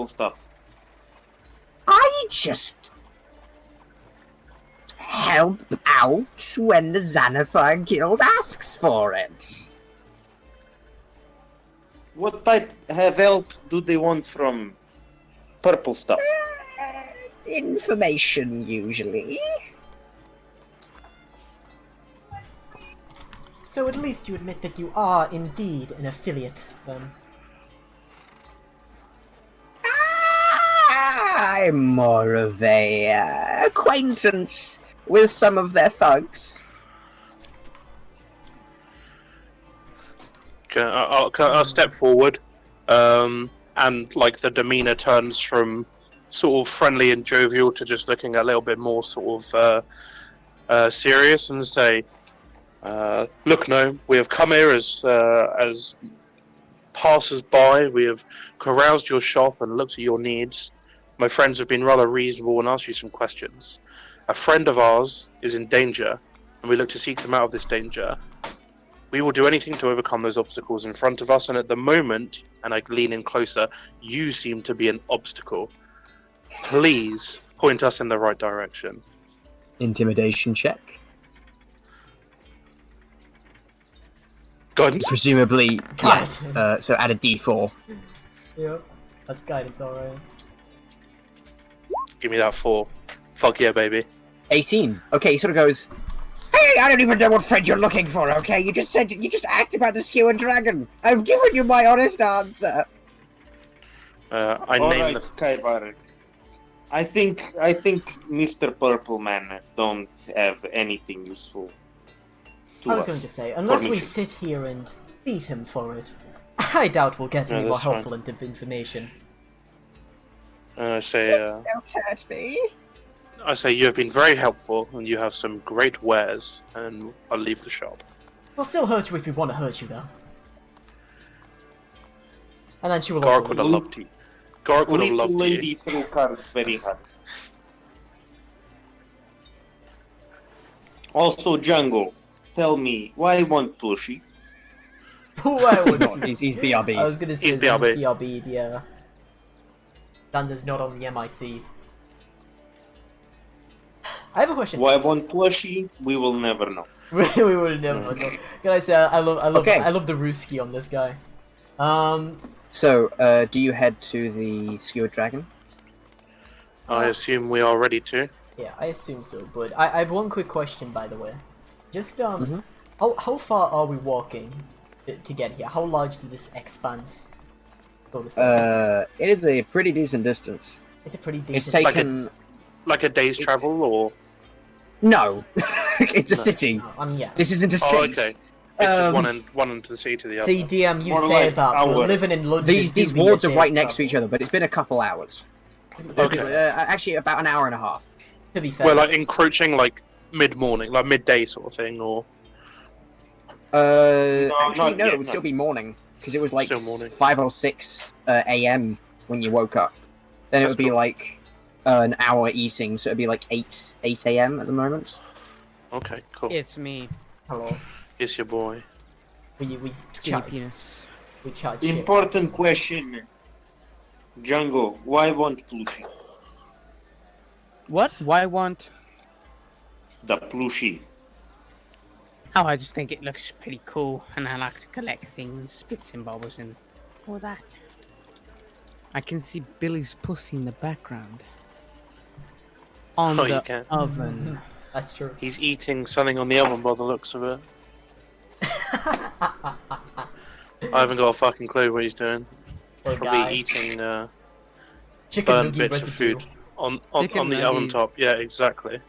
stuff. I just help out when the Xanathar Guild asks for it. What type of help do they want from purple stuff? Information, usually. So at least you admit that you are indeed an affiliate, then. I'm more of a acquaintance with some of their thugs. Okay, I'll step forward, and the demeanor turns from sort of friendly and jovial to just looking a little bit more sort of serious, and say, "Look, gnome, we have come here as passers-by. We have caroused your shop and looked at your needs. My friends have been rather reasonable and asked you some questions. a friend of ours is in danger, and we look to seek them out of this danger, we will do anything to overcome those obstacles in front of us. And at the moment, and I lean in closer, you seem to be an obstacle. Please point us in the right direction. Intimidation check. Guidance. Presumably, Guidance. so add a d4. Yep, that's guidance, alright. Give me that 4. Fuck yeah, baby. 18. Okay, he sort of goes, "Hey, I don't even know what friend you're looking for, okay? You just asked about the skewered dragon. I've given you my honest answer." I All name right, the... Kaivar. I think Mr. Purple Man don't have anything useful to I was us. going to say, unless we Permission. sit here and beat him for it, I doubt we'll get No, any more that's fine. helpful information. I say, Don't hurt me. you have been very helpful, and you have some great wares, and I'll leave the shop. We'll still hurt you if we want to hurt you, though. And then she will Garg also would have leave. loved you. Garg would have Little loved lady you. threw cards very hard. Also, Django, tell me, why want plushie? Why would you? He's BRB. I was gonna say He's Zan's BRB. BRB, yeah. Zan's not on the MIC. I have a question. Why want plushie? We will never know. we will never know. Can I say I love Okay. I love the Rooski on this guy. So, do you head to the skewered dragon? I assume we are ready to. Yeah, I assume so. But I have one quick question, by the way. Just Mhm. how far are we walking to get here? How large is this expanse? So to say? It is a pretty decent distance. It's a pretty It's decent. taken... Like a day's travel, or... No! It's a No. city. Yeah. This isn't a Oh, state. okay. It's just one end to the sea to the other. See, DM, you More say like that, but our- living in London. These do be wards a are right day's next to travel. each other, but it's been a couple hours. Okay. Actually, about an hour and a half. To be fair. We're like encroaching like mid-morning, like midday sort of thing, or... Actually, not no, yet, it would still no. be morning. Because it was like Still morning. 5 or 6 a.m. when you woke up. Then it That's would be cool. like an hour eating, so it'd be like 8 a.m. at the moment. Okay, cool. It's me, Hello. It's your boy. We skinny chat. penis. We chat shit. Important question. Django, why want plushie? What? Why want? The plushie. Oh, I just think it looks pretty cool, and I like to collect things, bits and bobs, and all that. I can see Billy's pussy in the background. On Oh, you the can. oven. That's true. He's eating something on the oven by the looks of it. I haven't got a fucking clue what he's doing. Poor Probably guy. eating Chicken burnt nugget bits of residue. food on Chicken the oven nugget. top. Yeah, exactly.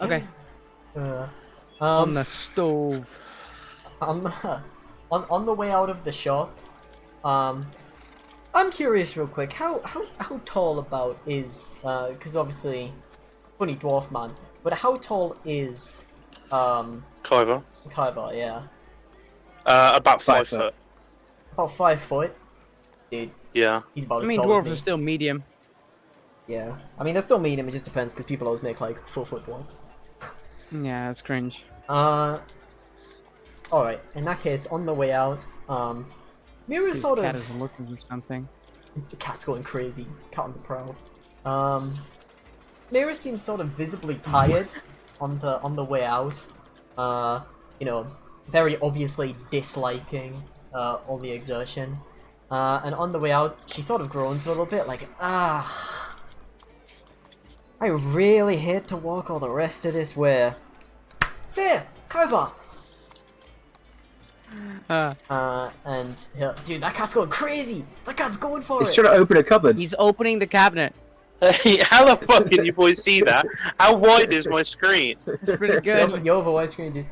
Okay. Uh, On the stove. on the way out of the shop, I'm curious real quick, how tall about is, because obviously, funny dwarf man, but how tall is, Kyver. Kaiba, yeah? About 5 5 foot. foot. About 5 foot? Dude, Yeah. he's about I as mean, tall as dwarves me. are still medium. Yeah. I mean, they're still medium, it just depends, because people always make, like, 4-foot dwarves. Yeah, that's cringe. Alright, in that case, on the way out, Mira's This sort cat of... is looking for something. The cat's going crazy. Cat on the prowl. Mira seems sort of visibly tired on the way out. You know, very obviously disliking all the exertion. And on the way out, she sort of groans a little bit, like, I really hate to walk all the rest of this way. Sir, Kova! And dude, that cat's going crazy. That cat's going for He's it. trying to open a cupboard. He's opening the cabinet. Hey, how the fuck can you boys see that? How wide is my screen? It's pretty You good. have a widescreen, dude.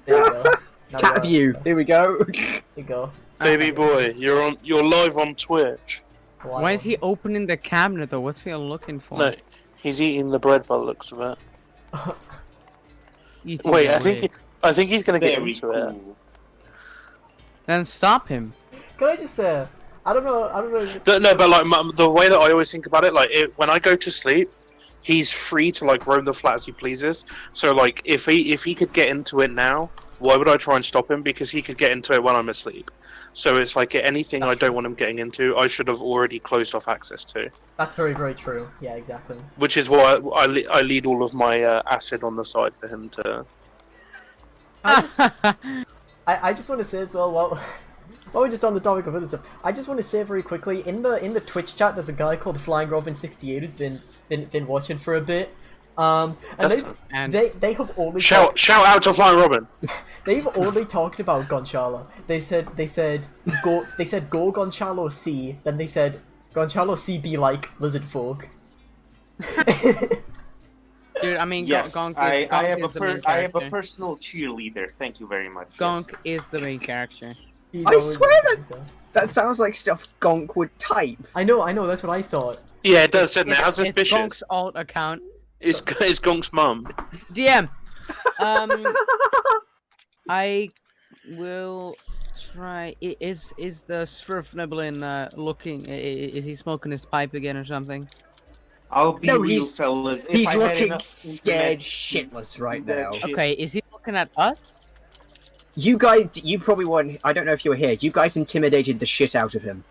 There you go. Now Cat you're- view. Here we go. There you go. Baby boy, you're live on Twitch. Why is he opening the cabinet though? What's he looking for? No, he's eating the bread by the looks of it. Eating Wait, the I think he's gonna get Very into it. cool. Then stop him. Can I just say, I don't know. No, but like the way that I always think about it, like when I go to sleep, he's free to like roam the flat as he pleases. So like if he could get into it now, why would I try and stop him? Because he could get into it when I'm asleep. So it's like anything I don't want him getting into, I should have already closed off access to. That's very, very true. Yeah, exactly. Which is why I lead all of my acid on the side for him to. I just want to say as well, while we're just on the topic of other stuff, I just want to say very quickly, in the Twitch chat, there's a guy called Flying Robin68 who's been watching for a bit. They have only shout out to Flying Robin. They've only talked about Gonchalo. They said go Gonchalo C, then they said Gonchalo C be like lizard folk. Dude, I mean, Yes, Gonk I have is a personal cheerleader. Thank you very much. Gonk is the main character. I swear that sounds like stuff Gonk would type. I know, that's what I thought. Yeah, it does, doesn't it? How suspicious. It's Gonk's alt account. It's Gonk's mum. DM. I will try. Is the Svirfniblin looking? Is he smoking his pipe again or something? I'll be real, fellas. If He's I had looking enough scared internet- shitless right now. Okay, is he looking at us? You guys, you probably weren't. I don't know if you were here. You guys intimidated the shit out of him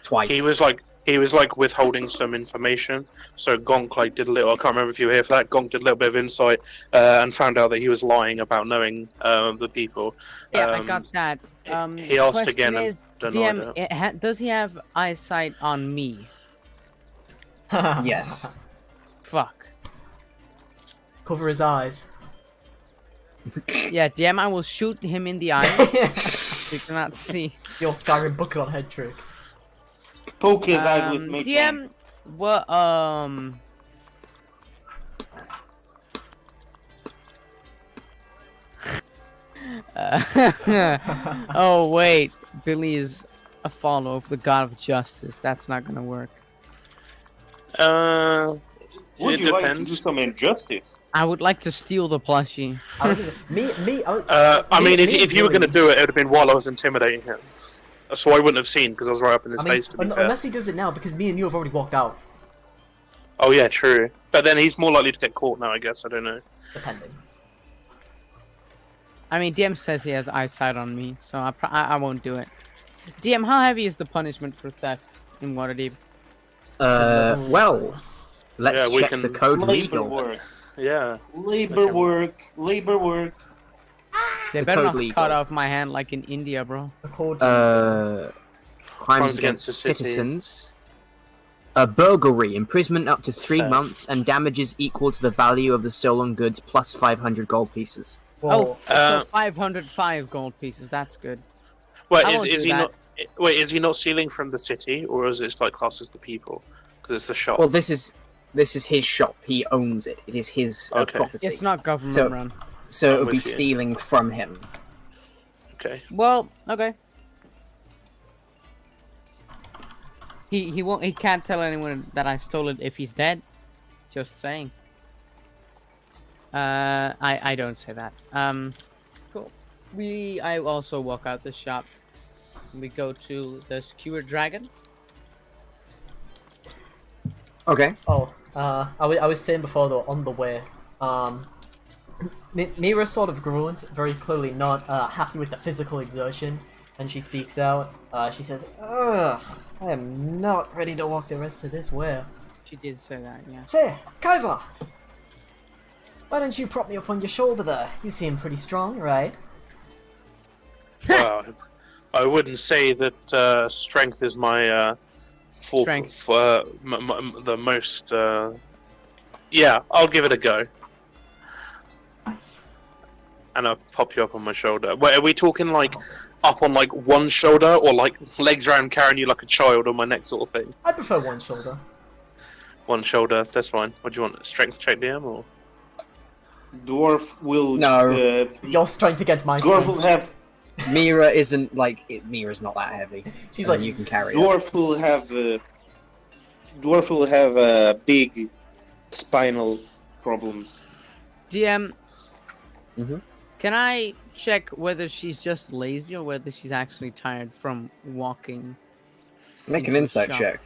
twice. He was like withholding some information. So Gonk like did a little. I can't remember if you were here for that. Gonk did a little bit of insight and found out that he was lying about knowing the people. Yeah, I got that. He asked again and denied DM, does he have eyesight on me? Yes. Fuck. Cover his eyes. Yeah, DM, I will shoot him in the eye. You cannot see. Your Skyrim bucket on head trick. Poke his eye with my DM, what, oh wait, Billy is a follower of the God of Justice. That's not gonna work. Would it you like to depends. do some injustice? I would like to steal the plushie. I mean, if you were going to do it, it would have been while I was intimidating him. So I wouldn't have seen because I was right up in his face. To be fair. Unless he does it now, because me and you have already walked out. Oh yeah, true. But then he's more likely to get caught now, I guess. I don't know. Depending. I mean, DM says he has eyesight on me, so I won't do it. DM, how heavy is the punishment for theft in Waterdeep? Well, let's we check can- the code Labor legal. work. Yeah. Labor work. They The better code not legal. cut off my hand like in India, bro. The code. Crimes against the city. citizens. Burglary, imprisonment up to 3 Theft. months, and damages equal to the value of the stolen goods plus 500 gold pieces. Oh, Whoa. so 505 gold pieces. That's good. Wait, I won't is do he that. not? Wait, is he not stealing from the city, or is it like classed as the people? Because it's the shop. Well, this is his shop. He owns it. It is his Okay. property. It's not government So- run. So it I'm would be with you. stealing from him. Okay. Well, okay. He won't. He can't tell anyone that I stole it if he's dead. Just saying. I don't say that. Cool. I also walk out the shop. We go to the Skewered Dragon. Okay. Oh, I was saying before though, on the way, Mira sort of groans, very clearly not happy with the physical exertion, and she speaks out. She says, "Ugh, I am not ready to walk the rest of this way." She did say that, yeah. Say, Kaiva, why don't you prop me up on your shoulder there? You seem pretty strong, right? Well, I wouldn't say that strength is my Strength. the most. Yeah, I'll give it a go, Nice. and I'll pop you up on my shoulder. Wait, are we talking like up on like one shoulder, or like legs around carrying you like a child on my neck sort of thing? I prefer one shoulder. One shoulder, that's fine. What do you want? Strength check, DM, or? Dwarf will. No. Your strength against my Dwarf strength. will have. Mira isn't like Mira's not that heavy. She's like, you can carry her. Dwarf will have. Dwarf will have big spinal problems. DM. Mhm. Can I check whether she's just lazy or whether she's actually tired from walking? Make an into the insight shop? check.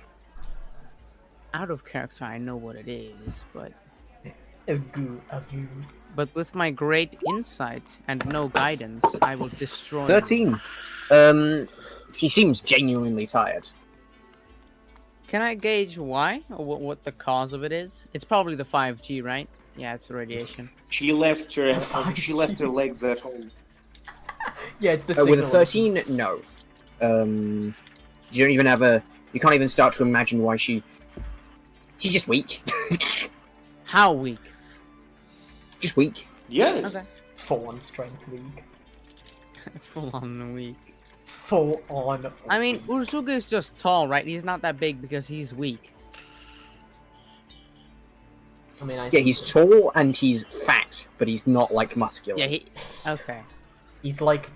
Out of character, I know what it is, but A goo, a goo. But with my great insight and no guidance, I will destroy. 13. She seems genuinely tired. Can I gauge why or what the cause of it is? It's probably the 5G, right? Yeah, it's the radiation. She left her legs at home. Yeah, it's the With a signal. 13, no. You don't even have a. You can't even start to imagine why she's just weak. How weak? Just weak. Yes. Okay. Full on strength weak. Full on weak. Full on. I mean, Ursuga is just tall, right? He's not that big because he's weak. I mean, Yeah, he's tall and he's fat, but he's not like muscular. Yeah, he. Okay. He's like.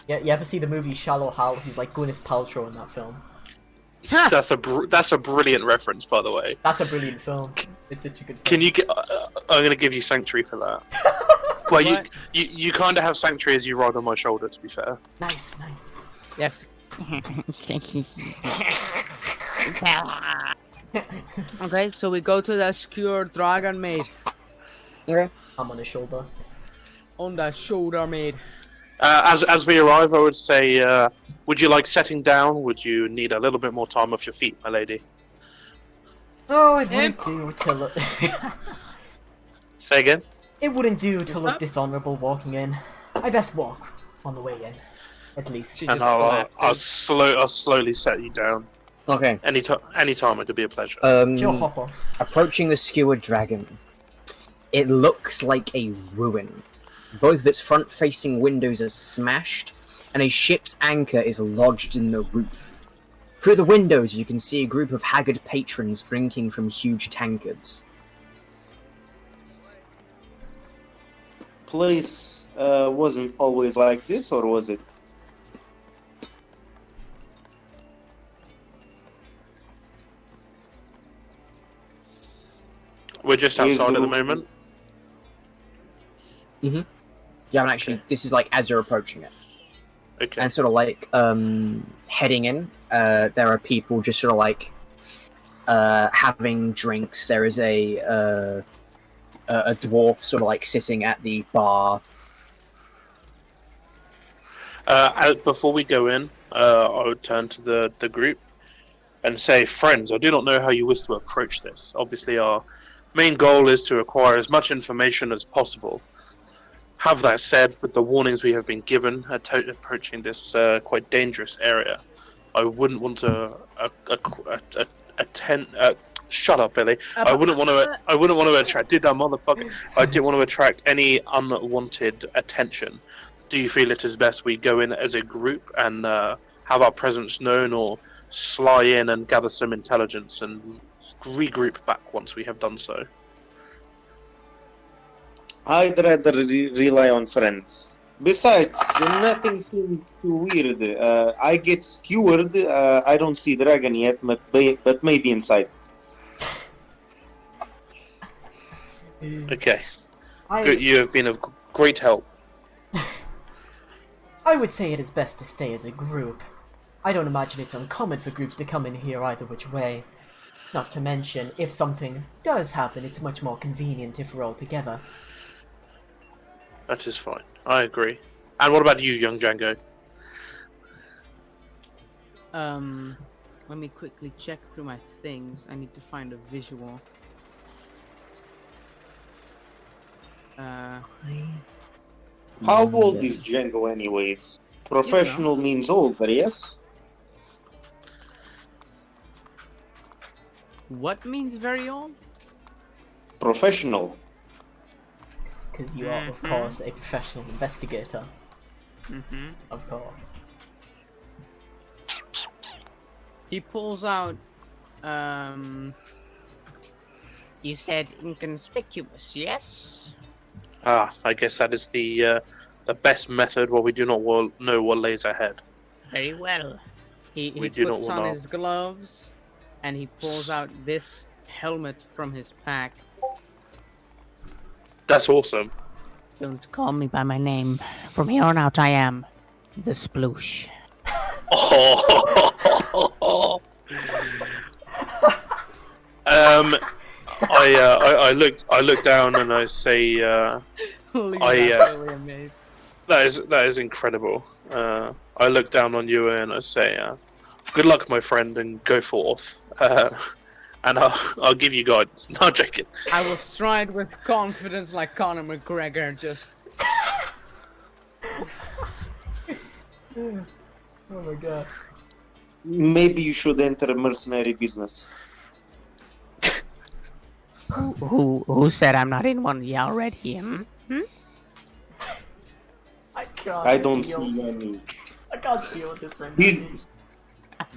Yeah, you ever see the movie Shallow Hal? He's like Gwyneth Paltrow in that film. That's a brilliant reference, by the way. That's a brilliant film. It's such a good film. Can you get? I'm gonna give you Sanctuary for that. Well, What? you kind of have Sanctuary as you ride on my shoulder. To be fair. Nice, nice. You have to... Okay, so we go to the skewered dragon maid. Okay. I'm on his shoulder. On the shoulder maid. As we arrive, I would say, would you like setting down? Would you need a little bit more time off your feet, my lady? Oh, it wouldn't do to look. Say again. It wouldn't do to What's look that? dishonorable walking in. I best walk on the way in, at least. She And just I'll collapses. I'll slowly set you down. Okay. Anytime it could be a pleasure. Joe, hop off. Approaching the skewered dragon. It looks like a ruin. Both of its front-facing windows are smashed, and a ship's anchor is lodged in the roof. Through the windows, you can see a group of haggard patrons drinking from huge tankards. Place wasn't always like this, or was it? We're just outside at the moment. You haven't actually. This is like as you're approaching it, Okay. and sort of like heading in. There are people just sort of like having drinks. There is a dwarf sort of like sitting at the bar. Before we go in, I would turn to the group and say, friends, I do not know how you wish to approach this. Obviously, our main goal is to acquire as much information as possible. Have that said, with the warnings we have been given approaching this quite dangerous area, I wouldn't want to attend. Shut up, Billy. I wouldn't want to attract. Did that motherfucker? I didn't want to attract any unwanted attention. Do you feel it is best we go in as a group and have our presence known, or sly in and gather some intelligence and regroup back once we have done so? I'd rather rely on friends. Besides, nothing seems too weird. I get skewered. I don't see dragon yet, but maybe inside. Okay. Good. You have been of great help. I would say it is best to stay as a group. I don't imagine it's uncommon for groups to come in here either which way. Not to mention, if something does happen, it's much more convenient if we're all together. That is fine. I agree. And what about you, young Django? Let me quickly check through my things. I need to find a visual. How old is Django anyways? Professional means older, yes? What means very old? Professional. Because you are, of course, a professional investigator. Mm-hmm. Of course. He pulls out, You said inconspicuous, yes? I guess that is the best method while we do not know what lays ahead. Very well. he We do not puts wanna- on his gloves, and he pulls out this helmet from his pack. That's awesome. Don't call me by my name. From here on out, I am the Sploosh. I I look down and I say, Leon's I, absolutely amazed. that is incredible. I look down on you and I say, good luck, my friend, and go forth. And I'll give you guidance. No, joking. I will stride with confidence like Conor McGregor, just... Oh my god. Maybe you should enter a mercenary business. Who said I'm not in one already? Hmm? I can't. I don't deal. see any. I can't deal with this right now.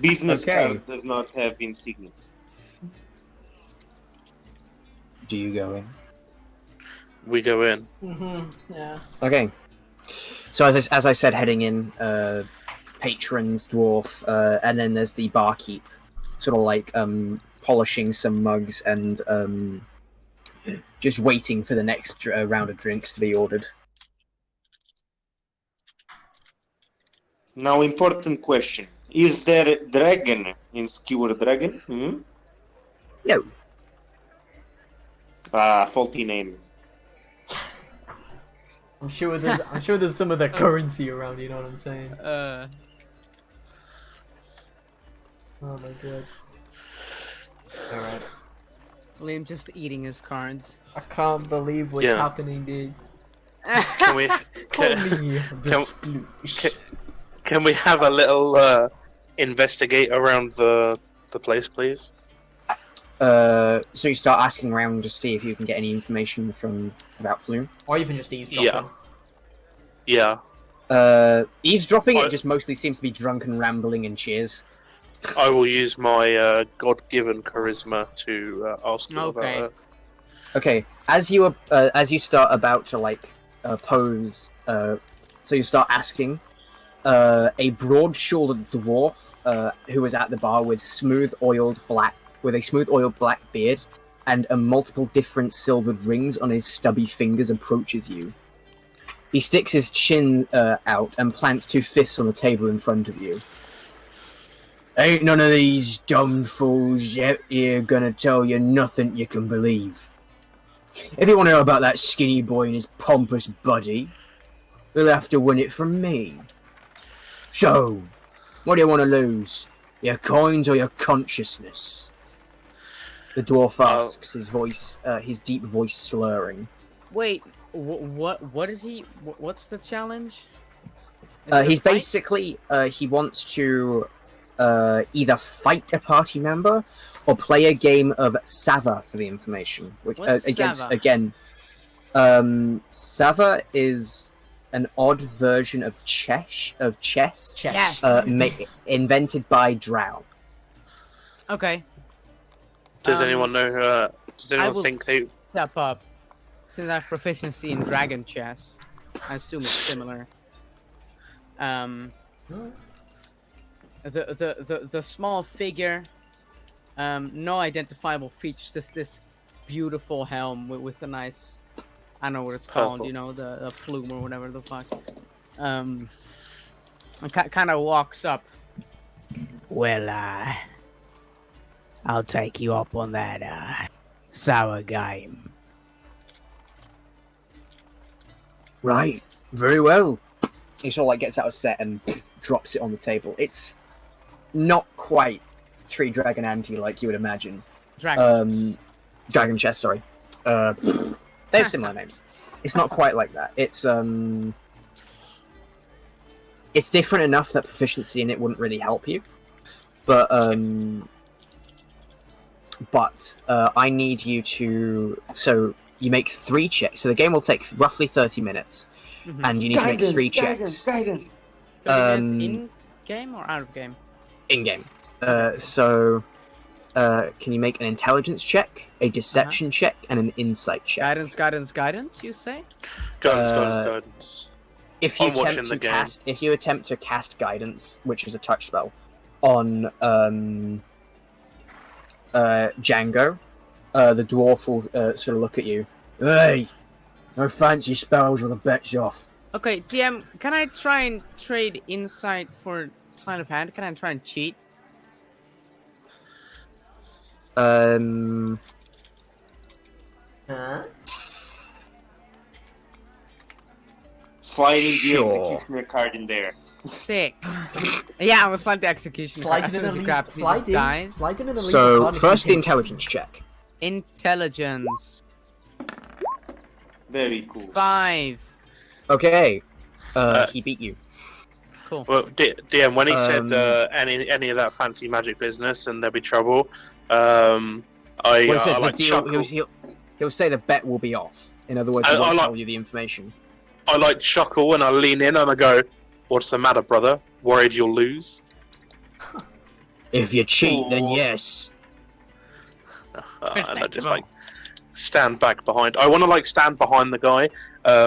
Business Okay. card does not have insignia. Do you go in? We go in. Yeah. Okay. So as I said, heading in, patrons, dwarf, and then there's the barkeep, sort of like polishing some mugs and just waiting for the next round of drinks to be ordered. Now, important question: is there a dragon in Skewer Dragon? No. Faulty name. I'm sure there's some of the currency around. You know what I'm saying? Oh my god. All right. Liam just eating his cards. I can't believe what's Yeah. happening, dude. Can we? Call Can, me the sploosh. can we have a little investigate around the place, please? So you start asking around to see if you can get any information about Floon. Or even just eavesdropping. Yeah. Yeah. Eavesdropping, I- it just mostly seems to be drunken rambling and cheers. I will use my God-given charisma to ask them Okay. about it. Okay, as you start about to pose, so you start asking. A broad-shouldered dwarf who was at the bar with a smooth oiled black beard and multiple different silvered rings on his stubby fingers approaches you. He sticks his chin out and plants two fists on the table in front of you. Ain't none of these dumb fools out here gonna tell you nothing you can believe. If you want to know about that skinny boy and his pompous buddy, you'll have to win it from me. So, what do you want to lose? Your coins or your consciousness? The dwarf asks, his deep voice slurring. Wait, what is he? What's the challenge? He's basically, he wants to either fight a party member or play a game of Sava for the information. Which What's against Sava? again, Sava is an odd version of chess. Yes. Invented by Drow. Okay. Does anyone know? Does I anyone will think they? step up. Since I have proficiency in dragon chess, I assume it's similar. The small figure, no identifiable features, just this beautiful helm with a nice, I don't know what it's called, Purple. you know, the plume or whatever the fuck. And kind of walks up. Well, I'll take you up on that sour game. Right, very well. He sort of gets out a set and drops it on the table. It's not quite Three Dragon Ante like you would imagine. Dragon. Dragon Chess, sorry. They have similar names. It's not quite like that. It's different enough that proficiency in it wouldn't really help you. But I need you to. So you make 3 checks. So the game will take roughly 30 minutes, and you need to make 3 checks. Guidance. 30 minutes in game or out of game? In game. So can you make an intelligence check, a deception check, and an insight check? Guidance, you say? Guidance. If you I'm watching attempt the to game. cast guidance, which is a touch spell, on Django, the dwarf will sort of look at you. Hey, no fancy spells or the bet's off. Okay, DM, can I try and trade insight for sleight of hand? Can I try and cheat? Huh? Sliding the Sure. executioner card in there. Sick. Yeah, I was like the execution. Slide As in soon as he an grabs, he slide just in. dies. Slide in an illegal So card if first the you take- intelligence check. Intelligence. Very cool. 5. Okay. He beat you. Cool. Well, DM, when he said Um, any of that fancy magic business and there'll be trouble, Well, he said I the like deal. chuckle. He'll say the bet will be off. In other words, he I won't like- tell you the information. I like chuckle and I lean in and I go, "What's the matter, brother? Worried you'll lose?" If you cheat, then Ooh. yes. And I just like stand back behind. I want to like stand behind the guy. I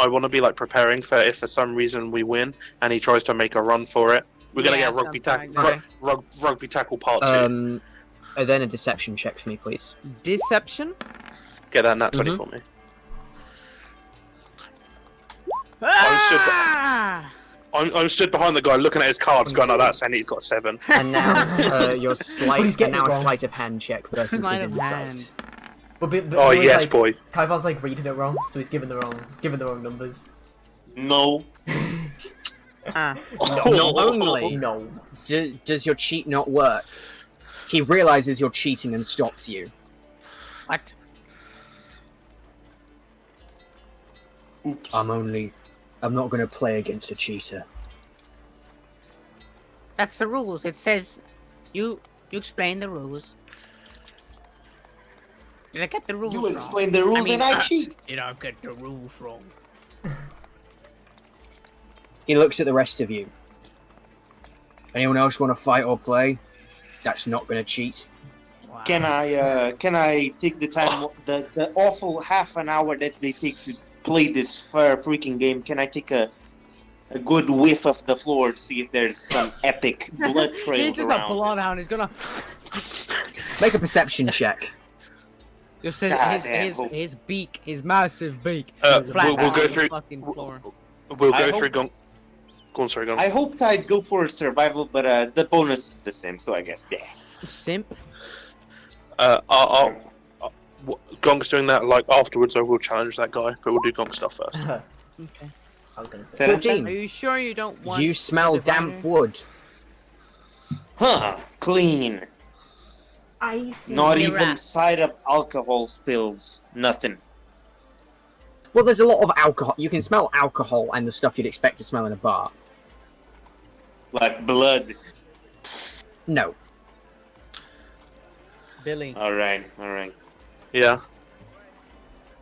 want to be like preparing for if for some reason we win and he tries to make a run for it. We're gonna Yeah, get rugby something tackle. like that. Rugby tackle part 2. Then a deception check for me, please. Deception. Get that nat 20 for me. Ah! I'm stood behind the guy looking at his cards, going like that, saying he's got 7. And now your But he's sleight, getting and now it a wrong. sleight of hand check versus Sleight his of insight. hand. But Oh he was yes, like, boy. Kaivan's like reading it wrong, so he's giving the wrong numbers. No. Ah. Not only No. does your cheat not work, he realizes you're cheating and stops you. What? Oops. I'm not going to play against a cheater. That's the rules. It says you explain the rules. Did I get the rules You wrong? explain the rules and I cheat. Did I get the rules wrong? He looks at the rest of you. Anyone else want to fight or play? That's not going to cheat. Wow. Can I take the time, the awful half an hour that they take to play this freaking game? Can I take a good whiff of the floor to see if there's some epic blood He's trails just around? a bloodhound. He's gonna. Make a perception check. Just Goddamn, his beak, his massive beak. We'll flat go on the through. fucking floor. We'll I go hope- through. Go on, sorry, go on. I hoped I'd go for survival, but the bonus is the same, so I guess yeah. Simp. Gonk's doing that like afterwards. I will challenge that guy, but we'll do Gonk stuff first. Okay. I was gonna say. 14. Are you sure you don't want? You smell the diviner? damp wood. Huh? Clean. Icy. Not You're even right. side up alcohol spills. Nothing. Well, there's a lot of alcohol. You can smell alcohol and the stuff you'd expect to smell in a bar. Like blood. No. Billy, All right. Yeah.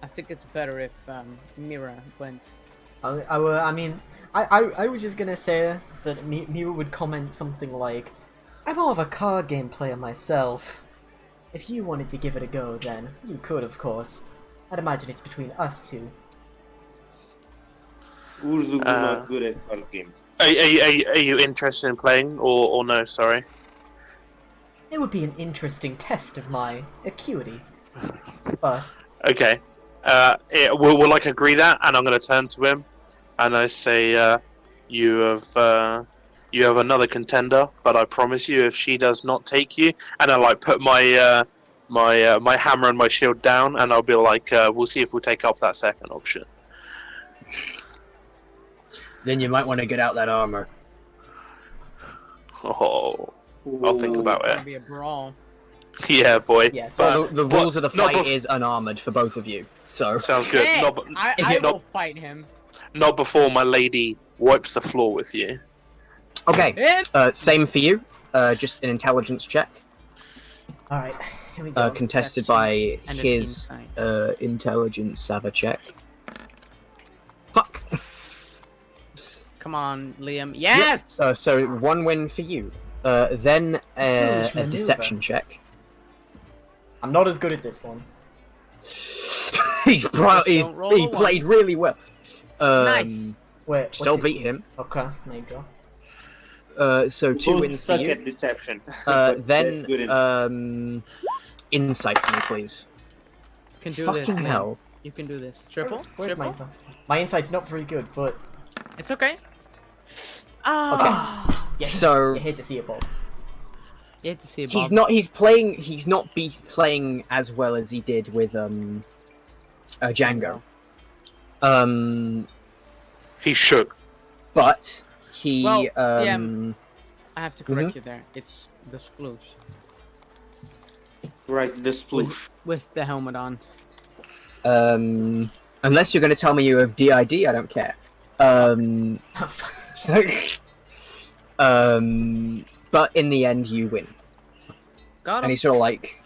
I think it's better if Mira went. I was just gonna say that Mira would comment something like, "I'm more of a card game player myself. If you wanted to give it a go, then you could, of course. I'd imagine it's between us two." Urzu not good at card games. Are you interested in playing or no? Sorry. It would be an interesting test of my acuity. But Okay. We'll like agree that, and I'm going to turn to him, and I say, you have another contender, but I promise you, if she does not take you, and I like put my my hammer and my shield down, and I'll be like, we'll see if we'll take up that second option. Then you might want to get out that armor. Oh, I'll think about It's gonna it. be a brawl. Yeah, boy. yes, Well, the rules of the not fight bef- is unarmored for both of you. So Sounds good. Hey, Not, if I you- will fight him. not before my lady wipes the floor with you. okay. Him? Same for you. Just an intelligence check. all right, here we go. Contested That's by And an his insight. intelligence sava check. Fuck. Come on, Liam. Yes. So 1 win for you. Then Foolish a maneuver. deception check. I'm not as good at this one. He's don't roll a he one. played really well. Nice. Wait, Still what's beat him. it? Okay, there you go. So 2 Both wins for suck you. at deception. But that's good enough. Then insight for me, please. You can do this. Fucking Liam. hell. You can do this. Triple. Where's my Triple. insight? My insight's not very good, but It's okay. Ah. you So hate to see it, Bob. You have to see Bob. He's not. He's playing. He's not playing as well as he did with Django. He should. But he. Well, yeah. I have to correct you there. It's the sploosh. Right, the sploosh. With the helmet on. Unless you're going to tell me you have DID, I don't care. But in the end, you win. Got him. And he sort of like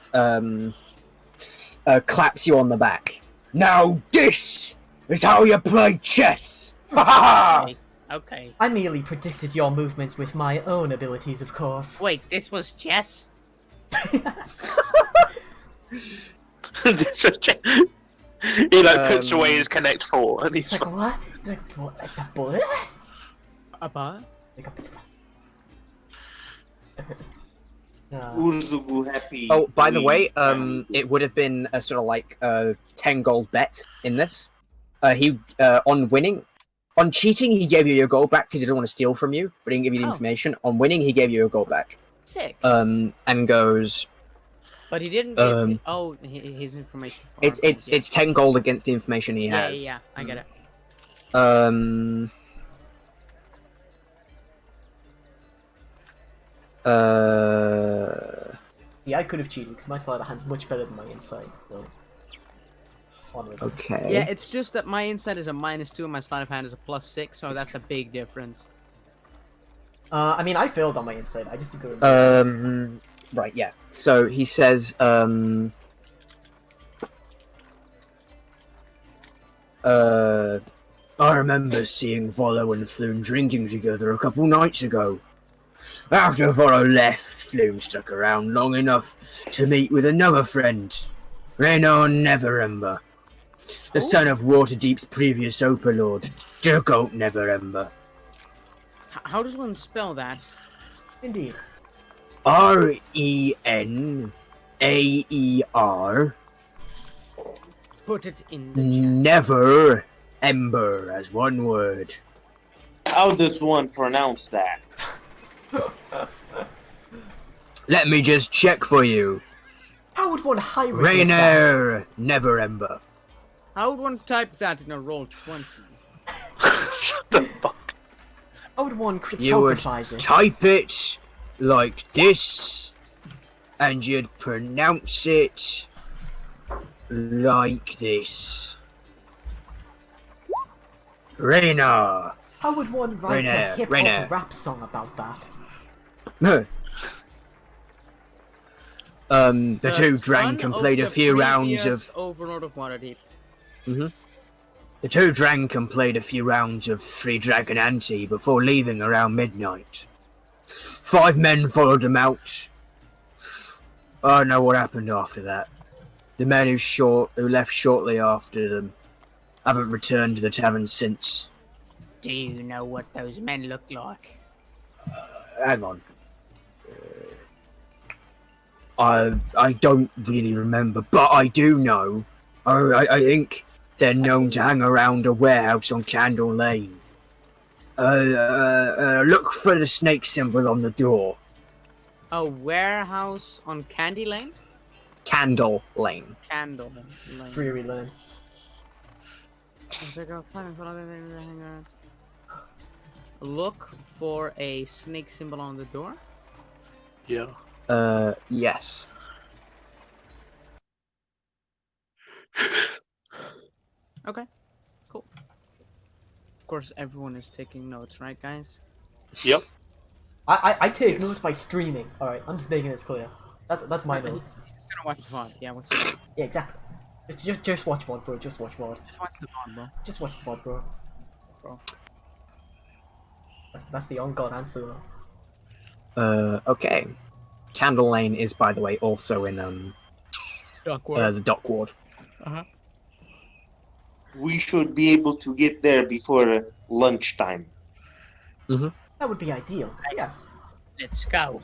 claps you on the back. Now this is how you play chess. Ha ha! Okay. I merely predicted your movements with my own abilities, of course. Wait, this was chess? He like puts away his Connect 4 and he's It's like, what? The bullet? A bot? Urzugu happy. Oh, by the way, it would have been a sort of like 10 gold bet in this. He on winning, on cheating, he gave you your gold back because he didn't want to steal from you, but he didn't give you the information. On winning, he gave you your gold back. Sick. And goes. But he didn't give me... Oh, his information. It's 10 gold against the information he has. Yeah, I get it. Yeah, I could have cheated because my sleight of hand's much better than my insight. So. Okay. Yeah, it's just that my insight is a -2 and my sleight of hand is a +6, so that's a big difference. I mean, I failed on my insight. I just did good. Right, yeah. So he says, I remember seeing Volo and Floon drinking together a couple nights ago. After Volo left, Floon stuck around long enough to meet with another friend, Reynor Neverember, the son of Waterdeep's previous overlord, Dirgoat Neverember. How does one spell that? Indeed. Renaer. Put it in the chat. Never Ember as one word. How does one pronounce that? Let me just check for you. How would one hire Reynor Never Ember. How would one type that in a roll 20? Shut the fuck. How would one You would cryptographize it? type it like this, and you'd pronounce it like this. Reynor. How would one write a Reynor, hip-hop Reynor. rap song about that? The two drank and played a few rounds of... Overlord of Waterdeep. The two drank and played a few rounds of Three Dragon Ante before leaving around midnight. 5 men followed them out. I don't know what happened after that. The men who left shortly after them haven't returned to the tavern since. Do you know what those men look like? Hang on. I don't really remember, but I do know. I think they're known to hang around a warehouse on Candle Lane. Look for the snake symbol on the door. A warehouse on Candy Lane? Candle Lane. Candle Lane. Dreary Lane. Look for a snake symbol on the door? Yeah. Yes. Okay, cool. Of course, everyone is taking notes, right, guys? Yep. I take notes by streaming. Alright, I'm just making this clear. That's my notes. Just gonna watch the VOD. Yeah, what's up? Yeah, exactly. Just watch VOD, bro. Just watch VOD. Just watch the VOD, bro. Just watch the VOD, bro. That's the on-god answer, though. Okay. Candle Lane is, by the way, also in the dock ward. We should be able to get there before lunchtime. That would be ideal. Yes. Let's go.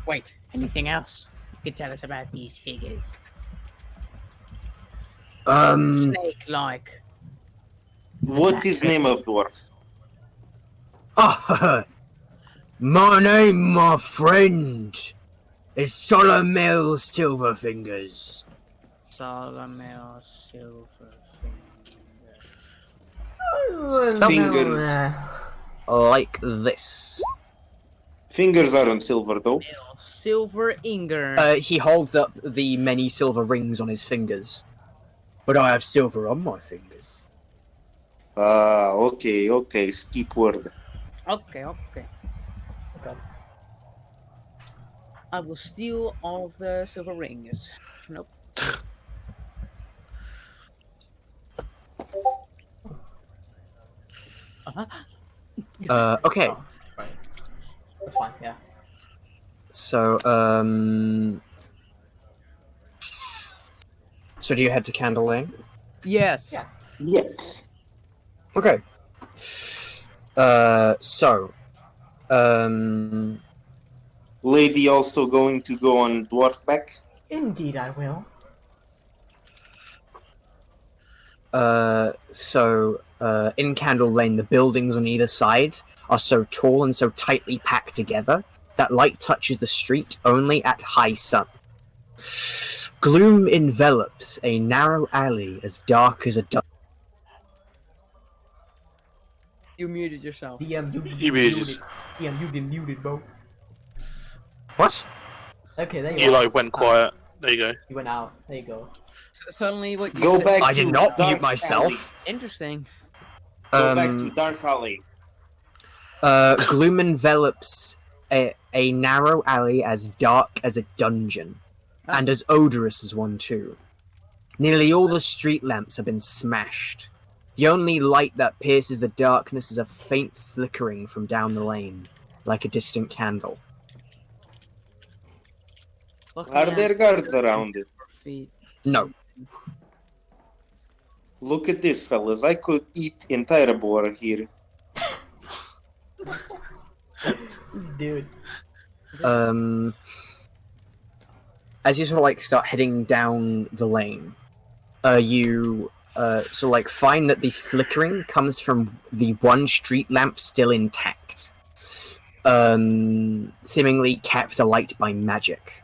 Wait, anything else you could tell us about these figures? Snake-like. What is name of dwarf? My name, my friend, is Solomil Silverfingers. Solomil Silver Fingers. Like this. Fingers aren't silver though. Silver Inger. He holds up the many silver rings on his fingers. But I have silver on my fingers. Ah, okay. Skip word. Okay. Okay. I will steal all of the silver rings. Nope. Okay. Oh, right. That's fine, yeah. So, So do you head to Candle Lane? Yes. Yes. Yes. Okay. Lady also going to go on dwarf back. Indeed, I will. In Candle Lane, the buildings on either side are so tall and so tightly packed together that light touches the street only at high sun. Gloom envelops a narrow alley as dark as a dungeon. You muted yourself. DM, You muted. DM, you've been muted, bro. What? Okay, there you You are. like went quiet. There you go. You went out. There you go. Suddenly, what you Go said- back I to did not Dark mute myself. Interesting. Go back to Dark Alley. Gloom envelops a narrow alley as dark as a dungeon, and as odorous as one too. Nearly all the street lamps have been smashed. The only light that pierces the darkness is a faint flickering from down the lane, like a distant candle. Are there guards around it? Feet. No. Look at this, fellas. I could eat entire boar here. This dude. As you sort of like start heading down the lane, you find that the flickering comes from the one street lamp still intact, seemingly kept alight by magic.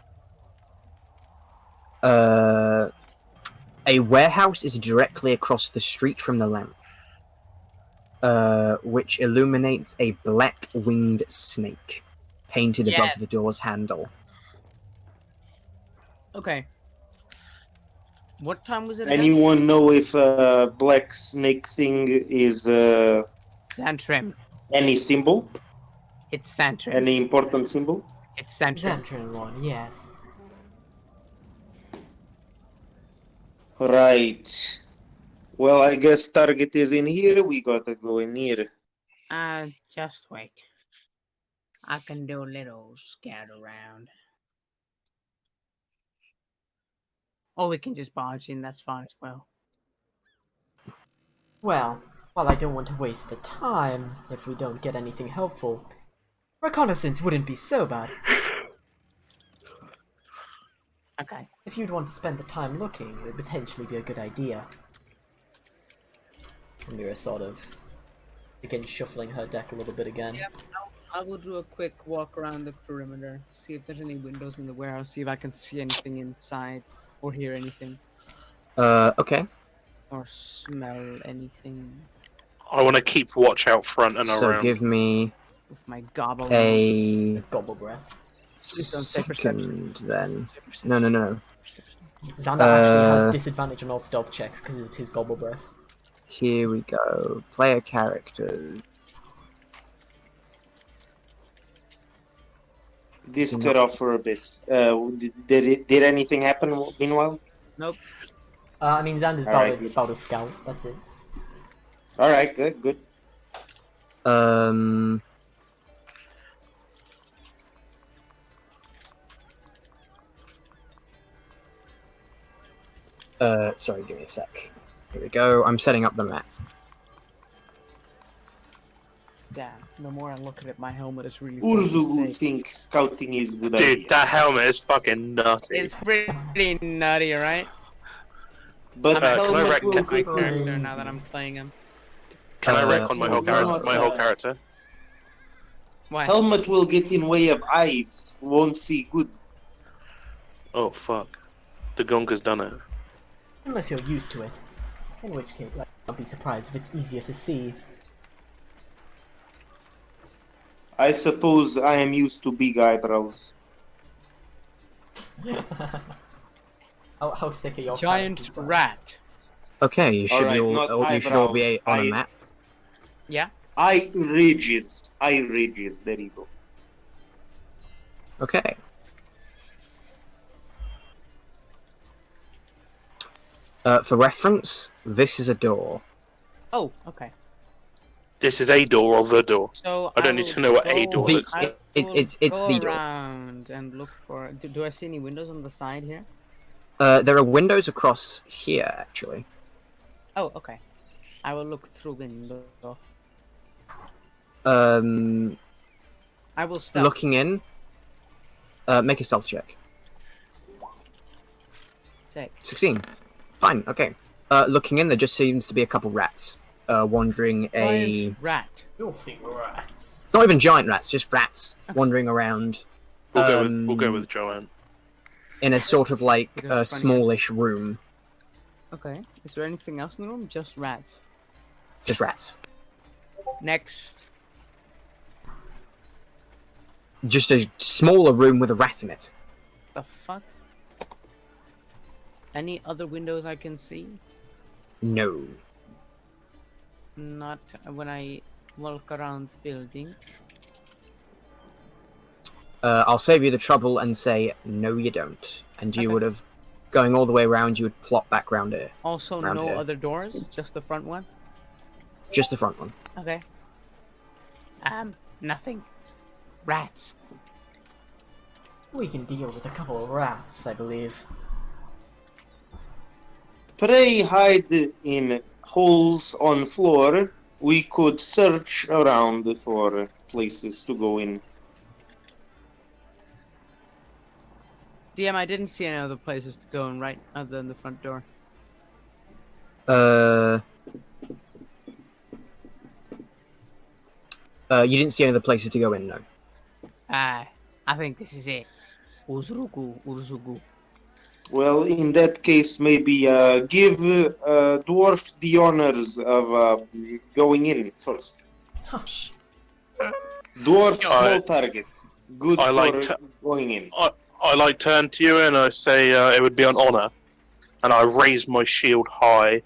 A warehouse is directly across the street from the lamp, which illuminates a black-winged snake painted above the door's handle. Okay. What time was it again? Anyone know if black snake thing is Xantrim. any symbol? It's Xantrim. Any important symbol? It's Xantrim. Xantrin one, yes. Right. Well, I guess target is in here. We gotta go in here. Just wait. I can do a little scout around. Or we can just barge in, that's fine as well. Well, while I don't want to waste the time, if we don't get anything helpful, reconnaissance wouldn't be so bad. Okay. If you'd want to spend the time looking, it would potentially be a good idea. And Mira sort of begins shuffling her deck a little bit again. Yep, I will do a quick walk around the perimeter, see if there's any windows in the warehouse, see if I can see anything inside, or hear anything, Okay. or smell anything I want to keep watch out front and So around. give me with my gobble. a Gobble breath. Please don't say perception. second, then. Say perception. No. Perception. Xander actually has disadvantage on all stealth checks because of his gobble breath. Here we go. Player characters. This cut off for a bit. Did anything happen meanwhile? Nope. I mean, Xander's Alright. about a scout, that's it. All right, good. Sorry, give me a sec. Here we go. I'm setting up the map. Damn. The more I look at it, my helmet is really. Urzu fucking sick. think scouting is good idea. Dude, that helmet is fucking nutty. It's pretty nutty, right? But can I helmet wreck will my get Character in. now that I'm playing him. Can I wreck on my whole no, character? Why? Helmet will get in way of eyes. Won't see good. Oh fuck. The gunk has done it. Unless you're used to it. In which case, like, I'll be surprised if it's easier to see. I suppose I am used to big eyebrows. How thick are your Giant characters, guys? rat. Okay, you should, Alright, all, not you should all be eyebrows. on a map. Yeah. Eye ridges. There you go. Okay. For reference, this is a door. Oh, okay. This is a door or the door. So I don't need will to know what a go- door The- looks I like. it's will the go door. around and look for. Do I see any windows on the side here? There are windows across here, actually. Oh, okay. I will look through window. I will stealth. Looking in. Make a stealth check. Sick. 16. Fine, okay. Looking in, there just seems to be a couple rats wandering Giant rat. Filthy rats. Not even giant rats, just rats wandering around. We'll go with Joanne. In a sort of like Because it's funny. smallish room. Okay. Is there anything else in the room? Just rats. Just rats. Next. Just a smaller room with a rat in it. The fuck? Any other windows I can see? No. Not when I walk around the building. I'll save you the trouble and say, no you don't. And you Okay. would have, going all the way around, you would plot back round here. Also, Around no here. other doors, just the front one. Just the front one. Okay. Nothing. Rats. We can deal with a couple of rats, I believe. Pray hide in holes on floor. We could search around for places to go in. DM, I didn't see any other places to go in right other than the front door. You didn't see any other places to go in, no. I think this is it. Urzugu. Well, in that case, maybe give dwarf the honors of going in first. Hush. Dwarf Yeah, small target. Good I for like to- going in. I like turn to you and I say it would be an honor, and I raise my shield high,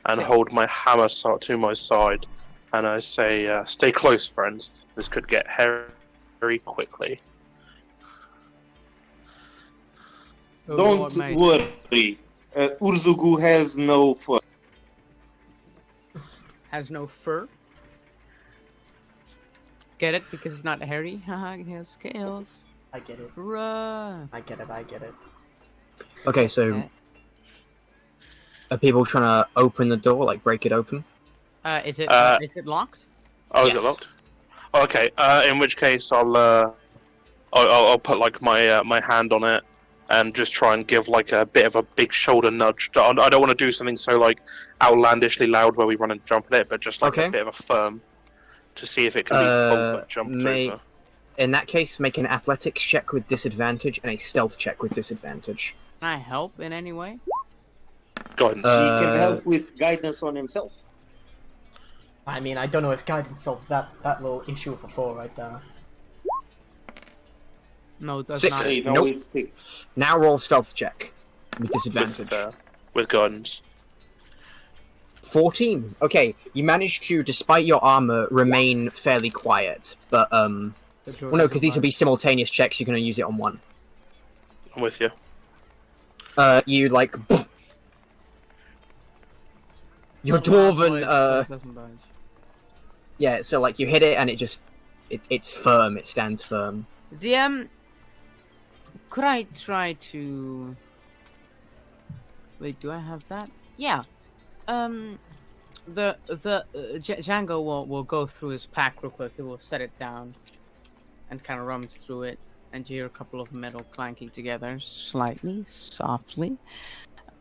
and Sick. hold my hammer to my side, and I say, "Stay close, friends. This could get hairy quickly." Oh, Don't Lord, mate. worry. Urzugu has no fur. Has no fur. Get it? Because it's not hairy. Haha, he has scales. I get it. Bruh. I get it. Okay, so Okay. are people trying to open the door, like break it open? Is it locked? Oh, Yes. is it locked? Okay. In which case, I'll put like my hand on it, and just try and give like a bit of a big shoulder nudge. I don't want to do something so like outlandishly loud where we run and jump at it, but just like Okay. a bit of a firm to see if it can be jumped over. In that case, make an athletics check with disadvantage and a stealth check with disadvantage. Can I help in any way? Guidance. He can help with guidance on himself. I mean, I don't know if guidance solves that little issue for 4 right there. No, it does 6. not. Hey, no, Nope. it's 6. Now roll stealth check with disadvantage. With guidance. 14. Okay, you managed to, despite your armor, remain fairly quiet. But The door well, no, doesn't because these will be work. simultaneous checks. You're gonna use it on one. I'm with you. You like. Your Doesn't budge, dwarven. doesn't budge. Yeah, so like you hit it and it just. It's firm. It stands firm. DM, could I try to? Wait, do I have that? Yeah. Django will go through his pack real quick. He will set it down, and kind of rummage through it, and you hear a couple of metal clanking together, slightly, softly.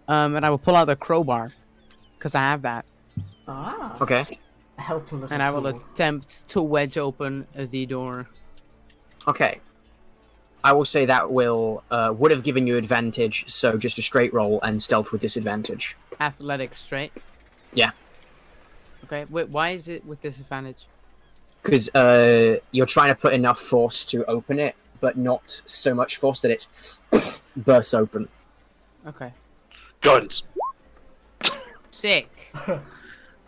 And I will pull out the crowbar, because I have that, Ah, Okay. a helpful little and I will tool. attempt to wedge open the door. Okay. I will say that would have given you advantage, so just a straight roll and stealth with disadvantage. Athletics straight. Yeah. Okay. Wait. Why is it with disadvantage? Because you're trying to put enough force to open it, but not so much force that it bursts open. Okay. Guns. Sick.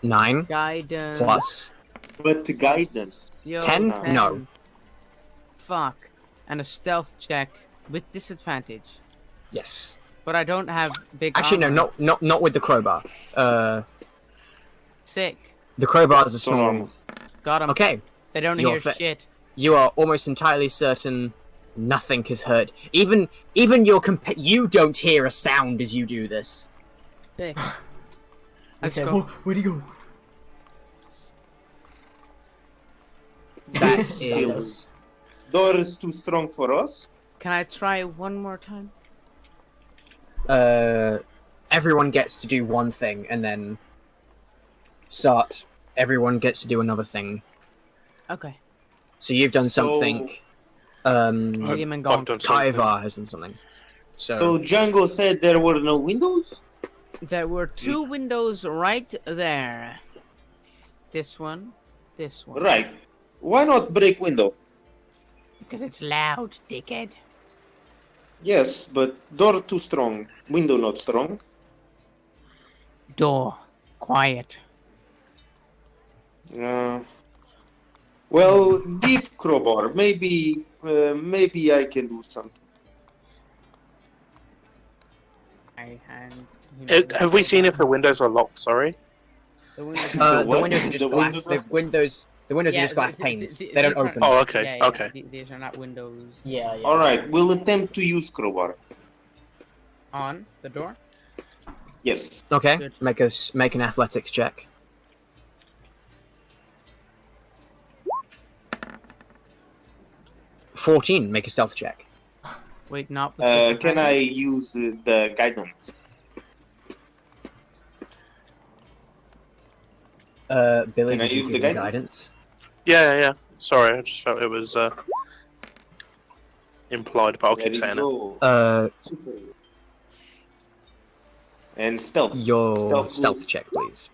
9 Guidance. plus But the guidance. Yo, 10? No. Fuck. And a stealth check with disadvantage. Yes. But I don't have big. Actually, armor. no, not with the crowbar. Sick. The crowbar is a small. normal. Got him. Okay. They don't You're hear fa- shit. You are almost entirely certain nothing is heard. Even your you don't hear a sound as you do this. Sick. Let's Okay, go. where'd he go? That Seal. is. Door is too strong for us. Can I try one more time? Everyone gets to do one thing and then start. Everyone gets to do another thing. Okay. So you've done something. William and I've Gonk. done something. Kaivar has done something. So Django said there were no windows? There were 2 windows right there. This one. This one. Right. Why not break window? Because it's loud, dickhead. Yes, but door too strong. Window not strong. Door. Quiet. Well, deep crowbar. Maybe I can do something. I hand. Have we seen if the windows are locked? Sorry. The windows. The what? windows are just The glass. windows- The windows are Yeah, just glass the- panes. the- They don't these are- open. Oh, okay, Yeah, yeah, okay. These are not windows. Yeah, yeah. Alright, we'll attempt to use crowbar. On the door. Yes. Okay. Good. Make an athletics check. 14. Make a stealth check. Wait, not with Can I disadvantage? use the guidance? Billy, Can I did you use give the him guidance? guidance? Yeah. Sorry, I just felt it was implied, but I'll There keep you saying it. go. Super. And stealth. Your stealth check, please.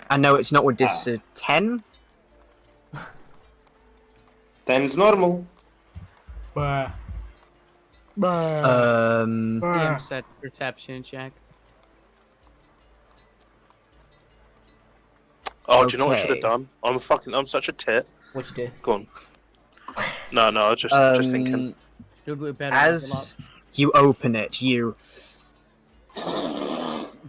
I know it's not with this 10. 10's normal. DM set perception check. Oh, do you know what I should Okay. have done? I'm such a tit. What you do? Go on. No, I was just thinking. Dude, we're better. As As you open it, you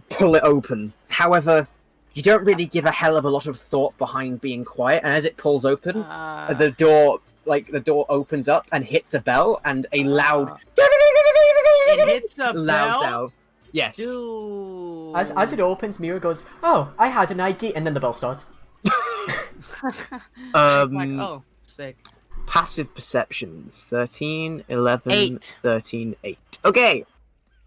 pull it open. However, you don't really give a hell of a lot of thought behind being quiet, and as it pulls open, the door opens up and hits a bell, and a loud it hits the louds bell. out. Yes. Dude. As it opens, Mira goes, "Oh, I had an idea," and then the bell starts. Like, oh, sick. Passive perceptions 13, 11, 8. 13, 8. Okay.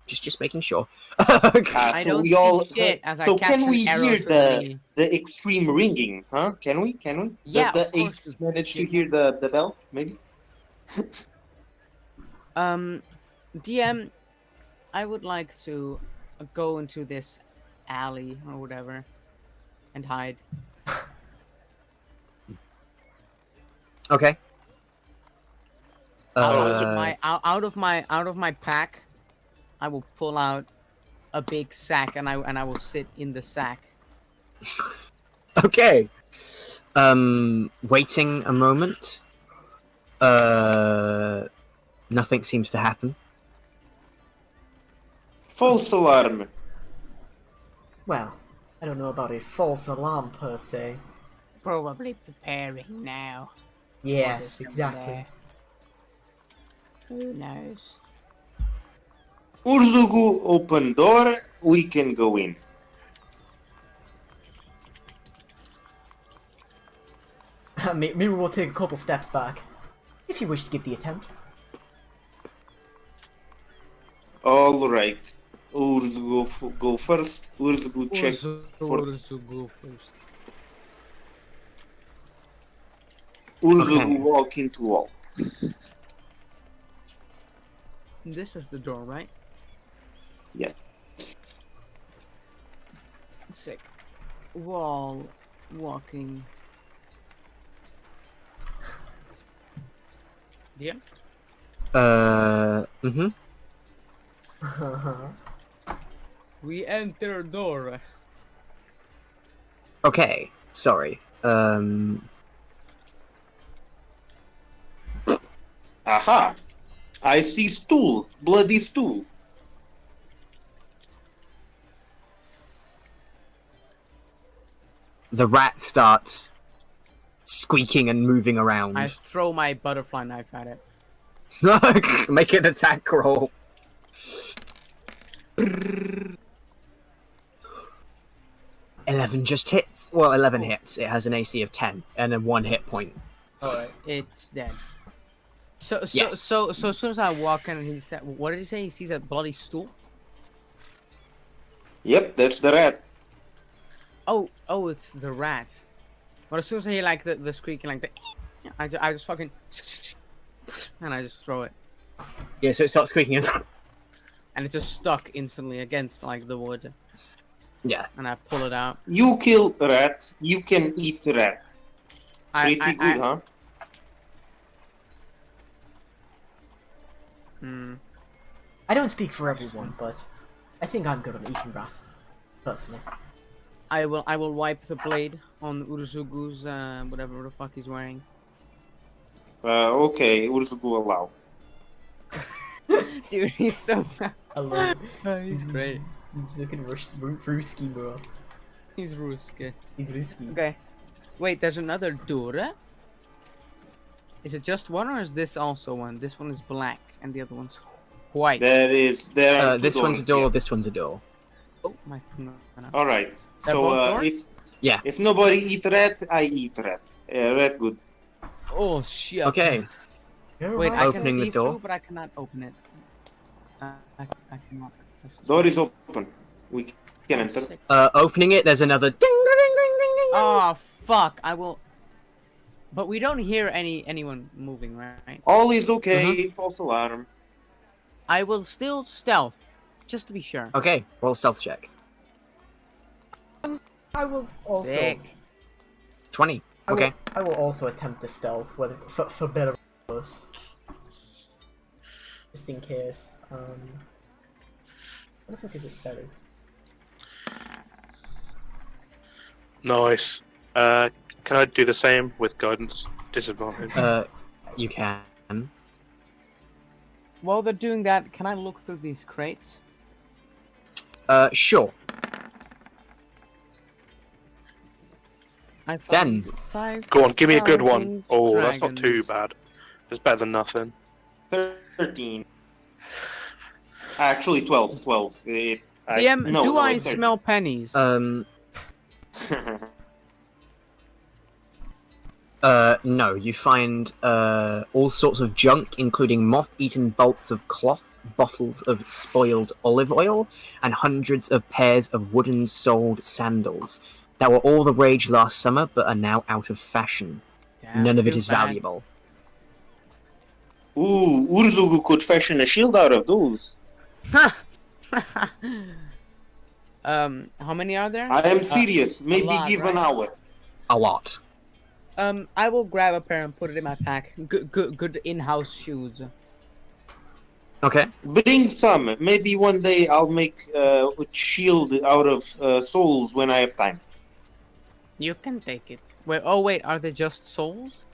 Just making sure. Okay. I So don't we see all. shit as I So catch can an we arrow hear to the extreme ringing? Huh? Can we? Yeah, Does of the course. 8 manage to hear the bell? Maybe. DM, I would like to go into this alley or whatever and hide. Okay. Out of my pack, I will pull out a big sack and I will sit in the sack. Okay. Waiting a moment. Nothing seems to happen. False alarm. Well, I don't know about a false alarm per se. Probably preparing now. Yes, Or there's someone exactly. there. Who knows? Urzugu, open door. We can go in. Mira will take a couple steps back, if you wish to give the attempt. All right. Urzugu go first. Urzugu check for. go first. Urzugu Okay. walk into wall. This is the door, right? Yes. Sick. Wall. Walking. Yeah. Mm-hmm. We enter door. Okay, sorry. Aha! I see stool. Bloody stool. The rat starts squeaking and moving around. I throw my butterfly knife at it. Make an attack roll. 11 just hits. Well, 11 hits. It has an AC of 10 and then 1 hit point. Alright, it's dead. So Yes. so as soon as I walk in, and he said, "What did he say? He sees a bloody stool." Yep, that's the rat. Oh, it's the rat. But as soon as I hear like the squeaking, like the, I just fucking, and I just throw it, Yeah, so it starts squeaking and and it just stuck instantly against like the wood, yeah. and I pull it out. You kill rat, you can eat rat. I Pretty good, huh? I don't speak for everyone, but I think I'm good on eating rat, personally. I will wipe the blade on Urzugu's whatever the fuck he's wearing. Okay, Urzugu allow. Dude, he's so I love it. he's great. He's looking Ruski, bro. He's Ruski. He's Ruski. Okay. Wait, there's another door. Is it just one, or is this also one? This one is black, and the other one's white. There are two This one's a doors, door, yes. this one's a door. Oh my. Alright, They're so both doors? if nobody eat rat, I eat rat. Rat good. Oh shit. Okay, Wait, I can Opening the see door. through, but I cannot open it. I cannot. Door is open. We can enter. Sick. opening it, there's another ding ding ding ding ding. Oh fuck! I will. But we don't hear anyone moving, right? All is okay. False alarm. I will still stealth, just to be sure. Okay, roll stealth check. I will also. Sick. 20. I will- Okay. I will also attempt the stealth, whether for better or worse. Just in case. What the fuck is it? There it is. Nice. Can I do the same with guidance? Disadvantage. You can. While they're doing that, can I look through these crates? Sure. I Then. found 5. Go on, give me a good one. 1,000 Oh, that's not too dragons. bad. It's better than nothing. 13. Actually, 12. 12. DM, no, do no, I it's 13. smell pennies? No, you find all sorts of junk, including moth-eaten bolts of cloth, bottles of spoiled olive oil, and hundreds of pairs of wooden-soled sandals that were all the rage last summer, but are now out of fashion. Damn, None of it feel is bad. valuable. Ooh, Urzugu could fashion a shield out of those. How many are there? I am serious. Maybe lot, give an right? hour. A lot. I will grab a pair and put it in my pack. Good in-house shoes. Okay. Bring some. Maybe one day I'll make a shield out of souls when I have time. You can take it. Wait, wait, are they just souls?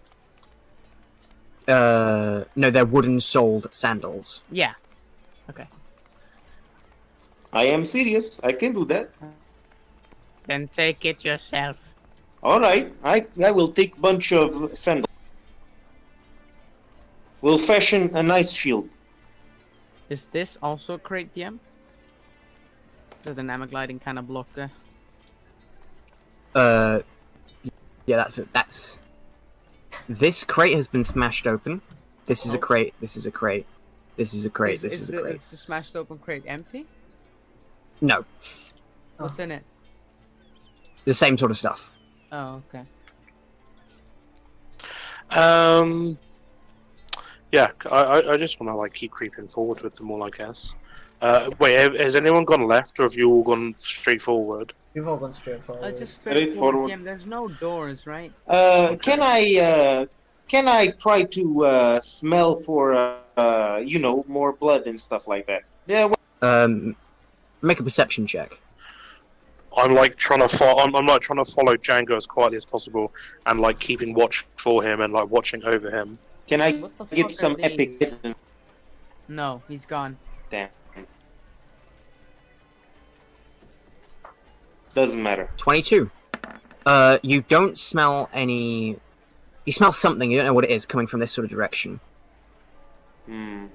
No, they're wooden-soled sandals. Yeah. Okay. I am serious. I can do that. Then take it yourself. All right. I will take bunch of sandals. We'll fashion a nice shield. Is this also a crate, DM? There's an gliding kind of block there. Yeah, that's it. That's... This crate has been smashed open. This is a crate. This is a crate. This is a crate. This is a crate. Is the smashed open crate empty? No, What's in it? the same sort of stuff. Oh, okay. Yeah, I just want to like keep creeping forward with them all, I guess. Wait, has anyone gone left, or have you all gone straight forward? You've all gone straight forward. Just Straightforward. straightforward, Jim. There's no doors, right? Can I try to smell for more blood and stuff like that? Yeah. Make a perception check. I'm like trying to I'm like trying to follow Django as quietly as possible, and like keeping watch for him and like watching over him. Can I What the get fuck some are epic? these? No, he's gone. Damn. Doesn't matter. 22. You don't smell any. You smell something. You don't know what it is coming from this sort of direction. Hmm.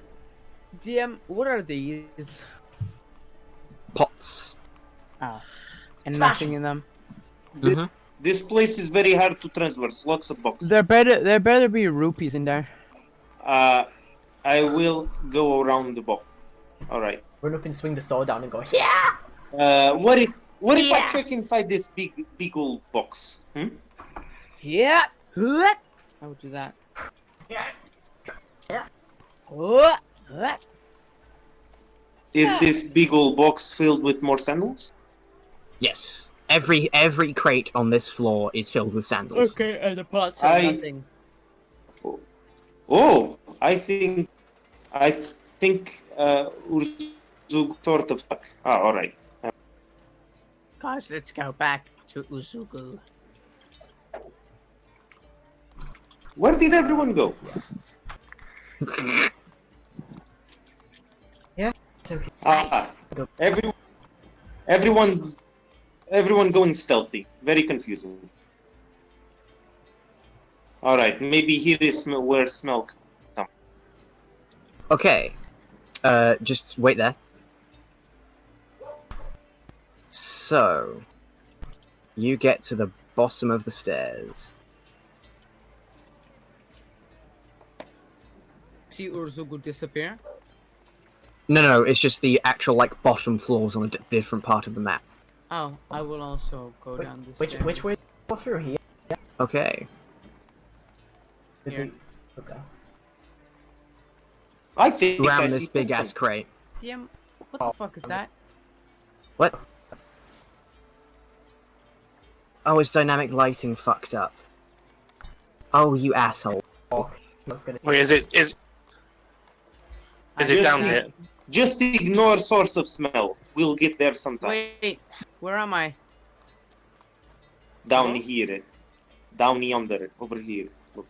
DM, what are these? Pots. Oh. And Smash nothing in them. This place is very hard to traverse. Lots of boxes. There better be rupees in there. I will go around the box. All right. Run up and swing the sword down and go, yeah! What if I check inside this big old box? Hmm? Yeah. I would do that. Yeah. Yeah. Is this big old box filled with more sandals? Yes. Every crate on this floor is filled with sandals. Okay, and the pots are nothing. Oh, I think Urzug sort of stuck. Ah, all right. Guys, let's go back to Uzugu. Where did everyone go? It's okay. Everyone going stealthy. Very confusing. All right, maybe here is where smell comes. Okay. Just wait there. So, you get to the bottom of the stairs. See Urzugu disappear? No, it's just the actual like bottom floors on a different part of the map. Oh, I will also go down this stairs. Which way? Go through here. Okay. Here. Okay. I think I Around see this big ass something. crate. DM, what the fuck is that? What? Oh, it's dynamic lighting fucked up. Oh, you asshole. Oh, that's gonna. Wait, is it Just down need- here? Just ignore source of smell. We'll get there sometime. Wait, where am I? Down here. Down yonder. Over here. Look.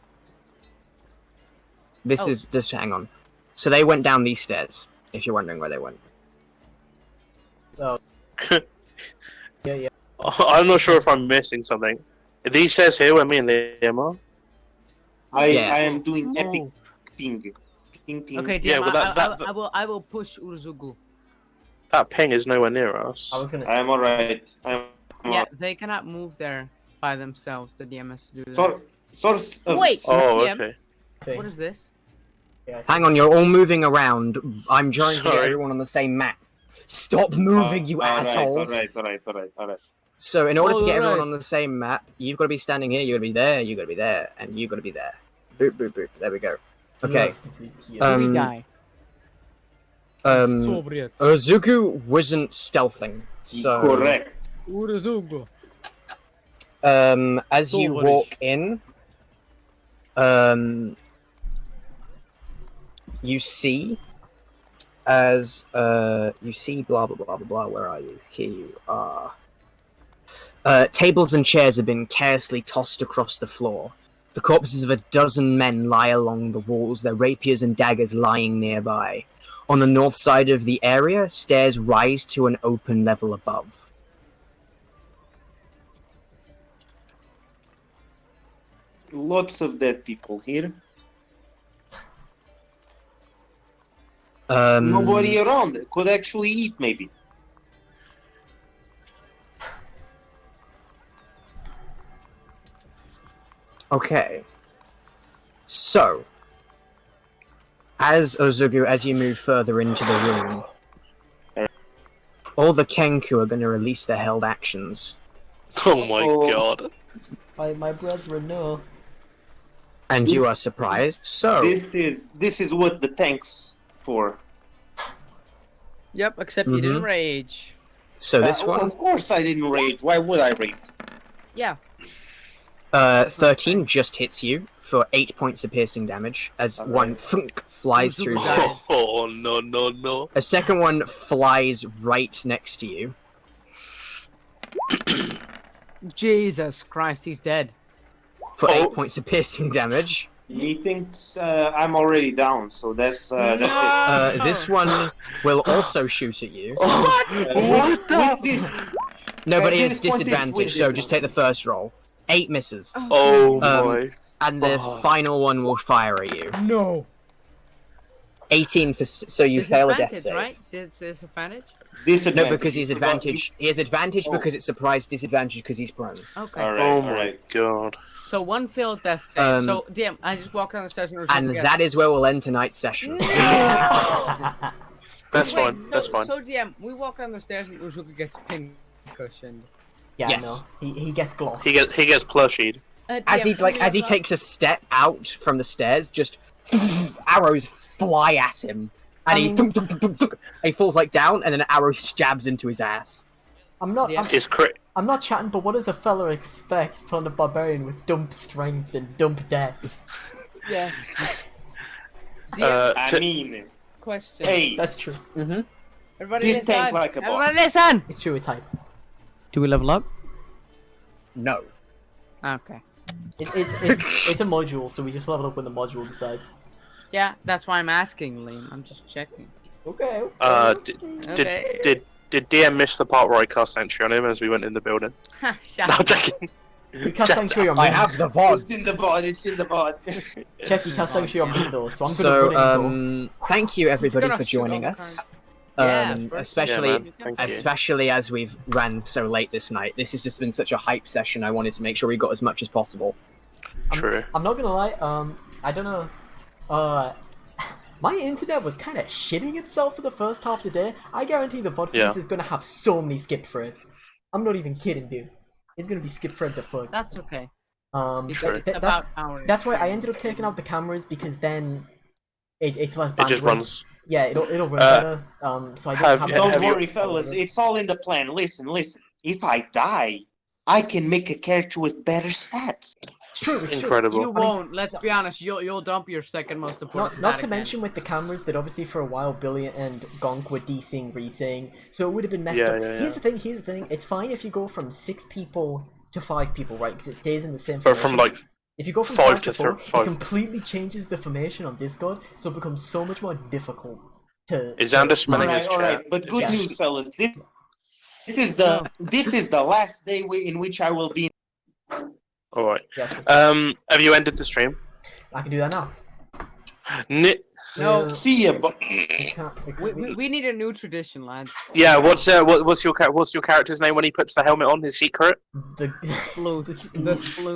This Oh. is just hang on. So they went down these stairs. If you're wondering where they went. Yeah. I'm not sure if I'm missing something. Are these stairs here where me and Liam are? I Yeah. am doing epic Oh. ping. Ping ping. Okay, DM, Yeah, well, I will push Urzugu. That ping is nowhere near us. I was gonna say. I'm alright. I'm Yeah, they cannot move there by themselves. The DM has to do that. source of Wait! Oh, DM, okay. See. what is this? Yeah, Hang on, you're all moving around. I'm trying to get Sorry. everyone on the same map. Stop moving, you assholes! Alright. So, in order to get everyone Alright. on the same map, you've got to be standing here, you've got to be there, you've got to be there, and you've got to be there. Boop, boop, boop. There we go. Okay. Let's defeat you. Do we Um, die? Urzuku wasn't stealthing, so... Correct. Urzugu. As you Dobry. walk in, you see, you see blah blah blah blah blah, where are you? Here you are. Tables and chairs have been carelessly tossed across the floor. The corpses of a dozen men lie along the walls, their rapiers and daggers lying nearby. On the north side of the area, stairs rise to an open level above. Lots of dead people here. Nobody around. Could actually eat, maybe. Okay. So, as Urzugu, as you move further into the room, all the Kenku are going to release their held actions. Oh my Oh. god. My brethren, no. And you are surprised, so... This is what the tank's for. Yep, except you didn't rage. So this one... Of course I didn't rage. Why would I rage? Yeah. 13 just hits you for 8 points of piercing damage as one thunk flies through you. Oh, no. A second one flies right next to you. Jesus Christ, he's dead. For 8 points of piercing damage. He thinks I'm already down, so that's it. This one will also shoot at you. What the? No, but he has disadvantage, so just take the first roll. 8 misses. Oh boy. And the final one will fire at you. No. 18 for so you fail a death save. Right? Disadvantage? No, because he's advantage. He has advantage because it's surprise, disadvantage because he's prone. Okay. Oh my god. So one failed death save. So DM, I just walk down the stairs and that is where we'll end tonight's session. That's fine. That's fine. So DM, we walk down the stairs and Uzuka gets pin cushioned. Yeah, Yes. no. He gets glocked. He gets plushied. As he takes a step out from the stairs, just arrows fly at him, and he falls like down, and then an arrow stabs into his ass. I'm not chatting, but what does a fella expect from a barbarian with dump strength and dump dex? Yes. I mean, question. Hey, That's true. Everybody this tank like a boss. Everybody listen! It's true, it's hype. Do we level up? No. Okay. It's a module, so we just level up when the module decides. Yeah, that's why I'm asking, Liam. I'm just checking. Okay. Did DM miss the part where I cast Sanctuary on him as we went in the building? Shut No, up. checking. You cast Sanctuary on me. I have the VODs. It's in the bot. It's in the bot. Check, you cast Sanctuary on me though, so I'm gonna run it. Thank you everybody gonna for shoot all joining the us. cards. Especially as we've ran so late this night. This has just been such a hype session. I wanted to make sure we got as much as possible. True. I'm not gonna lie, I don't know, my internet was kind of shitting itself for the first half of the day. I guarantee the VOD is gonna have so many skip frames. I'm not even kidding, dude. It's gonna be skip frame to fuck. That's okay. That's why I ended up taking out the cameras, because then it's less bandwidth. It just runs. Yeah, it'll run better. So I don't have. Don't worry, fellas. It's all in the plan. Listen. If I die, I can make a character with better stats. It's true. Incredible. You won't. Let's be honest. You'll dump your second most important. Not to mention with the cameras that obviously for a while Billy and Gonk were desing, resaying, so it would have been messed up. Here's the thing. It's fine if you go from 6 people to 5 people, right? Because it stays in the same formation. From like if you go from 5 to 4, it completely changes the formation on Discord, so it becomes so much more difficult to. Is Xander smelling his chat? Alright, but good news, fellas. This is the last day in which I will be. Alright. Yeah. Have you ended the stream? I can do that now. No. See ya, but We need a new tradition, lads. Yeah. What's your character's name when he puts the helmet on? His secret? The Floons.